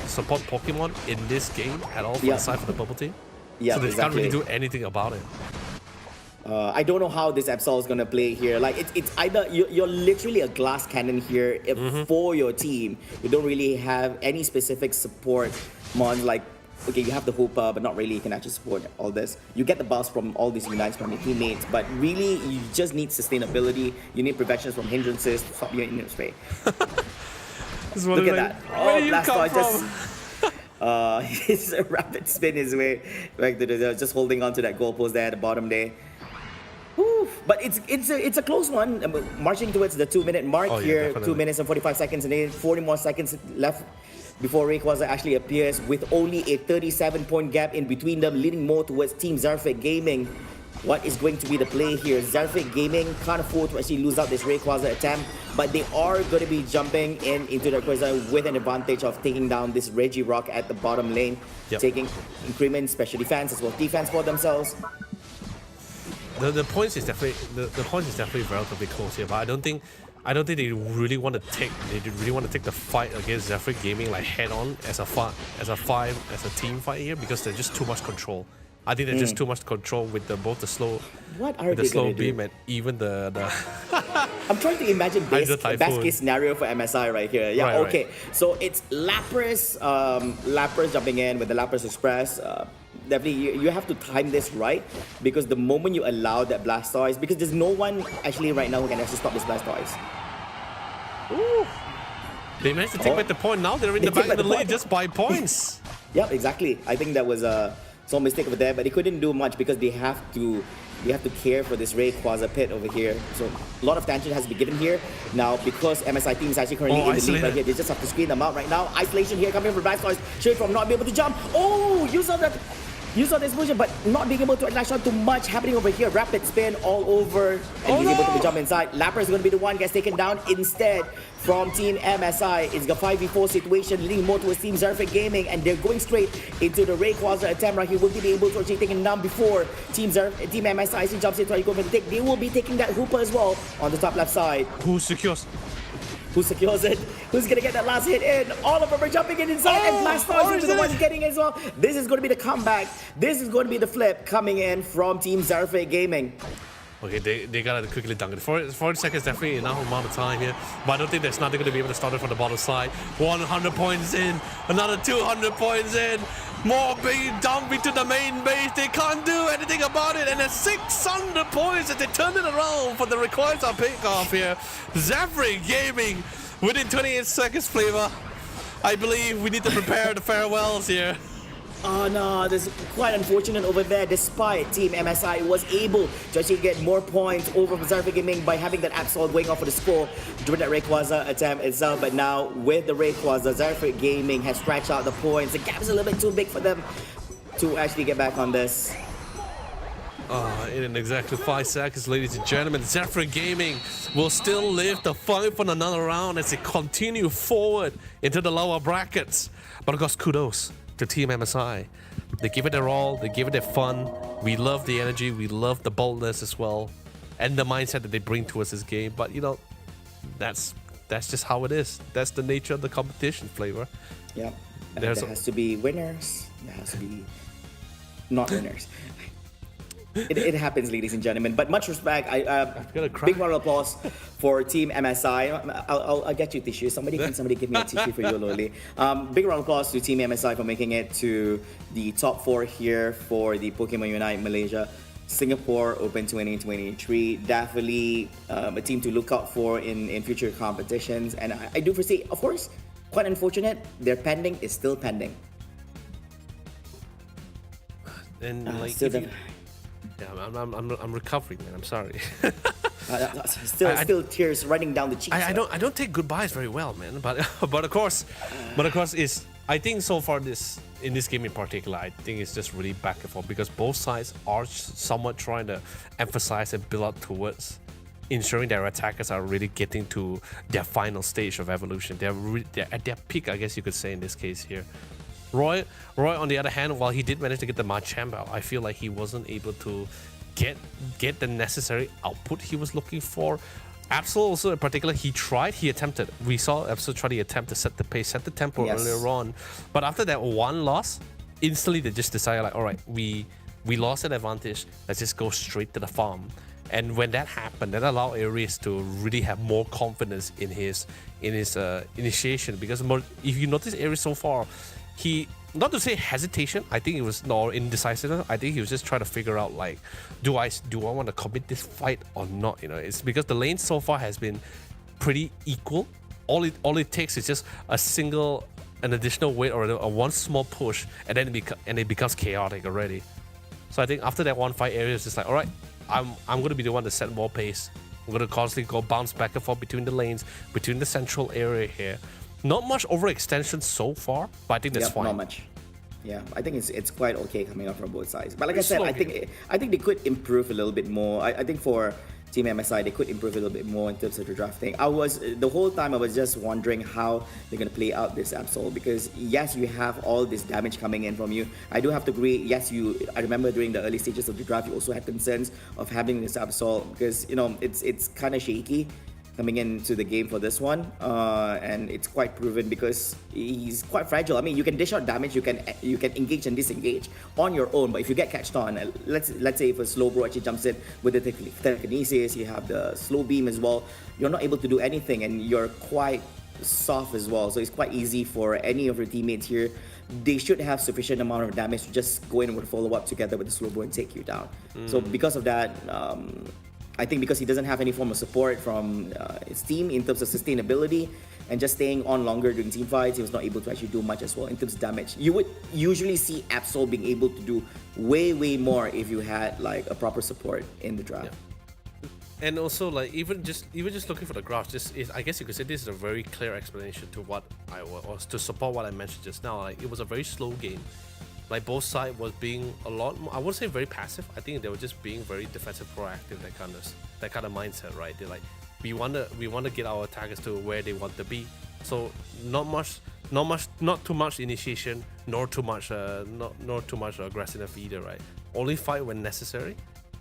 support Pokemon in this game at all, aside from the bubble team. Yeah, so they can't really do anything about it. I don't know how this Absol is gonna play here. Like it's either you're literally a glass cannon here for your team. You don't really have any specific support mon. Like, okay, you have the Hooper, but not really. You can actually support all this. You get the buffs from all these unites from your teammates, but really you just need sustainability. You need preventions from hindrances to stop your inner spray. Look at that! Where do you come from? He's a rapid spin his way back to the just holding on to that goalpost there at the bottom there. Whew. But it's a close one. Marching towards the 2-minute mark here. Definitely. 2 minutes and 45 seconds, and then 40 more seconds left before Rayquaza actually appears, with only a 37-point gap in between them, leaning more towards Team Zerfit Gaming. What is going to be the play here? Zerfit Gaming can't afford to actually lose out this Rayquaza attempt, but they are going to be jumping into the Rayquaza with an advantage of taking down this Regirock at the bottom lane, taking increment special defense as well as defense for themselves. The points is definitely relatively close here, but I don't think they really want to take the fight against Zephyr Gaming like head on as a team fight here, because there's just too much control. I think there's just too much control with both the slow beam and even the I'm trying to imagine best case scenario for MSI right here. Yeah, okay. Right. So it's Lapras jumping in with the Lapras Express. Definitely, you have to time this right, because the moment you allow that Blastoise, because there's no one actually right now who can actually stop this Blastoise. Ooh. They managed to take back the point. Now they're in the back of the lead just by points. Yep, exactly. I think that was a small mistake over there, but they couldn't do much because they have to care for this Rayquaza pit over here. So a lot of tension has been given here. Now, because MSI team is actually currently in the lead right here, they just have to screen them out right now. Isolation here coming from Blastoise, straight from not being able to jump. Oh, you saw the explosion, but not being able to lash out too much happening over here. Rapid spin all over, and he's able to jump inside. Lapras is going to be the one gets taken down instead from Team MSI. It's a 5v4 situation, leading more towards Team Zerfit Gaming, and they're going straight into the Rayquaza attempt right here. Will be able to actually take him down before Team MSI actually jumps in, trying to go for the take. They will be taking that Hooper as well on the top left side. Who secures it? Who's gonna get that last hit in? All of them are jumping in inside, and Blastoise will be the one getting it as well. This is going to be the comeback. This is going to be the flip coming in from Team Zerfit Gaming. Okay, they gotta quickly dunk it. 40 seconds definitely enough amount of time here, but I don't think there's nothing gonna be able to start it from the bottom side. 100 points in, another 200 points in, more being dumped into the main base. They can't do anything about it, and there's 600 points as they turn it around for the Rayquaza pick-off here. Zephyr Gaming within 28 seconds, Flavor. I believe we need to prepare the farewells here. Oh no, this is quite unfortunate over there. Despite Team MSI was able to actually get more points over Zerfit Gaming by having that Absol going off for the score during that Rayquaza attempt itself. But now with the Rayquaza, Zerfit Gaming has stretched out the points. The gap is a little bit too big for them to actually get back on this. In exactly 5 seconds, ladies and gentlemen, Zephyr Gaming will still live the fight for another round as they continue forward into the lower brackets. But of course, kudos to Team MSI. They give it their all, they give it their fun. We love the energy, we love the boldness as well, and the mindset that they bring towards this game. But you know, that's just how it is. That's the nature of the competition, Flavor. Yeah, there has to be winners, there has to be not winners. It happens, ladies and gentlemen. But much respect. Big round of applause for Team MSI. I'll get you tissue. Somebody give me a tissue for you, Loli. Big round of applause to Team MSI for making it to the top 4 here for the Pokémon Unite Malaysia Singapore Open 2023. Definitely a team to look out for in future competitions. And I do foresee, of course, quite unfortunate, their pending is still pending. And I'm recovering, man. I'm sorry. Still tears running down the cheeks. I don't take goodbyes very well, man. But of course, I think so far in this game in particular, I think it's just really back and forth, because both sides are somewhat trying to emphasize and build up towards ensuring their attackers are really getting to their final stage of evolution. They're at their peak, I guess you could say in this case here. Roy, on the other hand, while he did manage to get the Machamp out, I feel like he wasn't able to get the necessary output he was looking for. Absol also in particular, he attempted. We saw Absol try to attempt to set the pace, set the tempo earlier on. But after that one loss, instantly they just decided like, all right, we lost that advantage. Let's just go straight to the farm. And when that happened, that allowed Aries to really have more confidence in his initiation. Because if you notice Aries so far, he, not to say hesitation, I think it was no indecisiveness. I think he was just trying to figure out like, do I want to commit this fight or not? You know, it's because the lane so far has been pretty equal. All it takes is just an additional weight or a one small push, and then it becomes chaotic already. So I think after that one fight, Aries is just like, all right, I'm going to be the one to set more pace. I'm going to constantly go bounce back and forth between the lanes, between the central area here. Not much overextension so far, but I think that's fine. Not much. Yeah, I think it's quite okay coming up from both sides. But like Very I said, slow I think they could improve a little bit more. I think for Team MSI, they could improve a little bit more in terms of the drafting. The whole time I was just wondering how they're gonna play out this Absol, because yes, you have all this damage coming in from you. I do have to agree. Yes, I remember during the early stages of the draft, you also had concerns of having this Absol because it's kind of shaky coming into the game for this one, and it's quite proven because he's quite fragile. I mean, you can dish out damage, you can engage and disengage on your own, but if you get catched on, let's say if a slow bro actually jumps in with the telekinesis, you have the slow beam as well, you're not able to do anything, and you're quite soft as well, so it's quite easy for any of your teammates here. They should have sufficient amount of damage to just go in with follow-up together with the slow bro and take you down. So because of that, I think because he doesn't have any form of support from his team in terms of sustainability and just staying on longer during team fights, he was not able to actually do much as well in terms of damage. You would usually see Absol being able to do way more if you had like a proper support in the draft. Yeah. And also, like even just looking for the graphs, I guess you could say this is a very clear explanation to what or to support what I mentioned just now. Like it was a very slow game. Like both sides was being a lot more, I wouldn't say very passive. I think they were just being very defensive, proactive, that kind of mindset, right? They're like, we want to get our attackers to where they want to be. So not too much initiation, nor too much aggressiveness either, right? Only fight when necessary.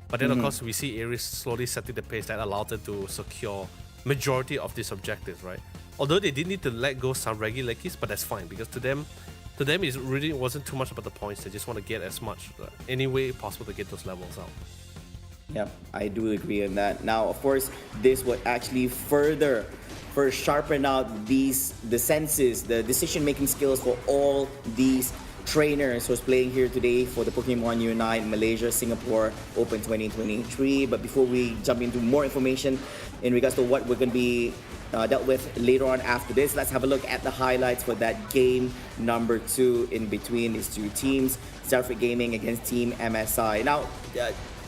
But then of course we see Ares slowly setting the pace that allowed them to secure majority of these objectives, right? Although they did need to let go some regular keys, but that's fine because to them it really wasn't too much about the points. They just want to get as much any way possible to get those levels out. Yeah, I do agree on that. Now, of course, this would actually further sharpen out the senses, the decision-making skills for all these trainers who's playing here today for the Pokémon Unite Malaysia Singapore Open 2023. But before we jump into more information in regards to what we're going to be dealt with later on after this, let's have a look at the highlights for that game number 2 in between these two teams, Zerfit Gaming against Team MSI. Now,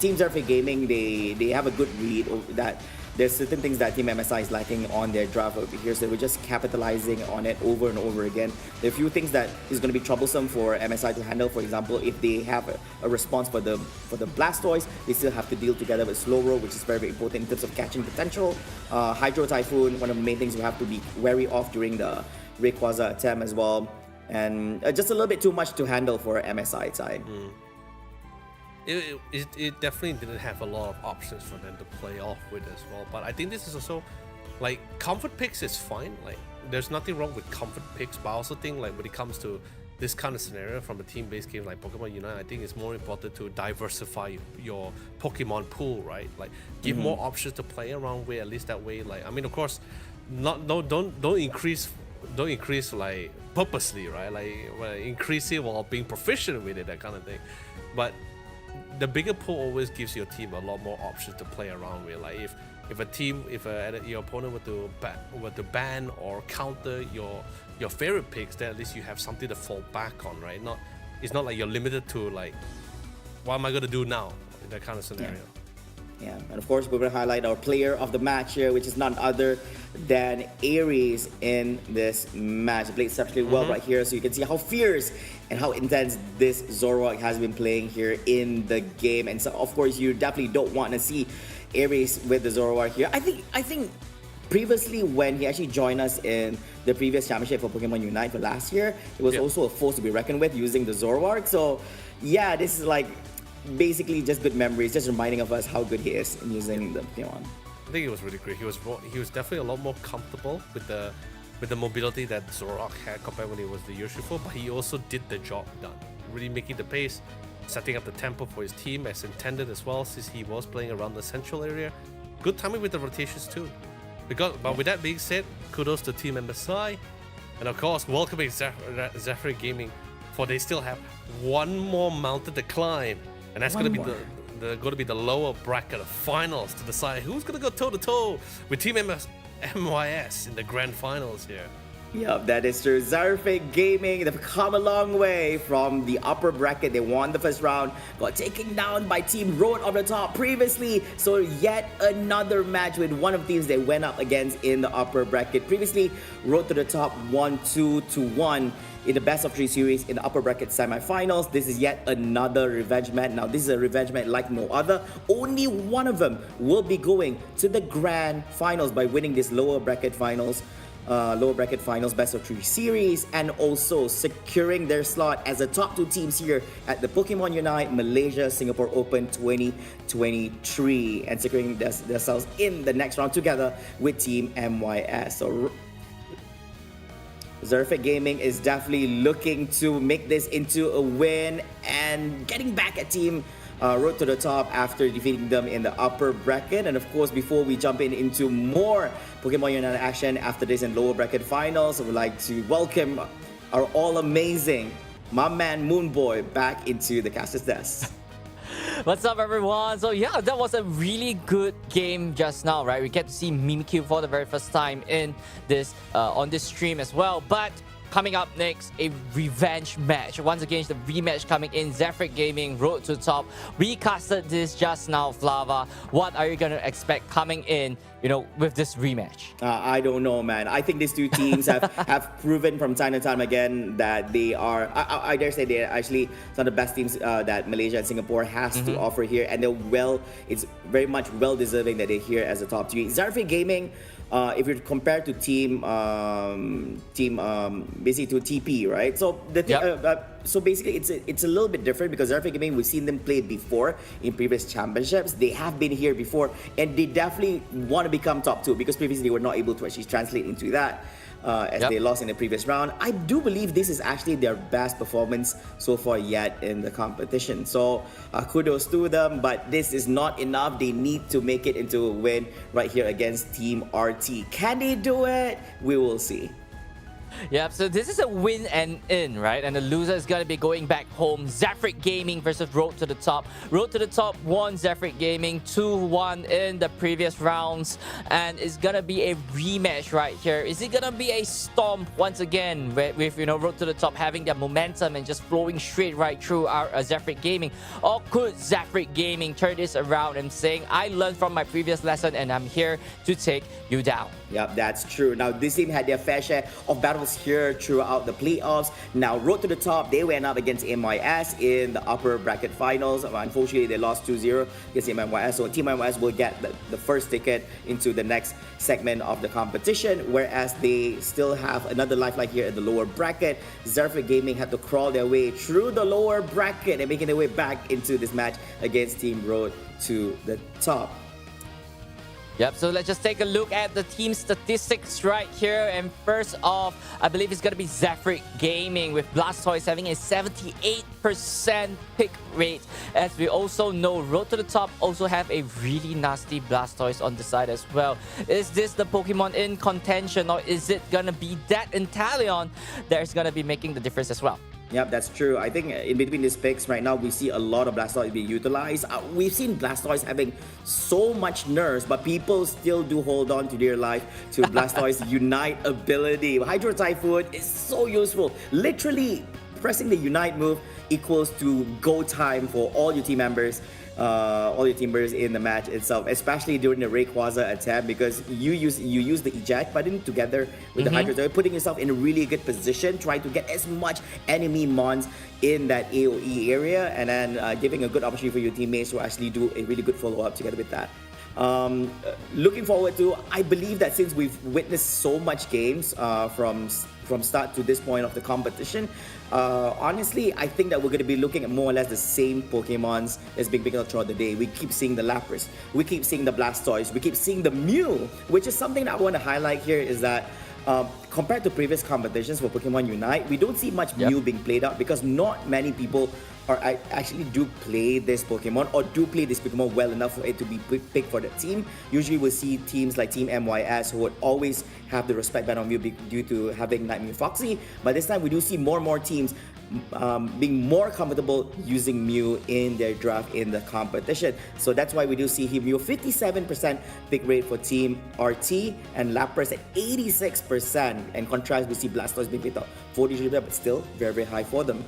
Team Zerfit Gaming, they have a good read that there's certain things that Team MSI is lacking on their draft over here, so we're just capitalizing on it over and over again. There are a few things that is going to be troublesome for MSI to handle. For example, if they have a response for the Blastoise, they still have to deal together with Slowbro, which is very, very important in terms of catching potential. Hydro Typhoon, one of the main things you have to be wary of during the Rayquaza attempt as well. And just a little bit too much to handle for MSI side. It definitely didn't have a lot of options for them to play off with as well. But I think this is also, like, comfort picks is fine. Like, there's nothing wrong with comfort picks, but I also think, like, when it comes to this kind of scenario from a team-based game like Pokemon Unite, I think it's more important to diversify your Pokemon pool, right? Like, give more options to play around with. At least that way, like, I mean, of course, don't increase like purposely, right? Like, increase it while being proficient with it, that kind of thing. But the bigger pool always gives your team a lot more options to play around with. Like if your opponent were to ban or counter your favorite picks, then at least you have something to fall back on, right? It's not like you're limited to like, what am I gonna do now in that kind of scenario. Yeah, and of course we're going to highlight our player of the match here, which is none other than Ares in this match. He played exceptionally well right here, so you can see how fierce and how intense this Zoroark has been playing here in the game. And so, of course, you definitely don't want to see Ares with the Zoroark here. I think previously when he actually joined us in the previous championship for Pokemon Unite for last year, it was also a force to be reckoned with using the Zoroark. So, yeah, this is like basically just good memories, just reminding of us how good he is in using the Pokemon. I think it was really great. He was definitely a lot more comfortable with the mobility that Zoroark had compared when he was the year before, but he also did the job done, really making the pace, setting up the tempo for his team as intended as well, since he was playing around the central area. Good timing with the rotations too. But with that being said, kudos to Team MSI, and of course welcoming Zerfit Gaming, for they still have one more mountain to climb. And that's going to be the lower bracket of finals to decide who's going to go toe-to-toe with Team MYS in the grand finals here. Yep, that is true. Zarfik Gaming, they've come a long way from the upper bracket. They won the first round, got taken down by Team Road on the top previously. So yet another match with one of the teams they went up against in the upper bracket. Previously, Road to the Top won 2-1 in the best of 3 series in the upper bracket semifinals. This is yet another revenge match. Now, this is a revenge match like no other. Only one of them will be going to the grand finals by winning this lower bracket finals best of 3 series, and also securing their slot as the top 2 teams here at the Pokémon Unite Malaysia Singapore Open 2023, and securing themselves in the next round together with Team MYS. So Zarfik Gaming is definitely looking to make this into a win and getting back at Team Road to the Top after defeating them in the upper bracket. And of course, before we jump into more Pokemon Unite action after this in lower bracket finals, I would like to welcome our all amazing my man Moonboy back into the caster's desk. What's up, everyone? So yeah, that was a really good game just now, right? We get to see Mimikyu for the very first time in this on this stream as well. But coming up next, a revenge match. Once again, the rematch coming in. Zarfik Gaming, Road to Top. We casted this just now, Flava. What are you going to expect coming in, with this rematch? I don't know, man. I think these two teams have proven from time to time again that they are, I dare say, they're actually some of the best teams that Malaysia and Singapore has to offer here. And it's very much well deserving that they're here as a top 3. Zarfik Gaming, if you compare to basically to TP, right? So so basically it's a little bit different because Zarfik Gaming, we've seen them play before in previous championships. They have been here before, and they definitely want to become top 2 because previously they were not able to actually translate into that. As they lost in the previous round. I do believe this is actually their best performance so far yet in the competition. So kudos to them, but this is not enough. They need to make it into a win right here against Team RT. Can they do it? We will see. Yep, so this is a win and in, right? And the loser is going to be going back home. Zarfik Gaming versus Road to the Top. Road to the Top won Zarfik Gaming 2-1 in the previous rounds. And it's going to be a rematch right here. Is it going to be a stomp once again with Road to the Top having their momentum and just flowing straight right through our Zarfik Gaming? Or could Zarfik Gaming turn this around and saying, I learned from my previous lesson and I'm here to take you down? Yep, that's true. Now, this team had their fair share of battles here throughout the playoffs. Now, Road to the Top, they went up against MYS in the upper bracket finals. Unfortunately, they lost 2-0 against MYS. So Team MYS will get the first ticket into the next segment of the competition, whereas they still have another lifeline here in the lower bracket. Zarfik Gaming had to crawl their way through the lower bracket and making their way back into this match against Team Road to the Top. Yep, so let's just take a look at the team statistics right here. And first off, I believe it's going to be Zarfik Gaming with Blastoise having a 78% pick rate. As we also know, Road to the Top also have a really nasty Blastoise on the side as well. Is this the Pokemon in contention, or is it going to be that Inteleon that is going to be making the difference as well? Yep, that's true. I think in between these picks right now, we see a lot of Blastoise being utilized. We've seen Blastoise having so much nerfs, but people still do hold on to dear life to Blastoise Unite ability. Hydro Typhoon is so useful. Literally, pressing the Unite move equals to go time for all your team members. All your team members in the match itself, especially during the Rayquaza attempt, because you use the eject button together with the Hydro Typhoon, putting yourself in a really good position, trying to get as much enemy mons in that AoE area, and then giving a good opportunity for your teammates to actually do a really good follow-up together with that. Looking forward to, I believe that since we've witnessed so much games from start to this point of the competition, honestly, I think that we're going to be looking at more or less the same Pokemons as being picked up throughout the day. We keep seeing the Lapras, we keep seeing the Blastoise, we keep seeing the Mew, which is something that I want to highlight here is that compared to previous competitions for Pokemon Unite, we don't see much Mew being played out because not many people actually do play this Pokemon or do play this Pokemon well enough for it to be picked for the team. Usually we'll see teams like Team MYS who would always have the respect ban on Mew due to having Nightmare Foxy, but this time we do see more and more teams being more comfortable using Mew in their draft in the competition. So that's why we do see him Mew 57% pick rate for Team RT and Lapras at 86%. In contrast, we see Blastoise being picked up 43%, but still very, very high for them.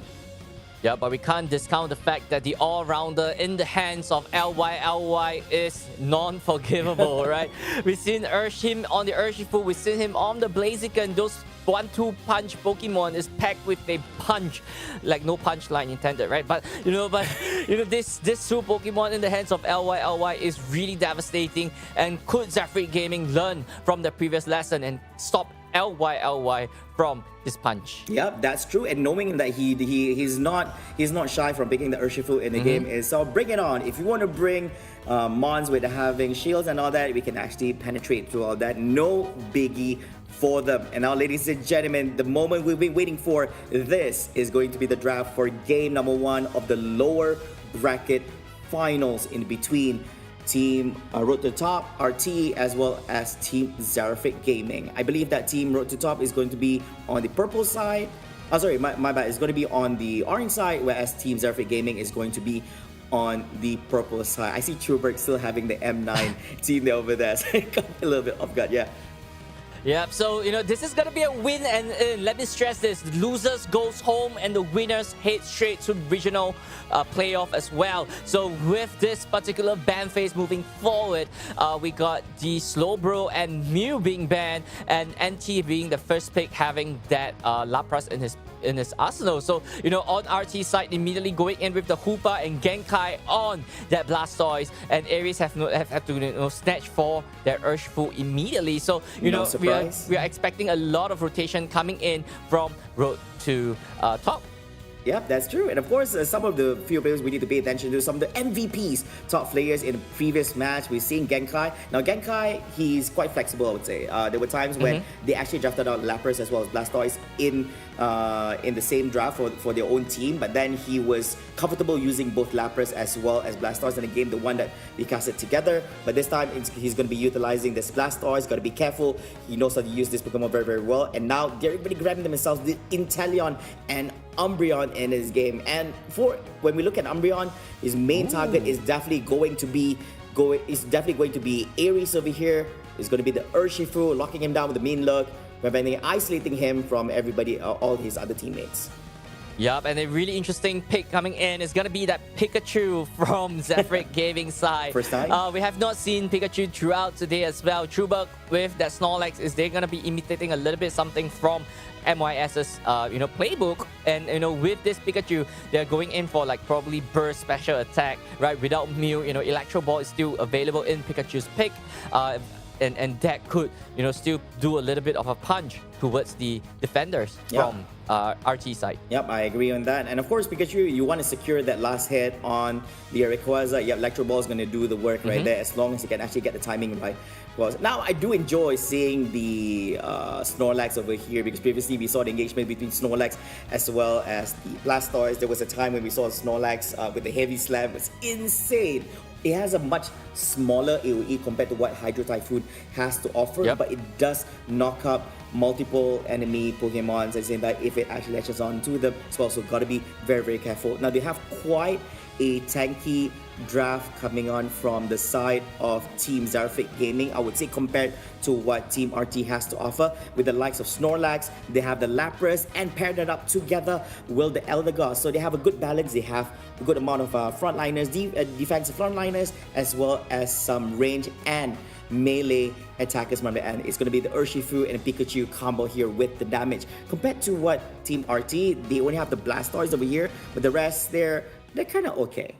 Yeah, but we can't discount the fact that the all-rounder in the hands of LY is non-forgivable, right? We've seen him on the Urshifu, we've seen him on the Blaziken. Those 1-2 punch Pokemon is packed with a punch, like no punchline intended, right? But this two Pokemon in the hands of LY is really devastating. And could Zephyr Gaming learn from the previous lesson and stop LY from his punch? Yep, that's true. And knowing that he's not shy from picking the Urshifu in the game is, so bring it on. If you want to bring Mons with having shields and all that, we can actually penetrate through all that. No biggie for them. And now, ladies and gentlemen, the moment we've been waiting for, this is going to be the draft for game number 1 of the lower bracket finals in between Team Road to Top, RT, as well as Team Xerific Gaming. I believe that Team Road to Top is going to be on the purple side. Oh, sorry, my bad. It's going to be on the orange side, whereas Team Xerific Gaming is going to be on the purple side. I see Truberg still having the M9 team there over there, so it got a little bit off guard, yeah. Yep, so, this is going to be a win and let me stress this. The losers goes home and the winners head straight to regional playoff as well. So with this particular ban phase moving forward, we got the Slowbro and Mew being banned and NT being the first pick having that Lapras in his arsenal. So, on RT side, immediately going in with the Hoopa and Genkai on that Blastoise, and Aries have to snatch for their Urshifu immediately. So, we are expecting a lot of rotation coming in from Road to Top. Yep, that's true. And of course, some of the few players we need to pay attention to, some of the MVPs, top players in the previous match. We've seen Genkai. Now, Genkai, he's quite flexible, I would say. There were times when they actually drafted out Lapras as well as Blastoise in the same draft for their own team. But then he was comfortable using both Lapras as well as Blastoise in the game, the one that we casted together. But this time, he's going to be utilizing this Blastoise. Got to be careful. He knows how to use this Pokemon very, very well. And now, they're everybody grabbing themselves the Inteleon and Umbreon in his game. And when we look at Umbreon, his main target is definitely going to be Aries over here. It's going to be the Urshifu, locking him down with the mean look, isolating him from everybody, all his other teammates. Yup, and a really interesting pick coming in is going to be that Pikachu from Zephyr Gaming side. First time? We have not seen Pikachu throughout today as well. Truberg with that Snorlax, is they going to be imitating a little bit something from MYS's playbook, and with this Pikachu, they're going in for like probably burst special attack, right? Without Mew, Electro Ball is still available in Pikachu's pick. And that could, still do a little bit of a punch towards the defenders from RT side. Yep, I agree on that. And of course, Pikachu, you want to secure that last hit on the Rayquaza. Yeah, Electro Ball is going to do the work right there, as long as you can actually get the timing right. Now, I do enjoy seeing the Snorlax over here, because previously we saw the engagement between Snorlax as well as the Blastoise. There was a time when we saw Snorlax with the heavy slam. It's insane. It has a much smaller AoE compared to what Hydro Typhoon has to offer, but it does knock up multiple enemy Pokemons at the same time if it actually latches on to them as well. So gotta be very, very careful. Now, they have quite a tanky draft coming on from the side of Team Xerific Gaming, I would say, compared to what Team RT has to offer. With the likes of Snorlax, they have the Lapras, and paired that up together with the Eldegoss. So they have a good balance. They have a good amount of frontliners, defensive frontliners, as well as some range and melee attackers. Remember, and it's going to be the Urshifu and Pikachu combo here with the damage. Compared to what Team RT, they only have the Blastoise over here, but the rest, they're kind of okay.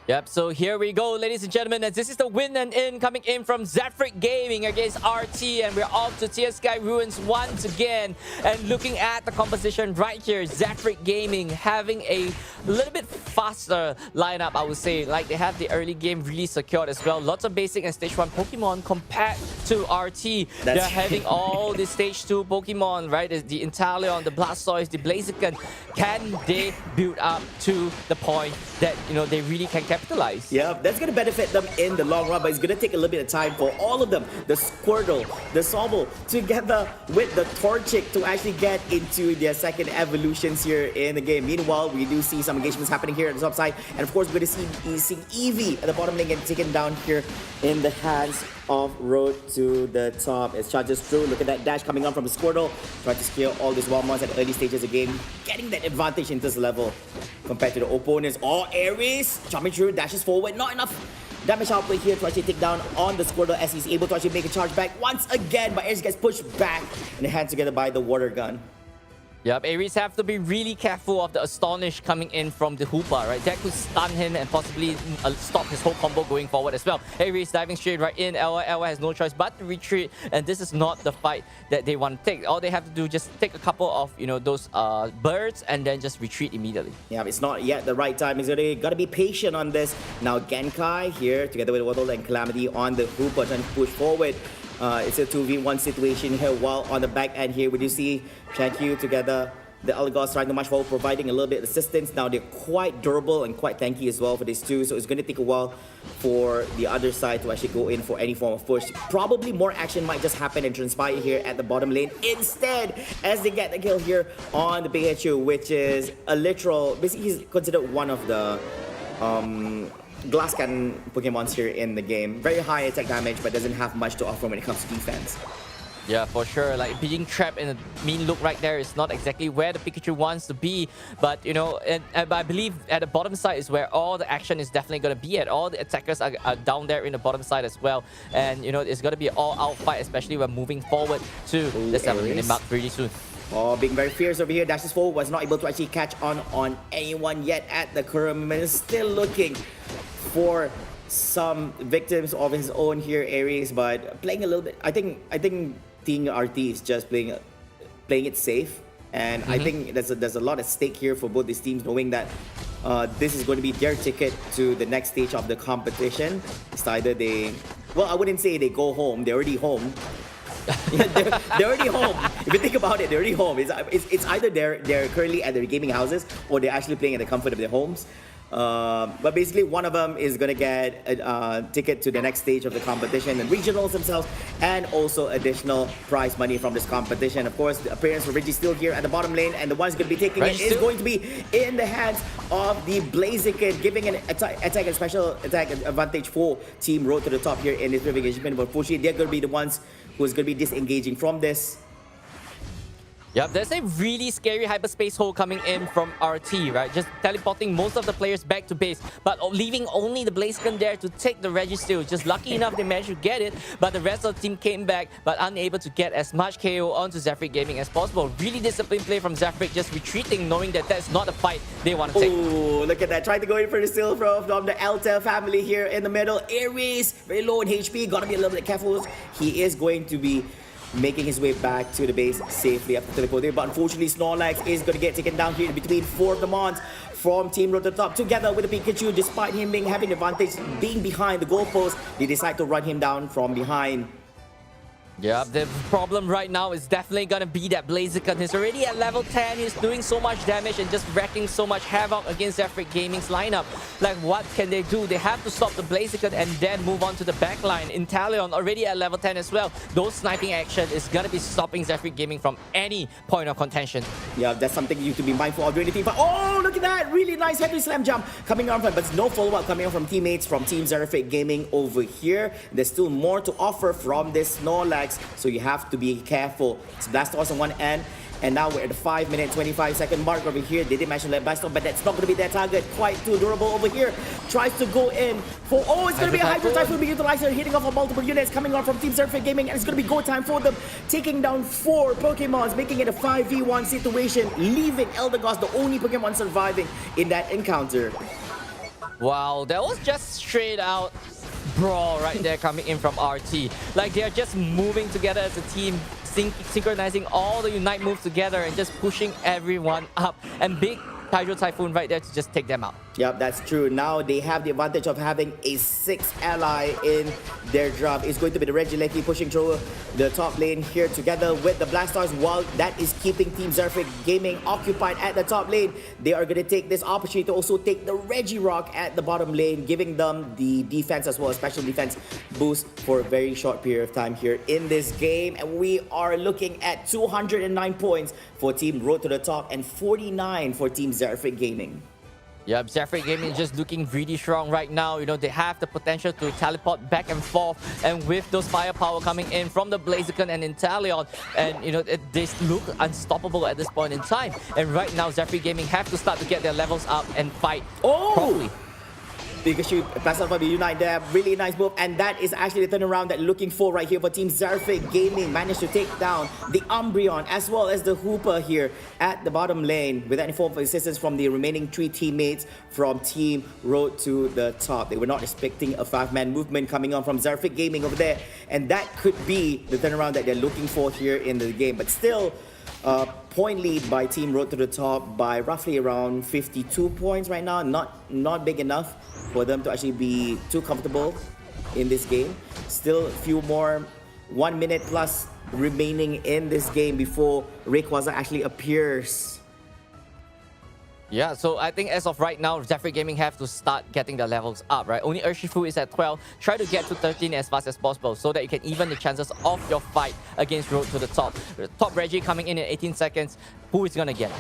Yep, so here we go, ladies and gentlemen, as this is the win and in coming in from Zephyr Gaming against RT, and we're off to Tear Sky Ruins once again. And looking at the composition right here, Zephyr Gaming having a little bit faster lineup, I would say. Like, they have the early game really secured as well. Lots of basic and stage 1 Pokemon compared to RT. They're having all the stage 2 Pokemon, right? The Inteleon, the Blastoise, the Blaziken. Can they build up to the point that, they really can capture capitalize. Yeah, that's going to benefit them in the long run, but it's going to take a little bit of time for all of them, the Squirtle, the Sobble, together with the Torchic to actually get into their second evolutions here in the game. Meanwhile, we do see some engagements happening here at the top side, and of course, we're going to see Eevee at the bottom lane getting taken down here in the hands of Road to the top. It charges through. Look at that dash coming on from the Squirtle. Trying to scale all these wild mons at early stages of the game. Getting that advantage into this level compared to the opponents. Oh, Aries jumping through, dashes forward. Not enough damage outplay here to actually take down on the Squirtle as he's able to actually make a charge back once again. But Aries gets pushed back and hands together by the water gun. Yep, Aries have to be really careful of the Astonish coming in from the Hoopa, right? That could stun him and possibly stop his whole combo going forward as well. Aries diving straight right in. Elwa has no choice but to retreat, and this is not the fight that they want to take. All they have to do is just take a couple of, those birds and then just retreat immediately. Yeah, it's not yet the right time. He's got to be patient on this. Now Genkai here together with Waddle and Calamity on the Hoopa trying to push forward. It's a 2v1 situation here, while on the back end here we do see Shankyu together, the Elagos trying to march forward, providing a little bit of assistance. Now they're quite durable and quite tanky as well for these two, so it's going to take a while for the other side to actually go in for any form of push. Probably more action might just happen and transpire here at the bottom lane instead, as they get the kill here on the Pikachu, which is a literal, basically he's considered one of the glass cannon Pokemons here in the game. Very high attack damage, but doesn't have much to offer when it comes to defense. Yeah, for sure. Like being trapped in a mean look right there is not exactly where the Pikachu wants to be. But and I believe at the bottom side is where all the action is definitely going to be at. All the attackers are down there in the bottom side as well. And it's going to be an all-out fight, especially when moving forward to the 7-minute mark pretty soon. Oh, being very fierce over here. Dashes forward, was not able to actually catch on anyone yet at the current moment. Still looking for some victims of his own here, Aries, but playing a little bit. I think Team RT is just playing it safe, and I think there's a lot at stake here for both these teams, knowing that this is going to be their ticket to the next stage of the competition. It's either I wouldn't say they go home. They're already home. they're already home. If you think about it, they're already home. It's either they're currently at their gaming houses or they're actually playing at the comfort of their homes. But basically, one of them is gonna get a ticket to the next stage of the competition and regionals themselves, and also additional prize money from this competition. Of course, the appearance for Reggie still here at the bottom lane, and the one who's gonna be taking it is going to be in the hands of the Blaziken, giving an attack and special attack advantage for Team Road to the top here in this engagement. But unfortunately, they're gonna be the ones who's gonna be disengaging from this. Yep, there's a really scary hyperspace hole coming in from RT, right? Just teleporting most of the players back to base, but leaving only the Blaziken there to take the Registeel. Just lucky enough they managed to get it, but the rest of the team came back, but unable to get as much KO onto Zephyr Gaming as possible. Really disciplined play from Zephyr, just retreating, knowing that that's not a fight they want to take. Oh, look at that. Trying to go in for the steal from the Alta family here in the middle. Aries, very low in HP. Gotta be a little bit careful. He is going to be making his way back to the base safely after teleporting, but unfortunately Snorlax is going to get taken down here between four of the Mons from Team Road to the top, together with the Pikachu. Despite him having advantage being behind the goalpost, they decide to run him down from behind. Yeah, the problem right now is definitely gonna be that Blaziken. He's already at level 10. He's doing so much damage and just wrecking so much havoc against Zephyr Gaming's lineup. Like, what can they do? They have to stop the Blaziken and then move on to the backline. Inteleon already at level 10 as well. Those sniping action is gonna be stopping Zephyr Gaming from any point of contention. Yeah, that's something you have to be mindful of during the team fight. Oh, look at that! Really nice heavy slam jump coming on, but no follow-up coming on from teammates from Team Zephyr Gaming over here. There's still more to offer from this Snorlax, so you have to be careful. It's Blastoise on one end, and now we're at the 5-minute 25-second mark over here. They did manage to let Blastoise, but that's not going to be their target. Quite too durable over here. Tries to go in for, oh, it's going to be a Hydro Typhoon being utilized, hitting off on multiple units coming on from Team Zephyr Gaming, and it's going to be go time for them, taking down 4 Pokemons, making it a 5v1 situation, leaving Eldegoss the only Pokemon surviving in that encounter. Wow, that was just straight out brawl right there coming in from RT. Like, they're just moving together as a team, synchronizing all the Unite moves together and just pushing everyone up. And big Hydro Typhoon right there to just take them out. Yep, that's true. Now they have the advantage of having a 6th ally in their draft. It's going to be the Regieleki pushing through the top lane here together with the Blastars, while that is keeping Team Zerfig Gaming occupied at the top lane. They are going to take this opportunity to also take the Regirock at the bottom lane, giving them the defense as well as special defense boost for a very short period of time here in this game. And we are looking at 209 points for Team Road to the Top and 49 for Team Zerfig Gaming. Yeah, Zerfig Gaming is just looking really strong right now. You know, they have the potential to teleport back and forth. And with those firepower coming in from the Blaziken and Inteleon, and, you know, they look unstoppable at this point in time. And right now, Zerfig Gaming have to start to get their levels up and fight properly. Pikachu pass out from the Unite there, really nice move, and that is actually the turnaround that looking for right here for Team Zerfig Gaming. Managed to take down the Umbreon as well as the Hooper here at the bottom lane without any form of assistance from the remaining 3 teammates from Team Road to the Top. They were not expecting a 5-man movement coming on from Zerfig Gaming over there, and that could be the turnaround that they're looking for here in the game. But still, point lead by Team Road to the Top by roughly around 52 points right now. Not big enough for them to actually be too comfortable in this game. Still a few more 1 minute plus remaining in this game before Rayquaza actually appears. Yeah, so I think as of right now, Zerfig Gaming have to start getting the levels up, right? Only Urshifu is at 12. Try to get to 13 as fast as possible so that you can even the chances of your fight against Road to the Top. Top Reggie coming in 18 seconds. Who is gonna get it?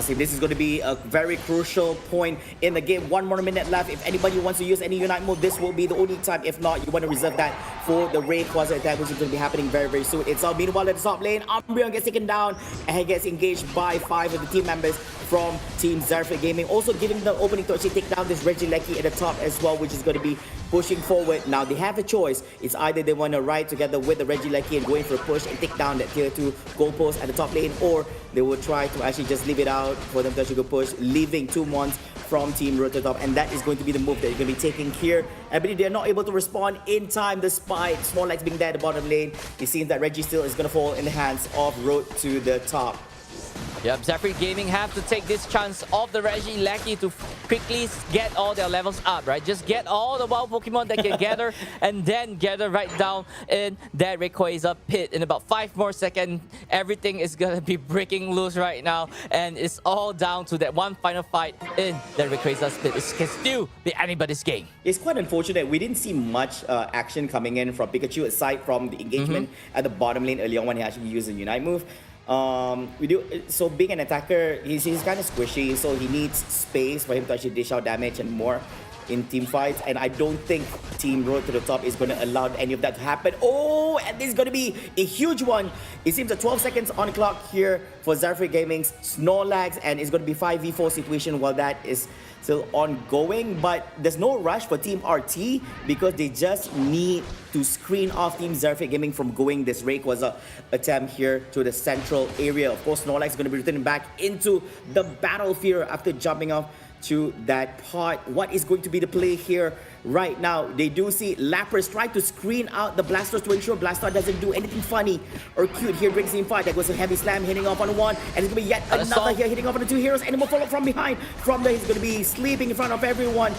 See, this is going to be a very crucial point in the game. 1 more minute left. If anybody wants to use any Unite mode, this will be the only time. If not, you want to reserve that for the Rayquaza attack, which is going to be happening very, very soon. It's all meanwhile at the top lane. Umbreon gets taken down and he gets engaged by 5 of the team members from Team Zerfig Gaming. Also giving the opening to actually take down this Regieleki at the top as well, which is going to be pushing forward. Now they have a choice. It's either they want to ride together with the Regieleki and going for a push and take down that tier 2 goalpost at the top lane, or they will try to actually just leave it out for them to actually go push, leaving 2 mons from Team Road to the Top, and that is going to be the move that you're going to be taking here. I believe they're not able to respond in time despite Snorlax being there at the bottom lane. It seems that Reggie still is going to fall in the hands of Road to the Top. Yep, Zerfig Gaming have to take this chance of the Regieleki to quickly get all their levels up, right? Just get all the wild Pokemon that can gather and then gather right down in that Rayquaza pit. In about 5 more seconds, everything is gonna be breaking loose right now, and it's all down to that one final fight in the Rayquaza's pit. It can still be anybody's game. It's quite unfortunate. We didn't see much action coming in from Pikachu aside from the engagement at the bottom lane early on when he actually used the Unite move. So being an attacker, he's kind of squishy, so he needs space for him to actually dish out damage and more in team fights, and I don't think Team Road to the Top is going to allow any of that to happen. Oh, and this is going to be a huge one. It seems that 12 seconds on the clock here for Zerfig Gaming's Snorlax, and it's going to be 5v4 situation while that is still ongoing, but there's no rush for Team RT because they just need to screen off Team Zerfig Gaming from going this Rayquaza attempt here to the central area. Of course, Snorlax is going to be returning back into the battlefield after jumping off to that pot. What is going to be the play here right now? They do see Lapras try to screen out the Blasters to ensure Blastar doesn't do anything funny or cute here during team fight. There goes a heavy slam hitting off on 1, and it's going to be yet another here hitting off on the 2 heroes, and it will follow from behind. From there, he's going to be sleeping in front of everyone.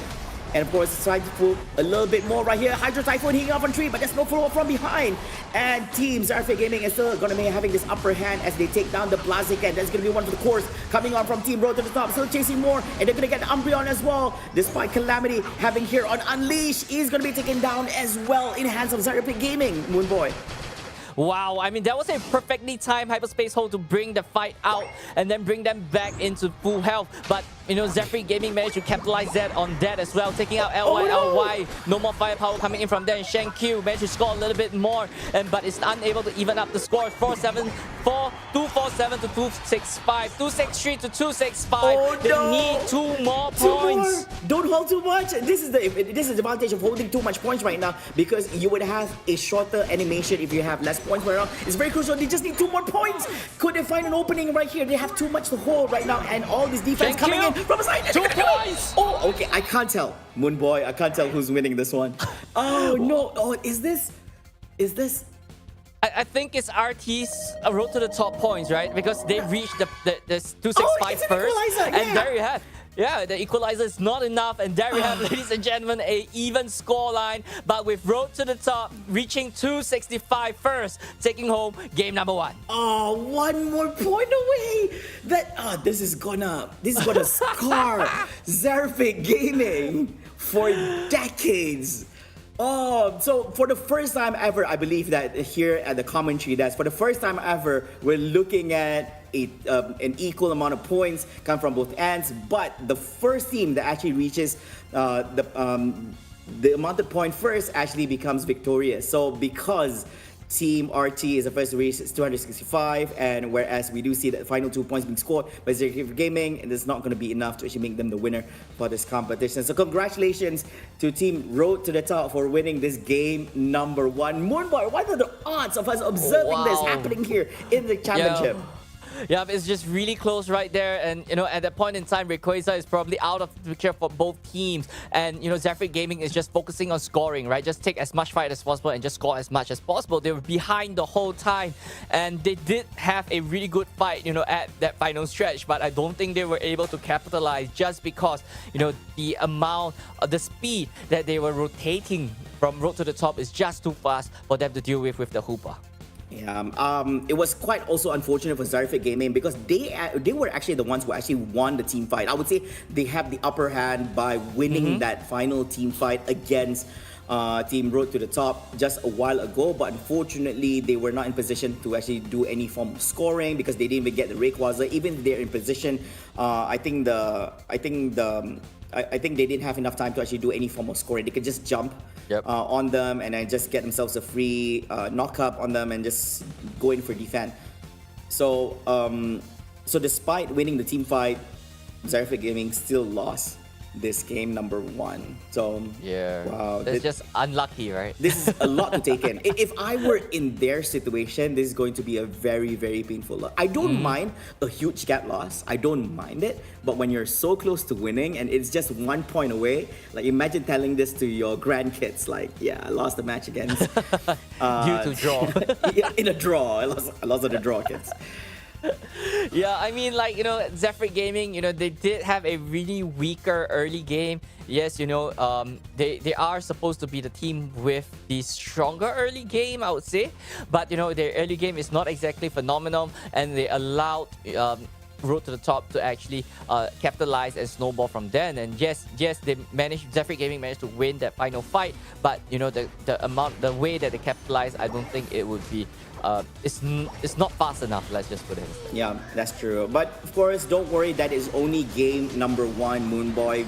And of course, trying to pull a little bit more right here. Hydro Typhoon hitting off on 3, but there's no follow-up from behind. And Team Zerfig Gaming is still going to be having this upper hand as they take down the Blaziken. That's going to be one for the course coming on from Team Road to the Top. Still chasing more, and they're going to get Umbreon as well. Despite Calamity having here on Unleash, he's going to be taken down as well in the hands of Zerfig Gaming, Moonboy. Wow, I mean, that was a perfectly timed hyperspace hold to bring the fight out and then bring them back into full health. But, you know, Zerfig Gaming managed to capitalize that on that as well, taking out LY. No more firepower coming in from there. And Shen Q managed to score a little bit more, but it's unable to even up the score. 247 to 265, 263 to 265. Oh, they no. need 2 more points. Don't hold too much. This is the advantage of holding too much points right now, because you would have a shorter animation if you have less points per round. It's very crucial. They just need 2 more points. Could they find an opening right here? They have too much to hold right now, and all this defense coming in from the side. 2 points. Oh, okay. I can't tell, Moonboy. I can't tell who's winning this one. Oh no. Oh, is this? I think it's RT's road to the top points, right? Because they reached the 265 it's an first, equalizer, and yeah. there you have. Yeah, the equalizer is not enough, and there we have, ladies and gentlemen, a even scoreline. But with road to the top, reaching 265 first, taking home game number 1. Oh, one more point away. This is gonna scar Zarfik Gaming for decades. Oh, so for the first time ever, I believe that here at the commentary desk, for the first time ever, we're looking at an equal amount of points come from both ends. But the first team that actually reaches the amount of point first actually becomes victorious. So because Team RT is the first to reach 265, and whereas we do see the final 2 points being scored by Zarfik Gaming, and it's not going to be enough to actually make them the winner for this competition. So congratulations to Team Road to the Top for winning this game number 1. Moonboy, what are the odds of us observing this happening here in the championship? Yeah, it's just really close right there, and at that point in time, Rayquaza is probably out of the picture for both teams, and Zarfik Gaming is just focusing on scoring, right? Just take as much fight as possible and just score as much as possible. They were behind the whole time, and they did have a really good fight, at that final stretch, but I don't think they were able to capitalize just because, the amount, the speed that they were rotating from road to the top is just too fast for them to deal with the Hoopa. Yeah, it was quite also unfortunate for Zarfik Gaming because they were actually the ones who actually won the team fight. I would say they have the upper hand by winning that final team fight against Team Road to the Top just a while ago. But unfortunately, they were not in position to actually do any form of scoring because they didn't even get the Rayquaza. Even if they're in position, I think they didn't have enough time to actually do any form of scoring. They could just jump on them and then just get themselves a free knock up on them and just go in for defense. So, despite winning the team fight, Zarfik Gaming still lost this game number 1. So wow, it's just unlucky, right? This is a lot to take in. If I were in their situation, this is going to be a very, very painful loss. I don't mind a huge gap loss. I don't mind it. But when you're so close to winning and it's just 1 point away, like imagine telling this to your grandkids, like, yeah, I lost the match against due to draw. in a draw. I lost in a draw, kids. Yeah, I mean, Zarfik Gaming, they did have a really weaker early game. Yes, they are supposed to be the team with the stronger early game, I would say. But, their early game is not exactly phenomenal, and they allowed Road to the Top to actually capitalize and snowball from then. And yes, Zarfik Gaming managed to win that final fight. But, the way that they capitalized, I don't think it would be it's not fast enough, let's just put it instead. Yeah, that's true. But of course, don't worry, that is only game number 1, Moonboy.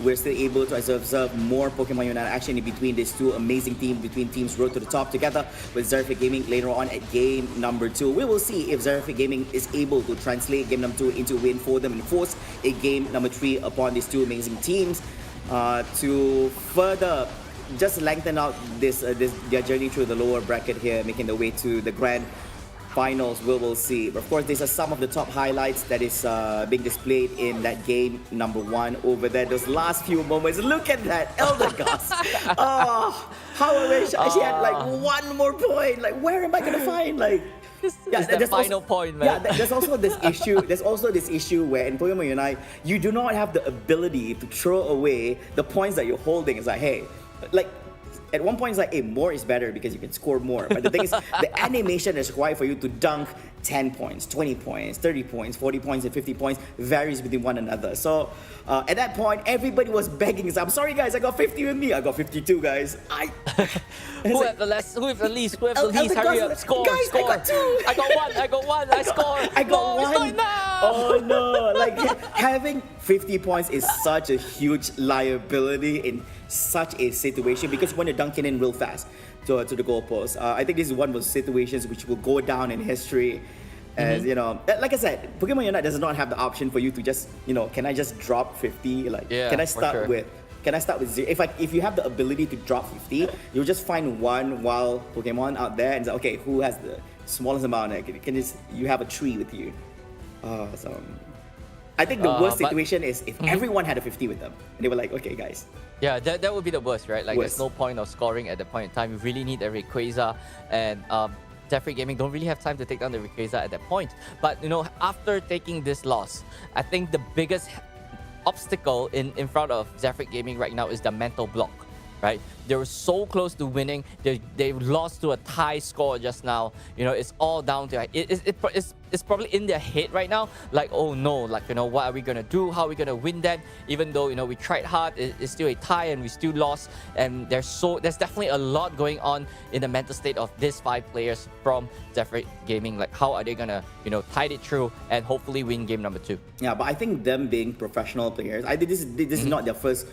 We're still able to observe more Pokemon Unite action in between these two amazing teams, between teams Road to the Top together with Zarfik Gaming later on at game number 2. We will see if Zarfik Gaming is able to translate game number 2 into a win for them and force a game number 3 upon these two amazing teams to further just lengthen out their journey through the lower bracket here, making their way to the grand finals. We will see. But of course, these are some of the top highlights that is being displayed in that game number 1 over there. Those last few moments. Look at that, Eldegoss. Oh, how I wish I actually had like 1 more point. Like, where am I gonna find the final point, man. Yeah, there's also this issue. There's also this issue where in Pokemon Unite, you do not have the ability to throw away the points that you're holding. It's like, hey, like at one point it's like, hey, more is better because you can score more. But the thing is, the animation is required for you to dunk 10 points, 20 points, 30 points, 40 points, and 50 points varies between one another. So at that point, everybody was begging. I'm sorry, guys, I got 50 with me. I got 52, guys. Who have the least? Hurry up, score, guys, score. I got 2. I got one. I scored. I got 1. It's not enough. Oh no! Like having 50 points is such a huge liability in such a situation because when you're dunking in real fast to the goalpost, I think this is one of those situations which will go down in history. As like I said, Pokemon Unite does not have the option for you to just, can I just drop 50? Like, can I start with? Can I start with 0? If you have the ability to drop 50, you'll just find one wild Pokemon out there and say, okay, who has the smallest amount? You have a tree with you. So I think the worst but- situation is if everyone had a 50 with them. And they were like, okay, guys. Yeah, that would be the worst, right? Like, Worst. there's no point of scoring at the point in time. You really need a Rayquaza, and Zephyr Gaming don't really have time to take down the Rayquaza at that point. But, after taking this loss, I think the biggest obstacle in front of Zephyr Gaming right now is the mental block, right? They were so close to winning. They lost to a tie score just now. It's all down to it's probably in their head right now. Like, oh no, like, what are we gonna do? How are we gonna win that? Even though we tried hard, it's still a tie and we still lost. And there's definitely a lot going on in the mental state of these 5 players from Zephyr Gaming. Like, how are they gonna tide it through and hopefully win game number 2? Yeah, but I think them being professional players, I think this is not their first.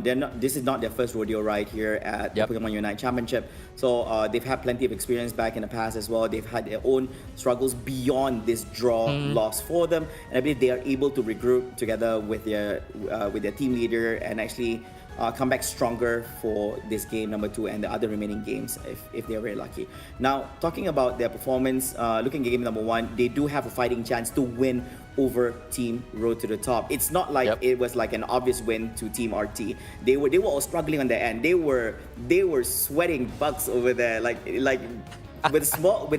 This is not their first rodeo right here at the Pokémon Unite Championship. So they've had plenty of experience back in the past as well. They've had their own struggles beyond this draw loss for them, and I believe they are able to regroup together with their team leader and actually come back stronger for this game number 2 and the other remaining games if they're very lucky. Now, talking about their performance, looking at game number 1, they do have a fighting chance to win over Team Road to the Top. It's not like it was like an obvious win to Team RT. They were all struggling on their end. They were sweating bucks over there. Like with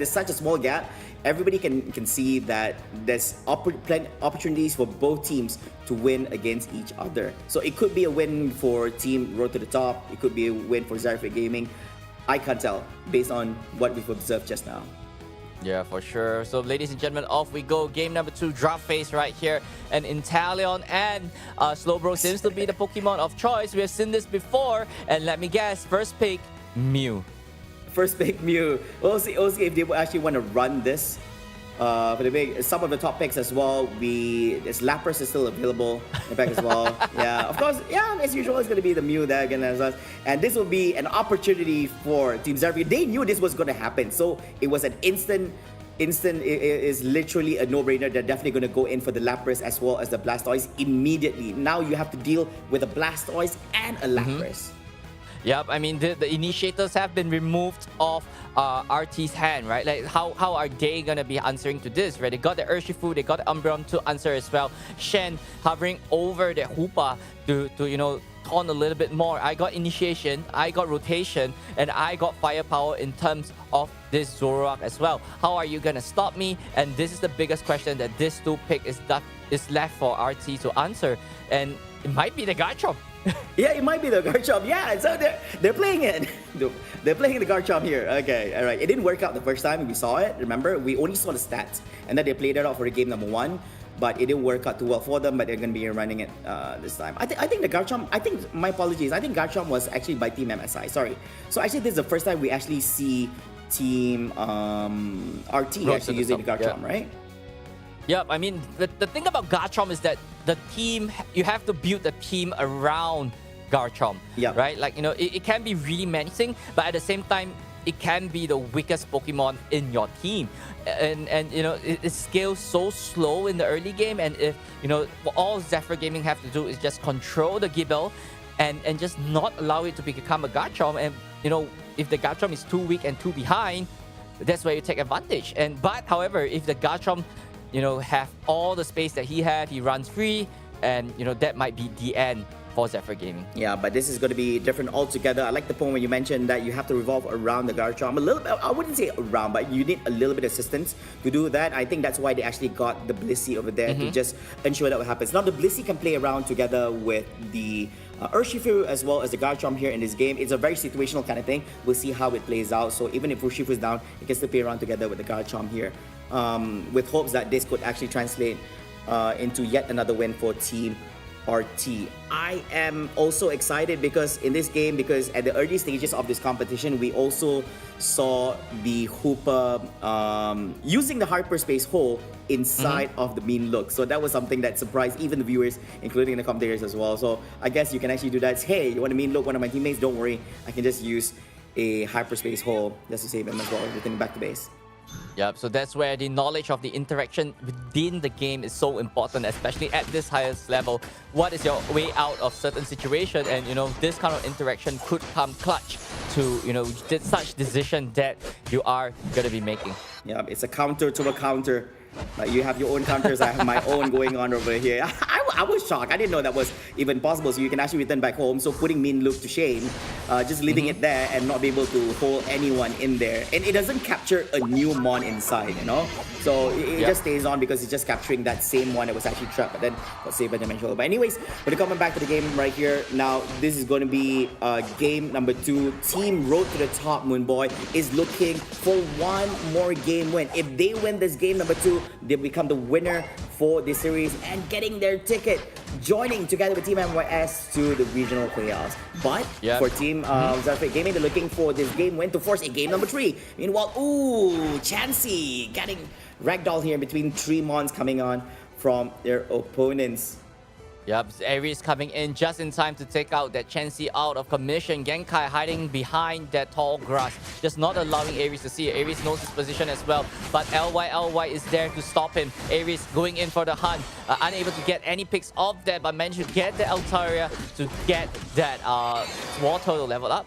such a small gap, everybody can see that there's opportunities for both teams to win against each other. So it could be a win for Team Road to the Top. It could be a win for Zephyr Gaming. I can't tell based on what we've observed just now. Yeah, for sure. So, ladies and gentlemen, off we go. Game number 2, draft phase right here. And Inteleon and Slowbro seems to be the Pokemon of choice. We have seen this before. And let me guess, first pick, Mew. First pick, Mew. We'll see if they actually want to run this. For the big, some of the top picks as well. This Lapras is still available in the pack as well. Yeah, of course. Yeah, as usual, it's going to be the Mew there again as well. And this will be an opportunity for Team Zephyr. They knew this was going to happen, so it was an instant. It is literally a no-brainer. They're definitely going to go in for the Lapras as well as the Blastoise immediately. Now you have to deal with a Blastoise and a Lapras. Yep, I mean, the initiators have been removed off RT's hand, right? Like, how are they going to be answering to this, right? They got the Urshifu, they got the Umbreon to answer as well. Shen hovering over the Hoopa to taunt a little bit more. I got initiation, I got rotation, and I got firepower in terms of this Zoroark as well. How are you going to stop me? And this is the biggest question that this 2 pick is left for RT to answer. And it might be the Garchomp. Yeah, it might be the Garchomp. Yeah, so they're playing it. They're playing the Garchomp here. Okay, all right. It didn't work out the first time we saw it. Remember, we only saw the stats, and then they played it out for the game number 1. But it didn't work out too well for them. But they're going to be running it this time. I think the Garchomp. My apologies. I think Garchomp was actually by Team MSI. Sorry. So actually, this is the first time we actually see Team RT actually using the Garchomp, right? Yep, I mean, the thing about Garchomp is that you have to build the team around Garchomp, right? Like, it can be really menacing, but at the same time, it can be the weakest Pokemon in your team. And it scales so slow in the early game, and if, all Zephyr Gaming have to do is just control the Gible and just not allow it to become a Garchomp. And, if the Garchomp is too weak and too behind, that's where you take advantage. But however, if the Garchomp have all the space that he had, he runs free, and that might be the end for Zephyr Gaming. Yeah, but this is going to be different altogether. I like the point when you mentioned that you have to revolve around the Garchomp. A little bit, I wouldn't say around, but you need a little bit of assistance to do that. I think that's why they actually got the Blissey over there to just ensure that what happens. Now the Blissey can play around together with the Urshifu as well as the Garchomp here in this game. It's a very situational kind of thing. We'll see how it plays out. So even if Urshifu is down, it can still play around together with the Garchomp here. With hopes that this could actually translate into yet another win for Team RT. I am also excited because in this game, because at the early stages of this competition, we also saw the Hoopa using the hyperspace hole inside of the mean look. So that was something that surprised even the viewers, including the commentators as well. So I guess you can actually do that. Hey, you want to mean look one of my teammates? Don't worry, I can just use a hyperspace hole just to save him as well, returning back to base. Yep, so that's where the knowledge of the interaction within the game is so important, especially at this highest level. What is your way out of certain situation? And, this kind of interaction could come clutch to, such decision that you are going to be making. Yeah, it's a counter to a counter. You have your own counters, I have my own going on over here. I was shocked. I didn't know that was even possible. So you can actually return back home. So putting Min Luke to shame, just leaving it there and not be able to hold anyone in there. And it doesn't capture a new mon inside, you know? So it just stays on because it's just capturing that same one that was actually trapped, but then got saved by Dimensional. But anyways, we're coming back to the game right here. Now, this is going to be game number 2. Team Road to the Top, Moonboy, is looking for one more game win. If they win this game number 2, they become the winner for this series and getting their ticket, joining together with Team MYS to the regional playoffs. But for Team Zarfit Gaming, they're looking for this game win to force a game number 3. Meanwhile, Chansey getting ragdoll here in between 3 mons coming on from their opponents. Yep, Aries coming in just in time to take out that Chansey out of commission. Genkai hiding behind that tall grass, just not allowing Aries to see. Aries knows his position as well, but LY is there to stop him. Aries going in for the hunt, unable to get any picks off that, but managed to get the Altaria to get that War Turtle level up.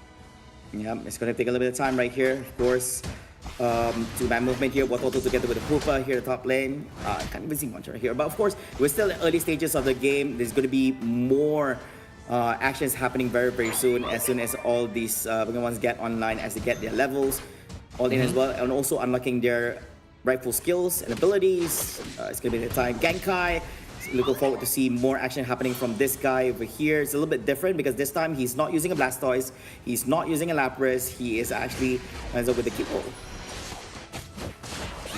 Yeah, it's going to take a little bit of time right here, of course. 2-man movement here, Watoto together with the Hoopa here at the top lane. Can't even see much right here, but of course, we're still in early stages of the game. There's going to be more actions happening very soon as all these Pokemon get online, as they get their levels all in as well, and also unlocking their rightful skills and abilities. It's going to be the time. Genkai, looking forward to see more action happening from this guy over here. It's a little bit different because this time he's not using a Blastoise, he's not using a Lapras, he is actually ends up with a Kippo.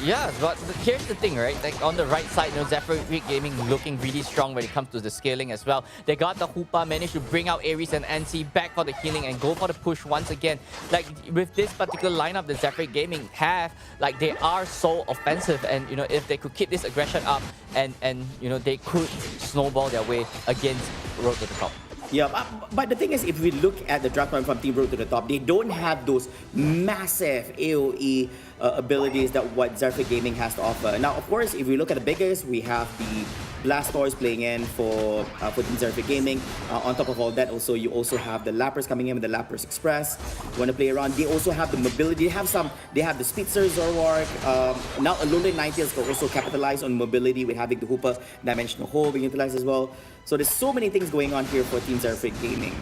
Yeah, but here's the thing, right? Like on the right side, Zephyr Gaming looking really strong when it comes to the scaling as well. They got the Hoopa, managed to bring out Aries and NC back for the healing and go for the push once again. Like with this particular lineup that Zephyr Gaming have, like they are so offensive, and if they could keep this aggression up and they could snowball their way against Road to the Top. Yeah, but the thing is, if we look at the draft from Team Road to the Top, they don't have those massive AoE abilities that what Zerfa Gaming has to offer. Now, of course, if we look at the biggest, we have the Blastoise playing in for Team Zerfa Gaming. On top of all that, also you also have the Lapras coming in with the Lapras Express. You want to play around. They also have the mobility. They have the Speedster Zoroark. Now, Alolan Ninetales can also capitalize on mobility with having the Hoopa Dimensional Hole being utilized as well. So there's so many things going on here for Team Zerfa Gaming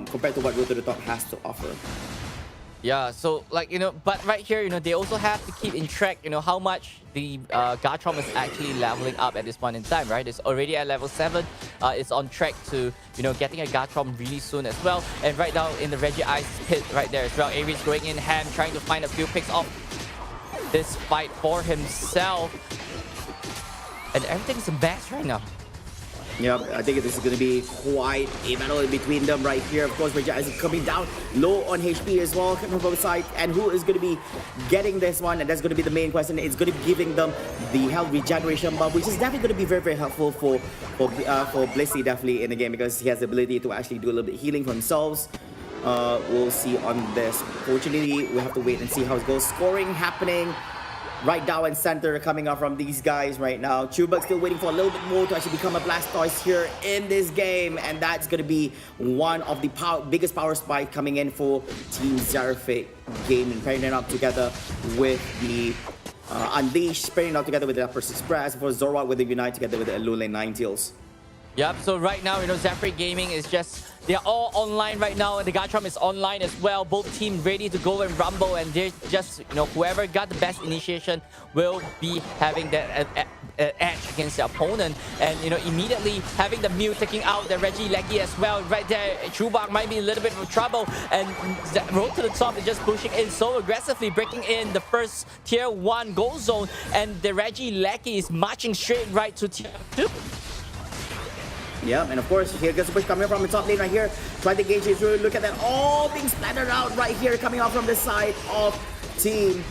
compared to what Road to the Top has to offer. Yeah, so but right here, they also have to keep in track, how much the Garchomp is actually leveling up at this point in time, right? It's already at level 7. It's on track to, getting a Garchomp really soon as well. And right now in the Reggie Ice pit right there as well, Aries going in ham, trying to find a few picks off this fight for himself. And everything's a mess right now. Yeah, I think this is going to be quite a battle in between them right here. Of course, Reggie is coming down low on HP as well, coming from both sides. And who is going to be getting this one? And that's going to be the main question. It's going to be giving them the health regeneration buff, which is definitely going to be very helpful for Blissey definitely in the game, because he has the ability to actually do a little bit of healing for themselves. We'll see on this. Fortunately, we have to wait and see how it goes. Scoring happening right down and center coming up from these guys right now. Chubak still waiting for a little bit more to actually become a Blastoise here in this game, and that's going to be one of the biggest power spike coming in for Team Zerfa Gaming, pairing it up together with the Unleash, pairing it up together with the Lapras Express, for Zoroark with the Unite together with the Alolan Ninetales. Yep, so right now, Zephyr Gaming is they're all online right now, and the Garchomp is online as well. Both teams ready to go and rumble, and they're just, whoever got the best initiation will be having that edge against the opponent. And, immediately having the Mew taking out the Reggie Leggy as well. Right there, Chubak might be in a little bit of trouble, and the Road to the Top is just pushing in so aggressively, breaking in the first tier 1 goal zone, and the Reggie Leggy is marching straight right to tier 2. Yeah, and of course, here gets the push coming from the top lane right here. Try to gauge it through. Look at that. All being splattered out right here, coming out from the side of Team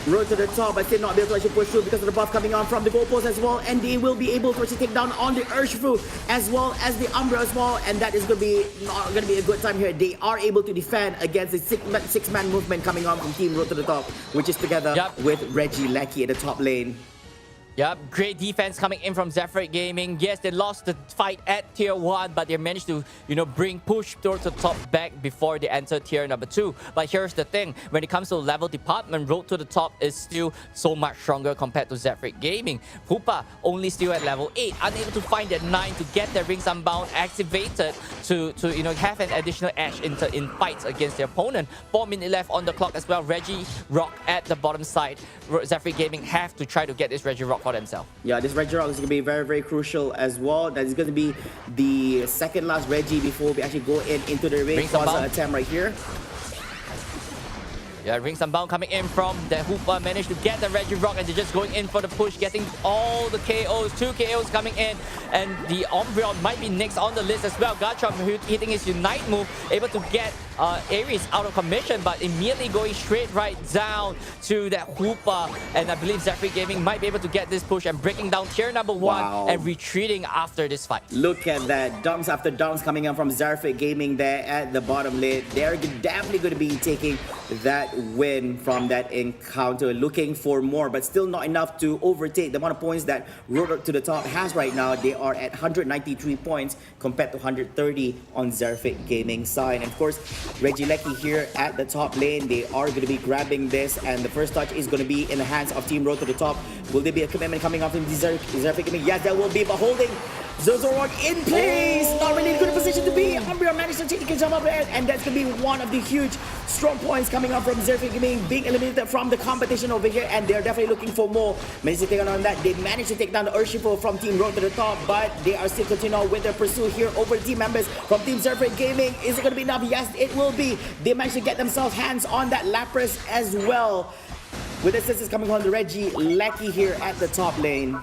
Road to the Top, but still not able to actually push through because of the buff coming on from the goalpost as well. And they will be able to actually take down on the Urshifu as well as the Umbra as well. And that is going to be not going to be a good time here. They are able to defend against the six-man movement coming on from Team Road to the Top, which is together with Reggie Lecky at the top lane. Yep, great defense coming in from Zephyr Gaming. Yes, they lost the fight at tier 1, but they managed to, bring push towards the top back before they enter tier number 2. But here's the thing, when it comes to level department, road to the top is still so much stronger compared to Zephyr Gaming. Hoopa only still at level 8, unable to find that 9 to get their Rings Unbound activated to have an additional edge in fights against their opponent. 4 minutes left on the clock as well. Reggie Rock at the bottom side. Zephyr Gaming have to try to get this Reggie Rock for themselves. Yeah, this Reggie Rock is going to be very, very crucial as well. That is going to be the second last Reggie before we actually go into the Rayquaza attempt right here. Yeah, Rings Unbound coming in from the Hoopa, managed to get the Reggie Rock, and they're just going in for the push, getting all the KOs, 2 KOs coming in, and the Umbreon might be next on the list as well. Garchomp hitting his Unite move, able to get Aries out of commission, but immediately going straight right down to that Hoopa, and I believe Zephyr Gaming might be able to get this push and breaking down tier number 1 and retreating after this fight. Look at that, dunks after dunks coming in from Zephyr Gaming there at the bottom lane. They're definitely going to be taking that win from that encounter, looking for more, but still not enough to overtake the amount of points that Road to the Top has right now. They are at 193 points compared to 130 on Zephyr Gaming side. And of course, Regieleki here at the top lane, they are going to be grabbing this, and the first touch is going to be in the hands of Team Road to the Top. Will there be a commitment coming out from Zephyr Gaming? Yes, there will be, but holding Zoroark in place, not really in a good position to be. Umbreon managed to take the jump up there, and that's going to be one of the huge strong points coming up from Zephyr Gaming, being eliminated from the competition over here, and they're definitely looking for more. Managed to take on that. They managed to take down the Urshifu from Team Road to the Top, but they are still continuing with their pursuit here over the team members from Team Zephyr Gaming. Is it going to be enough? Yes, it will be. They managed to get themselves hands on that Lapras as well, with assistance coming from the Regieleki here at the top lane.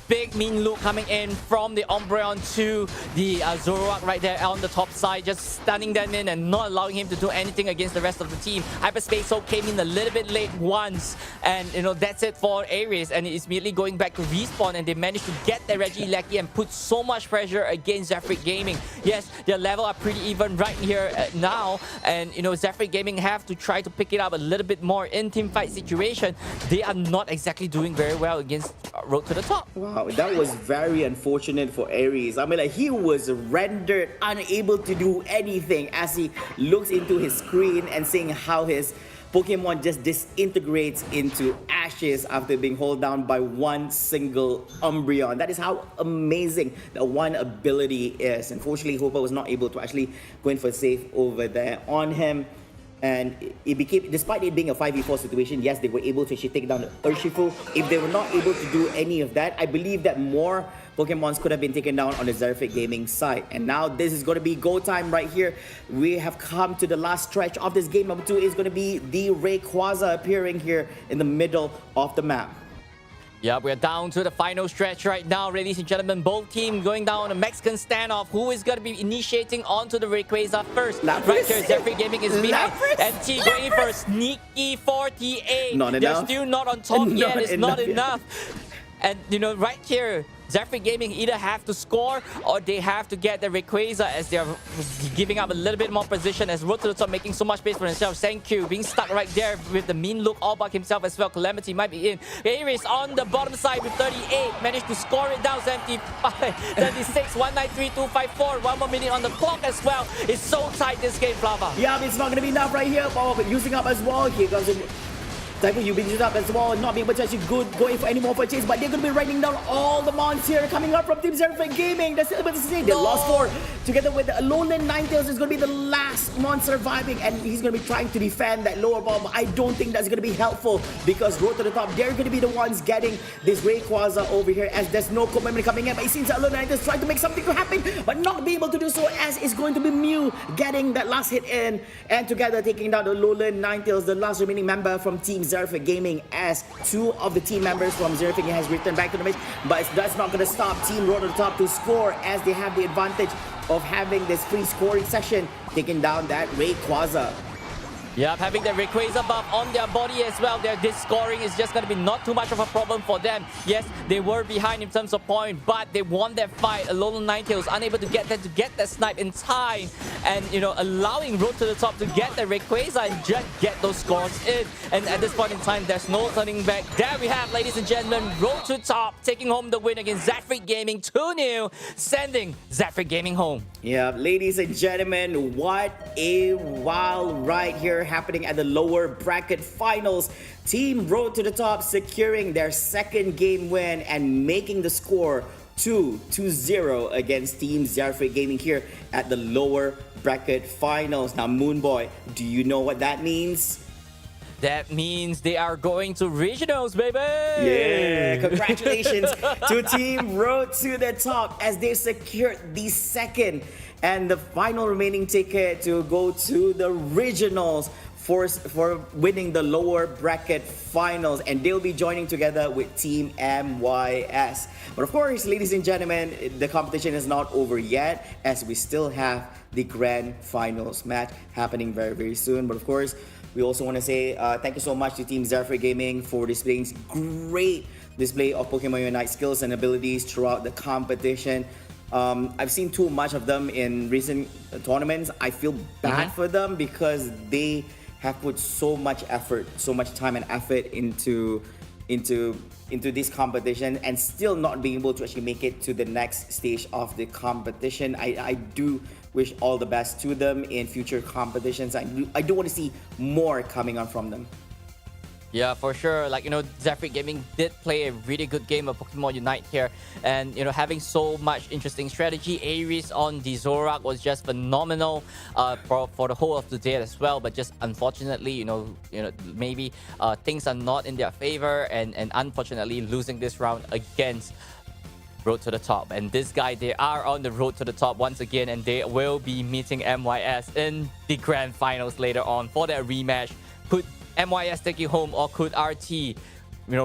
Big mean loop coming in from the Umbreon to the Zoroark right there on the top side, just stunning them in and not allowing him to do anything against the rest of the team. Hyperspace Soak came in a little bit late once, and that's it for Aries, and it's immediately going back to respawn, and they managed to get the Regieleki and put so much pressure against Zephyr Gaming. Yes, their level are pretty even right here now, and Zephyr Gaming have to try to pick it up a little bit more in team fight situation. They are not exactly doing very well against Road to the Top. Wow, that was very unfortunate for Aries. I mean, like, he was rendered unable to do anything as he looks into his screen and seeing how his Pokemon just disintegrates into ashes after being held down by one single Umbreon. That is how amazing the one ability is. Unfortunately, Hoopa was not able to actually go in for safe over there on him. And it became, despite it being a 5v4 situation, yes, they were able to actually take down the Urshifu. If they were not able to do any of that, I believe that more Pokemons could have been taken down on the Zephyr Gaming side. And now this is going to be go time right here. We have come to the last stretch of this game. Number 2 is going to be the Rayquaza appearing here in the middle of the map. Yeah, we're down to the final stretch right now, ladies and gentlemen. Both teams going down on a Mexican standoff. Who is going to be initiating onto the Rayquaza first? Lapras. Right here, Zephyr Gaming is behind. And T going for a sneaky 48. Not enough. They're still not on top yet. It's not enough. And, right here, Zephyr Gaming either have to score or they have to get the Rayquaza as they're giving up a little bit more position as Road to the Top making so much space for themselves. Thank you, being stuck right there with the mean look all by himself as well. Calamity might be in. Aries on the bottom side with 38. Managed to score it down 75, 76, 193, 254. 1 more minute on the clock as well. It's so tight this game, Flava. Yeah, but it's not going to be enough right here. Oh, but using up as well. Here goes Typhoon, you've been used up as well, not being able to actually go in for any more purchase, but they're going to be writing down all the mons here coming up from Team Zephyr Gaming. That's still able to say they lost 4 together with the Alolan Ninetales. Is going to be the last mon surviving, and he's going to be trying to defend that lower ball, but I don't think that's going to be helpful because Road to the Top, they're going to be the ones getting this Rayquaza over here as there's no commitment coming in, but it seems that Alolan Ninetales trying to make something to happen, but not be able to do so as it's going to be Mew getting that last hit in, and together taking down the Alolan Ninetales, the last remaining member from Team Zephyr Gaming, as 2 of the team members from Zephyr Gaming has returned back to the match, but that's not going to stop Team Road to the Top to score as they have the advantage of having this free scoring session, taking down that Rayquaza. Yep, having the Rayquaza buff on their body as well. This scoring is just going to be not too much of a problem for them. Yes, they were behind in terms of point, but they won that fight. Alolan Ninetales unable to get that snipe in time, and allowing Road to the Top to get the Rayquaza and just get those scores in. And at this point in time, there's no turning back. There we have, ladies and gentlemen, Road to Top taking home the win against Zafric Gaming 2-0, sending Zafric Gaming home. Yeah, ladies and gentlemen, what a wild ride here happening at the lower bracket finals. Team Road to the Top securing their second game win and making the score 2-0 against Team Zafric Gaming here at the lower bracket finals. Now, Moonboy, do you know what that means? That means they are going to regionals, baby! Yeah, congratulations to Team Road to the Top as they secured the second and the final remaining ticket to go to the regionals for winning the lower bracket finals, and they'll be joining together with Team MYS. But of course, ladies and gentlemen, the competition is not over yet as we still have the grand finals match happening very, very soon. But of course, we also want to say thank you so much to Team Zafric Gaming for displaying great display of Pokémon Unite skills and abilities throughout the competition. I've seen too much of them in recent tournaments. I feel bad for them because they have put so much effort, so much time and effort into this competition and still not being able to actually make it to the next stage of the competition. I do wish all the best to them in future competitions. I do want to see more coming on from them. Yeah, for sure. Zafric Gaming did play a really good game of Pokemon Unite here. And, having so much interesting strategy. Aries on the Zoroark was just phenomenal for the whole of the day as well. But just unfortunately, maybe things are not in their favor. And unfortunately, losing this round against Road to the Top. And this guy, they are on the road to the top once again. And they will be meeting MYS in the grand finals later on for their rematch. Could MYS take it home, or could RT,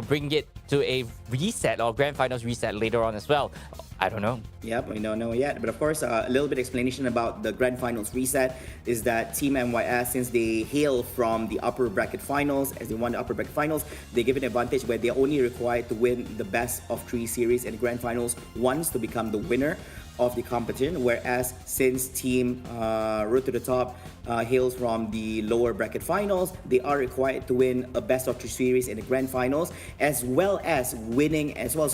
bring it to a reset or grand finals reset later on as well? I don't know. Yep, we don't know yet. But of course, a little bit explanation about the grand finals reset is that Team MYS, since they hail from the upper bracket finals, as they won the upper bracket finals, they give an advantage where they're only required to win the best of 3 series and grand finals once to become the winner of the competition, whereas since Team Road to the Top hails from the lower bracket finals, they are required to win a best of 3 series in the grand finals, as well as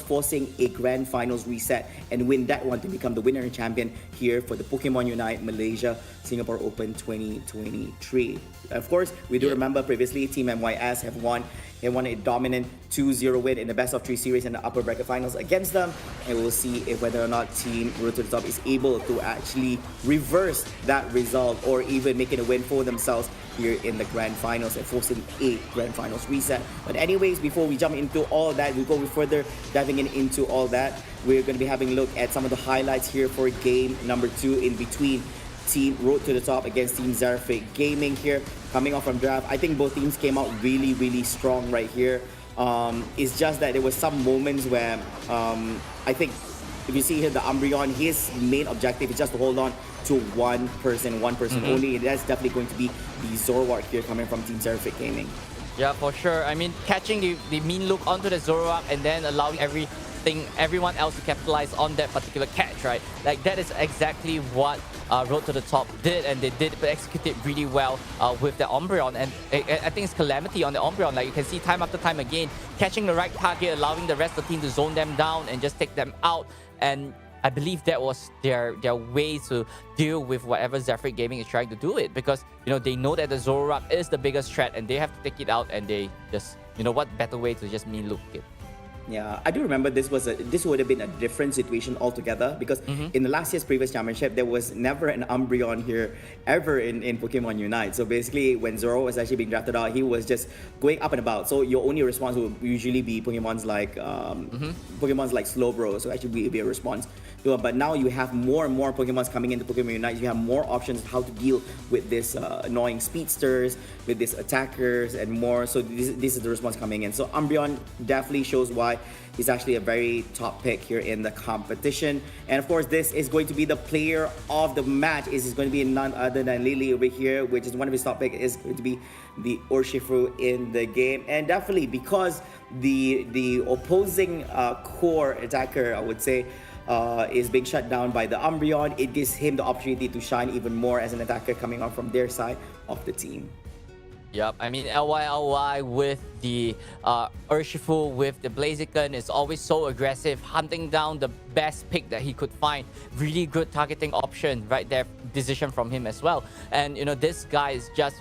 forcing a grand finals reset and win that one to become the winner and champion here for the Pokemon Unite Malaysia Singapore Open 2023. Of course, we do remember previously Team MYS have won a dominant 2-0 win in the best of 3 series in the upper bracket finals against them, and we'll see if whether or not Team Road to the Top is able to actually reverse that result or even making a win for themselves here in the grand finals and forcing a grand finals reset. But anyways, before we jump into all that, we go further diving into all that, we're going to be having a look at some of the highlights here for game number 2 in between Team Road to the Top against Team Zafric Gaming here. Coming off from draft, I think both teams came out really, really strong right here. It's just that there were some moments where I think if you see here the Umbreon, his main objective is just to hold on to one person only. That's definitely going to be the Zoroark here coming from Team Zafric Gaming. Yeah, for sure. I mean, catching the mean look onto the Zoroark and then allowing everyone else to capitalize on that particular catch, right? That is exactly what Road to the Top did, and they did execute it really well with the Umbreon. And I think it's Calamity on the Umbreon. You can see time after time again, catching the right target, allowing the rest of the team to zone them down and just take them out. And I believe that was their way to deal with whatever Zafric Gaming is trying to do it, because they know that the Zoroark is the biggest threat and they have to take it out, and they just what better way to just mean look it. Yeah, I do remember this would have been a different situation altogether, because in the last year's previous championship, there was never an Umbreon here ever in Pokemon Unite. So basically, when Zoro was actually being drafted out, he was just going up and about. So your only response would usually be Pokemon's like Slowbro, so actually be a response to it. But now you have more and more Pokemons coming into Pokemon Unite. You have more options how to deal with this annoying speedsters, with these attackers, and more. So this is the response coming in. So Umbreon definitely shows why why he's actually a very top pick here in the competition. And of course, this is going to be the player of the match. Is going to be none other than Lily over here, which is one of his top picks, is going to be the Urshifu in the game. And definitely because the opposing core attacker, I would say, is being shut down by the Umbreon, it gives him the opportunity to shine even more as an attacker coming on from their side of the team. Yep, I mean LY with the Urshifu with the Blaziken is always so aggressive, hunting down the best pick that he could find. Really good targeting option right there, decision from him as well. And you know, this guy is just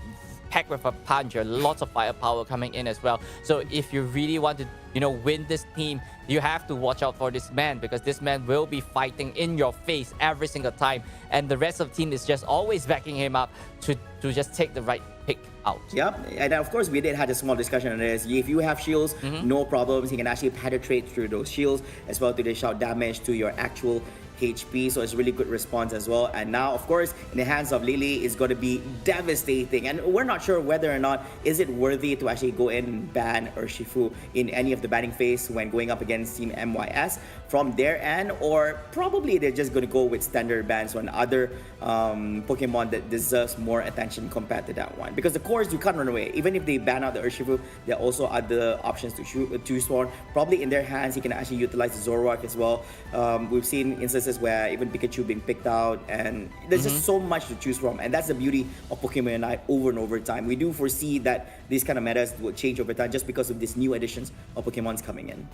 packed with a punch, lots of firepower coming in as well. So if you really want to, you know, win this team, you have to watch out for this man, because this man will be fighting in your face every single time, and the rest of the team is just always backing him up to just take the right pick out. Yep, and of course we did have a small discussion on this. If you have shields, no problems. He can actually penetrate through those shields as well to dish out damage to your actual HP, so it's really good response as well. And now, of course, in the hands of Lily, is going to be devastating. And we're not sure whether or not is it worthy to actually go in and ban Urshifu in any of the banning phase when going up against Team MYS from their end, or probably they're just going to go with standard bans on other Pokemon that deserves more attention compared to that one. Because the cores, you can't run away. Even if they ban out the Urshifu, there are also other options to choose for. Probably in their hands, he can actually utilize the Zoroark as well. We've seen instances where even Pikachu being picked out, and there's just so much to choose from, and that's the beauty of Pokemon Unite over and over time. We do foresee that these kind of metas will change over time just because of these new additions of Pokemons coming in.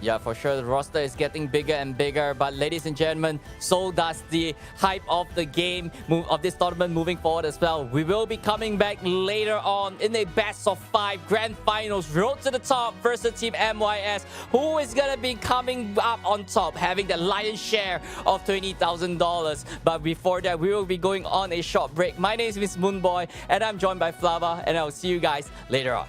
Yeah, for sure, the roster is getting bigger and bigger, but ladies and gentlemen, so does the hype of the game, of this tournament moving forward as well. We will be coming back later on in a best of 5 grand finals, road to the top versus Team MYS. Who is gonna be coming up on top, having the lion's share of $20,000? But before that, we will be going on a short break. My name is Miss Moonboy, and I'm joined by Flava, and I'll see you guys later on.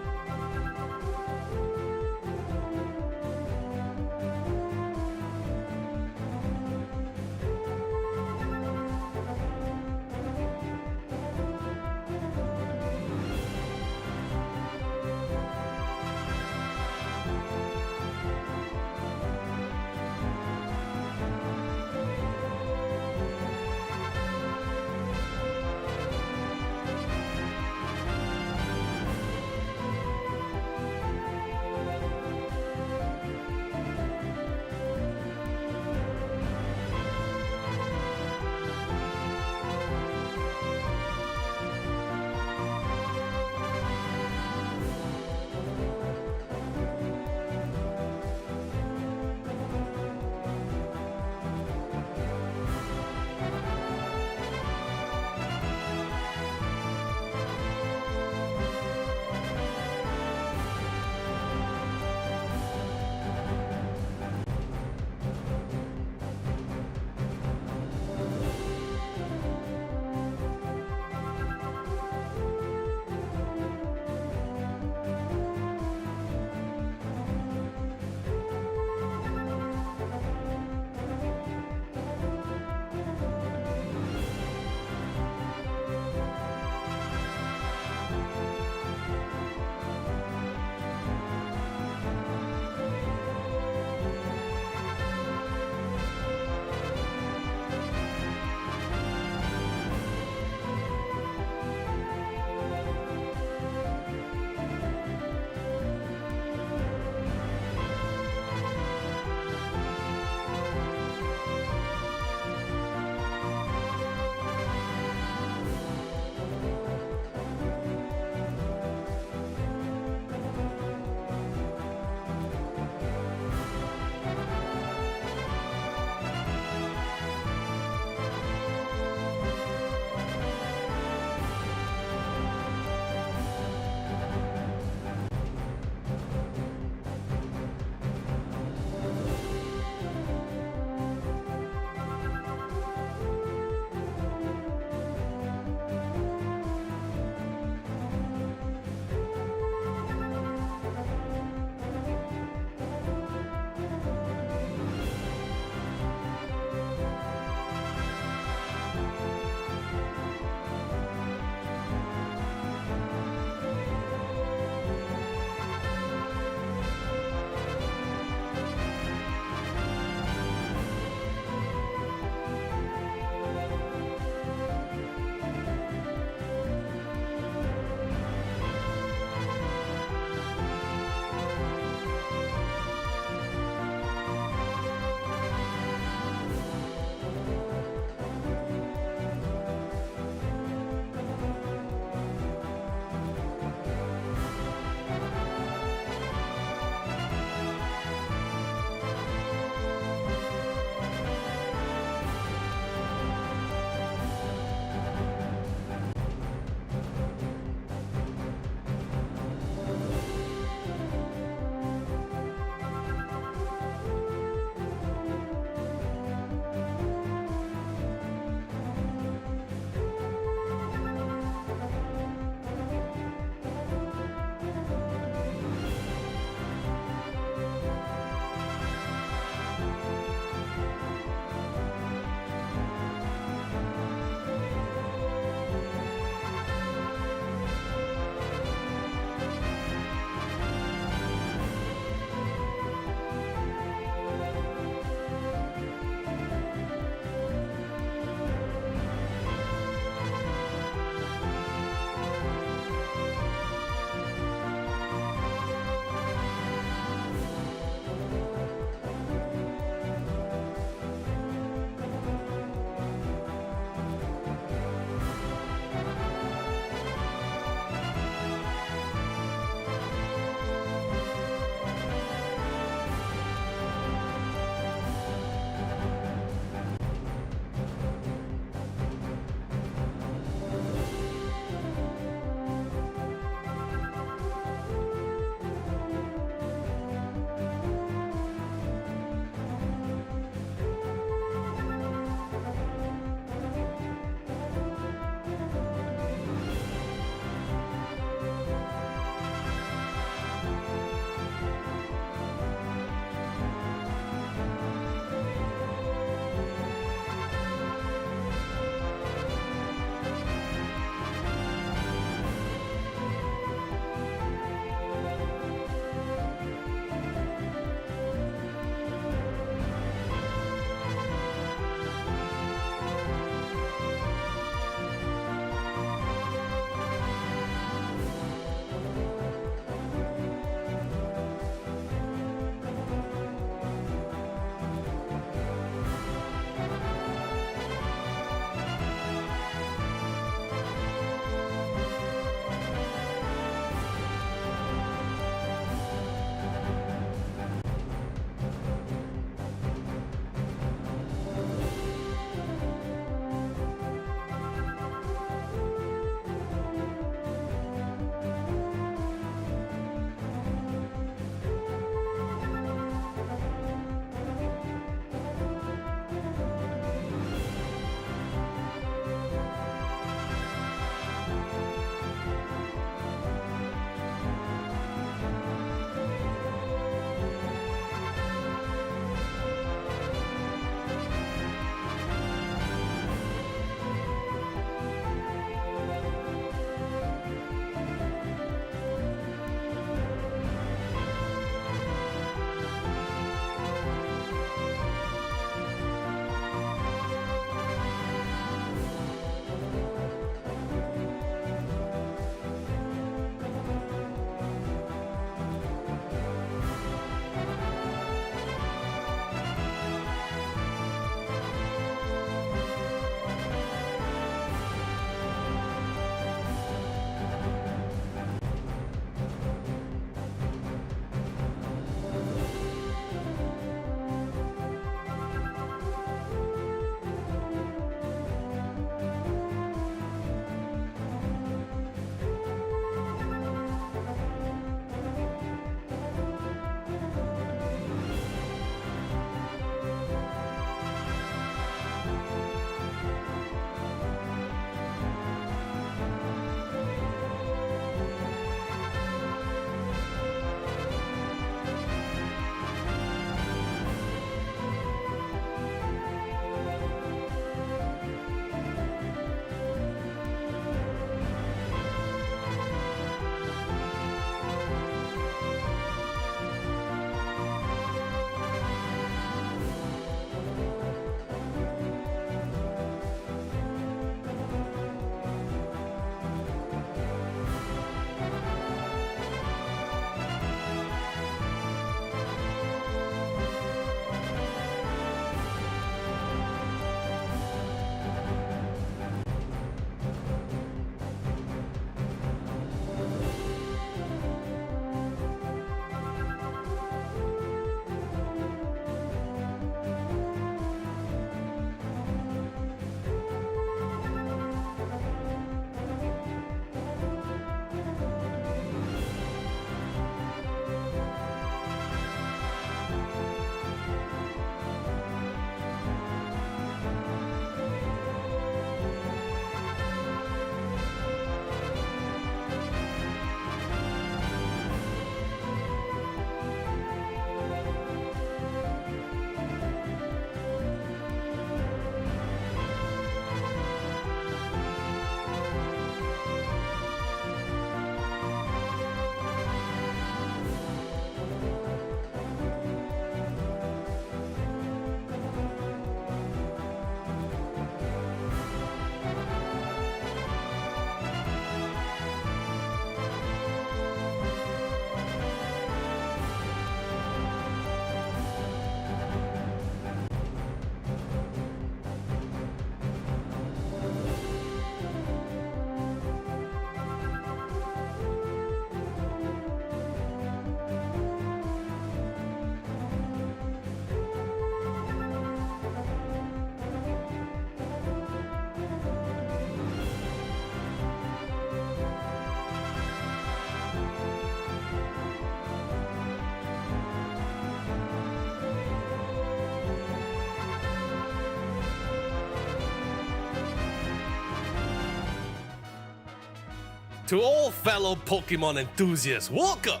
To all fellow Pokemon enthusiasts, welcome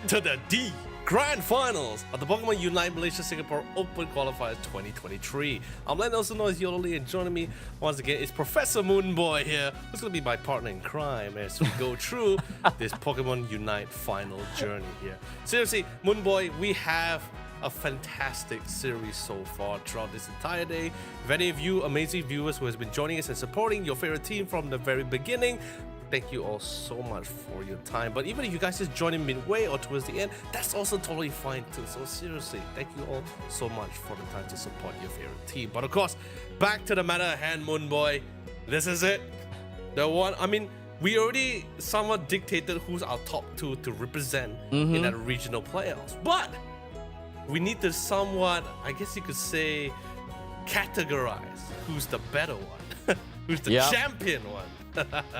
to the D Grand Finals of the Pokémon Unite Malaysia Singapore Open Qualifiers 2023. I'm Len, also known as Yodoli, and joining me once again is Professor Moonboy here, who's going to be my partner in crime as we go through this Pokemon Unite final journey here. Seriously, Moonboy, we have a fantastic series so far throughout this entire day. If any of you amazing viewers who has been joining us and supporting your favorite team from the very beginning, thank you all so much for your time. But even if you guys just join in midway or towards the end, that's also totally fine too. So seriously, thank you all so much for the time to support your favorite team. But of course, back to the matter at hand, Moonboy. This is it. The one, I mean, we already somewhat dictated who's our top two to represent in that regional playoffs. But we need to somewhat, I guess you could say, categorize who's the better one, who's the champion one.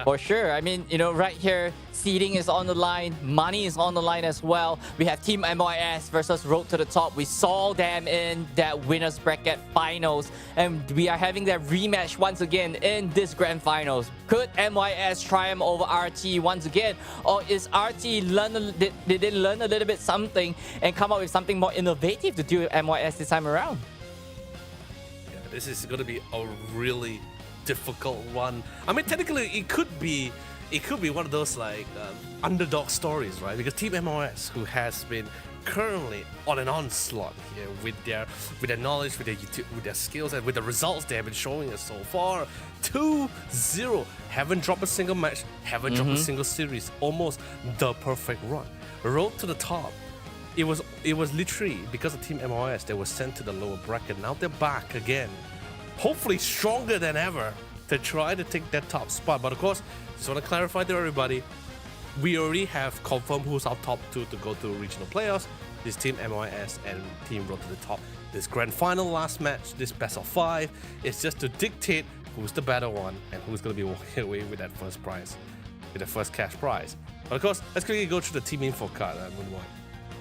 For sure. I mean, you know, right here, seeding is on the line, money is on the line as well. We have Team MYS versus Road to the Top. We saw them in that winners bracket finals, and we are having that rematch once again in this grand finals. Could MYS triumph over RT once again, or is RT did they learn a little bit something and come up with something more innovative to do with MYS this time around? Yeah, this is going to be a really difficult one. I mean, technically, it could be one of those like underdog stories, right? Because Team MOS, who has been currently on an onslaught here with their knowledge, with their skills, and with the results they have been showing us so far, 2-0, haven't dropped a single match, haven't dropped a single series, almost the perfect run. Road to the top. It was literally because of Team MOS they were sent to the lower bracket. Now they're back again, hopefully stronger than ever, to try to take that top spot. But of course, just want to clarify to everybody, we already have confirmed who's our top two to go to regional playoffs. This Team MYS and Team Road to the Top. This grand final last match, this best of 5, is just to dictate who's the better one and who's going to be walking away with that first prize, with the first cash prize. But of course, let's quickly go through the team info card, Moonboy.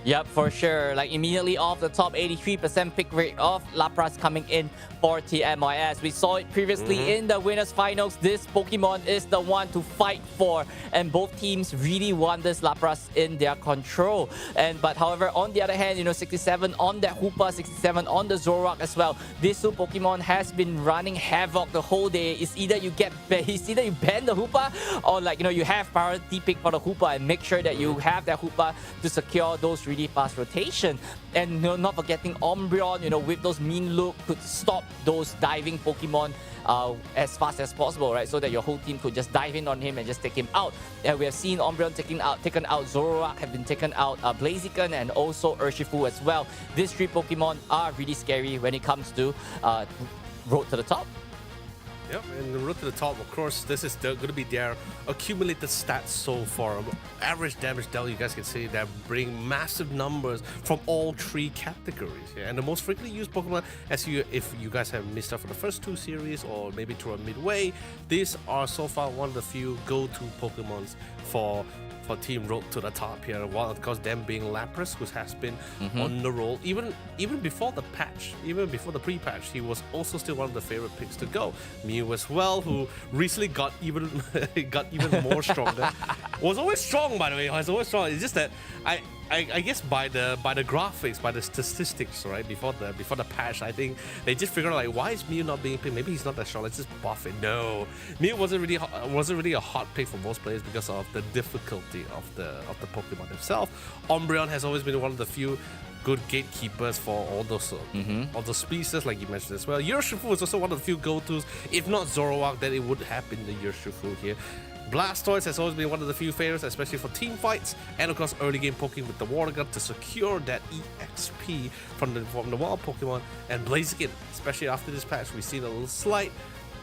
Yep, for sure. Like immediately off the top, 83% pick rate of Lapras coming in for TMIS. We saw it previously in the winners finals. This Pokemon is the one to fight for, and both teams really want this Lapras in their control. But however, on the other hand, you know, 67 on that Hoopa, 67 on the Zoroark as well. This two Pokemon has been running havoc the whole day. It's either you ban the Hoopa, or like, you know, you have priority pick for the Hoopa and make sure that you have that Hoopa to secure those really fast rotation. And you know, not forgetting Umbreon, you know, with those mean look, could stop those diving Pokemon as fast as possible, right? So that your whole team could just dive in on him and just take him out. And we have seen Umbreon taken out Zoroark, have been taken out Blaziken, and also Urshifu as well. These three Pokemon are really scary when it comes to Road to the Top. Yep, and the Road to the Top, of course, this is going to be their accumulated stats so far. Average damage dealt, you guys can see, that bring massive numbers from all three categories. Yeah? And the most frequently used Pokemon, if you guys have missed out for the first two series or maybe through a midway, these are so far one of the few go-to Pokemons for Team Road to the Top here. One, of course, them being Lapras, who has been on the roll even before the patch, even before the pre-patch. He was also still one of the favorite picks to go. Mew as well, who recently got even more stronger. Was always strong, by the way. Was always strong. It's just that I guess by the graphics, by the statistics, right, before the patch, I think they just figured out, like, why is Mew not being picked? Maybe he's not that strong. Let's just buff it. No, Mew wasn't really a hot pick for most players because of the difficulty of the Pokemon himself. Umbreon has always been one of the few good gatekeepers for all those species, like you mentioned as well. Urshifu is also one of the few go-tos. If not Zoroark, then it would have been the Urshifu here. Blastoise has always been one of the few favorites, especially for team fights, and of course early game poking with the Water Gun to secure that EXP from the wild Pokemon. And Blaziken, especially after this patch, we've seen a little slight,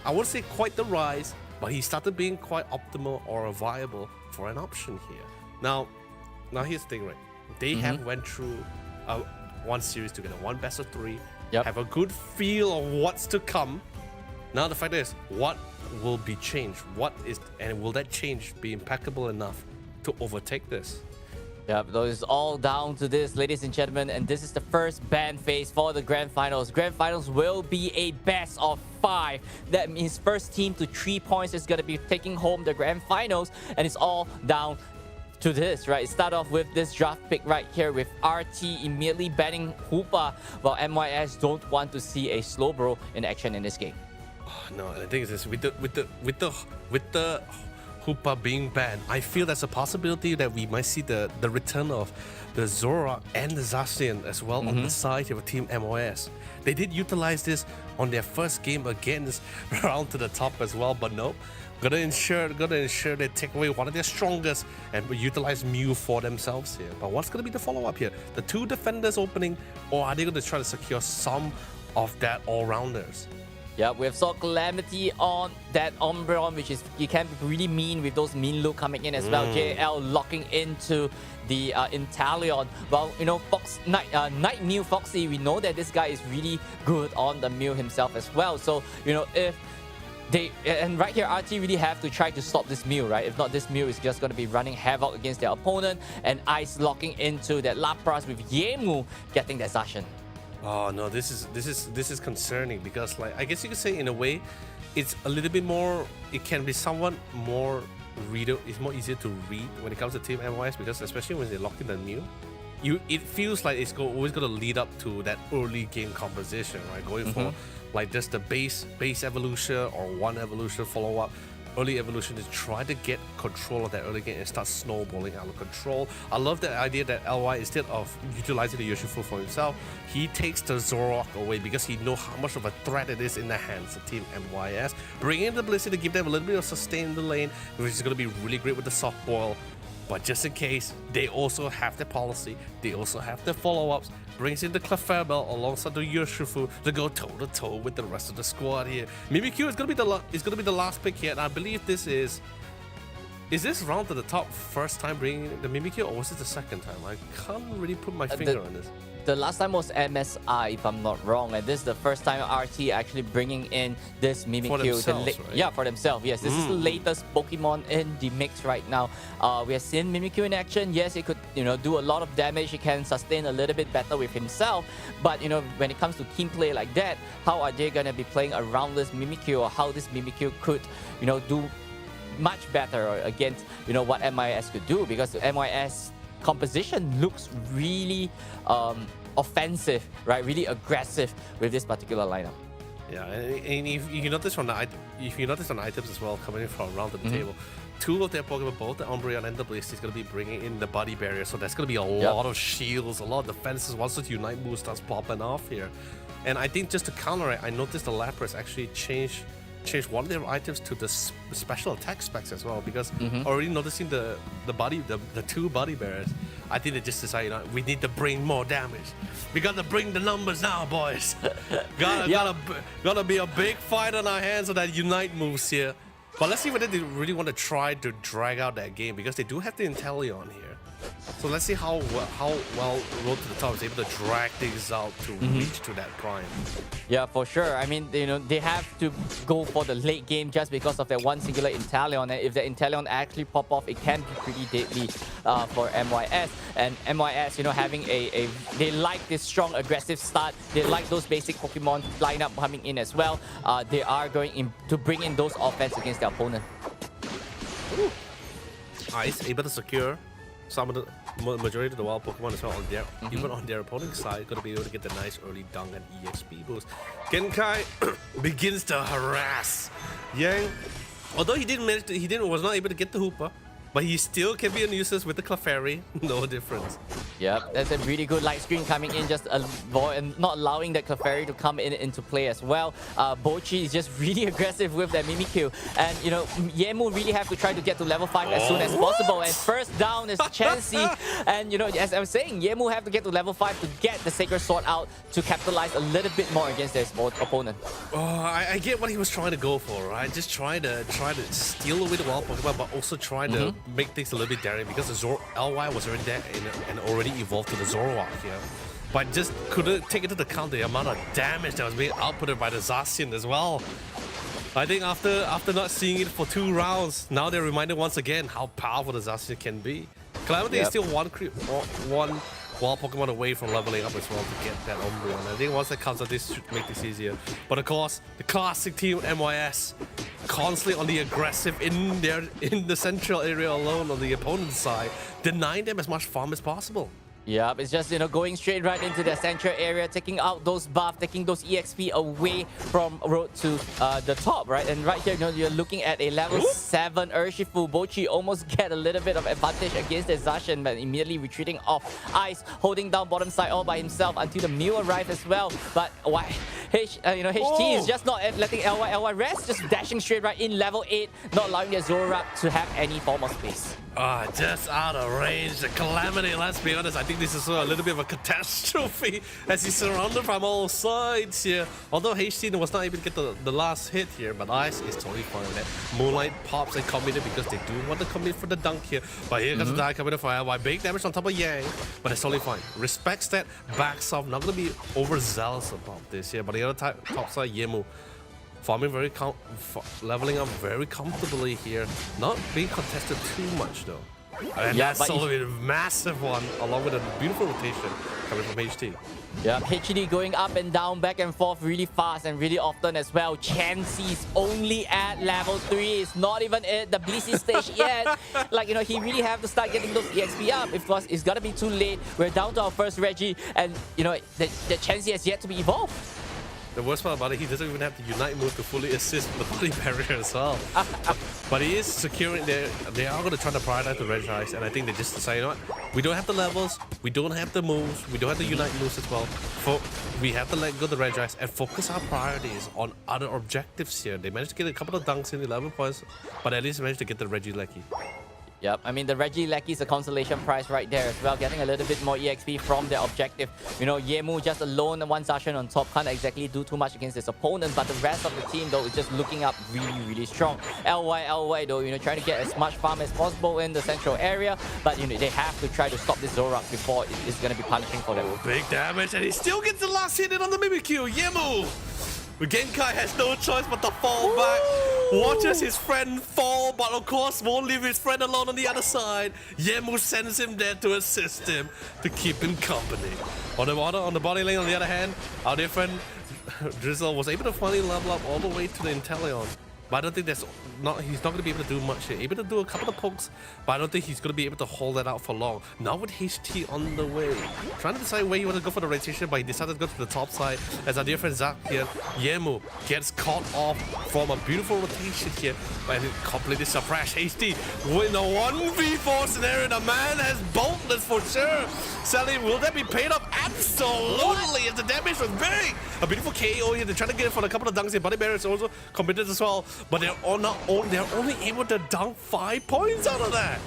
I wouldn't say quite the rise, but he started being quite optimal or viable for an option here. Now here's the thing, right? They have went through one series together, one best of 3, have a good feel of what's to come. Now the fact is, what will be changed? And will that change be impeccable enough to overtake this? Yeah, so it's all down to this, ladies and gentlemen, and this is the first band phase for the grand finals. Grand finals will be a best of 5. That means first team to 3 points is going to be taking home the grand finals, and it's all down to this, right? Start off with this draft pick right here with RT immediately banning Hoopa, while MYS don't want to see a Slowbro in action in this game. Oh, no, the thing is this, with the Hoopa being banned, I feel there's a possibility that we might see the return of the Zoroark and the Zacian as well on the side of Team MOS. They did utilize this on their first game against Round to the Top as well, but no. Gotta ensure they take away one of their strongest and utilize Mew for themselves here. But what's gonna be the follow-up here? The 2 defenders opening, or are they gonna try to secure some of that all-rounders? Yeah, we have saw Calamity on that Umbreon, which is, you can be really mean with those mean look coming in as well. JL locking into the Inteleon. Well, you know, Night Mew Foxy, we know that this guy is really good on the Mew himself as well. So, you know, if and right here, RT really have to try to stop this Mew, right? If not, this Mew is just going to be running havoc against their opponent, and Ice locking into that Lapras with Yemu getting that Zacian. Oh no, this is concerning because, like, I guess you could say in a way, it's a little bit more. It can be somewhat more it's more easier to read when it comes to Team MYS, because especially when they lock in the Mew, it feels like it's always going to lead up to that early game composition, right? Going for like just the base evolution or one evolution follow up, early evolution to try to get control of that early game and start snowballing out of control. I love the idea that LY, instead of utilizing the Yoshifu for himself, he takes the Zoroark away because he knows how much of a threat it is in the hands of Team MYS. Bring in the ability to give them a little bit of sustain in the lane, which is going to be really great with the soft boil. But just in case, they also have the policy, they also have the follow-ups, brings in the Clefairbell alongside the Yoshifu to go toe-to-toe with the rest of the squad here. Mimikyu is gonna be the last pick here, and I believe this is this Round to the Top first time bringing in the Mimikyu, or was it the second time? I can't really put my finger on this. The last time was MSI, if I'm not wrong, and this is the first time RT actually bringing in this Mimikyu. For themselves, right? Yeah, for themselves. Yes, this is the latest Pokemon in the mix right now. We have seen Mimikyu in action. Yes, it could, you know, do a lot of damage. He can sustain a little bit better with himself. But, you know, when it comes to team play like that, how are they gonna be playing around this Mimikyu, or how this Mimikyu could, you know, do much better against, you know, what MIS could do? Because MIS composition looks really offensive, right? Really aggressive with this particular lineup. Yeah, and if you notice on the items as well coming in from around the table, 2 of their Pokemon, both the Umbreon and the Blaze, is going to be bringing in the body barrier, so there's going to be a lot of shields, a lot of defenses once the Unite move starts popping off here. And I think just to counter it, I noticed the Lapras actually changed one of their items to the special attack specs as well, because already noticing the 2 body barriers, I think they just decided, you know, we need to bring more damage. We got to bring the numbers now, boys. Gotta be a big fight on our hands on that Unite moves here. But let's see whether they really want to try to drag out that game, because they do have the Inteleon here. So let's see how well Road to the Top is able to drag things out to reach to that prime. Yeah, for sure. I mean, you know, they have to go for the late game just because of that one singular Inteleon. And if the Inteleon actually pop off, it can be pretty deadly for MYS. And MYS, you know, having they like this strong, aggressive start. They like those basic Pokemon lineup coming in as well. They are going to bring in those offense against their opponent. Ooh. Ice able to secure some of the majority of the wild Pokemon as well on their even on their opponent's side, gonna be able to get the nice early dunk and EXP boost. Genkai begins to harass Yang. Although he was not able to get the Hoopa, but he still can be a nuisance with the Clefairy. No difference. Yep, that's a really good light screen coming in, just and not allowing that Clefairy to come into play as well. Bochi is just really aggressive with that Mimikyu. And, you know, Yemu really have to try to get to level 5 as soon as possible. And first down is Chansey. And, you know, as I was saying, Yemu have to get to level 5 to get the Sacred Sword out to capitalize a little bit more against their opponent. Oh, I get what he was trying to go for, right? Just trying to steal away the wild Pokemon, but also trying to make things a little bit daring, because the LY was already there and already evolved to the Zoroark here. But just couldn't take into account the amount of damage that was being outputted by the Zacian as well. I think after not seeing it for 2 rounds, now they're reminded once again how powerful the Zacian can be. Calamity is Yep. still one wild Pokemon away from leveling up as well to get that Umbreon. I think once that comes out, this should make this easier. But of course, the classic team MYS constantly on the aggressive in the central area alone on the opponent's side, denying them as much farm as possible. Yep, it's just, going straight right into the central area, taking out those buffs, taking those EXP away from road to the top, right? And right here, you're looking at a level 7 Urshifu. Bochi almost get a little bit of advantage against the Zacian, but immediately retreating off ice, holding down bottom side all by himself until the Mew arrives as well. But why? HT is just not letting LY rest, just dashing straight right in level 8, not allowing their Zoroark to have any form of space. Just out of range. The Calamity, let's be honest, I think this is a little bit of a catastrophe as he's surrounded from all sides here. Although HT was not able to get the last hit here, but Ice is totally fine with that. Moonlight pops and committed because they do want to commit for the dunk here. But here comes the die committed for LY. Big damage on top of Yang, but it's totally fine. Respects that, backs off, not going to be overzealous about this here. But the other top side, Yemu. Farming leveling up very comfortably here. Not being contested too much though. And that's totally a massive one, along with a beautiful rotation coming from HT. Yeah, HT going up and down, back and forth really fast and really often as well. Chansey's only at level 3. It's not even at the Blissey stage yet. He really have to start getting those EXP up. It's gonna be too late. We're down to our first Reggie, and the Chansey has yet to be evolved. The worst part about it, he doesn't even have the Unite move to fully assist the body barrier as well. But he is securing there. They are going to try to prioritize the Regice, and I think they just decide, you know what? We don't have the levels, we don't have the moves, we don't have the Unite moves as well. We have to let go of the Regice and focus our priorities on other objectives here. They managed to get a couple of dunks in 11 points, but at least managed to get the Reggie Lecky. Yep, I mean, the Reggie Lecky is a consolation prize right there as well, getting a little bit more EXP from their objective. Yemu just alone, one Zacian on top, can't exactly do too much against his opponent, but the rest of the team, though, is just looking up really, really strong. LY, though, trying to get as much farm as possible in the central area, but, they have to try to stop this Zoroark before it is going to be punishing for them. Big damage, and he still gets the last hit in on the Mimikyu. Yemu! Genkai has no choice but to fall back. Watches his friend fall, but of course won't leave his friend alone on the other side. Yemu sends him there to assist him, to keep him company. On the body lane, on the other hand, our dear friend Drizzle was able to finally level up all the way to the Inteleon. But I don't think he's not going to be able to do much here. Able to do a couple of pokes, but I don't think he's going to be able to hold that out for long. Now with HT on the way. Trying to decide where you want to go for the rotation, but he decided to go to the top side as our dear friend Zach here. Yemu gets caught off from a beautiful rotation here, and it completely suppressed HT. In a 1v4 scenario, the man has boldness for sure. Sally, will that be paid off? Absolutely, as the damage was big. A beautiful KO here. They're trying to get it for a couple of dunks here. Body barriers also committed as well. But they're only able to dunk 5 points out of that.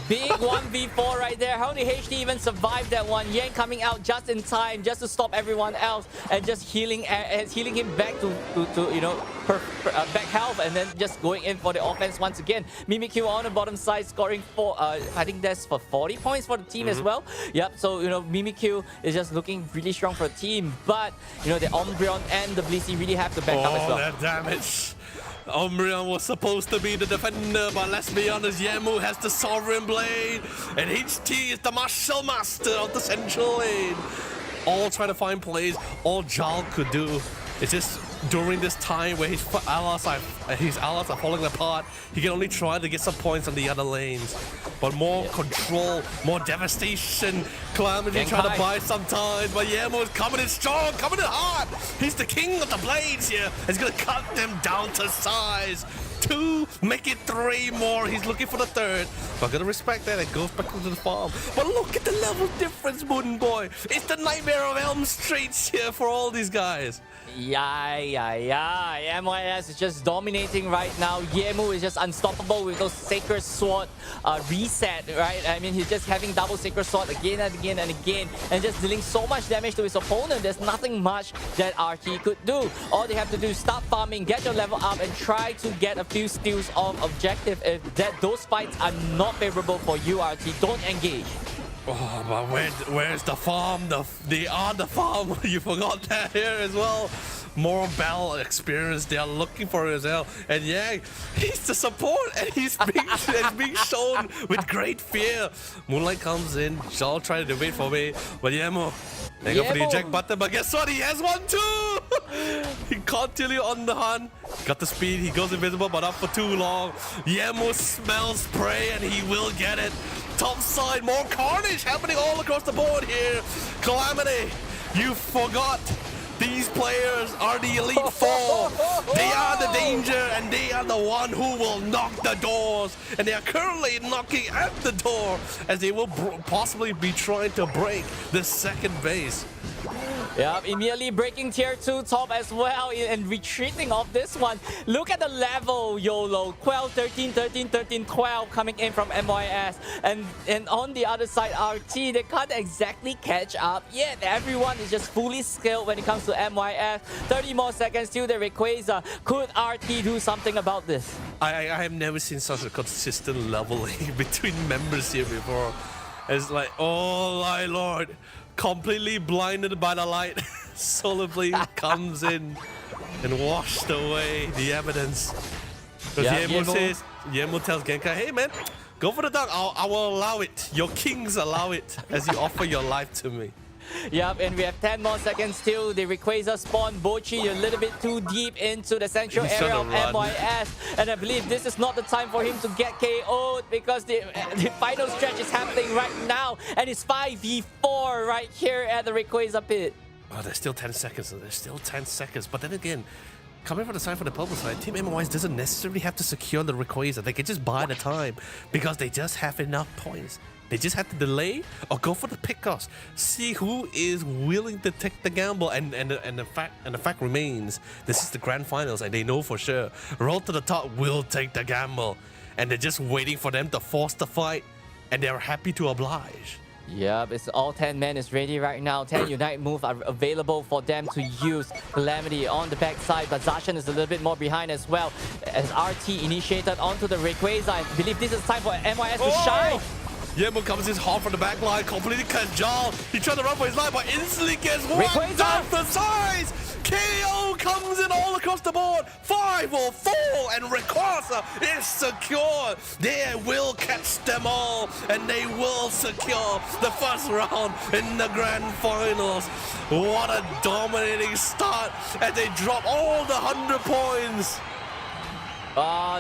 Big 1v4 right there. How did HT even survive that one? Yang coming out just in time, just to stop everyone else, and just healing him back to back health, and then just going in for the offense once again. Mimikyu on the bottom side scoring I think that's for 40 points for the team as well. Yep. So Mimikyu is just looking really strong for the team, but the Umbreon and the Blissey really have to back up as well. That damage. Umbreon was supposed to be the defender, but let's be honest, Yemu has the Sovereign Blade, and HT is the Martial Master of the central lane. All trying to find plays, all Jal could do is just during this time where his allies are falling apart, he can only try to get some points on the other lanes. But more control, more devastation. Calamity trying to buy some time, but Yemu is coming in strong, coming in hard. He's the king of the blades here. He's gonna cut them down to size. 2, make it 3 more. He's looking for the 3rd. But gonna respect that. It goes back into the farm. But look at the level difference, Wooden Boy. It's the nightmare of Elm Streets here for all these guys. Yeah. MYS is just dominating right now. Yemu is just unstoppable with those Sacred Sword reset, right? I mean, he's just having double Sacred Sword again and again and again, and just dealing so much damage to his opponent. There's nothing much that RT could do. All they have to do is stop farming, get your level up, and try to get a few steals of objective. If those fights are not favorable for you, RT, don't engage. Oh, but where's the farm? They are the farm. You forgot that here as well. More battle experience they are looking for as well. And yeah, he's the support and he's being shown with great fear. Moonlight comes in. Shaw trying to wait for me. But Yemo, they go for the eject button. But guess what? He has one too. He continue on the hunt. Got the speed. He goes invisible, but not for too long. Yemo smells prey and he will get it. Top side, more carnage happening all across the board here. Calamity, you forgot. These players are the Elite Four. They are the danger and they are the one who will knock the doors. And they are currently knocking at the door as they will possibly be trying to break the second base. Yeah, immediately breaking tier 2 top as well and retreating off this one. Look at the level, YOLO. 12, 13, 13, 13, 12 coming in from MYS. And on the other side, RT, they can't exactly catch up yet. Everyone is just fully skilled when it comes to MYS. 30 more seconds till the Rayquaza. Could RT do something about this? I have never seen such a consistent leveling between members here before. It's like, oh my lord. Completely blinded by the light, Solar Blade comes in and washed away the evidence. Because Yemo tells Genkai, hey man, go for the dunk. I will allow it. Your kings allow it as you offer your life to me. Yep, and we have 10 more seconds till the Rayquaza spawn. Bochi a little bit too deep into the central area of MYS. And I believe this is not the time for him to get KO'd because the final stretch is happening right now. And it's 5v4 right here at the Rayquaza pit. Oh, there's still 10 seconds. There's still 10 seconds. But then again, coming from the side for the purple side, Team MYS doesn't necessarily have to secure the Rayquaza. They can just buy the time because they just have enough points. They just have to delay or go for the pickoffs. See who is willing to take the gamble. And the fact remains, this is the grand finals, and they know for sure Roll to the Top will take the gamble, and they're just waiting for them to force the fight, and they're happy to oblige. Yep, it's all 10 men is ready right now. 10 Unite move are available for them to use. Calamity on the backside, but Zacian is a little bit more behind as well. As RT initiated onto the Rayquaza, I believe this is time for MYS to shine. Yemo comes in hard from the back line, completely congealed. He tried to run for his life, but instantly gets one down the size. KO comes in all across the board. 5 will fall, and Rayquaza is secure. They will catch them all, and they will secure the first round in the grand finals. What a dominating start as they drop all the 100 points.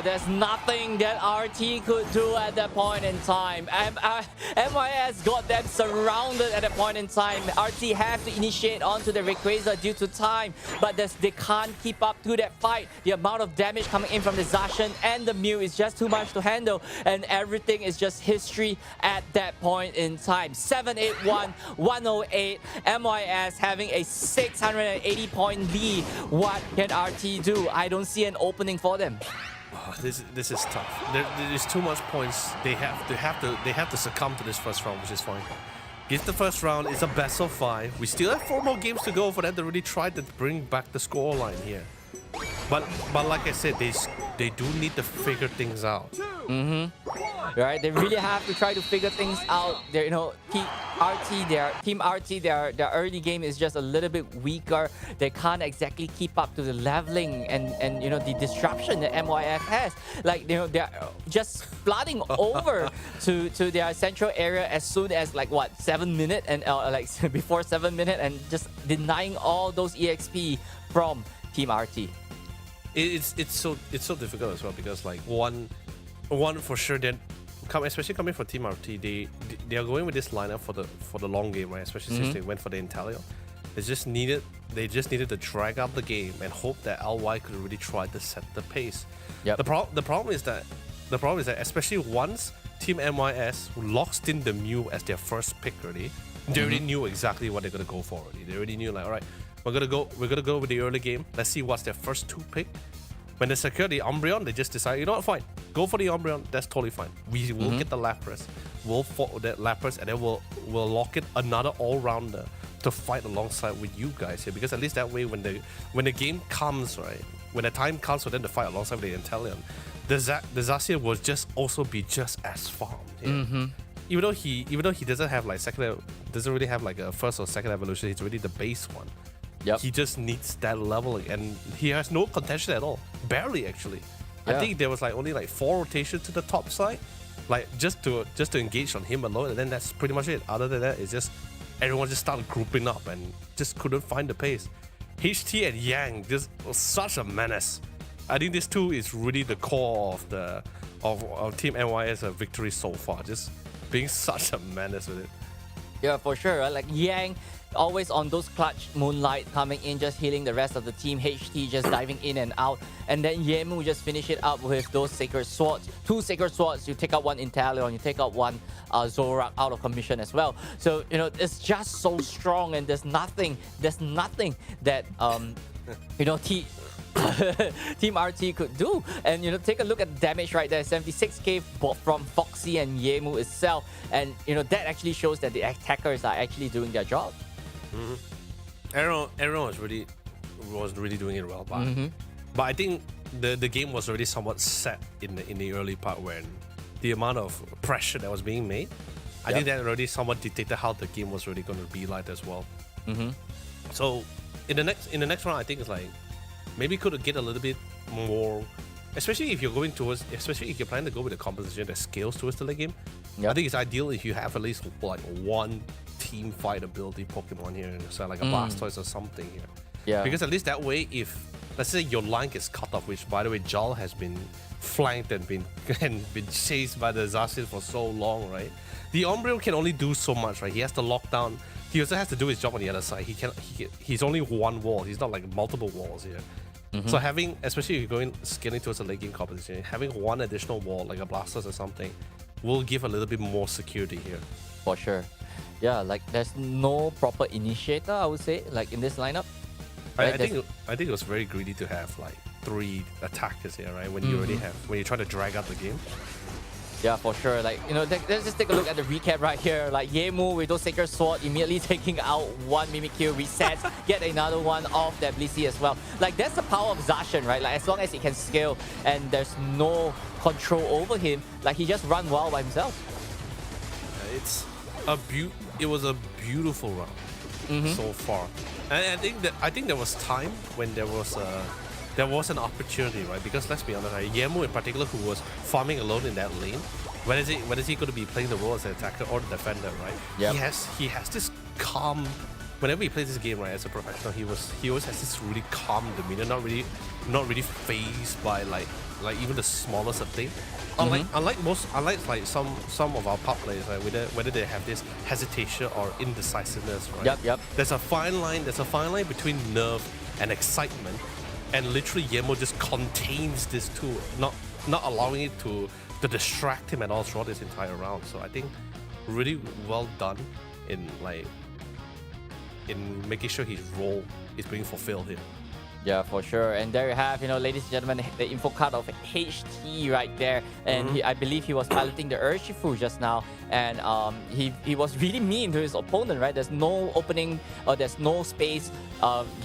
There's nothing that RT could do at that point in time. MYS got them surrounded at that point in time. RT have to initiate onto the Rayquaza due to time, but they can't keep up to that fight. The amount of damage coming in from the Zacian and the Mew is just too much to handle, and everything is just history at that point in time. 781, 108. MYS having a 680 point lead. What can RT do? I don't see an opening for them. Oh, this is tough. There's too much points. They have to succumb to this first round, which is fine. Give the first round. It's a best of 5. We still have 4 more games to go for them to really try to bring back the scoreline here. But like I said, they do need to figure things out. Right, they really have to try to figure things out. They're, Team RT, their early game is just a little bit weaker. They can't exactly keep up to the leveling and the disruption that MYF has. Like they're just flooding over to their central area as soon as 7 minutes and before 7 minutes, and just denying all those EXP from Team RT. It's so difficult as well because one for sure, then especially coming from Team RT, they are going with this lineup for the long game, right? Especially since they went for the Intellion. They just needed to drag out the game and hope that LY could really try to set the pace. Yep. The problem is that especially once Team MYS locks in the Mew as their first pick already, they already knew exactly what they're gonna go for already. They already knew all right, we're gonna go with the early game. Let's see what's their first 2 pick. When they secure the Umbreon, they just decide, fine, go for the Umbreon. That's totally fine. We will get the Lapras. We'll follow that Lapras, and then we'll lock in another all-rounder to fight alongside with you guys here. Because at least that way, when the game comes, right, when the time comes for them to fight alongside with the Intellion, the Zacian will just also be just as farmed. Yeah? even though he doesn't have like doesn't really have like a first or second evolution, he's already the base one. Yep. He just needs that leveling, and he has no contention at all. Barely, actually. Yeah. I think there was like only like 4 rotations to the top side, like just to engage on him alone, and then that's pretty much it. Other than that, it's just everyone just started grouping up and just couldn't find the pace. HT and Yang just was such a menace. I think this two is really the core of the of Team NYS victory so far. Just being such a menace with it. Yeah, for sure. Right? Like Yang, always on those clutch Moonlight coming in, just healing the rest of the team. HT just diving in and out. And then Yemu just finish it up with those Sacred Swords. 2 Sacred Swords. You take out 1 Inteleon, you take out 1 Zorak out of commission as well. So, you know, it's just so strong, and there's nothing that, you know, Team RT could do. And you know, take a look at the damage right there. 76k from Foxy and Yemu itself, and you know that actually shows that the attackers are actually doing their job. Everyone was really doing it well, but I think the game was already somewhat set in the early part when the amount of pressure that was being made. I think that already somewhat dictated how the game was really going to be like as well. So in the next round, I think it's like maybe could get a little bit more, especially if you're planning to go with a composition that scales towards the late game. I think it's ideal if you have at least like 1 team fight ability Pokemon here, so like a Blastoise or something here. Yeah. Because at least that way, if let's say your line gets cut off, which by the way, Jal has been flanked and been chased by the Zacian for so long, right? The Umbreon can only do so much, right? He has to lock down. He also has to do his job on the other side. He's only 1 wall. He's not like multiple walls here. So having, especially if you're scaling towards a late game competition, having 1 additional wall like a Blastoise or something will give a little bit more security here. For sure. Yeah, like there's no proper initiator, I would say, like in this lineup. Right? I think it was very greedy to have like 3 attackers here, right? When you when you're trying to drag out the game. Yeah, for sure. Like, you know, let's just take a look at the recap right here. Like, Yemu with those Sacred Sword immediately taking out 1 Mimikyu, resets, get another one off that Blissey as well. Like, that's the power of Zacian, right? Like, as long as he can scale and there's no control over him, like, he just run wild by himself. It was a beautiful round so far. And I think there was time when there was an opportunity, right? Because let's be honest, right? Yemu in particular, who was farming alone in that lane, when is he going to be playing the role as an attacker or the defender, right? Yep. He has this calm. Whenever he plays this game, right, as a professional, he always has this really calm demeanor, not really fazed by like even the smallest of things. Unlike like some of our pop players, right, whether they have this hesitation or indecisiveness, right? Yep. There's a fine line between nerve and excitement. And literally Yemo just contains this tool, not allowing it to distract him at all throughout this entire round. So I think really well done in making sure his role is being fulfilled here. Yeah, for sure. And there you have, you know, ladies and gentlemen, the info card of HT right there. And I believe he was piloting the Urshifu just now. And he was really mean to his opponent, right? There's no opening or there's no space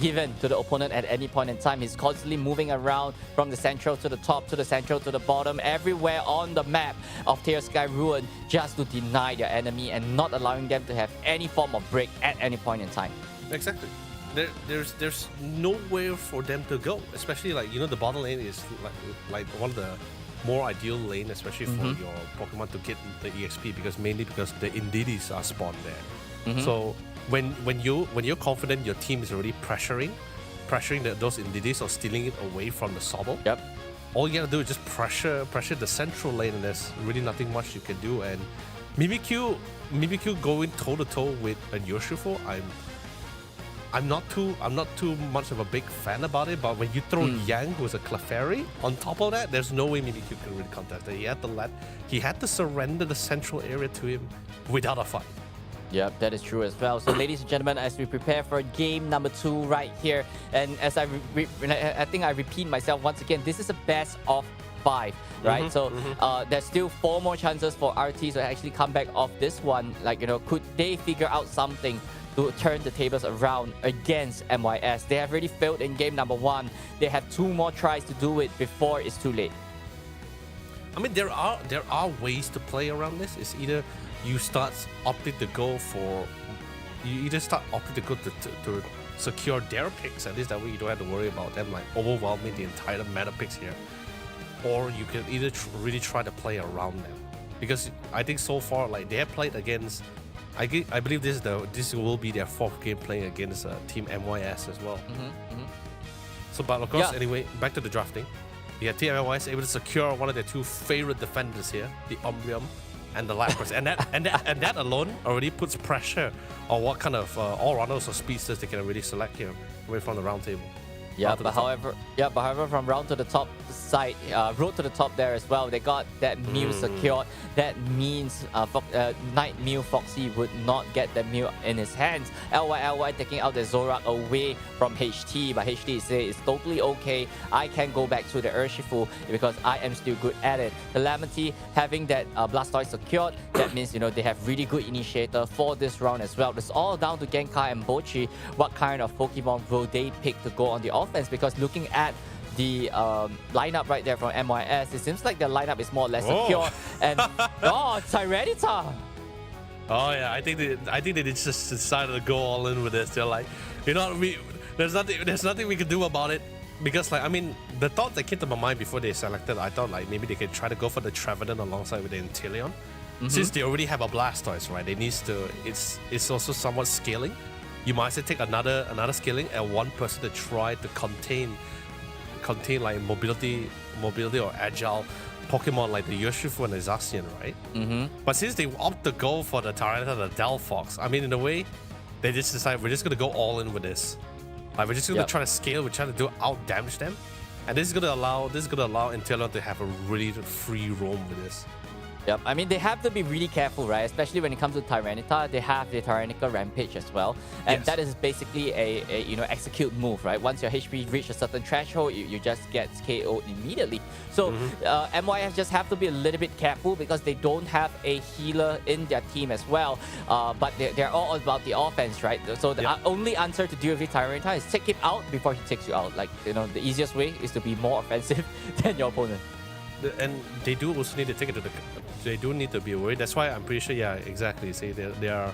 given to the opponent at any point in time. He's constantly moving around from the central to the top, to the central to the bottom, everywhere on the map of Tear Sky Ruin, just to deny their enemy and not allowing them to have any form of break at any point in time. Exactly. There's nowhere for them to go, especially like, you know, the bottom lane is like one of the more ideal lane, especially for your Pokemon to get the EXP, because the Indidis are spawned there. So when you're confident your team is already pressuring those Indidis or stealing it away from the Sobble, all you gotta do is just pressure the central lane, and there's really nothing much you can do. And Mimikyu going toe to toe with a Urshifu, I'm not too much of a big fan about it, but when you throw Yang, who's a Clefairy, on top of that, there's no way Mimikyu can really contest it. He had to surrender the central area to him without a fight. Yep, that is true as well. So, ladies and gentlemen, as we prepare for game number 2 right here, and as I think I repeat myself once again, this is a best of 5, right? So there's still 4 more chances for RT to actually come back off this one. Like, you know, could they figure out something to turn the tables around against MYS? They have already failed in game number 1. They have 2 more tries to do it before it's too late. I mean, there are ways to play around this. It's either you start opting to go for, you either start opting to go to secure their picks. At least that way you don't have to worry about them like overwhelming the entire meta picks here. Or you can either really try to play around them. Because I think so far, like they have played against, I believe this will be their fourth game playing against Team MYS as well. So, but of course, anyway, back to the drafting. Yeah, Team MYS able to secure one of their two favorite defenders here, the Umbreon and the Lapras, and that alone already puts pressure on what kind of all-rounders or speedsters they can really select here, away from the round table. Yeah, but however, from round to the top side, road to the top there as well, they got that Mew secured. That means Night Mew Foxy would not get the Mew in his hands. LY taking out the Zorak away from HT, but HT say it's totally okay. I can go back to the Urshifu because I am still good at it. Calamity having that Blastoise secured, that means they have really good initiator for this round as well. It's all down to Genkai and Bochi. What kind of Pokemon will they pick to go on the offense? Because looking at the lineup right there from MYS, it seems like the lineup is more or less secure. And Tyranitar. Oh yeah, I think they just decided to go all in with this. They're like, there's nothing we can do about it. Because like, I mean, the thought that came to my mind before they selected, I thought like maybe they could try to go for the Trevenant alongside with the Inteleon. Since they already have a Blastoise, right? They needs to, it's also somewhat scaling. You might say take another scaling and one person to try to contain like mobility or agile Pokemon like the Urshifu and the Zacian, right? But since they opt to go for the Tyranitar and the Delphox, I mean, in a way, they just decide we're just gonna go all in with this. Like we're just gonna try to scale. We're trying to out damage them, and this is gonna allow Inteleon to have a really free roam with this. Yep, I mean, they have to be really careful, right? Especially when it comes to Tyranitar, they have the Tyrannical Rampage as well. And that is basically a execute move, right? Once your HP reach a certain threshold, you just get KO'd immediately. So MYF just have to be a little bit careful because they don't have a healer in their team as well. But they're all about the offense, right? So the only answer to deal with Tyranitar is take him out before he takes you out. Like, the easiest way is to be more offensive than your opponent. And they do also need to take it to the. They do need to be worried. That's why I'm pretty sure. Yeah, exactly. See, their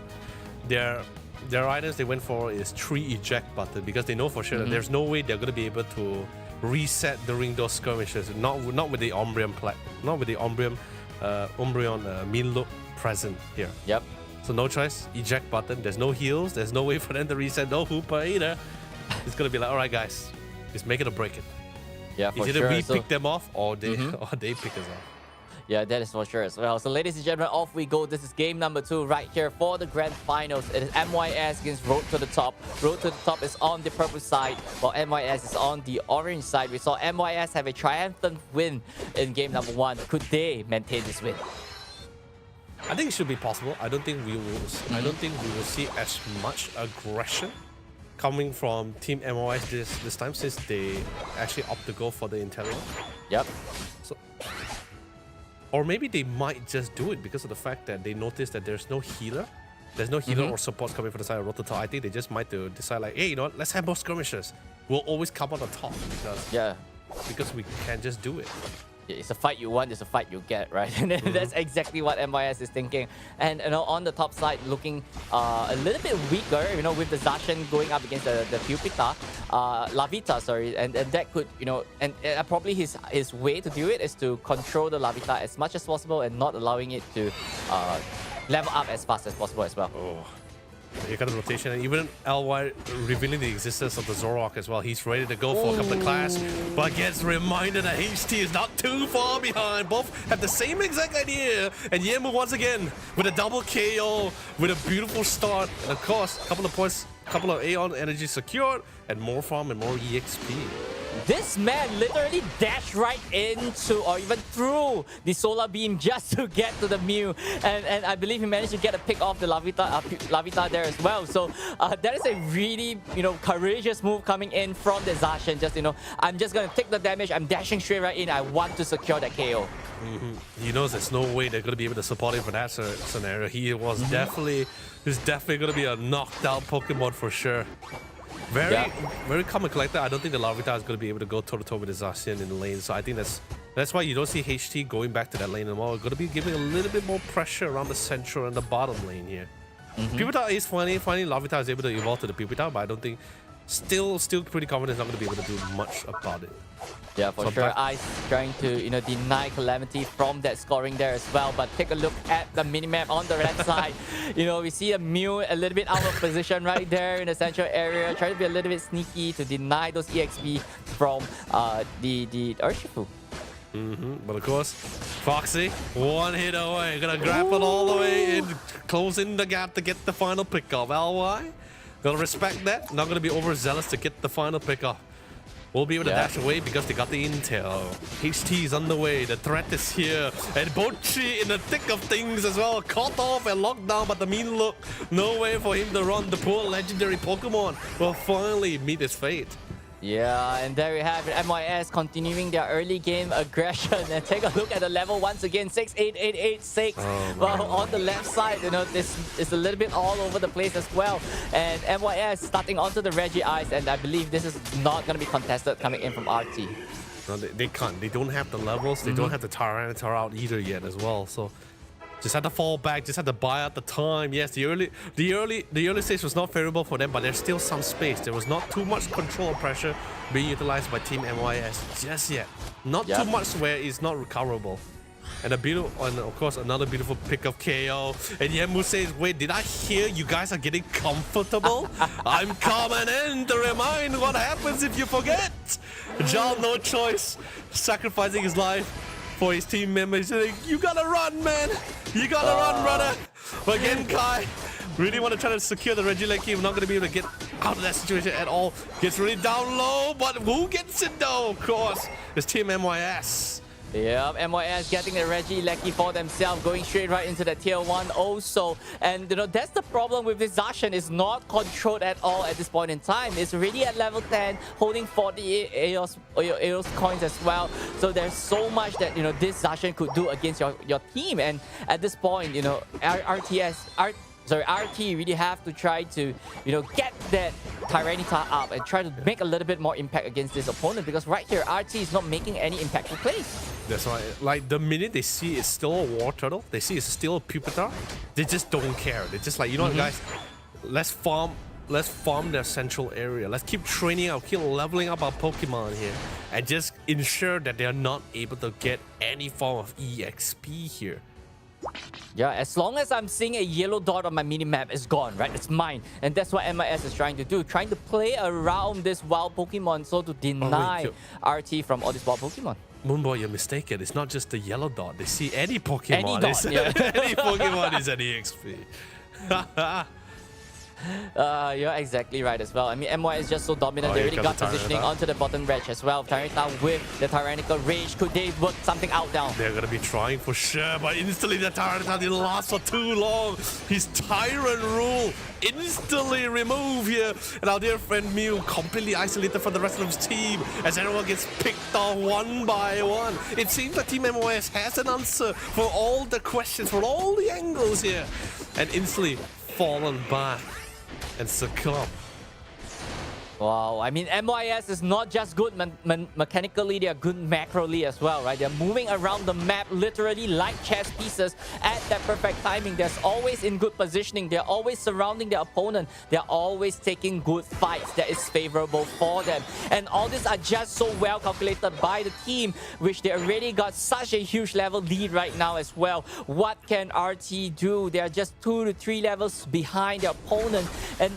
items they went for is 3 eject button because they know for sure that there's no way they're gonna be able to reset during those skirmishes. Not with the Umbreon mean look present here. Yep. So no choice. Eject button. There's no heals. There's no way for them to reset. No Hooper either. It's gonna be like, all right, guys, just make it or break it. Yeah, for it's either sure. we pick them off or they pick us off. Yeah, that is for sure as well. So ladies and gentlemen, off we go. This is game number 2 right here for the grand finals. It is MYS against Road to the Top. Road to the Top is on the purple side, while MYS is on the orange side. We saw MYS have a triumphant win in game number 1. Could they maintain this win? I think it should be possible. I don't think we will see as much aggression coming from Team MOS this time, since they actually opt to go for the Inteleon. Yep. So, or maybe they might just do it because of the fact that they notice that there's no healer. There's no healer or support coming from the side of Road to Top. I think they just might decide like, hey, you know what? Let's have more skirmishes. We'll always come on the top because we can just do it. It's a fight you want, it's a fight you get, right? And that's exactly what MYS is thinking. And on the top side, looking a little bit weaker, with the Zacian going up against the Pupita, Lavita, sorry, and that could, and probably his way to do it is to control the Lavita as much as possible and not allowing it to level up as fast as possible as well. Oh. Here comes the rotation, and even LY revealing the existence of the Zoroark as well. He's ready to go for a couple of class, but gets reminded that HT is not too far behind. Both have the same exact idea, and Yemu once again with a double KO, with a beautiful start, and of course, a couple of points, a couple of Aeon energy secured, and more farm and more EXP. This man literally dashed right into or even through the solar beam just to get to the Mew, and I believe he managed to get a pick off the Lavita there as well. So that is a really courageous move coming in from the Zacian. Just I'm just gonna take the damage. I'm dashing straight right in. I want to secure that KO. He knows there's no way they're gonna be able to support him for that scenario. He's definitely gonna be a knocked out Pokemon for sure. Very calm and collected. I don't think the Larvitar is going to be able to go toe-to-toe with the Zacian in the lane, so I think that's That's why you don't see HT going back to that lane anymore. We're going to be giving a little bit more pressure around the central and the bottom lane here. Pupitar is funny. Larvitar is able to evolve to the Pupitar, but I don't think... Still pretty confident it's not going to be able to do much about it. Yeah, for sure. Ice trying to, deny Calamity from that scoring there as well. But take a look at the minimap on the left side. We see a Mew a little bit out of position right there in the central area. Trying to be a little bit sneaky to deny those EXP from the Urshifu. But of course, Foxy, one hit away. Gonna grab it all the way in, closing the gap to get the final pick off. LY, gotta respect that. Not gonna be overzealous to get the final pick off. We'll be able to dash away because they got the intel. HT is on the way. The threat is here. And Bochi in the thick of things as well. Caught off and locked down, but the mean look. No way for him to run. The poor legendary Pokemon will finally meet his fate. Yeah, and there we have it. MYS continuing their early game aggression. And take a look at the level once again. 68886. Well, on the left side, this is a little bit all over the place as well. And MYS starting onto the Reggie Ice. And I believe this is not going to be contested coming in from RT. No, they can't. They don't have the levels. They don't have the Tyranitar out either yet as well. So just had to fall back, just had to buy out the time. Yes, the early stage was not favorable for them, but there's still some space. There was not too much control and pressure being utilized by Team MYS just yet. Not too much where it's not recoverable. And of course, another beautiful pick of KO. And Yemu says, wait, did I hear you guys are getting comfortable? I'm coming in to remind what happens if you forget. Jal, no choice, sacrificing his life for his team members. Saying, you gotta run, man. You gotta run, brother. But again, Kai really want to try to secure the Regieleki. We're not going to be able to get out of that situation at all. Gets really down low, but who gets it though? Of course, it's Team MYS. Yeah, MYS getting the Regieleki for themselves, going straight right into the tier 1 also. And that's the problem with this Zacian. It's not controlled at all at this point in time. It's already at level 10, holding 40 Eos coins as well. So there's so much that this Zacian could do against your team. And at this point, RT really have to try to, get that Tyranitar up and try to make a little bit more impact against this opponent, because right here, RT is not making any impactful plays. That's right. Like, the minute they see it's still a War Turtle, they see it's still a Pupitar, they just don't care. They're just like, you know what, guys? Let's farm their central area. Let's keep training keep leveling up our Pokemon here, and just ensure that they're not able to get any form of EXP here. Yeah, as long as I'm seeing a yellow dot on my minimap, it's gone, right? It's mine. And that's what MIS is trying to do. Trying to play around this wild Pokemon so to deny RT from all these wild Pokemon. Moonboy, you're mistaken. It's not just the yellow dot. They see any Pokemon. Any dot, any Pokemon is an EXP. You're exactly right as well. I mean, MY is just so dominant. They already got positioning onto the bottom edge as well. Tyranitar with the Tyrannical Rage. Could they work something out down? They're going to be trying for sure, but instantly the Tyranitar didn't last for too long. His Tyrant Rule instantly removed here. And our dear friend Mew completely isolated from the rest of his team as everyone gets picked off one by one. It seems like Team MOS has an answer for all the questions, for all the angles here. And instantly fallen back and succumb. Wow, I mean, MYS is not just good mechanically, they are good macroly as well, right? They're moving around the map literally like chess pieces at that perfect timing. They're always in good positioning. They're always surrounding their opponent. They're always taking good fights that is favorable for them. And all these are just so well calculated by the team, which they already got such a huge level lead right now as well. What can RT do? They're just 2 to 3 levels behind their opponent. And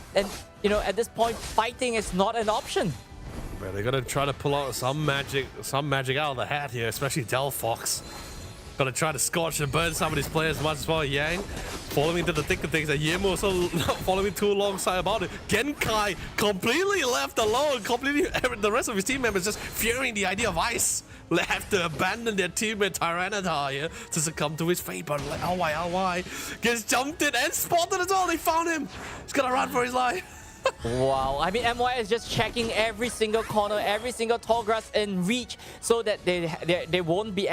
at this point, fighting is not an option. Well, they're gonna try to pull out some magic out of the hat here, especially Delphox. Gonna try to scorch and burn some of these players as much as well. Yang falling into the thick of things, and Yemo also not following too alongside about it. Genkai completely left alone. The rest of his team members just fearing the idea of ice. They have to abandon their teammate Tyranitar here to succumb to his fate. But like, LY gets jumped in and spotted as well. They found him. He's gonna run for his life. Wow, I mean MYS is just checking every single corner, every single tall grass in reach, so that they won't be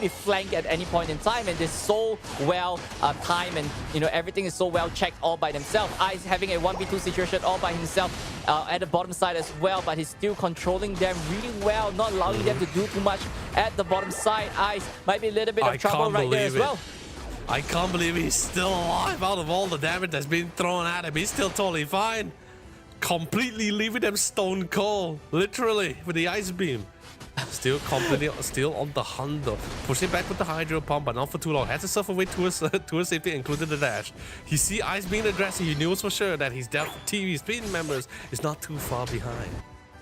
flanked at any point in time, and they're so well timed, and everything is so well checked all by themselves. Ice having a 1v2 situation all by himself at the bottom side as well, but he's still controlling them really well, not allowing them to do too much at the bottom side. Ice might be a little bit of trouble right there as well. I can't believe he's still alive out of all the damage that's been thrown at him. He's still totally fine. Completely leaving them stone cold, literally, with the ice beam. Still on the hunt though. Pushing back with the hydro pump, but not for too long. Has to surf away towards safety, including the dash. He see ice being aggressive. He knows for sure that his TV team members is not too far behind.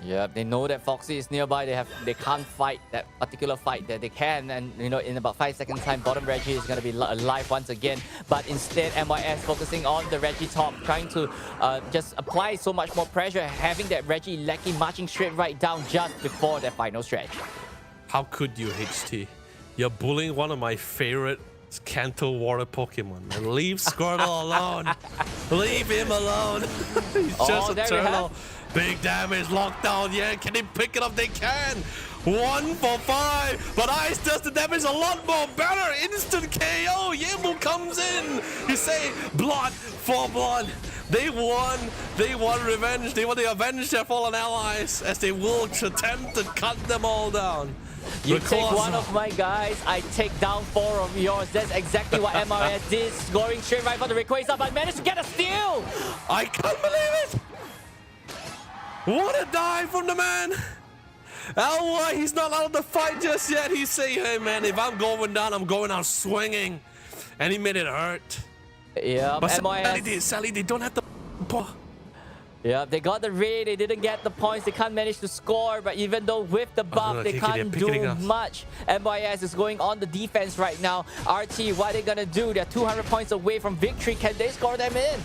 Yeah, they know that Foxy is nearby. They can't fight that particular fight that they can, and in about 5 seconds time, bottom Reggie is gonna be alive once again. But instead, MYS focusing on the Reggie top, trying to just apply so much more pressure, having that Reggie Lecky marching straight right down just before that final stretch. How could you, HT? You're bullying one of my favorite Kanto water Pokemon. And leave Squirtle alone. Leave him alone. He's just a turtle. Big damage, lockdown, yeah. Can they pick it up? They can. 1 for 5. But Ice does the damage a lot more better. Instant KO. Yemu comes in. You say blood for blood. They won. They won revenge. They want to avenge their fallen allies as they will attempt to cut them all down. You take one of my guys, I take down 4 of yours. That's exactly what MRS did. Scoring straight right for the Rayquaza, but managed to get a steal. I can't believe it. What a dive from the man. LY, he's not out of the fight just yet. He's saying, hey man, if I'm going down, I'm going out swinging. And he made it hurt. Yeah, but MYS. Sally, they don't have the... Yeah, they got the raid, they didn't get the points, they can't manage to score, but even though with the buff, they can't do much. MYS is going on the defense right now. RT, what are they gonna do? They're 200 points away from victory. Can they score them in?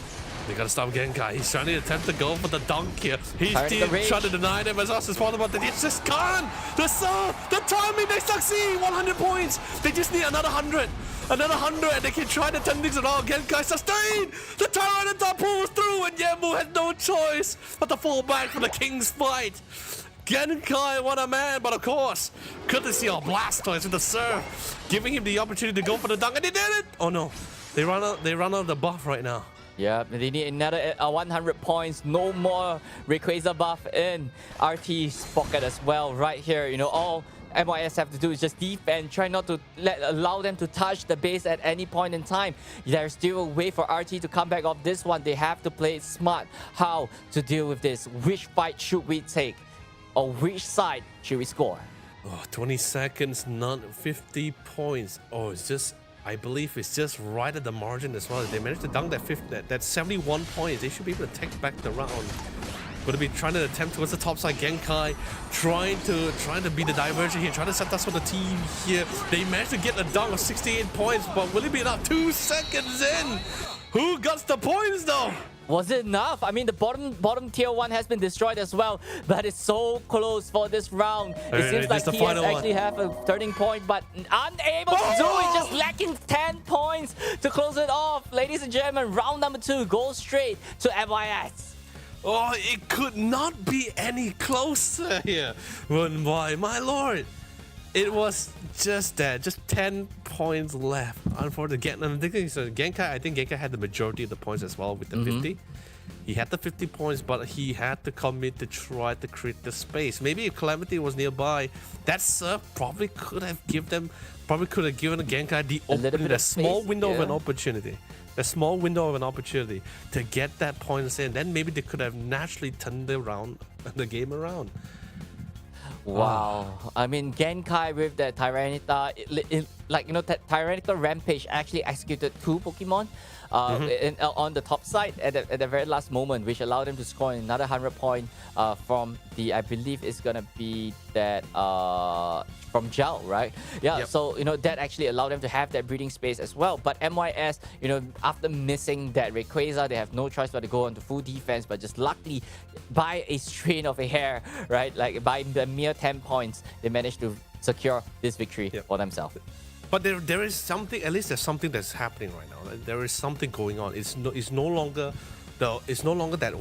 They gotta stop Genkai. He's trying to attempt to go for the dunk here. He's trying to deny them as much as possible, but they just can't. The timing, they succeed. 100 points. They just need another 100. Another 100, and they can try to turn things around. Genkai sustained. The Tyranitar pulls through, and Yemu had no choice but to fall back for the King's fight. Genkai, what a man, but of course, courtesy of Blastoise with the serve, giving him the opportunity to go for the dunk, and they did it. Oh no, they run out of the buff right now. Yeah, they need another 100 points. No more Rayquaza buff in RT's pocket as well. Right here, all MYS have to do is just defend, try not to allow them to touch the base at any point in time. There's still a way for RT to come back off this one. They have to play it smart. How to deal with this? Which fight should we take? Or which side should we score? Oh, 20 seconds, not 50 points. Oh, it's just... I believe it's just right at the margin as well. If they managed to dunk that 71 points, they should be able to take back the round. Going to be trying to attempt towards the top side. Genkai trying to be the diversion here, trying to set us for the team here. They managed to get a dunk of 68 points, but will it be enough? 2 seconds in. Who got the points though? Was it enough? I mean, the bottom tier 1 has been destroyed as well, but it's so close for this round. It seems like he has actually have a turning point, but unable to do it, just lacking 10 points to close it off. Ladies and gentlemen, round number 2 goes straight to MYS. Oh, it could not be any closer here. Run by, my lord. It was just that, just 10 points left. Unfortunately, Genkai, I think Genkai had the majority of the points as well with the 50. He had the 50 points, but he had to commit to try to create the space. Maybe if Calamity was nearby, that serve probably could have given Genkai the small window of an opportunity. A small window of an opportunity to get that points in. Then maybe they could have naturally turned the game around. Wow. I mean, Genkai with that Tyranitar, Tyranitar Rampage actually executed 2 Pokemon on the top side at the very last moment, which allowed them to score another 100 point from the, I believe it's going to be that from Gel, right? Yeah, yep. So, that actually allowed them to have that breathing space as well. But MYS, after missing that Rayquaza, they have no choice but to go into full defense, but just luckily, by a strain of a hair, right? Like, by the mere 10 points, they managed to secure this victory for themselves. But there is something, at least there's something that's happening right now. There is something going on. It's no longer though it's no longer that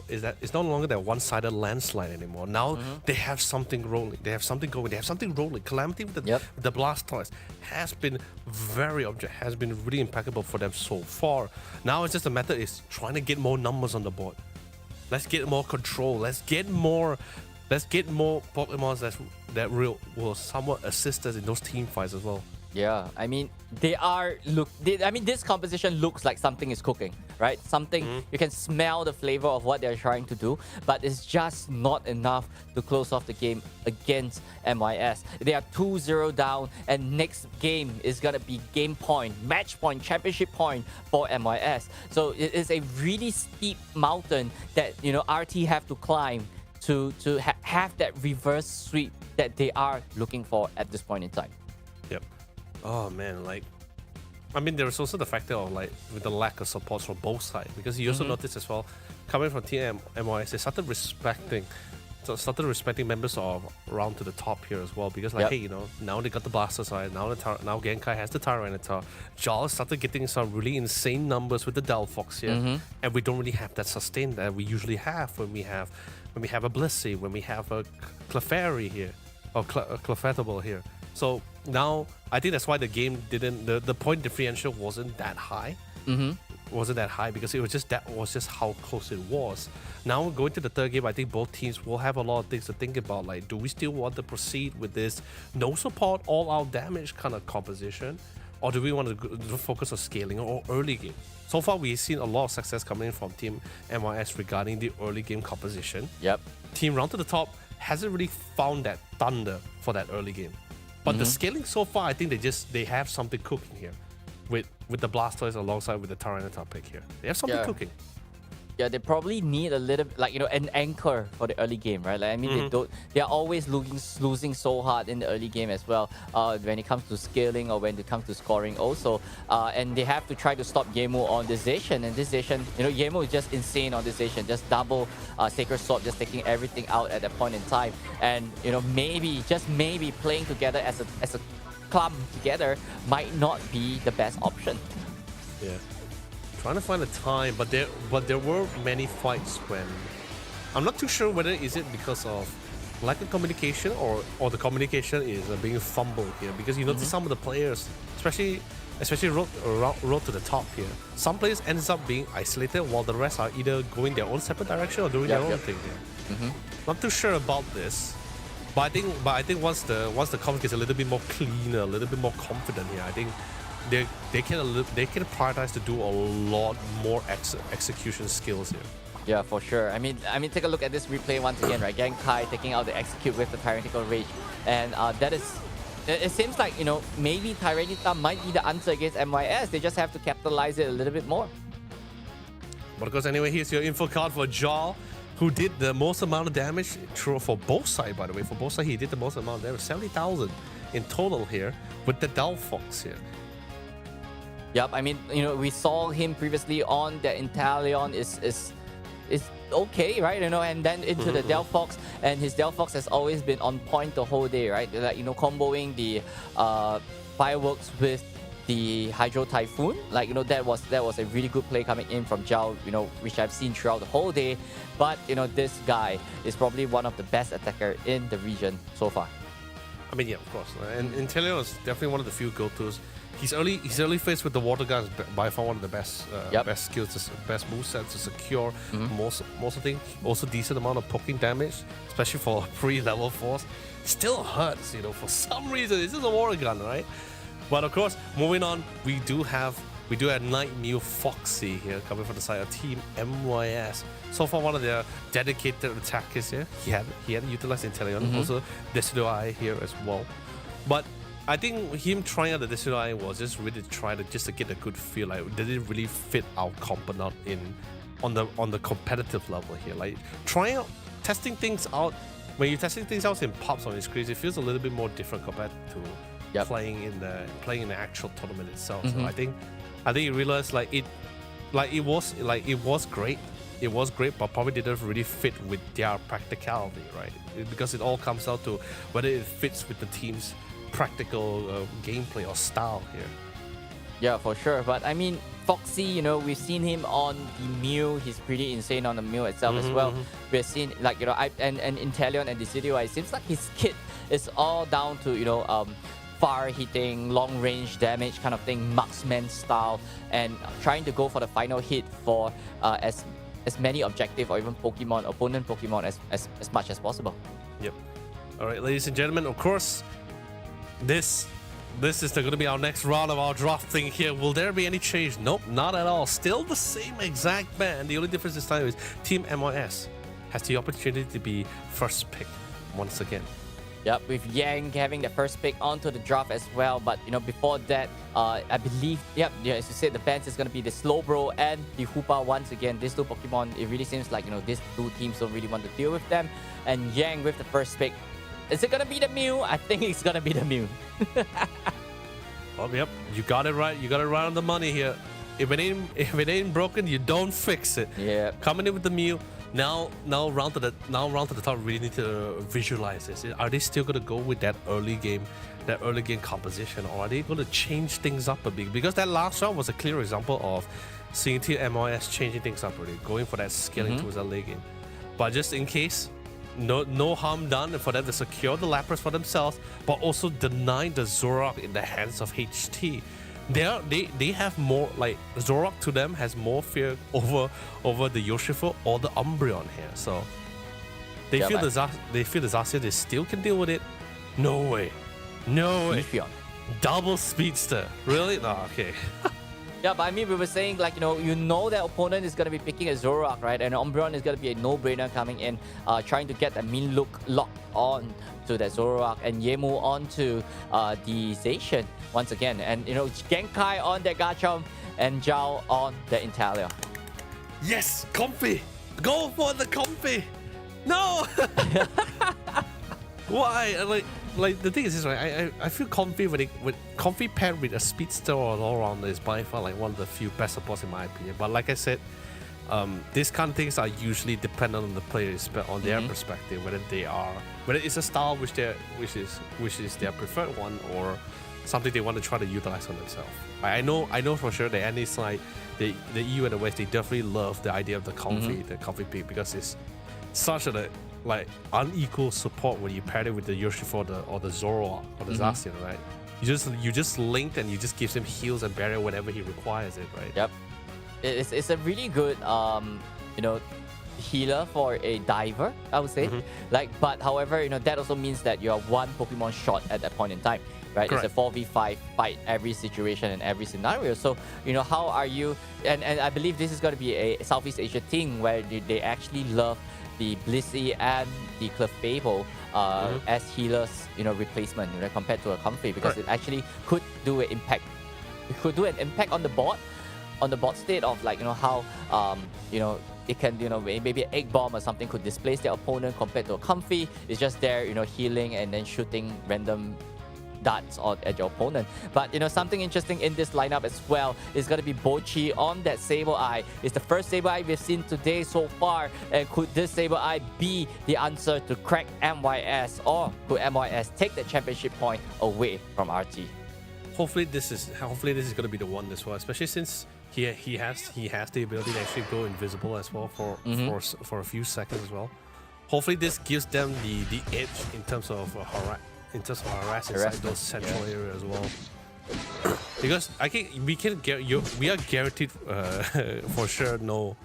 it's no longer that one-sided landslide anymore. Now they have something rolling. They have something going. They have something rolling. Calamity with the Blastoise has been really impeccable for them so far. Now it's just a matter is trying to get more numbers on the board. Let's get more control. Let's get more Pokemons that will somewhat assist us in those team fights as well. Yeah, I mean, this composition looks like something is cooking, right? Something, you can smell the flavor of what they're trying to do, but it's just not enough to close off the game against MYS. They are 2-0 down, and next game is going to be game point, match point, championship point for MYS. So it is a really steep mountain that, RT have to climb to have that reverse sweep that they are looking for at this point in time. Yep. Oh man, there's also the factor of with the lack of support from both sides, because you also notice as well, coming from Team MYS, they started respecting members of around to the top here as well, because hey, now they got the Blaster side, now Genkai has the Tyranitar, Jarl started getting some really insane numbers with the Delphox here, and we don't really have that sustain that we usually have when we have a Blissey, when we have a Clefairy here, or Clefairy here. So now I think that's why the game the point differential wasn't that high. Wasn't that high because that was just how close it was. Now going to the third game, I think both teams will have a lot of things to think about. Do we still want to proceed with this no support, all out damage kind of composition, or do we want to focus on scaling or early game? So far, we've seen a lot of success coming from Team MYS regarding the early game composition. Yep. Team Round to the Top hasn't really found that thunder for that early game. But the scaling so far, I think they have something cooking here, with the Blastoise alongside with the Tyranitar pick here. They have something cooking. Yeah, they probably need a little, an anchor for the early game, right? They are always losing so hard in the early game as well, when it comes to scaling or when it comes to scoring also. And they have to try to stop Yemu on this Zacian. And this Zacian, Yemu is just insane on this Zacian, just double Sacred Sword, just taking everything out at that point in time. And, maybe playing together as a club together might not be the best option. Yeah. Trying to find a time, but there were many fights when I'm not too sure whether is it because of lack of communication or the communication is being fumbled here, because you notice some of the players, especially road to the top here, some players ends up being isolated while the rest are either going their own separate direction or doing their own thing here. Not too sure about this, but I think once the conflict is a little bit more cleaner, a little bit more confident here, I think they can prioritize to do a lot more execution skills here. Yeah, for sure. I mean, take a look at this replay once again, right? Genkai taking out the execute with the Tyrannical Rage, and that is. It seems like maybe Tyranitar might be the answer against MYS. They just have to capitalize it a little bit more. But of course, anyway, here's your info card for Jarl, who did the most amount of damage for both sides. By the way, for both sides, he did the most amount of damage, 70,000 in total here with the Delphox here. Yep, I mean, we saw him previously on the Inteleon is okay, right? And then into the Delphox, and his Delphox has always been on point the whole day, right? Comboing the fireworks with the Hydro Typhoon, that was a really good play coming in from Zhao, which I've seen throughout the whole day. But this guy is probably one of the best attacker in the region so far. I mean, yeah, of course. And Inteleon is definitely one of the few go-tos. His early phase with the water gun is by far one of the best best skills, best movesets to secure most of things. Also decent amount of poking damage, especially for pre-level 4s. Still hurts, for some reason. This is a water gun, right? But of course, moving on, we do have Night Mew Foxy here coming from the side of Team MYS. So far, one of their dedicated attackers here. He had utilized Inteleon, also Decidueye here as well. But I think him trying out the Decidueye was just really to get a good feel. Did it really fit our comp or not on the competitive level here? Testing things out. When you're testing things out in pops on the screens, it feels a little bit more different compared to playing in the actual tournament itself. So I think you realize it was great. It was great, but probably didn't really fit with their practicality, right? Because it all comes down to whether it fits with the team's practical gameplay or style here. Yeah, for sure. But I mean, Foxy, you know, we've seen him on the Mew. He's pretty insane on the Mew itself as well. We've seen, like, you know, and Inteleon and Decidueye, it seems like his kit is all down to, you know, far hitting, long range damage kind of thing, marksman style, and trying to go for the final hit for as many objective or even opponent Pokemon as much as possible. Yep. All right, ladies and gentlemen, of course, this is going to be our next round of our draft thing here. Will there be any change? Nope, not at all. Still the same exact band. The only difference this time is Team MYS has the opportunity to be first pick once again. Yep, with Yang having the first pick onto the draft as well. But, you know, before that, I believe, as you said, the bans is going to be the Slowbro and the Hoopa once again. These two Pokemon, it really seems like, you know, these two teams don't really want to deal with them. And Yang with the first pick. Is it going to be the Mew? I think it's going to be the Mew. Well, yep, you got it right. You got it right on the money here. If it ain't broken, you don't fix it. Yeah. Coming in with the Mew. Now round to the top. We really need to visualize this. Are they still gonna go with that early game composition, or are they gonna change things up a bit? Because that last round was a clear example of seeing Team MIS changing things up, really going for that scaling towards that late game. But just in case, no harm done for them to secure the Lapras for themselves, but also deny the Zoroark in the hands of HT. They have more, like, Zoroark to them has more fear over the Yoshifo or the Umbreon here. So they feel the Zacian, they still can deal with it. No way. Umbreon. Double speedster. Really? No, okay. Yeah, but I mean, we were saying, like, you know that opponent is going to be picking a Zoroark, right? And Umbreon is going to be a no-brainer coming in, trying to get a mean look locked on to that Zoroark, and Yemu onto the Zacian once again. And, you know, Genkai on the Garchomp and Zhao on the Inteleon. Yes, comfy. Go for the comfy. No. Why? Like the thing is this, right? I feel comfy with comfy paired with a speedster or an all-rounder is by far like one of the few best supports in my opinion. But like I said, these kind of things are usually dependent on the players, but on their perspective, whether it's a style which is their preferred one, or something they want to try to utilize on themselves. I know for sure the NA side, the EU and the West, they definitely love the idea of the comfy pick, because it's such a unequal support when you pair it with the Yoshifo or the Zoroark or the Zacian, right? You just linked and you just give him heals and barrier whenever he requires it, right? Yep. It's a really good healer for a diver, I would say. But however, that also means that you are one Pokemon short at that point in time, right? Correct. It's a 4v5 fight every situation and every scenario. So, how are you? And I believe this is going to be a Southeast Asia thing where they actually love the Blissey and the Clefable as healers, replacement, compared to a Comfy, because it actually could do an impact. It could do an impact on the board state of how it can, maybe an Egg Bomb or something could displace their opponent compared to a Comfy. It's just there, healing and then shooting random darts at your opponent. But something interesting in this lineup as well is going to be Bochi on that Sableye. It's the first Sableye we've seen today so far, and could this Sableye be the answer to crack MYS, or could MYS take the championship point away from RT? Hopefully this is going to be the one as well, especially since he has the ability to actually go invisible as well for a few seconds as well. Hopefully this gives them the edge in terms of harass inside those central areas as well. Because we are guaranteed for sure know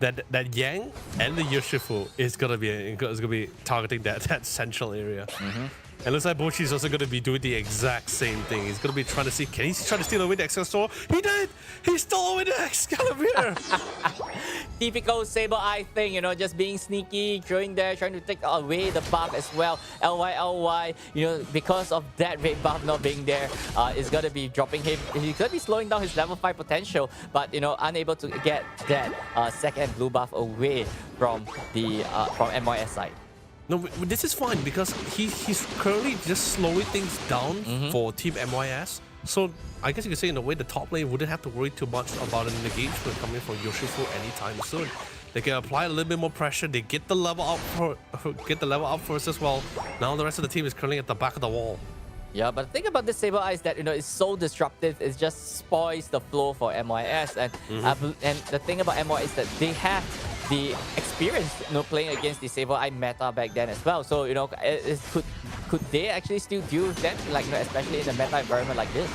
that Yang and the Yoshifo is gonna be targeting that central area. And looks like Bochi is also going to be doing the exact same thing. He's going to be trying to see, can he try to steal away the Excalibur? He did! He stole away the Excalibur! Typical Sableye thing, just being sneaky, trying to take away the buff as well. LY, because of that red buff not being there, is going to be dropping him. He's going to be slowing down his level 5 potential, but, unable to get that second blue buff away from the from MYS side. No, this is fine because he's currently just slowing things down for Team MYS. So I guess you could say in a way the top lane wouldn't have to worry too much about an engagement coming from Yoshifo anytime soon. They can apply a little bit more pressure. They get the level up first as well. Now the rest of the team is currently at the back of the wall. Yeah, but the thing about this Saber Eye is that it's so disruptive. It just spoils the flow for MYS, and the thing about MYS is that they have the experience, playing against the Saber Eye meta back then as well. So could they actually still deal with that, like especially in a meta environment like this?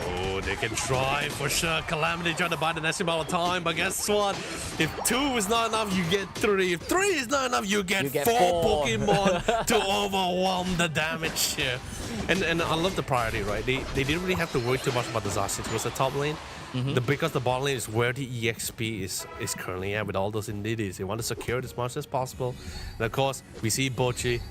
Oh, they can try for sure. Calamity trying to buy the next amount of time, but guess what? If 2 is not enough, you get 3. If 3 is not enough, you get 4 Pokemon to overwhelm the damage here. And I love the priority, right? They didn't really have to worry too much about the Zacian towards the top lane. Because the bottom lane is where the EXP is currently at with all those nitties. They want to secure it as much as possible. And of course, we see Bochi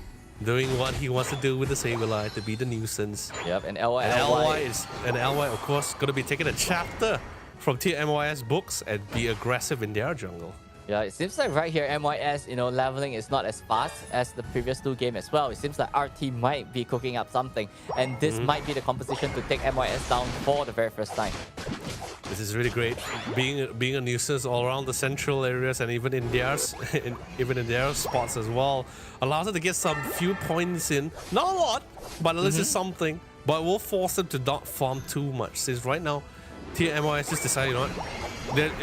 doing what he wants to do with the Sableye to be the nuisance. Yep, and LY, of course, going to be taking a chapter from TMYS books and be aggressive in their jungle. Yeah, it seems like right here, MYS, leveling is not as fast as the previous 2 games as well. It seems like RT might be cooking up something, and this might be the composition to take MYS down for the very first time. This is really great. Being a nuisance all around the central areas and even in their spots as well allows them to get some few points in. Not a lot, but at least it's something. But we'll force them to not farm too much. Since right now, TMYS just decided,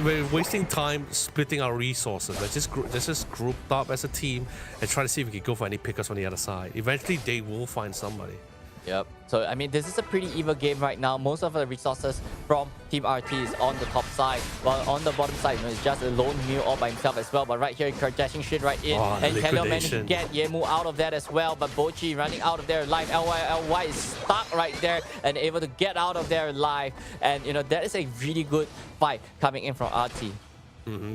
we're wasting time splitting our resources. Let's just group up as a team and try to see if we can go for any pickers on the other side. Eventually, they will find somebody. Yep. So, I mean, this is a pretty even game right now. Most of the resources from Team RT is on the top side, while on the bottom side, it's just a lone Mew all by himself as well. But right here, dashing shit right in. And Kelly managed to get Yemu out of that as well. But Bochi running out of there alive. LY is stuck right there and able to get out of there alive. And, that is a really good fight coming in from RT.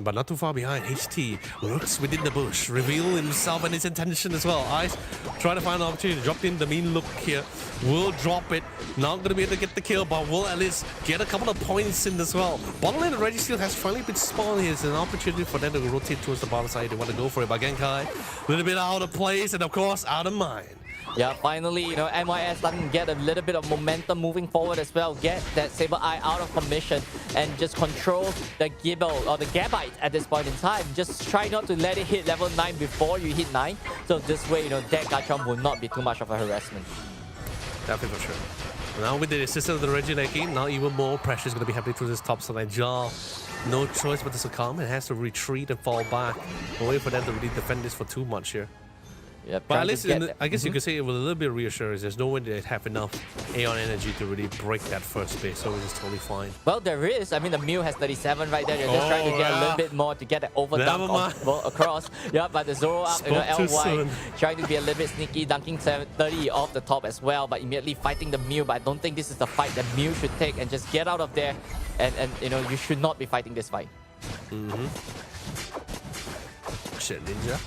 But not too far behind. HT lurks within the bush, reveal himself and his intention as well. Ice trying to find an opportunity to drop in the mean look here. Will drop it. Not going to be able to get the kill, but will at least get a couple of points in as well. Bottom lane Registeel has finally been spawned here. It's an opportunity for them to rotate towards the bottom side. They want to go for it, but Genkai a little bit out of place and of course out of mind. Yeah, finally, MYS starting to get a little bit of momentum moving forward as well. Get that Saber Eye out of commission and just control the Gibble or the Gabite at this point in time. Just try not to let it hit level 9 before you hit 9. So this way, that Garchomp will not be too much of a harassment. Definitely for sure. Now with the assistance of the Regieleki, now even more pressure is going to be happening through this top side. Jar, no choice but to succumb and has to retreat and fall back. No way for them to really defend this for too much here. Yep, but at least, I guess you could say it with a little bit of reassurance. There's no way they have enough Aeon energy to really break that first space, so it's totally fine. Well, there is. I mean, the Mew has 37 right there. You're just trying to get a little bit more to get that overdunk across. Yeah, but the Zoro up, LY trying to be a little bit sneaky, dunking 30 off the top as well, but immediately fighting the Mew. But I don't think this is the fight that Mew should take and just get out of there. And you should not be fighting this fight. Shit, Ninja.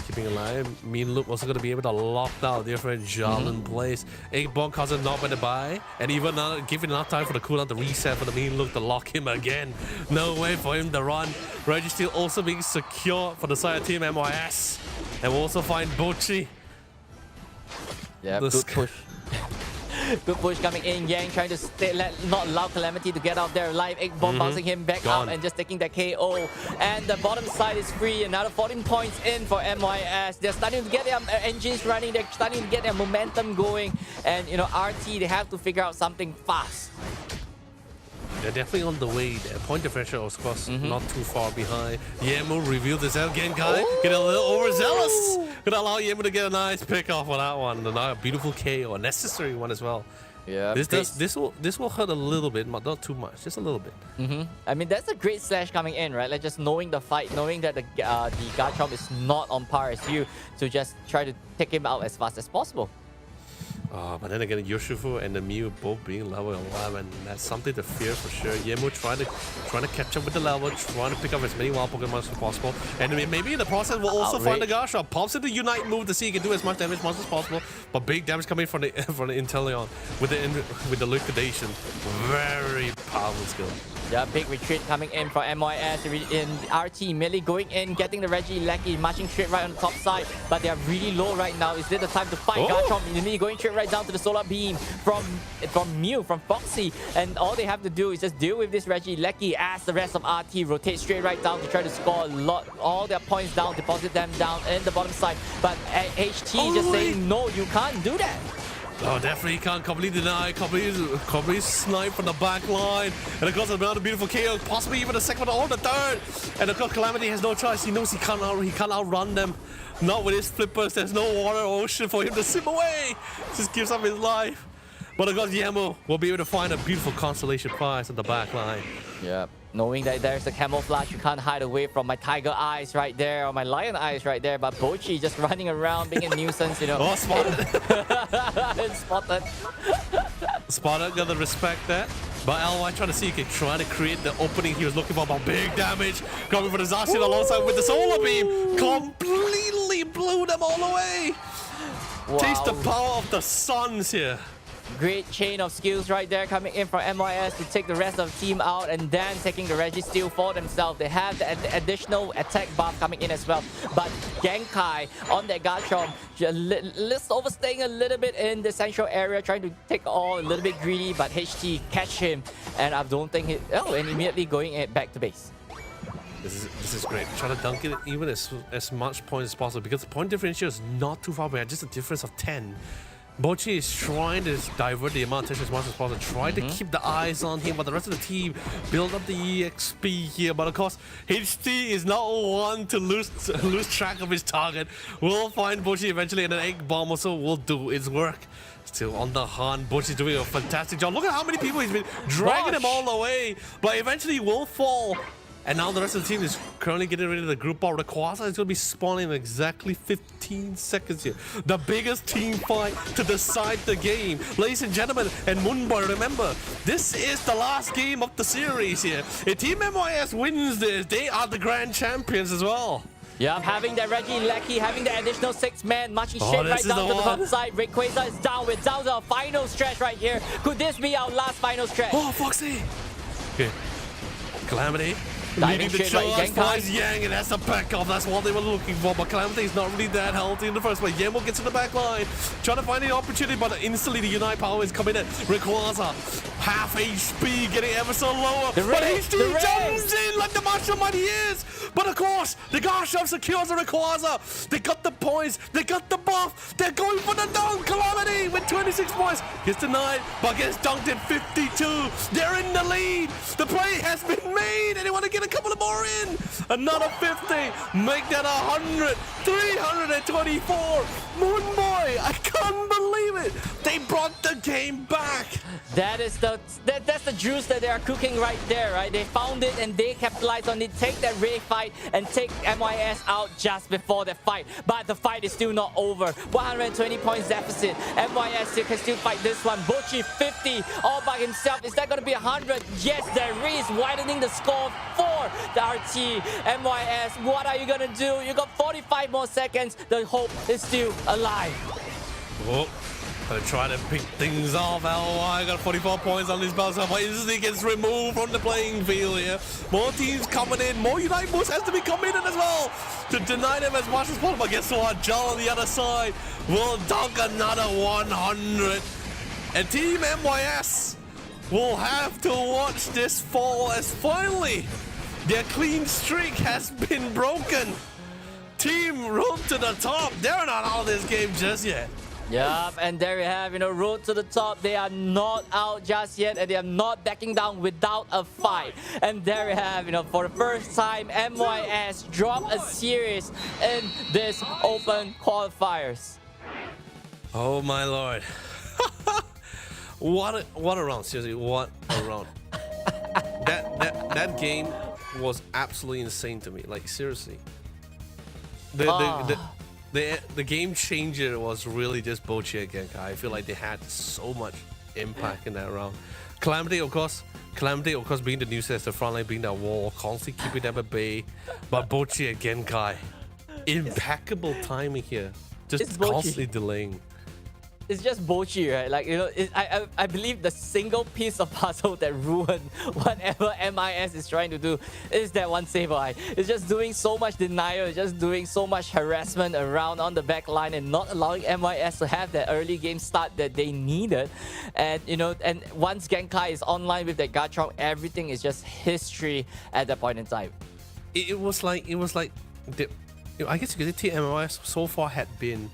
Keeping alive. Mean Look also going to be able to lock down different Jarlan plays. 8 bomb causing not by the buy. And even not giving enough time for the cooldown to reset for the Mean Look to lock him again. No way for him to run. Registeel also being secure for the side of Team MYS. And we'll also find Bochi. Yeah, good push. Good push coming in. Yang trying to not allow Calamity to get out there alive. 8 bomb bouncing him back out and just taking that KO. And the bottom side is free. Another 14 points in for MYS. They're starting to get their engines running. They're starting to get their momentum going. And RT, they have to figure out something fast. They're definitely on the way there. Point differential, of course, not too far behind. Yemu revealed himself. Genkai get a little overzealous. Gonna allow Yemu to get a nice pick off on that one. A beautiful KO, a necessary one as well. Yeah, this will hurt a little bit, but not too much, just a little bit. I mean, that's a great slash coming in, right? Like just knowing the fight, knowing that the Garchomp is not on par as you, to just try to take him out as fast as possible. But then again, Yoshifu and the Mew both being level 11. That's something to fear for sure. Yemu trying to catch up with the level, trying to pick up as many wild Pokemon as possible. And maybe in the process, we'll also find the Garchomp. Pops in the Unite move to see he can do as much damage as possible. But big damage coming from the Inteleon with the liquidation. Very powerful skill. Yeah, big retreat coming in from MYS in RT. Millie going in, getting the Regieleki, marching straight right on the top side. But they are really low right now. Is it the time to fight? Garchomp immediately going straight right down to the Solar Beam from Mew, from Foxy. And all they have to do is just deal with this Regieleki as the rest of RT rotate straight right down to try to score all their points down, deposit them down in the bottom side. But HT just saying, no, you can't do that. Oh, definitely can't completely deny. Completely snipe from the back line. And of course, another beautiful KO, possibly even a second or the third. And of course, Calamity has no choice. He knows he can't outrun them. Not with his flippers. There's no water or ocean for him to swim away. Just gives up his life. But of course, Yemo will be able to find a beautiful consolation prize on the back line. Yeah, knowing that there's the camouflage, you can't hide away from my tiger eyes right there or my lion eyes right there. But Bochi just running around being a nuisance, you know. Oh, spotted. It's spotted. Spotted, gotta respect that. But LY trying to see if he can try to create the opening he was looking for, but big damage coming for the Zacian alongside with the solar beam. Completely blew them all away. Wow. Taste the power of the suns here. Great chain of skills right there coming in from MYS to take the rest of the team out and then taking the Registeel for themselves. They have the additional attack buff coming in as well. But Genkai on that Garchomp, just overstaying a little bit in the central area, trying to take all a little bit greedy, but HT catch him. And I don't think he... Oh, and immediately going back to base. This is great. Try to dunk it even as much points as possible because the point differential is not too far behind, just a difference of 10. Bochi is trying to divert the amount of attention as much as possible, try to keep the eyes on him, but the rest of the team build up the EXP here. But of course, HT is not one to lose track of his target. We'll find Bochi eventually, and an egg bomb also will do its work. Still on the hunt, Bochi's doing a fantastic job. Look at how many people he's been dragging them all away, but eventually he will fall. And now the rest of the team is currently getting ready to the group out. The Quasar is going to be spawning in exactly 15 seconds here. The biggest team fight to decide the game. Ladies and gentlemen, and Moonboy, remember, this is the last game of the series here. If Team MYS wins this, they are the grand champions as well. Yeah, having that Reggie Lecky, having the additional 6-man, marching straight right down to the top side. Rayquaza is down. We're down to our final stretch right here. Could this be our last final stretch? Oh, Foxy! Okay. Calamity. Diving Needing the straight right, charge, Yang, and that's a back off. That's what they were looking for. But Calamity is not really that healthy in the first place. Yemo gets to the back line, trying to find the opportunity, but instantly the Unite power is coming in. Rayquaza, half HP, getting ever so lower. But HT jumps in like the mastermind he is. But of course, the Garchomp secures the Rayquaza. They got the points, they got the buff. They're going for the dunk. Calamity with 26 points gets denied, but gets dunked at 52. They're in the lead. The play has been made, and they want to get a couple of more in. Another 50. Make that 100. 324. Moonboy, I can't believe it. They brought the game back. That's the juice that they are cooking right there, right? They found it and they capitalized on it. Take that Ray fight and take MYS out just before the fight. But the fight is still not over. 120 points deficit. MYS can still fight this one. Bochi 50 all by himself. Is that going to be 100? Yes, there is. Widening the score for the RT. MYS, what are you going to do? You got 45 more seconds. The hope is still alive. Oh. Gonna try to pick things off. LY got 44 points on this bounce, but instantly gets removed from the playing field here. More teams coming in. More Unite boost has to be coming in as well to deny them as much as possible. But guess what? Jal on the other side will dunk another 100. And Team MYS will have to watch this fall as finally their clean streak has been broken. Team Road to the Top. They're not out of this game just yet. Yep, and there you have, road to the top. They are not out just yet, and they are not backing down without a fight. And there you have, for the first time, MYS drop a series in this open qualifiers. Oh my lord. What a round, seriously, what a round. That game was absolutely insane to me, like seriously. The game changer was really just Bochi again. I feel like they had so much impact in that round. Calamity, of course, being the news as the front line, being that wall, constantly keeping them at bay. But Bochi again, Kai. Impeccable timing here. Just constantly delaying. It's just Bochi, right? Like, I believe the single piece of puzzle that ruined whatever MIS is trying to do is that one Sableye. It's just doing so much denial, just doing so much harassment around on the back line and not allowing MIS to have that early game start that they needed. And, and once Genkai is online with that Garchomp, everything is just history at that point in time. It was like, I guess you could say MIS so far had been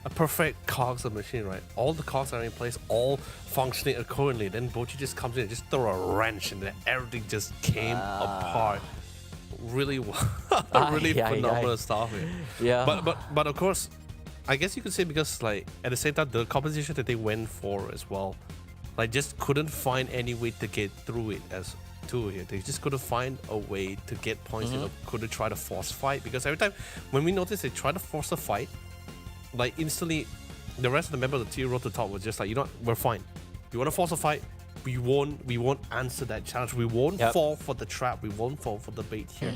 a perfect cogs of machine, right? All the cogs are in place, all functioning accordingly. Then Bochi just comes in and just throw a wrench, and then everything just came apart. Really, really phenomenal stuff here. Yeah. But of course, I guess you could say because like at the same time the competition that they went for as well, like just couldn't find any way to get through it as two here. They just couldn't find a way to get points. You know, couldn't try to force fight because every time when we noticed they try to force a fight, like instantly, the rest of the members of the team road to top was just like, you know, we're fine. You want to force a fight? We won't answer that challenge. We won't fall for the trap. We won't fall for the bait here.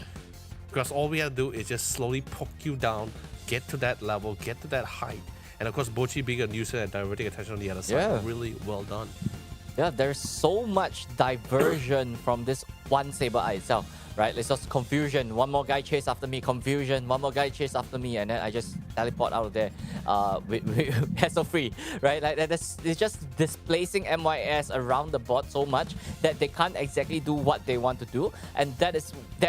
Because all we have to do is just slowly poke you down, get to that level, get to that height. And of course, Bochi being a user and diverting attention on the other side, really well done. Yeah, there's so much diversion from this one Saber Eye itself, right? It's just confusion. One more guy chase after me, confusion. One more guy chase after me, and then I just teleport out of there with hassle-free, right? Like it's just displacing MYS around the board so much that they can't exactly do what they want to do, and that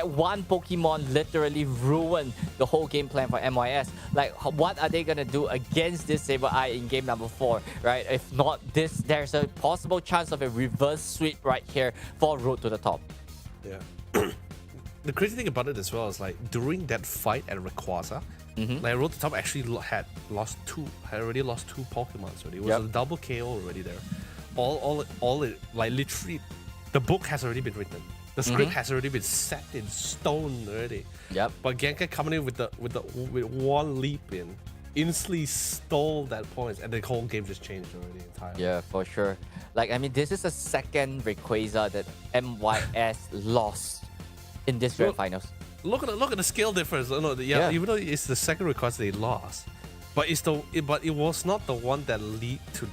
one Pokemon literally ruined the whole game plan for MYS. Like, what are they gonna do against this Saber Eye in game number 4, right? If not this, there's a possible chance of a reverse sweep right here for Road to the Top. Yeah. The crazy thing about it as well is like during that fight at Rayquaza, like Road to Top actually had already lost two Pokemon already. It was a double KO already there. All like literally, the book has already been written. The script has already been set in stone already. Yep. But Genka coming in with one leap in, instantly stole that point, and the whole game just changed already entirely. Yeah, for sure. Like, I mean, this is the second Rayquaza that MYS lost in this grand finals. Look at the scale difference. No, even though it's the second Rayquaza they lost, but it was not the one that lead to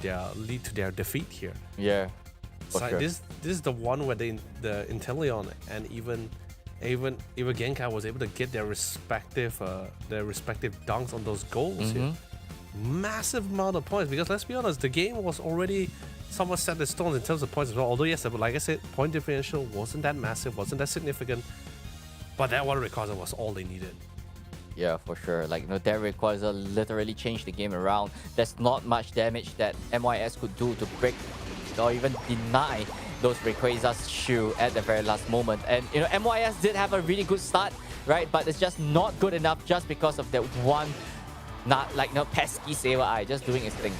their defeat here. Yeah. Sure. This is the one where the Inteleon and even Genkai was able to get their respective dunks on those goals here. Massive amount of points, because let's be honest, the game was already somewhat set in stone in terms of points as well. Although yes, but like I said, point differential wasn't that massive, wasn't that significant. But that one Rayquaza was all they needed. Yeah, for sure. Like, that Rayquaza literally changed the game around. There's not much damage that MYS could do to break or even deny those Rayquaza's shield at the very last moment. And MYS did have a really good start, right? But it's just not good enough just because of that one, pesky Saber Eye just doing its thing.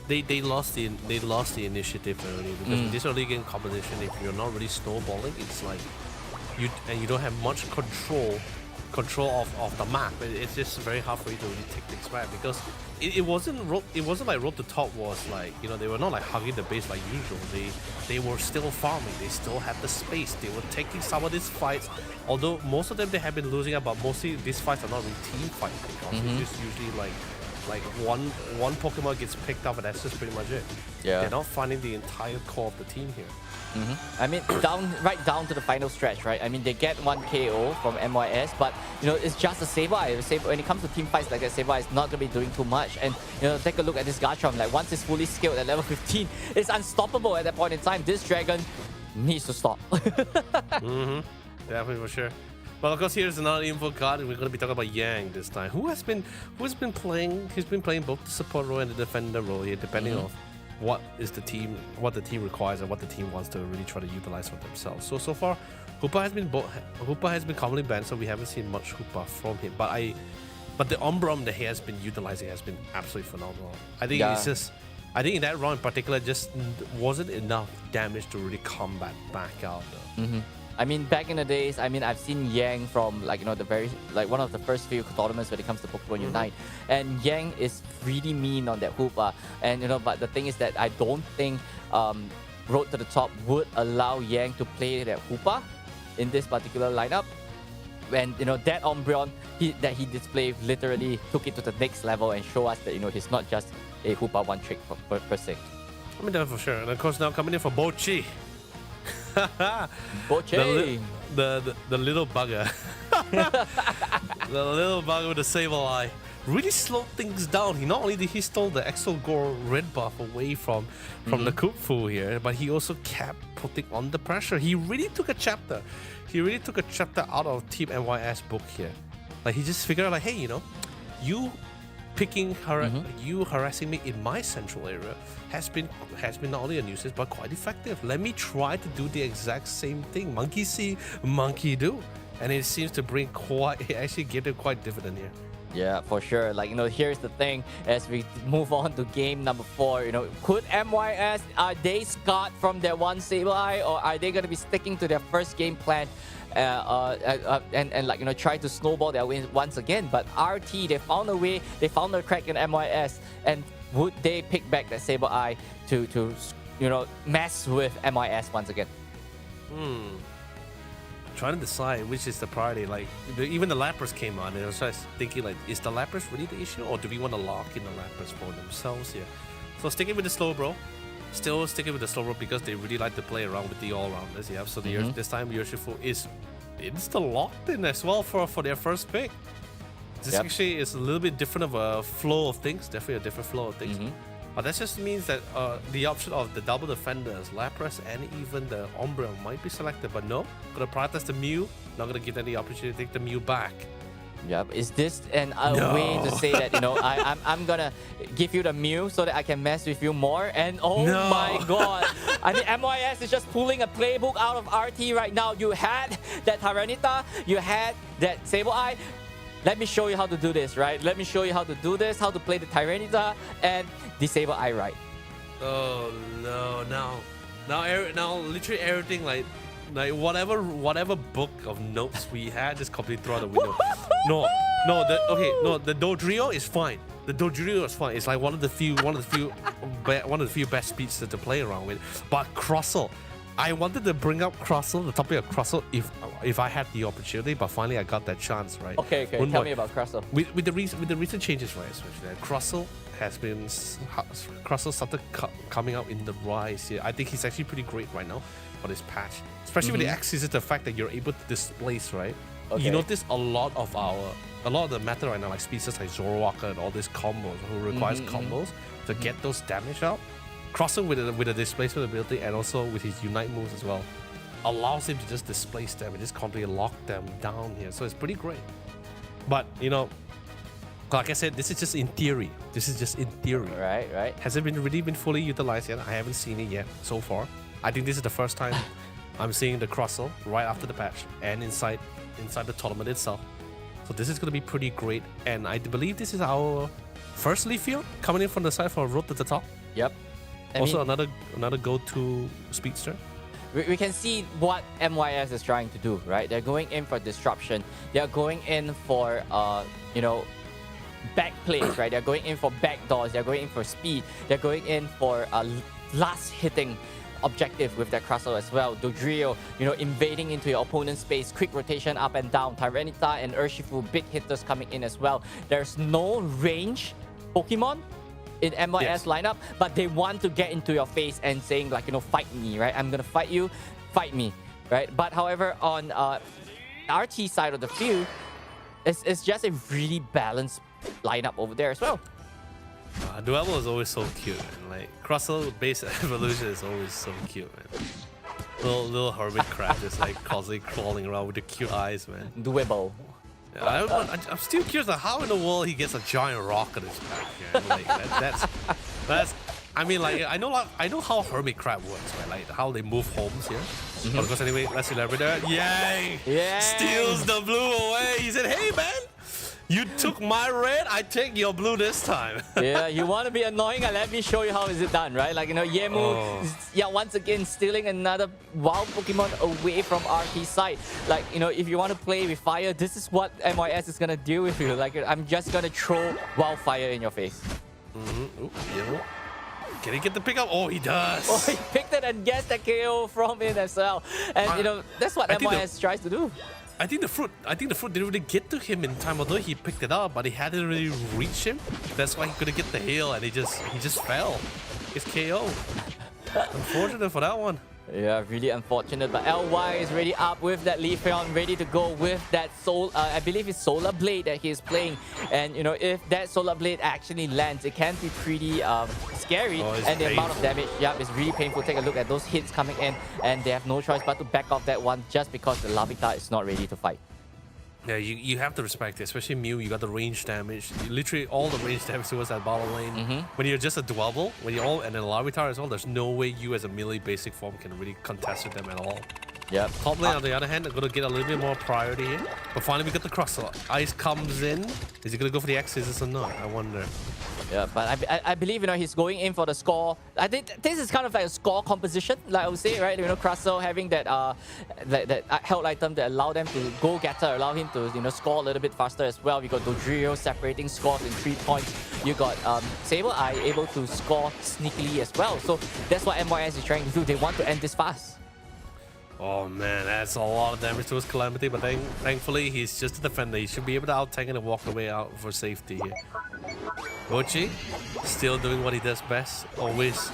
They lost the initiative already, because in this early game competition, if you're not really snowballing, it's like you don't have much control of the map. It's just very hard for you to really take things back, because it wasn't like Road to Top was like, they were not like hugging the base like usual. They were still farming. They still had the space. They were taking some of these fights, although most of them they have been losing out, but mostly these fights are not really team fights, because it's just usually like one Pokemon gets picked up and that's just pretty much it. Yeah. They're not finding the entire core of the team here. I mean, right down to the final stretch, right? I mean, they get one KO from MYS, but it's just a Saber Eye. When it comes to team fights like that, Saber Eye is not going to be doing too much. And take a look at this Garchomp. Like, once it's fully scaled at level 15, it's unstoppable at that point in time. This dragon needs to stop. Definitely, for sure. Well, of course, here's another info card, and we're going to be talking about Yang this time. Who has been playing? He's been playing both the support role and the defender role here, depending on what the team requires and what the team wants to really try to utilize for themselves. So far, Hoopa has been commonly banned, so we haven't seen much Hoopa from him. But the Umbreon that he has been utilizing has been absolutely phenomenal. I think I think in that round in particular, just wasn't enough damage to really combat back out though. I mean, back in the days, I've seen Yang from one of the first few tournaments when it comes to Pokémon Unite, and Yang is really mean on that Hoopa. And but the thing is that I don't think Road to the Top would allow Yang to play that Hoopa in this particular lineup. And that Umbreon that he displayed literally took it to the next level and show us that he's not just a Hoopa one trick per se. I mean, that for sure. And of course, now coming in for Bochi. Boche. The little bugger. The little bugger with the Saber Eye really slowed things down. Not only did he stole the Exogore red buff away from the Kupfu here, but he also kept putting on the pressure. He really took a chapter. Out of Team NYS book here. Like, he just figured out like, hey, you harassing me in my central area has been not only a nuisance but quite effective. Let me try to do the exact same thing. Monkey see, monkey do, and it seems to bring it actually give it quite dividend here. Yeah, for sure. Like, here's the thing. As we move on to game number 4, could MYS, are they scarred from their one Saber Eye, or are they going to be sticking to their first game plan and try to snowball their wins once again? But RT, they found a way, they found a crack in MYS, and would they pick back that Saber Eye to mess with MYS once again? Trying to decide which is the priority. Like, even the Lapras came on, and I was just thinking, like, is the Lapras really the issue, or do we want to lock in the Lapras for themselves here? So sticking with the Slowbro, still sticking with the Slowbro because they really like to play around with the all-rounders. Yeah, so this time Urshifu is insta locked in as well for their first pick. This actually is a little bit different of a flow of things, definitely a different flow of things. But that just means that the option of the double defenders, Lapras, and even the Umbreon might be selected. But no, gonna prioritize the Mew. Not gonna give them the opportunity to take the Mew back. Yep. Is this a way to say that I'm gonna give you the Mew so that I can mess with you more? And my God, I mean MYS is just pulling a playbook out of RT right now. You had that Tyranitar, you had that Sableye. Let me show you how to do this, right? Let me show you how to do this, how to play the Tyranitar and disable Eye right. Oh no! Now literally everything like whatever book of notes we had just completely thrown out the window. The Dodrio is fine. The Dodrio is fine. It's like one of the few best speedsters to play around with. But Crossel, I wanted to bring up Crossel, the topic of Crossel, if I had the opportunity, but finally I got that chance, right? Okay. Tell me about Crossel. With the recent changes, right? Especially Crossel started coming out in the rise here. I think he's actually pretty great right now for this patch, especially with the X is the fact that you're able to displace, right? Okay. You notice a lot of the meta right now, like species like Zoroark and all these combos who requires combos to get those damage out. Crossing with a displacement ability and also with his Unite moves as well allows him to just displace them and just completely lock them down here. So it's pretty great. But like I said, this is just in theory. Right. Has it really been fully utilized yet? I haven't seen it yet so far. I think this is the first time I'm seeing the Crossel right after the patch and inside the tournament itself. So this is going to be pretty great. And I believe this is our first Leaf Field coming in from the side for Road to the top. Yep. Another go-to speedster. We can see what MYS is trying to do, right? They're going in for disruption. They're going in for back plays, right? They're going in for backdoors. They're going in for speed. They're going in for last hitting objective with their Crossel as well. Dodrio, invading into your opponent's space, quick rotation up and down. Tyranitar and Urshifu, big hitters coming in as well. There's no range Pokemon in MYS lineup, but they want to get into your face and saying like, fight me, right? I'm gonna fight you, fight me, right? But however, on RT side of the field, it's just a really balanced lineup over there as well. Duello is always so cute, man. Like Crossel base evolution is always so cute, man. Little hermit crab just like constantly crawling around with the cute eyes, man. Duello. Yeah, I'm still curious on how in the world he gets a giant rock on his back. Like that's. I mean, like I know how hermit crab works, right? Like how they move homes here. But of course, anyway, let's elaborate that. Yay! Steals the blue away. He said, "Hey, man, you took my red. I take your blue this time." Yeah, you want to be annoying? Let me show you how is it done, right? Like Yemu, once again stealing another wild Pokemon away from RT side. Like if you want to play with fire, this is what MYS is gonna deal with you. Like I'm just gonna throw wildfire in your face. Ooh, yeah. Can he get the pickup? Oh, he does. Oh, he picked it and gets the KO from it as well. And that's what MYS tries to do. I think the fruit didn't really get to him in time, although he picked it up, but he hadn't really reached him. That's why he couldn't get the heal, and he just fell. It's KO. Unfortunate for that one. Yeah, really unfortunate. But LY is ready up with that Leafeon, ready to go with that I believe it's Solar Blade that he's playing. And if that Solar Blade actually lands, it can be pretty scary. And the amount of damage, is really painful. Take a look at those hits coming in, and they have no choice but to back off that one just because the Larvitar is not ready to fight. Yeah, you have to respect it, especially Mew. You got the range damage. Literally all the range damage towards that bottom lane. When you're just a dwebble, when you're all and then Larvitar as well, there's no way you as a melee basic form can really contest with them at all. Yep. Top lane, on the other hand, are going to get a little bit more priority here. But finally, we got the Crustle. Ice comes in. Is he going to go for the X's or not? I wonder. Yeah, but I believe, you know, he's going in for the score. I think this is kind of like a score composition, like I would say, right? You know, Crustle having that held item that allow them to go getter, allow him to, you know, score a little bit faster as well. You got Dodrio separating scores in 3 points. You got Sableye able to score sneakily as well. So that's what MYS is trying to do. They want to end this fast. Oh man, that's a lot of damage to his Calamity, but thankfully he's just a defender. He should be able to out-tank it and walk the way out for safety here. Bochi, still doing what he does best. Always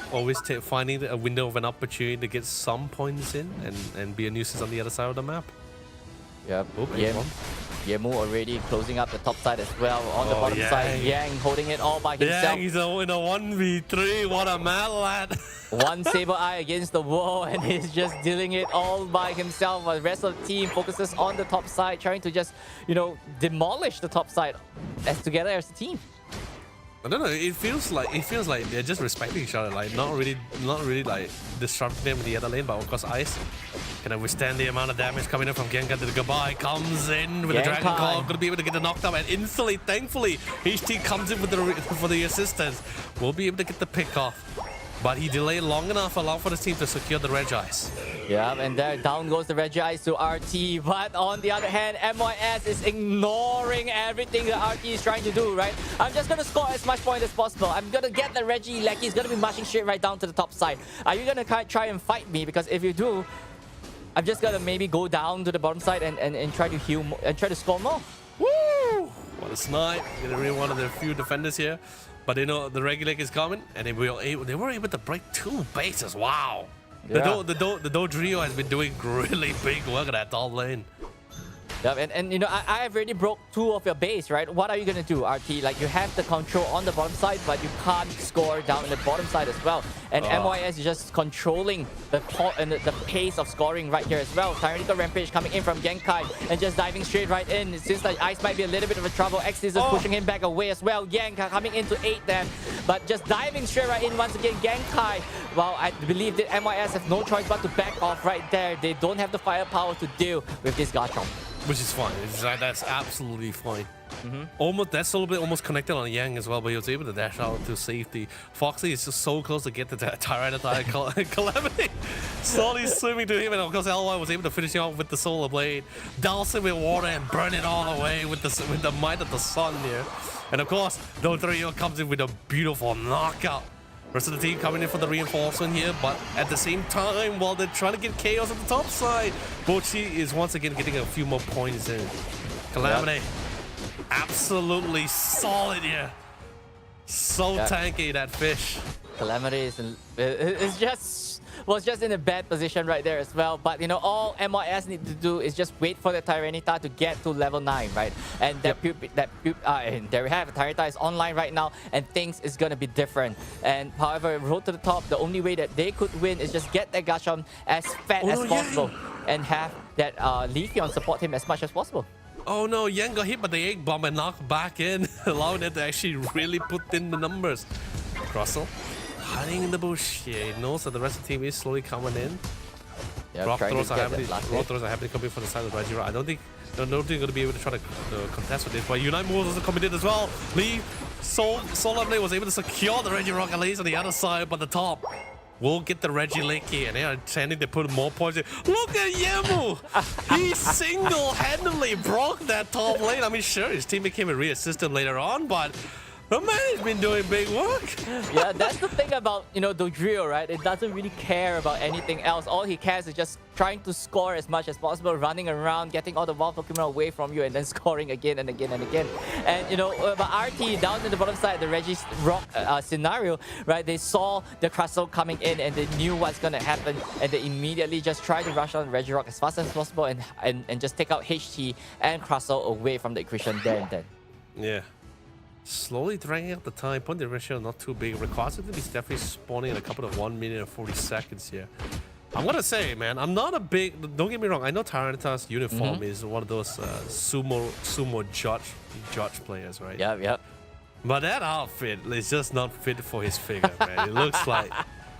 finding a window of an opportunity to get some points in and be a nuisance on the other side of the map. Yep. Yemu already closing up the top side as well. On the bottom side, Yang holding it all by himself. Yang is in a 1v3. What a mad lad. One Sableye against the wall, and he's just dealing it all by himself. While the rest of the team focuses on the top side, trying to just, you know, demolish the top side together as a team. I don't know. It feels like they're just respecting each other. Like not really like disrupting them in the other lane. But of course, Ice can withstand the amount of damage coming in from Gengar. The goodbye comes in with the Dragon Claw. Gonna be able to get the knockdown, and instantly, thankfully, HT comes in with for the assistance. We'll be able to get the pick off. But he delayed long enough, allowing for the team to secure the Regice. Yeah, and there down goes the Regice to RT. But on the other hand, MYS is ignoring everything that RT is trying to do, right? I'm just going to score as much point as possible. I'm going to get the Reggie. Like, he's going to be marching straight right down to the top side. Are you going to try and fight me? Because if you do, I'm just going to maybe go down to the bottom side and try to heal more, and try to score more. Woo! What a snipe. Gonna be one of the few defenders here. But you know, the Regulate is coming, and they were able to break 2 bases. Wow. Yeah. The Dodrio has been doing really big work at that top lane. Yeah, and you know, I have already broke 2 of your base, right? What are you gonna do, RT? Like, you have the control on the bottom side, but you can't score down in the bottom side as well. And MYS is just controlling the pace of scoring right here as well. Tyrannical Rampage coming in from Genkai and just diving straight right in. It seems like Ice might be a little bit of a trouble. X is pushing him back away as well. Yang coming into 8 then, but just diving straight right in once again. Genkai, well, I believe that MYS have no choice but to back off right there. They don't have the firepower to deal with this Garchomp. Which is fine. That's absolutely fine. That's a little bit almost connected on Yang as well, but he was able to dash out to safety. Foxy is just so close to get the Tyranitar Calamity. Slowly swimming to him, and of course LY was able to finish him off with the Solar Blade, douse it with water and burn it all away with the might of the sun here. And of course, Dodrio comes in with a beautiful knockout. Rest of the team coming in for the reinforcement here, but at the same time, while they're trying to get Chaos at the top side, Bochi is once again getting a few more points in. Calamity, absolutely solid here. So tanky, that fish. Calamity was just in a bad position right there as well. But you know, all MYS need to do is just wait for the Tyranitar to get to level 9, right? And and there we have it. Tyranitar is online right now, and things is gonna be different. And however, road to the top, the only way that they could win is just get that Garchomp as fat as possible and have that Leafeon support him as much as possible. Oh no, Yang got hit by the egg bomb and knocked back in, allowing it to actually really put in the numbers. Crustle hiding in the bush. Yeah, he knows that the rest of the team is slowly coming in. Yep, rock throws are happening coming from the side of the Regirock. I don't think they're going to be able to try to contest with this, but Unite moves also coming in as well. Lee, Solar Blade was able to secure the Regirock at least on the other side, but the top will get the Regieleki, and they are intending to put more points in. Look at Yemu! He single-handedly broke that top lane. I mean, sure, his team became a re-assist him later on, but the man has been doing big work. Yeah, that's the thing about, you know, Dodrio, right? It doesn't really care about anything else. All he cares is just trying to score as much as possible, running around, getting all the wild Pokemon away from you, and then scoring again and again and again. And, you know, but RT down in the bottom side, the Regirock scenario, right? They saw the Crustle coming in, and they knew what's going to happen, and they immediately just tried to rush on Regirock as fast as possible and just take out HT and Crustle away from the equation there and then. Yeah. Slowly dragging out the time. Point ratio not too big. Requires it to be definitely spawning in a couple of 1 minute and 40 seconds here. I'm gonna say, man, I'm not a big. Don't get me wrong. I know Tyranitar's uniform is one of those sumo judge players, right? Yep. But that outfit is just not fit for his figure, man. It looks like,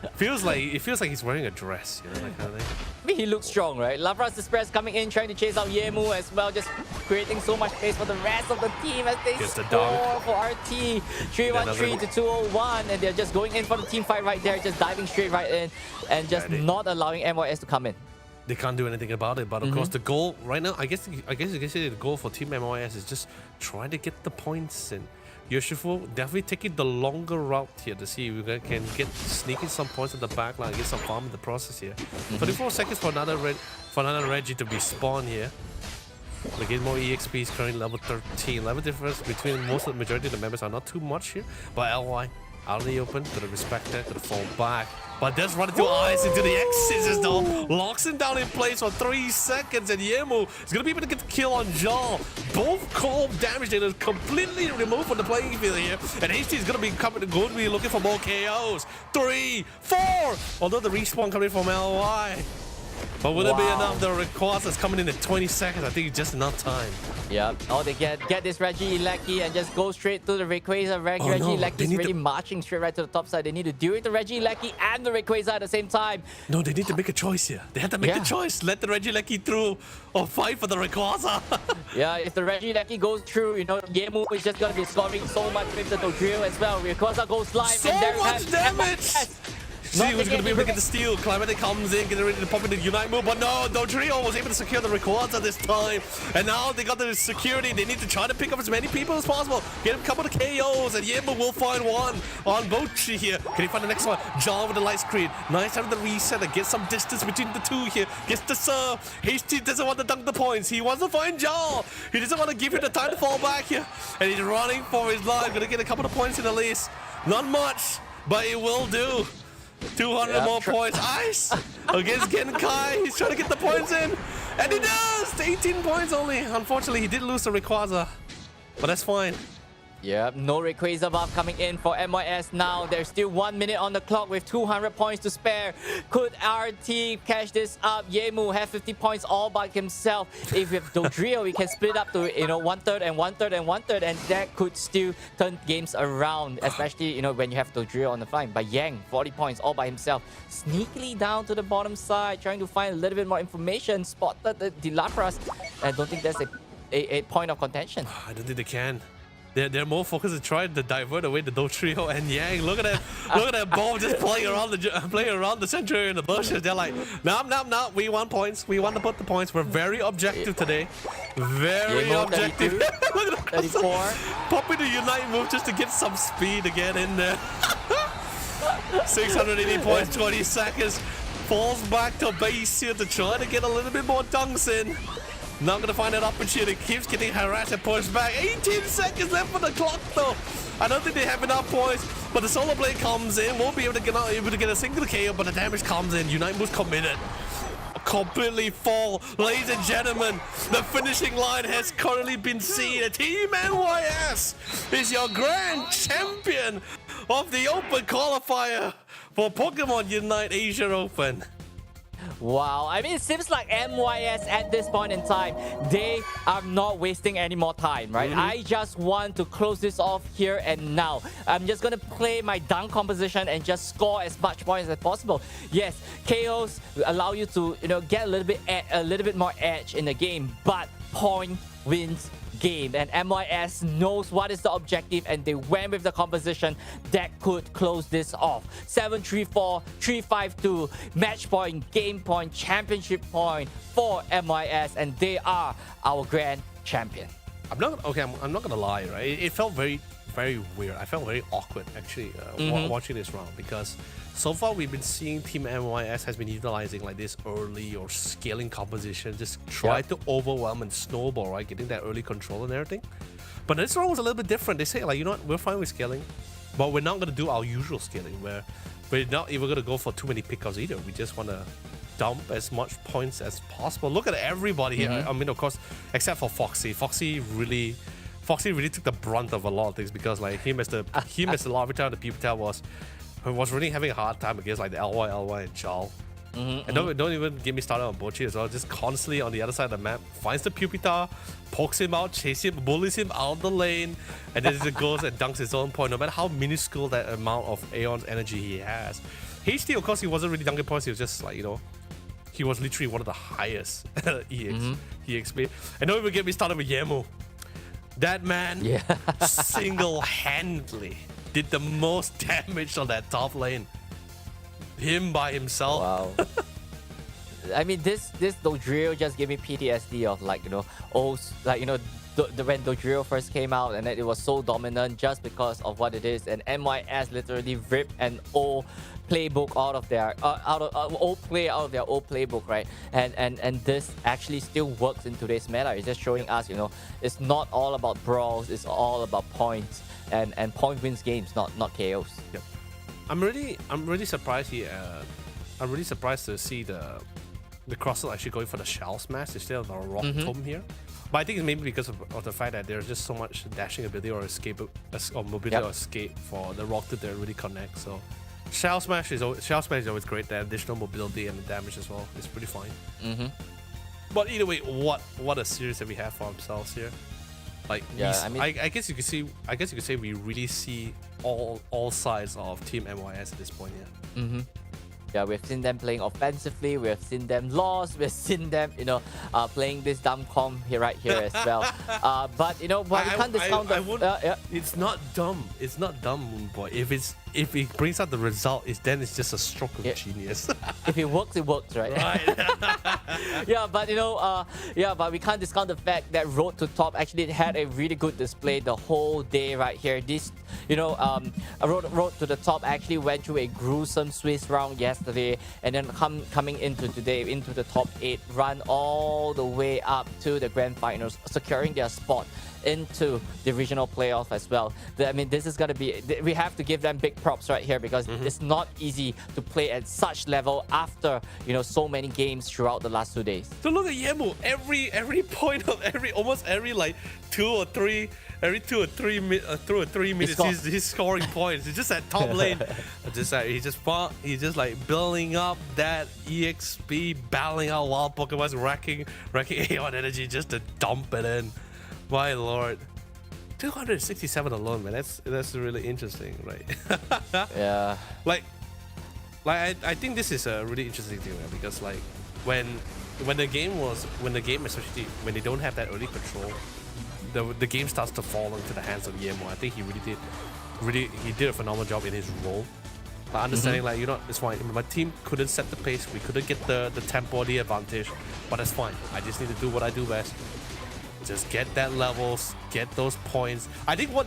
it feels like he's wearing a dress, you know, that kind of thing. I mean, he looks strong, right? Lapras Express coming in, trying to chase out Yemu as well, just creating so much space for the rest of the team as they Gets the score for RT. 313 to 201, and they're just going in for the team fight right there, just diving straight right in, and just not allowing MYS to come in. They can't do anything about it, but of course the goal right now, I guess you can say the goal for Team MYS is just trying to get the points in. Yoshifu definitely taking the longer route here to see if we can sneaking some points in the back line, get some farm in the process here. 34 seconds for another Reggie to be spawned here. We get more EXPs, currently level 13. Level difference between the majority of the members are not too much here, but LY out in the open, gotta respect that, gotta fall back. But does run into eyes into the X's as though locks him down in place for 3 seconds, and Yemu is gonna be able to get the kill on Jaw. Both cold damage data completely removed from the playing field here, and HT is gonna be looking for more KOs. 3, 4, although the respawn coming from LY. But will it be enough? The request is coming in at 20 seconds. I think it's just enough time. Yep. Oh, they get this Reggie Lecky and just go straight to the Rayquaza. Reggie Lecky is really marching straight right to the top side. They need to deal with the Reggie Lecky and the Rayquaza at the same time. No, they need to make a choice here. They have to make a choice. Let the Reggie Lecky through or fight for the Rayquaza. Yeah, if the Reggie Lecky goes through, you know, Yemu is just going to be scoring so much with the Dodrio as well. Rayquaza goes live. So and much damage! See who's going to be able to get the steal. Calamity comes in, getting ready to pop into the Unite move, but no, Dodrio was able to secure the Rayquaza this time. And now they got the security. They need to try to pick up as many people as possible. Get a couple of KOs, and Yemu will find one on Bochi here. Can he find the next one? John with the light screen. Nice out of the reset and get some distance between the two here. Gets the serve. HT doesn't want to dunk the points. He wants to find John. He doesn't want to give him the time to fall back here. And he's running for his life. Gonna get a couple of points in the least. Not much, but it will do. 200 more points. Ice against Genkai. He's trying to get the points in. And he does! 18 points only. Unfortunately, he did lose to Rayquaza. But that's fine. Yep, no Rayquaza buff coming in for MYS now. There's still 1 minute on the clock with 200 points to spare. Could RT catch this up? Yemu have 50 points all by himself. If we have Dodrio, we can split up to, you know, 1/3 and 1/3 and 1/3, and that could still turn games around, especially, you know, when you have Dodrio on the flank. But Yang, 40 points all by himself. Sneakily down to the bottom side, trying to find a little bit more information. Spotted the Lapras. I don't think that's a point of contention. I don't think they can. They're more focused to try to divert away the Dodrio and Yang. Look at that! Look at that ball just playing around the center in the bushes. They're like, no. We want points. We want to put the points. We're very objective today. Very objective. Look at that! 34. Popping the Unite move just to get some speed again in there. 680 points, 20 seconds. Falls back to base here to try to get a little bit more dunks in. Not gonna find that opportunity. Keeps getting harassed and pushed back. 18 seconds left on the clock though. I don't think they have enough points. But the Solar Blade comes in. Won't be able to get a single KO, but the damage comes in. Unite moves committed. Completely fall. Ladies and gentlemen, the finishing line has currently been seen. Team NYS is your grand champion of the Open qualifier for Pokemon Unite Asia Open. Wow, I mean, it seems like MYS at this point in time, they are not wasting any more time, right? I just want to close this off here and now. I'm just going to play my dunk composition and just score as much points as possible. Yes, KOs allow you to, you know, get a little bit more edge in the game, but point wins game, and MYS knows what is the objective, and they went with the composition that could close this off. 7-3-4, 3-5-2, match point, game point, championship point for MYS, and they are our grand champion. I'm not gonna lie, right? It felt very weird. I felt very awkward actually watching this round, because so far we've been seeing Team MYS has been utilizing like this early or scaling composition, just try to overwhelm and snowball, right? Getting that early control and everything. But this round was a little bit different. They say like, you know what, we're fine with scaling, but we're not gonna do our usual scaling where we're not even gonna go for too many pickups either. We just wanna dump as much points as possible. Look at everybody here. I mean, of course, except for Foxy. Foxy really took the brunt of a lot of things, because like he missed a lot every time the people was really having a hard time against like the LY and Jal. And don't even get me started on Bochi as well. Just constantly on the other side of the map, finds the Pupitar, pokes him out, chases him, bullies him out of the lane, and then just goes and dunks his own point, no matter how minuscule that amount of Aeon's energy he has. HD, of course, he wasn't really dunking points. He was just like, he was literally one of the highest EXP. And don't even get me started with Yemu. That man single-handedly did the most damage on that top lane. Him by himself. Wow. I mean, this Dodrio just gave me PTSD of when Dodrio first came out and it was so dominant just because of what it is, and MYS literally ripped an old playbook out of their old playbook, right? And this actually still works in today's meta. It's just showing us, it's not all about brawls, it's all about points, and point wins games, not KOs. Yep. I'm really surprised here. I'm really surprised to see the Crosser actually going for the Shell Smash instead of the Rock Tomb here. But I think it's maybe because of the fact that there's just so much dashing ability or escape or mobility or escape for the Rock to really connect. So Shell Smash is always great. The additional mobility and the damage as well is pretty fine. But either way, what a series that we have for ourselves here. Like, I guess you could say we really see all sides of Team MYS at this point. Yeah, we've seen them playing offensively. We've seen them lost. We've seen them, playing this dumb comp right here as well. But we can't discount the. It's not dumb. It's not dumb, Moon Boy. If it brings out the result, then it's just a stroke of genius. If it works, right? Right. But we can't discount the fact that Road to Top actually had a really good display the whole day right here. This, Road to the Top actually went through a gruesome Swiss round yesterday, and then coming into today into the top 8, run all the way up to the grand finals, securing their spot into the regional playoff as well. This is gonna be. We have to give them big props right here because it's not easy to play at such level after so many games throughout the last 2 days. So look at Yemu. Every point of almost every 2 or 3 minutes, he's scoring points. He's just at top lane. He's just like building up that EXP, battling out wild Pokemon, racking Aeon energy just to dump it in. My lord, 267 alone, man. That's really interesting, right? Yeah. I think this is a really interesting thing, man, because when the game especially when they don't have that early control, the game starts to fall into the hands of Yemo. I think he did a phenomenal job in his role. Understanding it's fine. My team couldn't set the pace. We couldn't get the tempo or the advantage, but that's fine. I just need to do what I do best. Just get that levels, get those points. I think what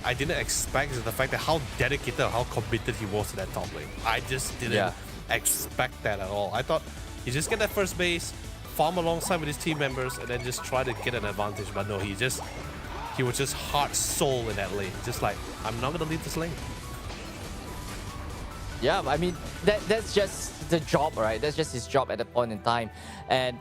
I didn't expect is the fact that how dedicated, how committed he was to that top lane. I just didn't expect that at all. I thought he just get that first base, farm alongside with his team members, and then just try to get an advantage. But no, he was just heart soul in that lane. Just like, I'm not gonna leave this lane. Yeah, that's just the job, right? That's just his job at that point in time, and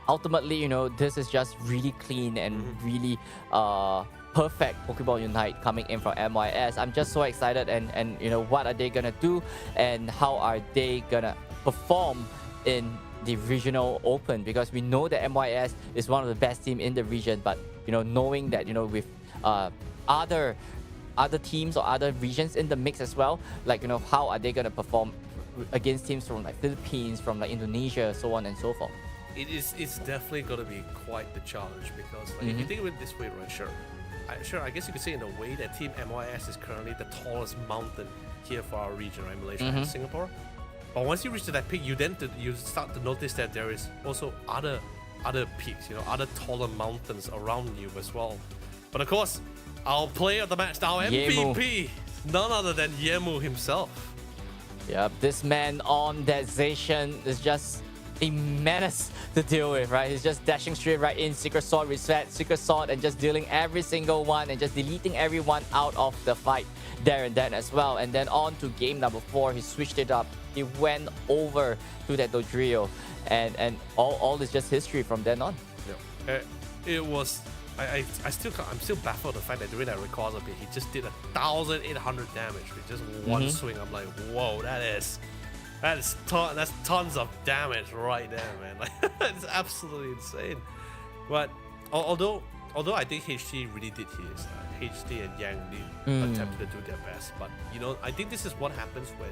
ultimately, this is just really clean and really perfect Pokémon Unite coming in from MYS. I'm just so excited, and what are they gonna do, and how are they gonna perform in the regional open? Because we know that MYS is one of the best team in the region, but knowing that with other teams or other regions in the mix as well, how are they gonna perform against teams from Philippines, from Indonesia, so on and so forth? It's definitely going to be quite the challenge because if you think of it this way, right? Sure, I guess you could say in a way that Team MYS is currently the tallest mountain here for our region, right? Malaysia and Singapore. But once you reach to that peak, you start to notice that there is also other peaks, other taller mountains around you as well. But of course, our player of the match, our MVP, none other than Yemu himself. Yeah, this man on that Zacian is just a menace to deal with, right? He's just dashing straight right in, Secret Sword, reset, Secret Sword, and just dealing every single one and just deleting everyone out of the fight there and then as well. And then on to game number 4, he switched it up. He went over to that Dodrio, and all is just history from then on. Yeah. It was. I'm still baffled the fact that during that record of it, he just did 1,800 damage with just one swing. I'm like, whoa, That's tons of damage right there, man. Like it's absolutely insane. But although I think HT really did his HT and Yang really attempted to do their best. But you know, I think this is what happens when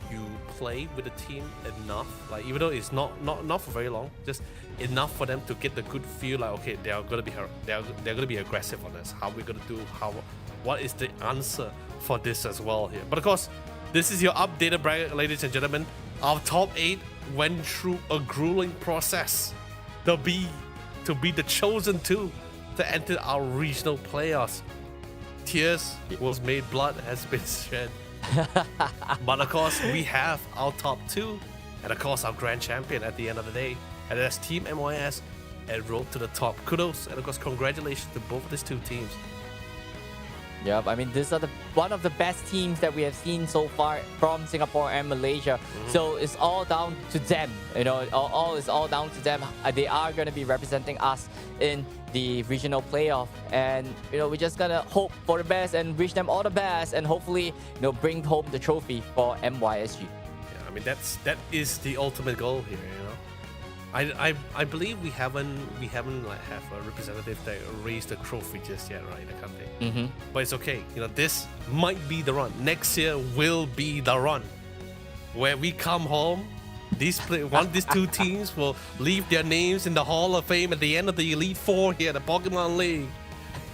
you play with a team enough. Like even though it's not for very long, just enough for them to get the good feel. Like okay, they're gonna be aggressive on this. How are we gonna do? What is the answer for this as well here? But of course, this is your updated bracket, ladies and gentlemen. Our top 8 went through a grueling process to be the chosen 2 to enter our regional playoffs. Tears was made, blood has been shed. But of course, we have our top 2 and of course our grand champion at the end of the day. And that's Team MYS and Road to the Top. Kudos and of course congratulations to both these 2 teams. Yep, I mean, these are one of the best teams that we have seen so far from Singapore and Malaysia. So it's all down to them. You know, all is all down to them. They are going to be representing us in the regional playoff, and you know, we're just gonna hope for the best and wish them all the best, and hopefully, you know, bring home the trophy for MYSG. Yeah, I mean that is the ultimate goal here. You know, I believe we haven't like have a representative that raised the trophy just yet, right? I can't think. But it's okay. You know, this might be the run. Next year will be the run where we come home. These 2 teams will leave their names in the Hall of Fame at the end of the Elite Four here at the Pokemon League,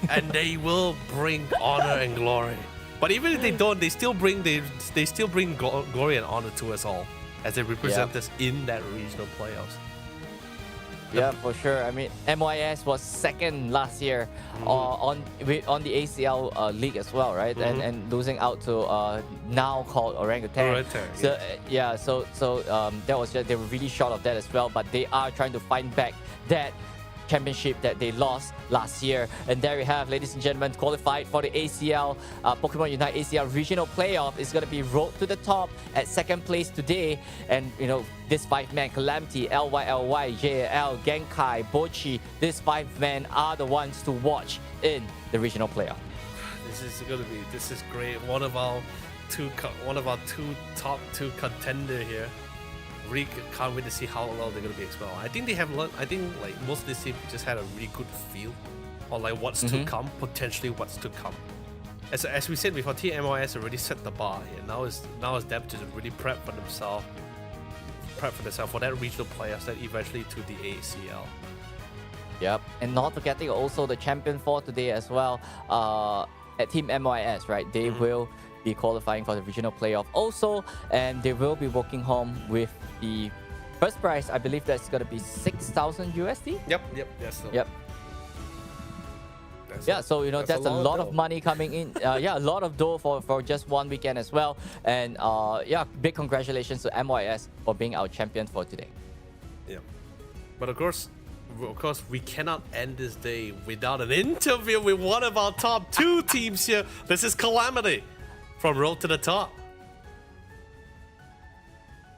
and they will bring honor and glory. But even if they don't, they still bring glory and honor to us all as they represent us in that regional playoffs. Yeah, for sure. I mean, MYS was second last year on the ACL league as well, right? And losing out to now called Orangutan. So that was they were really short of that as well. But they are trying to find back that championship that they lost last year. And there we have, ladies and gentlemen, qualified for the ACL Pokemon Unite ACL regional playoff. Is going to be Road to the Top at second place today. And you know, this 5-man Calamity, LYLY, JAL, Genkai, Bochi, these 5 men are the ones to watch in the regional playoff. This is great. One of our top 2 contender here. Really can't wait to see how well they're going to be expelled. I think they have learned. I think like most of this team just had a really good feel on like what's to come, potentially what's to come. As we said before, Team MYS already set the bar here. Now it's them to really prep for themselves for that regional playoffs, that eventually to the ACL. Yep, and not forgetting also the champion for today as well. At Team MYS, right? They will be qualifying for the regional playoff also, and they will be walking home with the first prize. I believe that's going to be 6,000 USD. Yep. Yes. Yep. So you know, that's a lot of money coming in. A lot of dough for just one weekend as well. And big congratulations to MYS for being our champion for today. Yeah, but of course, we cannot end this day without an interview with one of our top 2 teams here. This is Calamity from Road to the Top.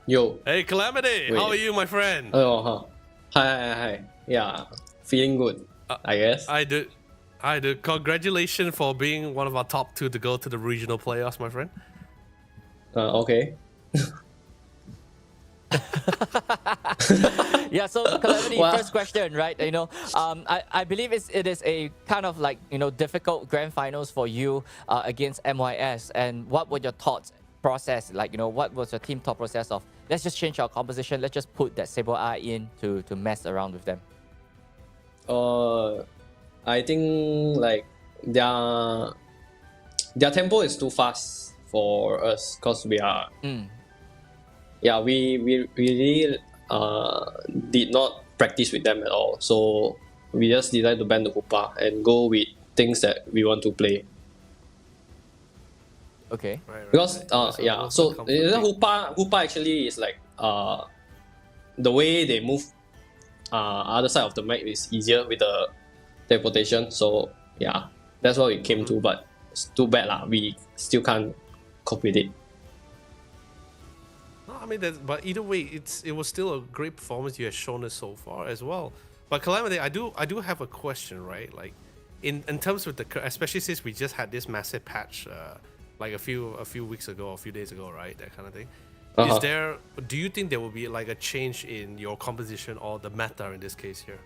Yo. Hey, Calamity. Wait. How are you, my friend? Oh, hi. Yeah, feeling good, I guess. I do. Congratulations for being one of our top 2 to go to the regional playoffs, my friend. Okay. So Calamity, first question, right? You know, I believe it is a kind of like, you know, difficult grand finals for you against MYS. And what were your thoughts process? Like, you know, what was your team thought process of, let's just change our composition, let's just put that Saber Eye in to mess around with them? I think like their tempo is too fast for us because we are we really did not practice with them at all, so we just decided to ban the Hoopa and go with things that we want to play. Okay. Right. Because so the Hoopa actually is like the way they move other side of the map is easier with the teleportation, so yeah, that's what we came to, but it's too bad lah, we still can't cope with it. No, I mean, but either way, it was still a great performance you have shown us so far as well. But Calamity, I do have a question, right? Like, in terms of especially since we just had this massive patch, like a few weeks ago, a few days ago, right? That kind of thing. Is there? Do you think there will be like a change in your composition or the meta in this case here?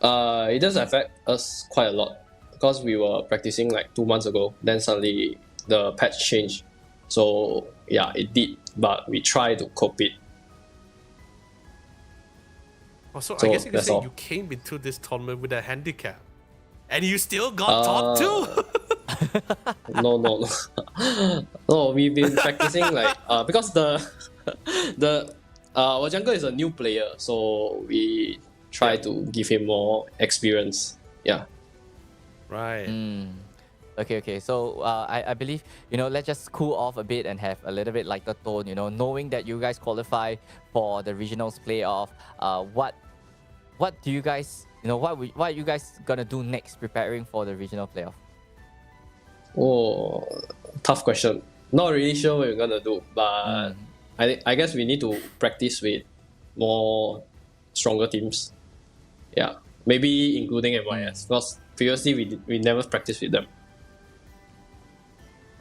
It does affect us quite a lot because we were practicing like 2 months ago. Then suddenly the patch changed. So yeah, it did, but we try to cope it. Oh, so I So guess you could that's say all. you came into this tournament with a handicap, and you still got top 2. No. No, we've been practicing like because our jungle is a new player, so we try to give him more experience. Yeah. Right. Okay. So I believe, let's just cool off a bit and have a little bit lighter tone. Knowing that you guys qualify for the regionals playoff, what do you guys, what are you guys gonna do next preparing for the regional playoff? Oh, tough question. Not really sure what we're gonna do, but I guess we need to practice with more stronger teams. Yeah, maybe including MYS because previously we never practiced with them.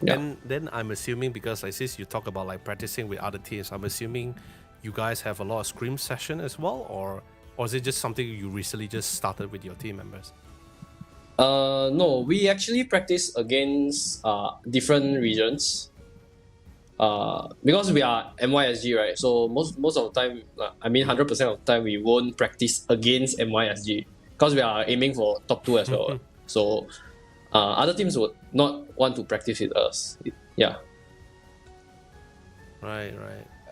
Yeah. Then I'm assuming, because like since you talk about like practicing with other teams, I'm assuming you guys have a lot of scrim session as well, or is it just something you recently just started with your team members? No, we actually practice against different regions. Because we are MYSG, right? So most of the time, 100% of the time, we won't practice against MYSG because we are aiming for top 2 as well. So other teams would not want to practice with us. Yeah. Right.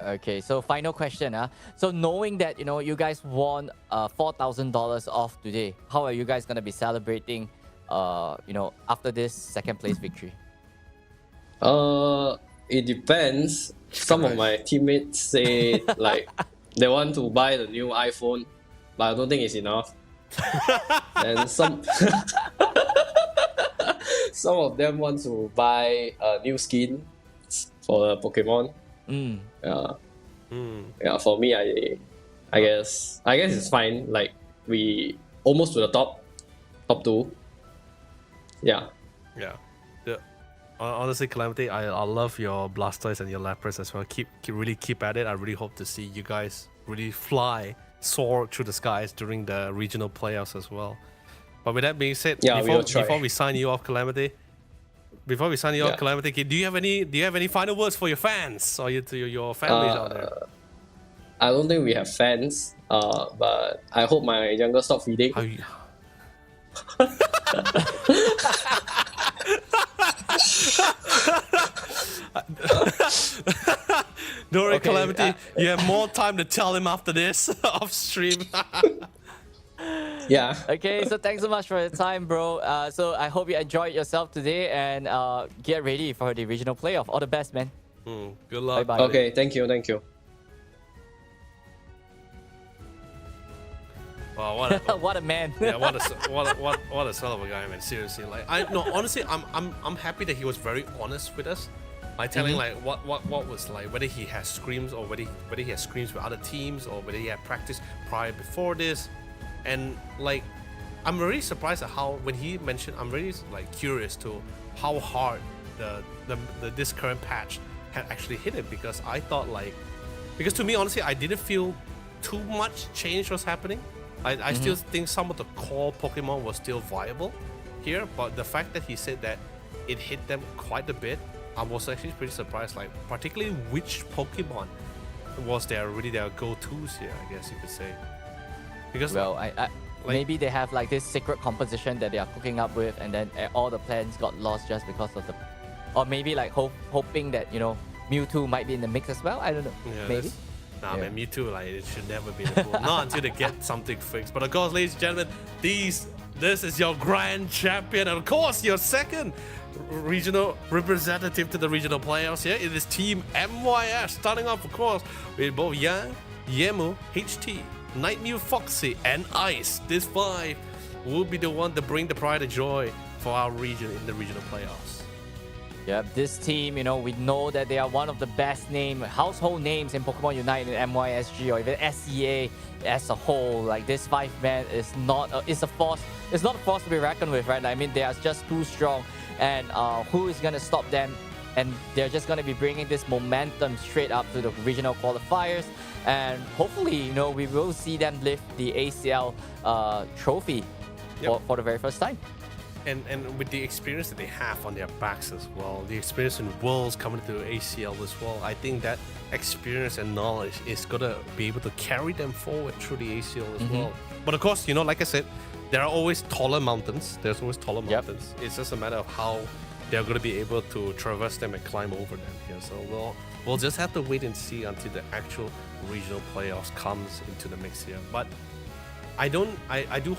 Okay, so final question. So knowing that, you guys won $4,000 off today, how are you guys going to be celebrating, after this second place victory? It depends. Some of my teammates say like they want to buy the new iPhone, but I don't think it's enough. And some of them want to buy a new skin for the Pokemon. Yeah, for me, I guess it's fine. Like we almost to the top 2. Yeah. Honestly, Calamity, I love your Blastoise and your Lapras as well. Keep at it. I really hope to see you guys really soar through the skies during the regional playoffs as well. But with that being said, before we sign you off, Calamity, Calamity, do you have any final words for your fans or your families out there? I don't think we have fans. But I hope my younger stop feeding. Don't worry, Calamity. You have more time to tell him after this off stream. Yeah. Okay, so thanks so much for your time, bro. So I hope you enjoyed yourself today and get ready for the regional playoff. All the best, man. Good luck. Bye-bye. Okay, thank you. Wow, what a man. Yeah, what a hell of a guy, man. Seriously, like honestly, I'm happy that he was very honest with us, like telling like what was like, whether he has screams or whether he has screams with other teams or whether he had practice before this, and like I'm really surprised at how when he mentioned, I'm really like curious to how hard this current patch had actually hit him, because I thought because to me honestly I didn't feel too much change was happening. I still think some of the core Pokemon was still viable here, but the fact that he said that it hit them quite a bit, I was actually pretty surprised, like particularly which Pokemon was their go-tos here, I guess you could say. Because maybe they have like this secret composition that they are cooking up with, and then all the plans got lost just because of or maybe like hoping that Mewtwo might be in the mix as well. I don't know. Yeah, maybe. Nah, man, me too. Like, it should never be the rule. Not until they get something fixed. But of course, ladies and gentlemen, this is your grand champion, and of course, your second regional representative to the regional playoffs here. It is Team MYS, starting off, of course, with both Yang, Yemu, HT, Nightmew, Foxy, and Ice. This 5 will be the one to bring the pride and joy for our region in the regional playoffs. Yeah, this team, we know that they are one of the best household names in Pokemon Unite and MYSG or even SEA as a whole. Like, this 5-man is not a force. It's not a force to be reckoned with, right? I mean, they are just too strong, and who is gonna stop them and they're just going to be bringing this momentum straight up to the regional qualifiers, and hopefully, we will see them lift the ACL trophy for the very first time. And with the experience that they have on their backs as well, the experience in Worlds coming to ACL as well, I think that experience and knowledge is gonna be able to carry them forward through the ACL as well. But of course, like I said, there are always taller mountains. There's always taller mountains. It's just a matter of how they're gonna be able to traverse them and climb over them here. So we'll just have to wait and see until the actual regional playoffs comes into the mix here. But I do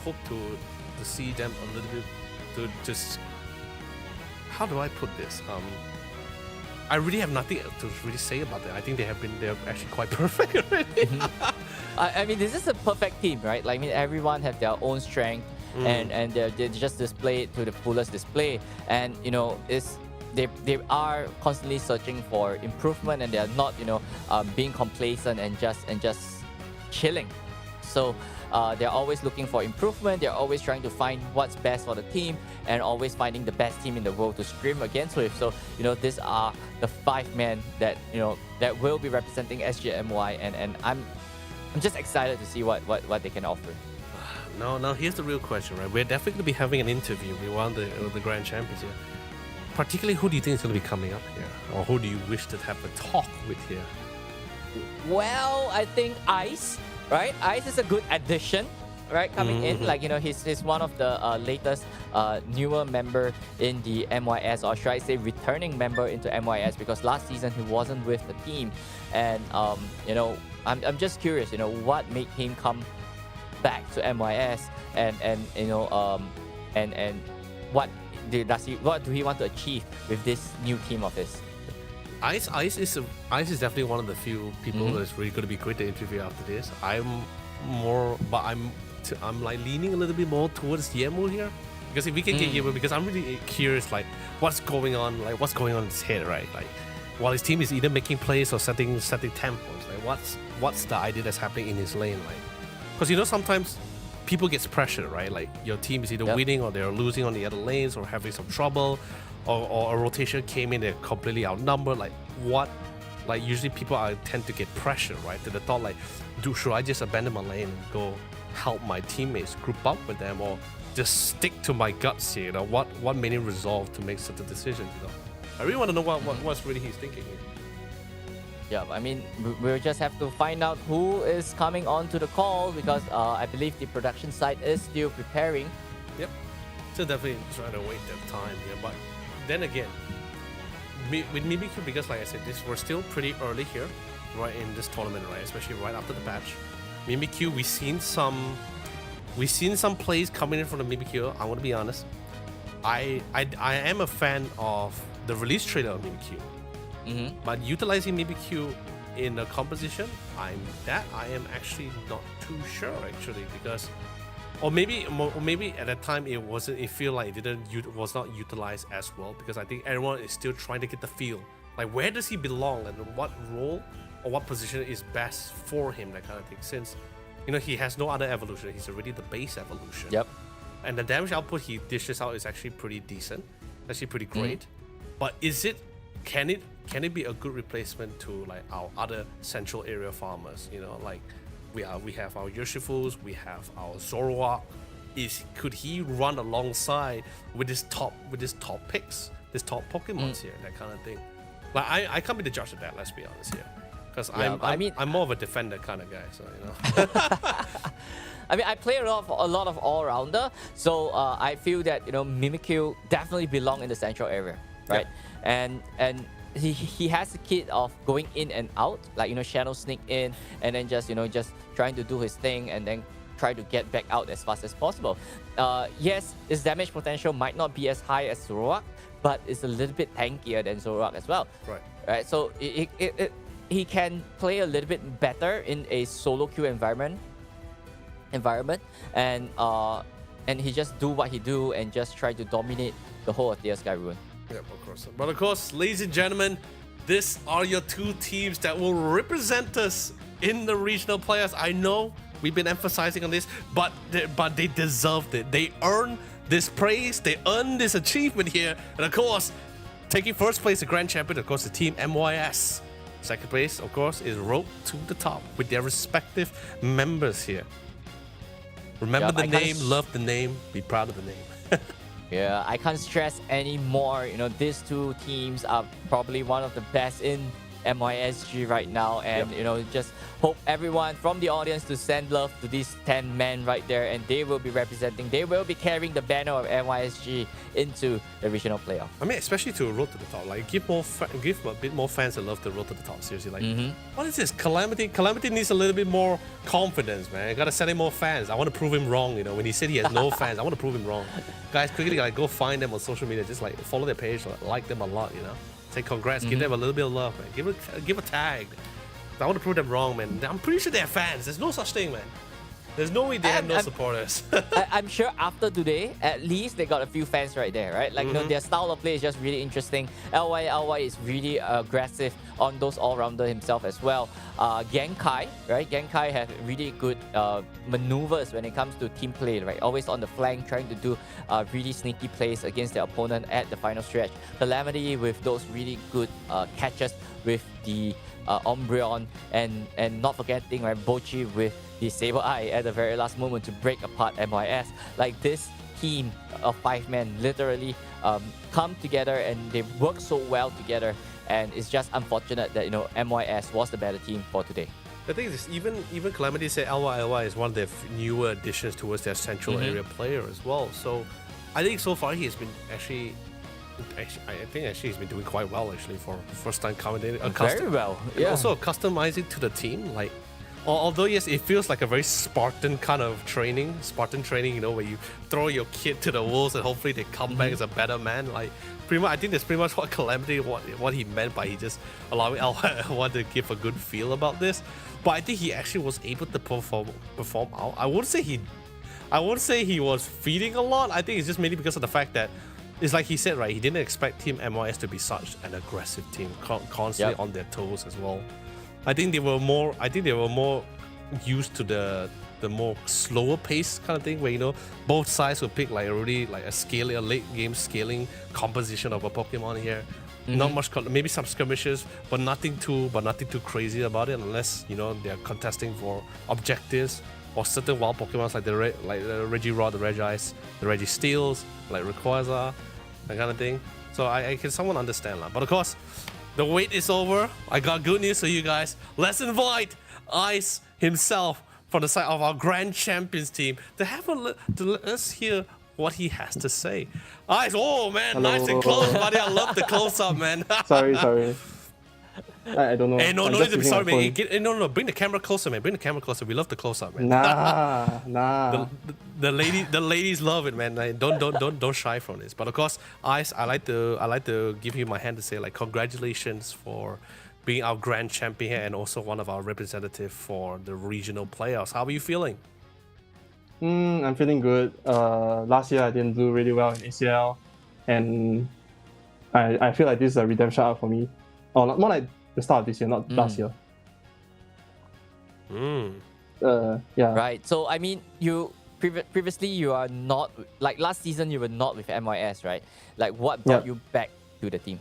hope to see them a little bit. To just, how do I put this? I really have nothing to really say about that. I think they're actually quite perfect already. I mean, this is a perfect team, right? Like, I mean, everyone have their own strength, and they just display it to the fullest display. And they are constantly searching for improvement, and they are not being complacent and just chilling. So they're always looking for improvement. They're always trying to find what's best for the team, and always finding the best team in the world to scrim against with. So these are the 5 men that that will be representing SGMY, and I'm just excited to see what they can offer. Now here's the real question, right? We're definitely going to be having an interview with one of the grand champions here. Particularly, who do you think is going to be coming up here, or who do you wish to have a talk with here? Well, I think Ice. Right, Ice is a good addition, right? Coming in, like he's one of the latest newer member in the MYS, or should I say, returning member into MYS, because last season he wasn't with the team, and I'm just curious, what made him come back to MYS, and what do he want to achieve with this new team of his? Ice is definitely one of the few people that's really going to be great to interview after this. I'm like leaning a little bit more towards Yemu here, because if we can get Yemu, because I'm really curious, like what's going on in his head, right? Like while his team is either making plays or setting tempos, like what's the idea that's happening in his lane, like, because sometimes people gets pressure, right? Like your team is either winning or they're losing on the other lanes or having some trouble. Or a rotation came in, they're completely outnumbered. Like usually people tend to get pressure, right? To the thought, like, should I just abandon my lane and go help my teammates group up with them, or just stick to my guts here? What made him resolve to make such a decision? I really want to know what's really he's thinking here. Yeah, I mean, we'll just have to find out who is coming on to the call, because I believe the production side is still preparing. Yep. So definitely trying to wait their time here, but. Then again, with Mimikyu, because like I said, we're still pretty early here, right, in this tournament, right, especially right after the patch. Mimikyu, we've seen some plays coming in from the Mimikyu. I'm gonna be honest, I am a fan of the release trailer of Mimikyu, but utilizing Mimikyu in a composition, I am actually not too sure actually, because. Or maybe at that time it feel like it was not utilized as well, because I think everyone is still trying to get the feel, like where does he belong and what role or what position is best for him, that kind of thing, since he has no other evolution. He's already the base evolution. Yep. And the damage output he dishes out is actually pretty decent, actually pretty great. But can it be a good replacement to like our other central area farmers, like we have our Yoshifus, we have our Zoroark. Could he run alongside with his top picks, this top Pokemons here, that kind of thing? Like I can't be the judge of that, let's be honest here, because I'm more of a defender kind of guy, so I mean, I play a lot of all-rounder, so I feel that Mimikyu definitely belong in the central area, right? Yeah. And he has a kit of going in and out, like shadow sneak in and then just trying to do his thing and then try to get back out as fast as possible. Yes, his damage potential might not be as high as Zoroark, but it's a little bit tankier than Zoroark as well. Right. So he can play a little bit better in a solo queue environment, and he just do what he do and just try to dominate the whole of Sky Ruin. Yeah, of course. But of course, ladies and gentlemen, these are your 2 teams that will represent us in the regional players. I know we've been emphasizing on this, but they deserved it. They earned this praise. They earned this achievement here. And of course, Taking first place, the grand champion, of course, the team MYS. Second place, of course, is Road to the Top with their respective members here. Remember the name, love the name, be proud of the name. Yeah, I can't stress anymore. You know, these two teams are probably one of the best in MYSG right now, and you know, just hope everyone from the audience to send love to these 10 men right there, and they will be representing, they will be carrying the banner of MYSG into the regional playoff. I mean, especially to Road to the Top, like give a bit more fans that love the Road to the Top. Seriously, like what is this? Calamity needs a little bit more confidence, man. I gotta send him more fans. I want to prove him wrong. You know, when he said he has no fans, I want to prove him wrong. Guys, quickly like go find them on social media. Just like follow their page, like them a lot. You know. Say congrats, give them a little bit of love, man. Give a tag. I want to prove them wrong, man. I'm pretty sure they're fans. There's no such thing, man. There's no way they have no supporters. I'm sure after today, at least they got a few fans right there, right? Like, you know, their style of play is just really interesting. LY is really aggressive on those all-rounder himself as well. Genkai, right? Genkai have really good maneuvers when it comes to team play, right? Always on the flank, trying to do really sneaky plays against their opponent at the final stretch. Calamity with those really good catches with the Umbreon, and not forgetting, right, Bochi with the Saber Eye at the very last moment to break apart MYS. Like, this team of 5 men literally come together and they work so well together, and it's just unfortunate that, you know, MYS was the better team for today. The thing is, even Calamity said LY is one of their newer additions towards their central area player as well. So I think so far he has been actually he's been doing quite well actually for first time commentating. Very well, yeah. Also customizing to the team, like although yes, it feels like a very Spartan training, you know, where you throw your kid to the wolves and hopefully they come back as a better man. Like pretty much, I think that's pretty much what Calamity what he meant by he just allowing LY to give a good feel about this. But I think he actually was able to perform out. I wouldn't say he was feeding a lot. I think it's just mainly because of the fact that it's like he said, right? He didn't expect Team MYS to be such an aggressive team, constantly on their toes as well. I think they were more used to the more slower pace kind of thing, where, you know, both sides will pick like a really like a late game scaling composition of a Pokemon here. Not much, maybe some skirmishes, but nothing too crazy about it, unless, you know, they're contesting for objectives or certain wild Pokemon like the Regirock, the Regice, the Registeels, like Rayquaza, that kind of thing. So I can somewhat understand that. But of course, the wait is over. I got good news for you guys. Let's invite Ice himself from the side of our Grand Champions team to let us hear what he has to say. Ice, oh man, Hello. Nice and close, buddy. I love the close up, man. Sorry. I don't know. Hey, no I'm need just to be using sorry, my man. No, bring the camera closer, man. Bring the camera closer. We love the close up, man. phone. Nah. The ladies love it, man. Like, don't shy from this. But of course, Ice, I like to give you my hand to say, like, congratulations for being our grand champion here and also one of our representatives for the regional playoffs. How are you feeling? I'm feeling good. Last year I didn't do really well in ACL, and I feel like this is a redemption arc for me. Or more like the start of this year, not last year. Yeah. Right. So I mean, you previously you are not, like last season you were not with MYS, right? Like, what brought you back to the team?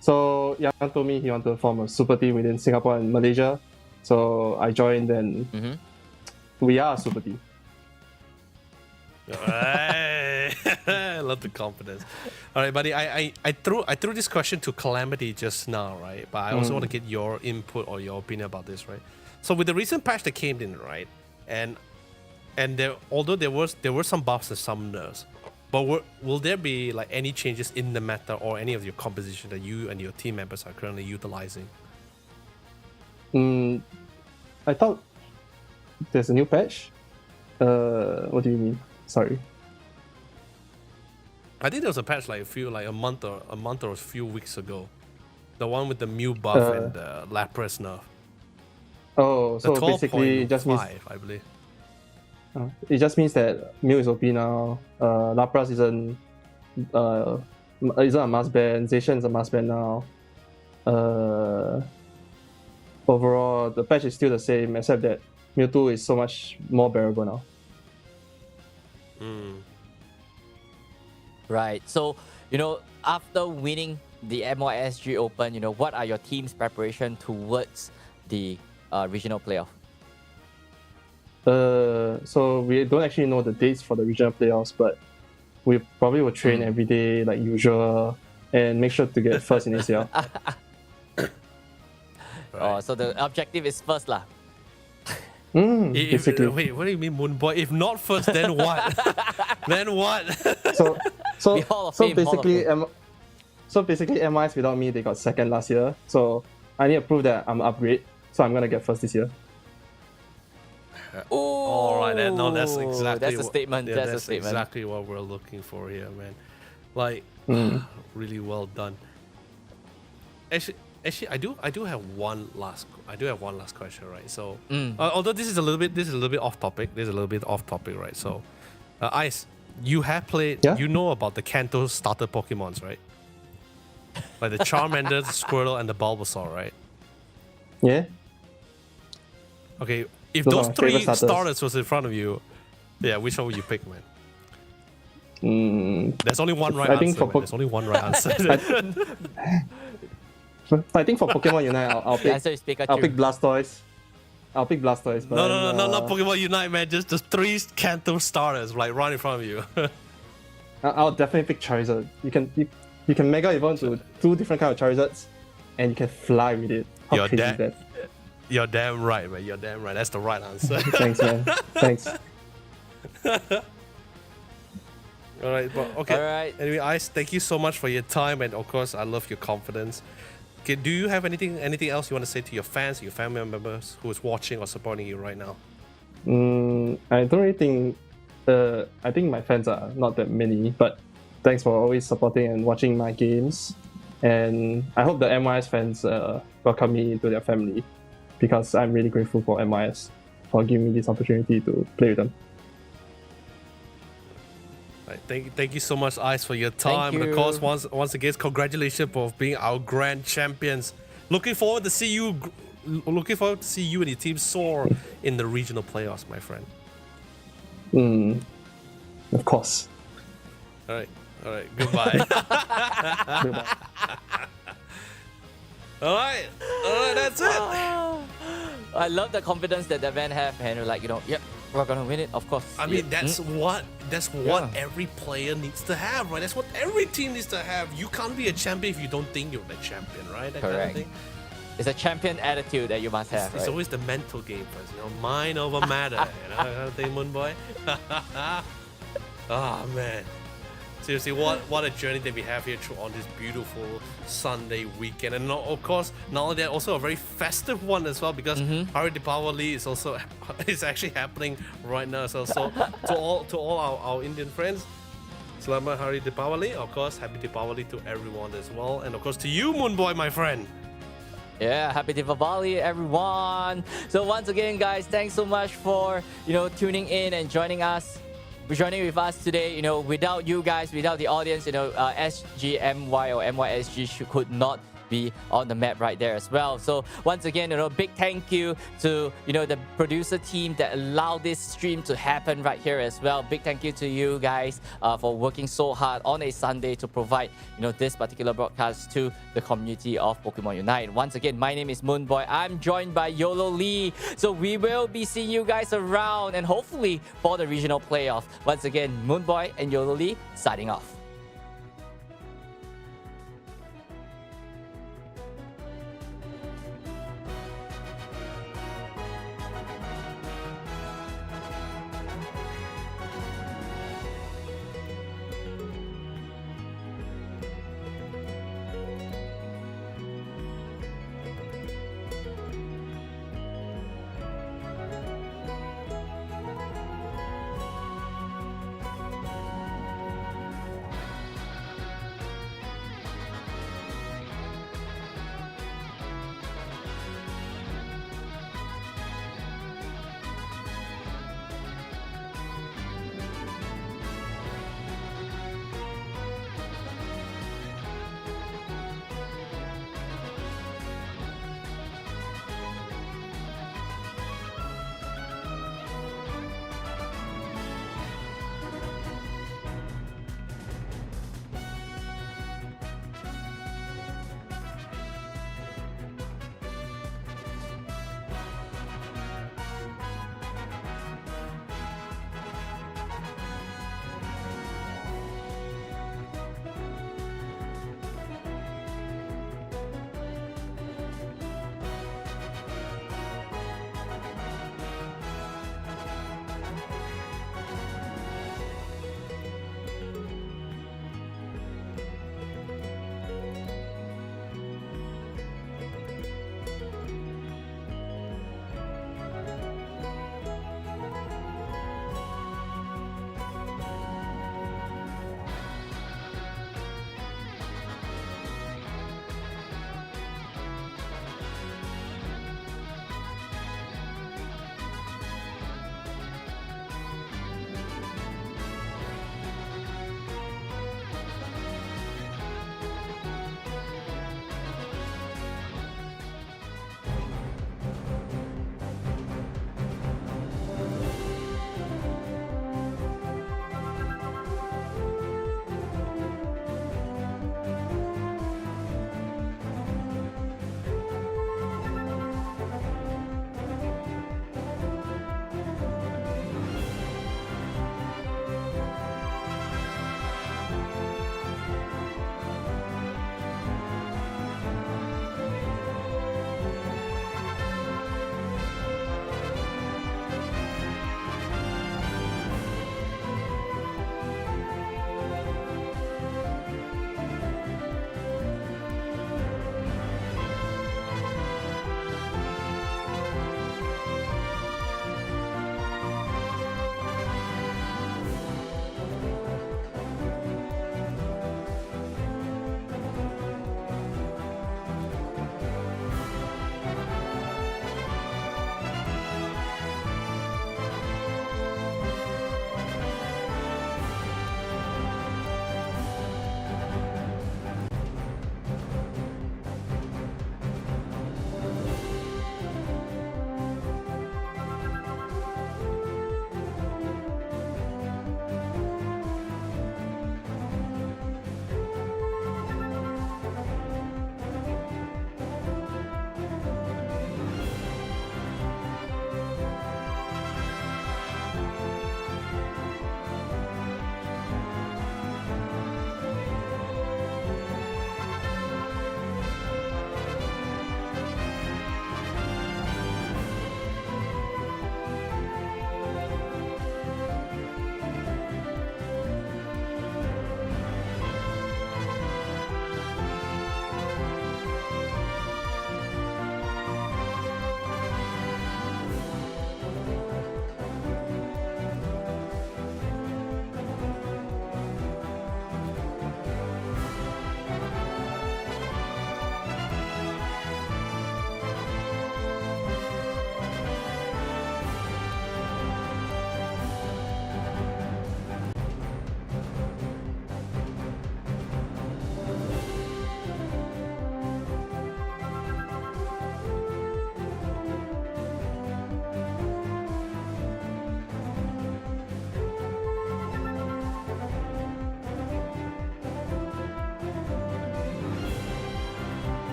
So Yang told me he wanted to form a super team within Singapore and Malaysia. So I joined, and we are a super team. Hey. I love the confidence. All right, buddy. I threw this question to Calamity just now, right? But I also want to get your input or your opinion about this, right? So with the recent patch that came in, right, and although there were some buffs and some nerfs, but will there be like any changes in the meta or any of your composition that you and your team members are currently utilizing? I thought there's a new patch. What do you mean? Sorry. I think there was a patch like a month or a few weeks ago. The one with the Mew buff and the Lapras nerf. Oh, so basically it just means I believe. It just means that Mew is OP now. Lapras isn't a must ban. Zacian is a must ban now. Overall, the patch is still the same, except that Mewtwo is so much more bearable now. Right. So after winning the MYSG Open, what are your team's preparation towards the regional playoff? So we don't actually know the dates for the regional playoffs, but we probably will train every day like usual and make sure to get first in ACL. Oh, so the objective is first lah. Basically. Wait, what do you mean, Moon Boy? If not first, then what? Then what? So Hall of Fame, basically, MIS without me, they got second last year. So I need to prove that I'm upgrade. So I'm gonna get first this year. All right, that's exactly. That's a statement. Yeah, that's a that's statement. exactly what we're looking for here, man. Like, really well done. Actually, I do have one last question, right? So, although this is a little bit off topic. Right? So, Ice, you have played. Yeah? You know about the Kanto starter Pokemons, right? Like the Charmander, the Squirtle, and the Bulbasaur, right? Yeah. Okay, if Those are those my three favorite starters was in front of you, yeah, which one would you pick, man? There's only one right I answer. think for Man. There's only one right answer. I think for Pokemon Unite, I'll The answer is pick Pikachu. Blastoise. I'll pick Blastoise. But No, not Pokemon Unite, man. Just three Kanto starters, like right in front of you. I'll definitely pick Charizard. You can Mega Evolve to 2 different kind of Charizards, and you can fly with it. How crazy is that? You're damn right, man. You're damn right. That's the right answer. Thanks, man. Thanks. All right, but okay. All right. Anyway, Ice, thank you so much for your time, and of course, I love your confidence. Okay, do you have anything else you want to say to your fans, your family members who is watching or supporting you right now? I don't really think. I think my fans are not that many, but thanks for always supporting and watching my games. And I hope the MIS fans welcome me into their family, because I'm really grateful for MIS for giving me this opportunity to play with them. Right, thank you so much, Ice, for your time. Thank And of course, you. once again, congratulations for being our grand champions. Looking forward to see you and your team soar in the regional playoffs, my friend. Of course. All right, goodbye. Goodbye. all right, that's it. I love the confidence that the men have, and yep, we're gonna win it, of course. I mean, that's what Yeah. every player needs to have, right? That's what every team needs to have. You can't be a champion if you don't think you're the champion, right? That kind of Correct. thing. It's a champion attitude that you must have, It's right? always the mental game first, mind over matter, that kind of thing, Moon Boy. Ah, man. Seriously, what a journey that we have here through on this beautiful Sunday weekend, and of course, not only that, also a very festive one as well, because Hari Deepawali is actually happening right now. So to all our Indian friends, Selamat Hari Deepawali. Of course, happy Deepawali to everyone as well, and of course to you, Moon Boy, my friend. Yeah, happy Deepavali, everyone. So once again, guys, thanks so much for tuning in and joining with us today. Without you guys, without the audience, SGMY or MYSG could not be on the map right there as well. So once again, big thank you to the producer team that allowed this stream to happen right here as well. Big thank you to you guys for working so hard on a Sunday to provide this particular broadcast to the community of Pokemon Unite. Once again, my name is Moonboy. I'm joined by Yolo Lee. So we will be seeing you guys around, and hopefully for the regional playoff. Once again, Moonboy and Yolo Lee signing off.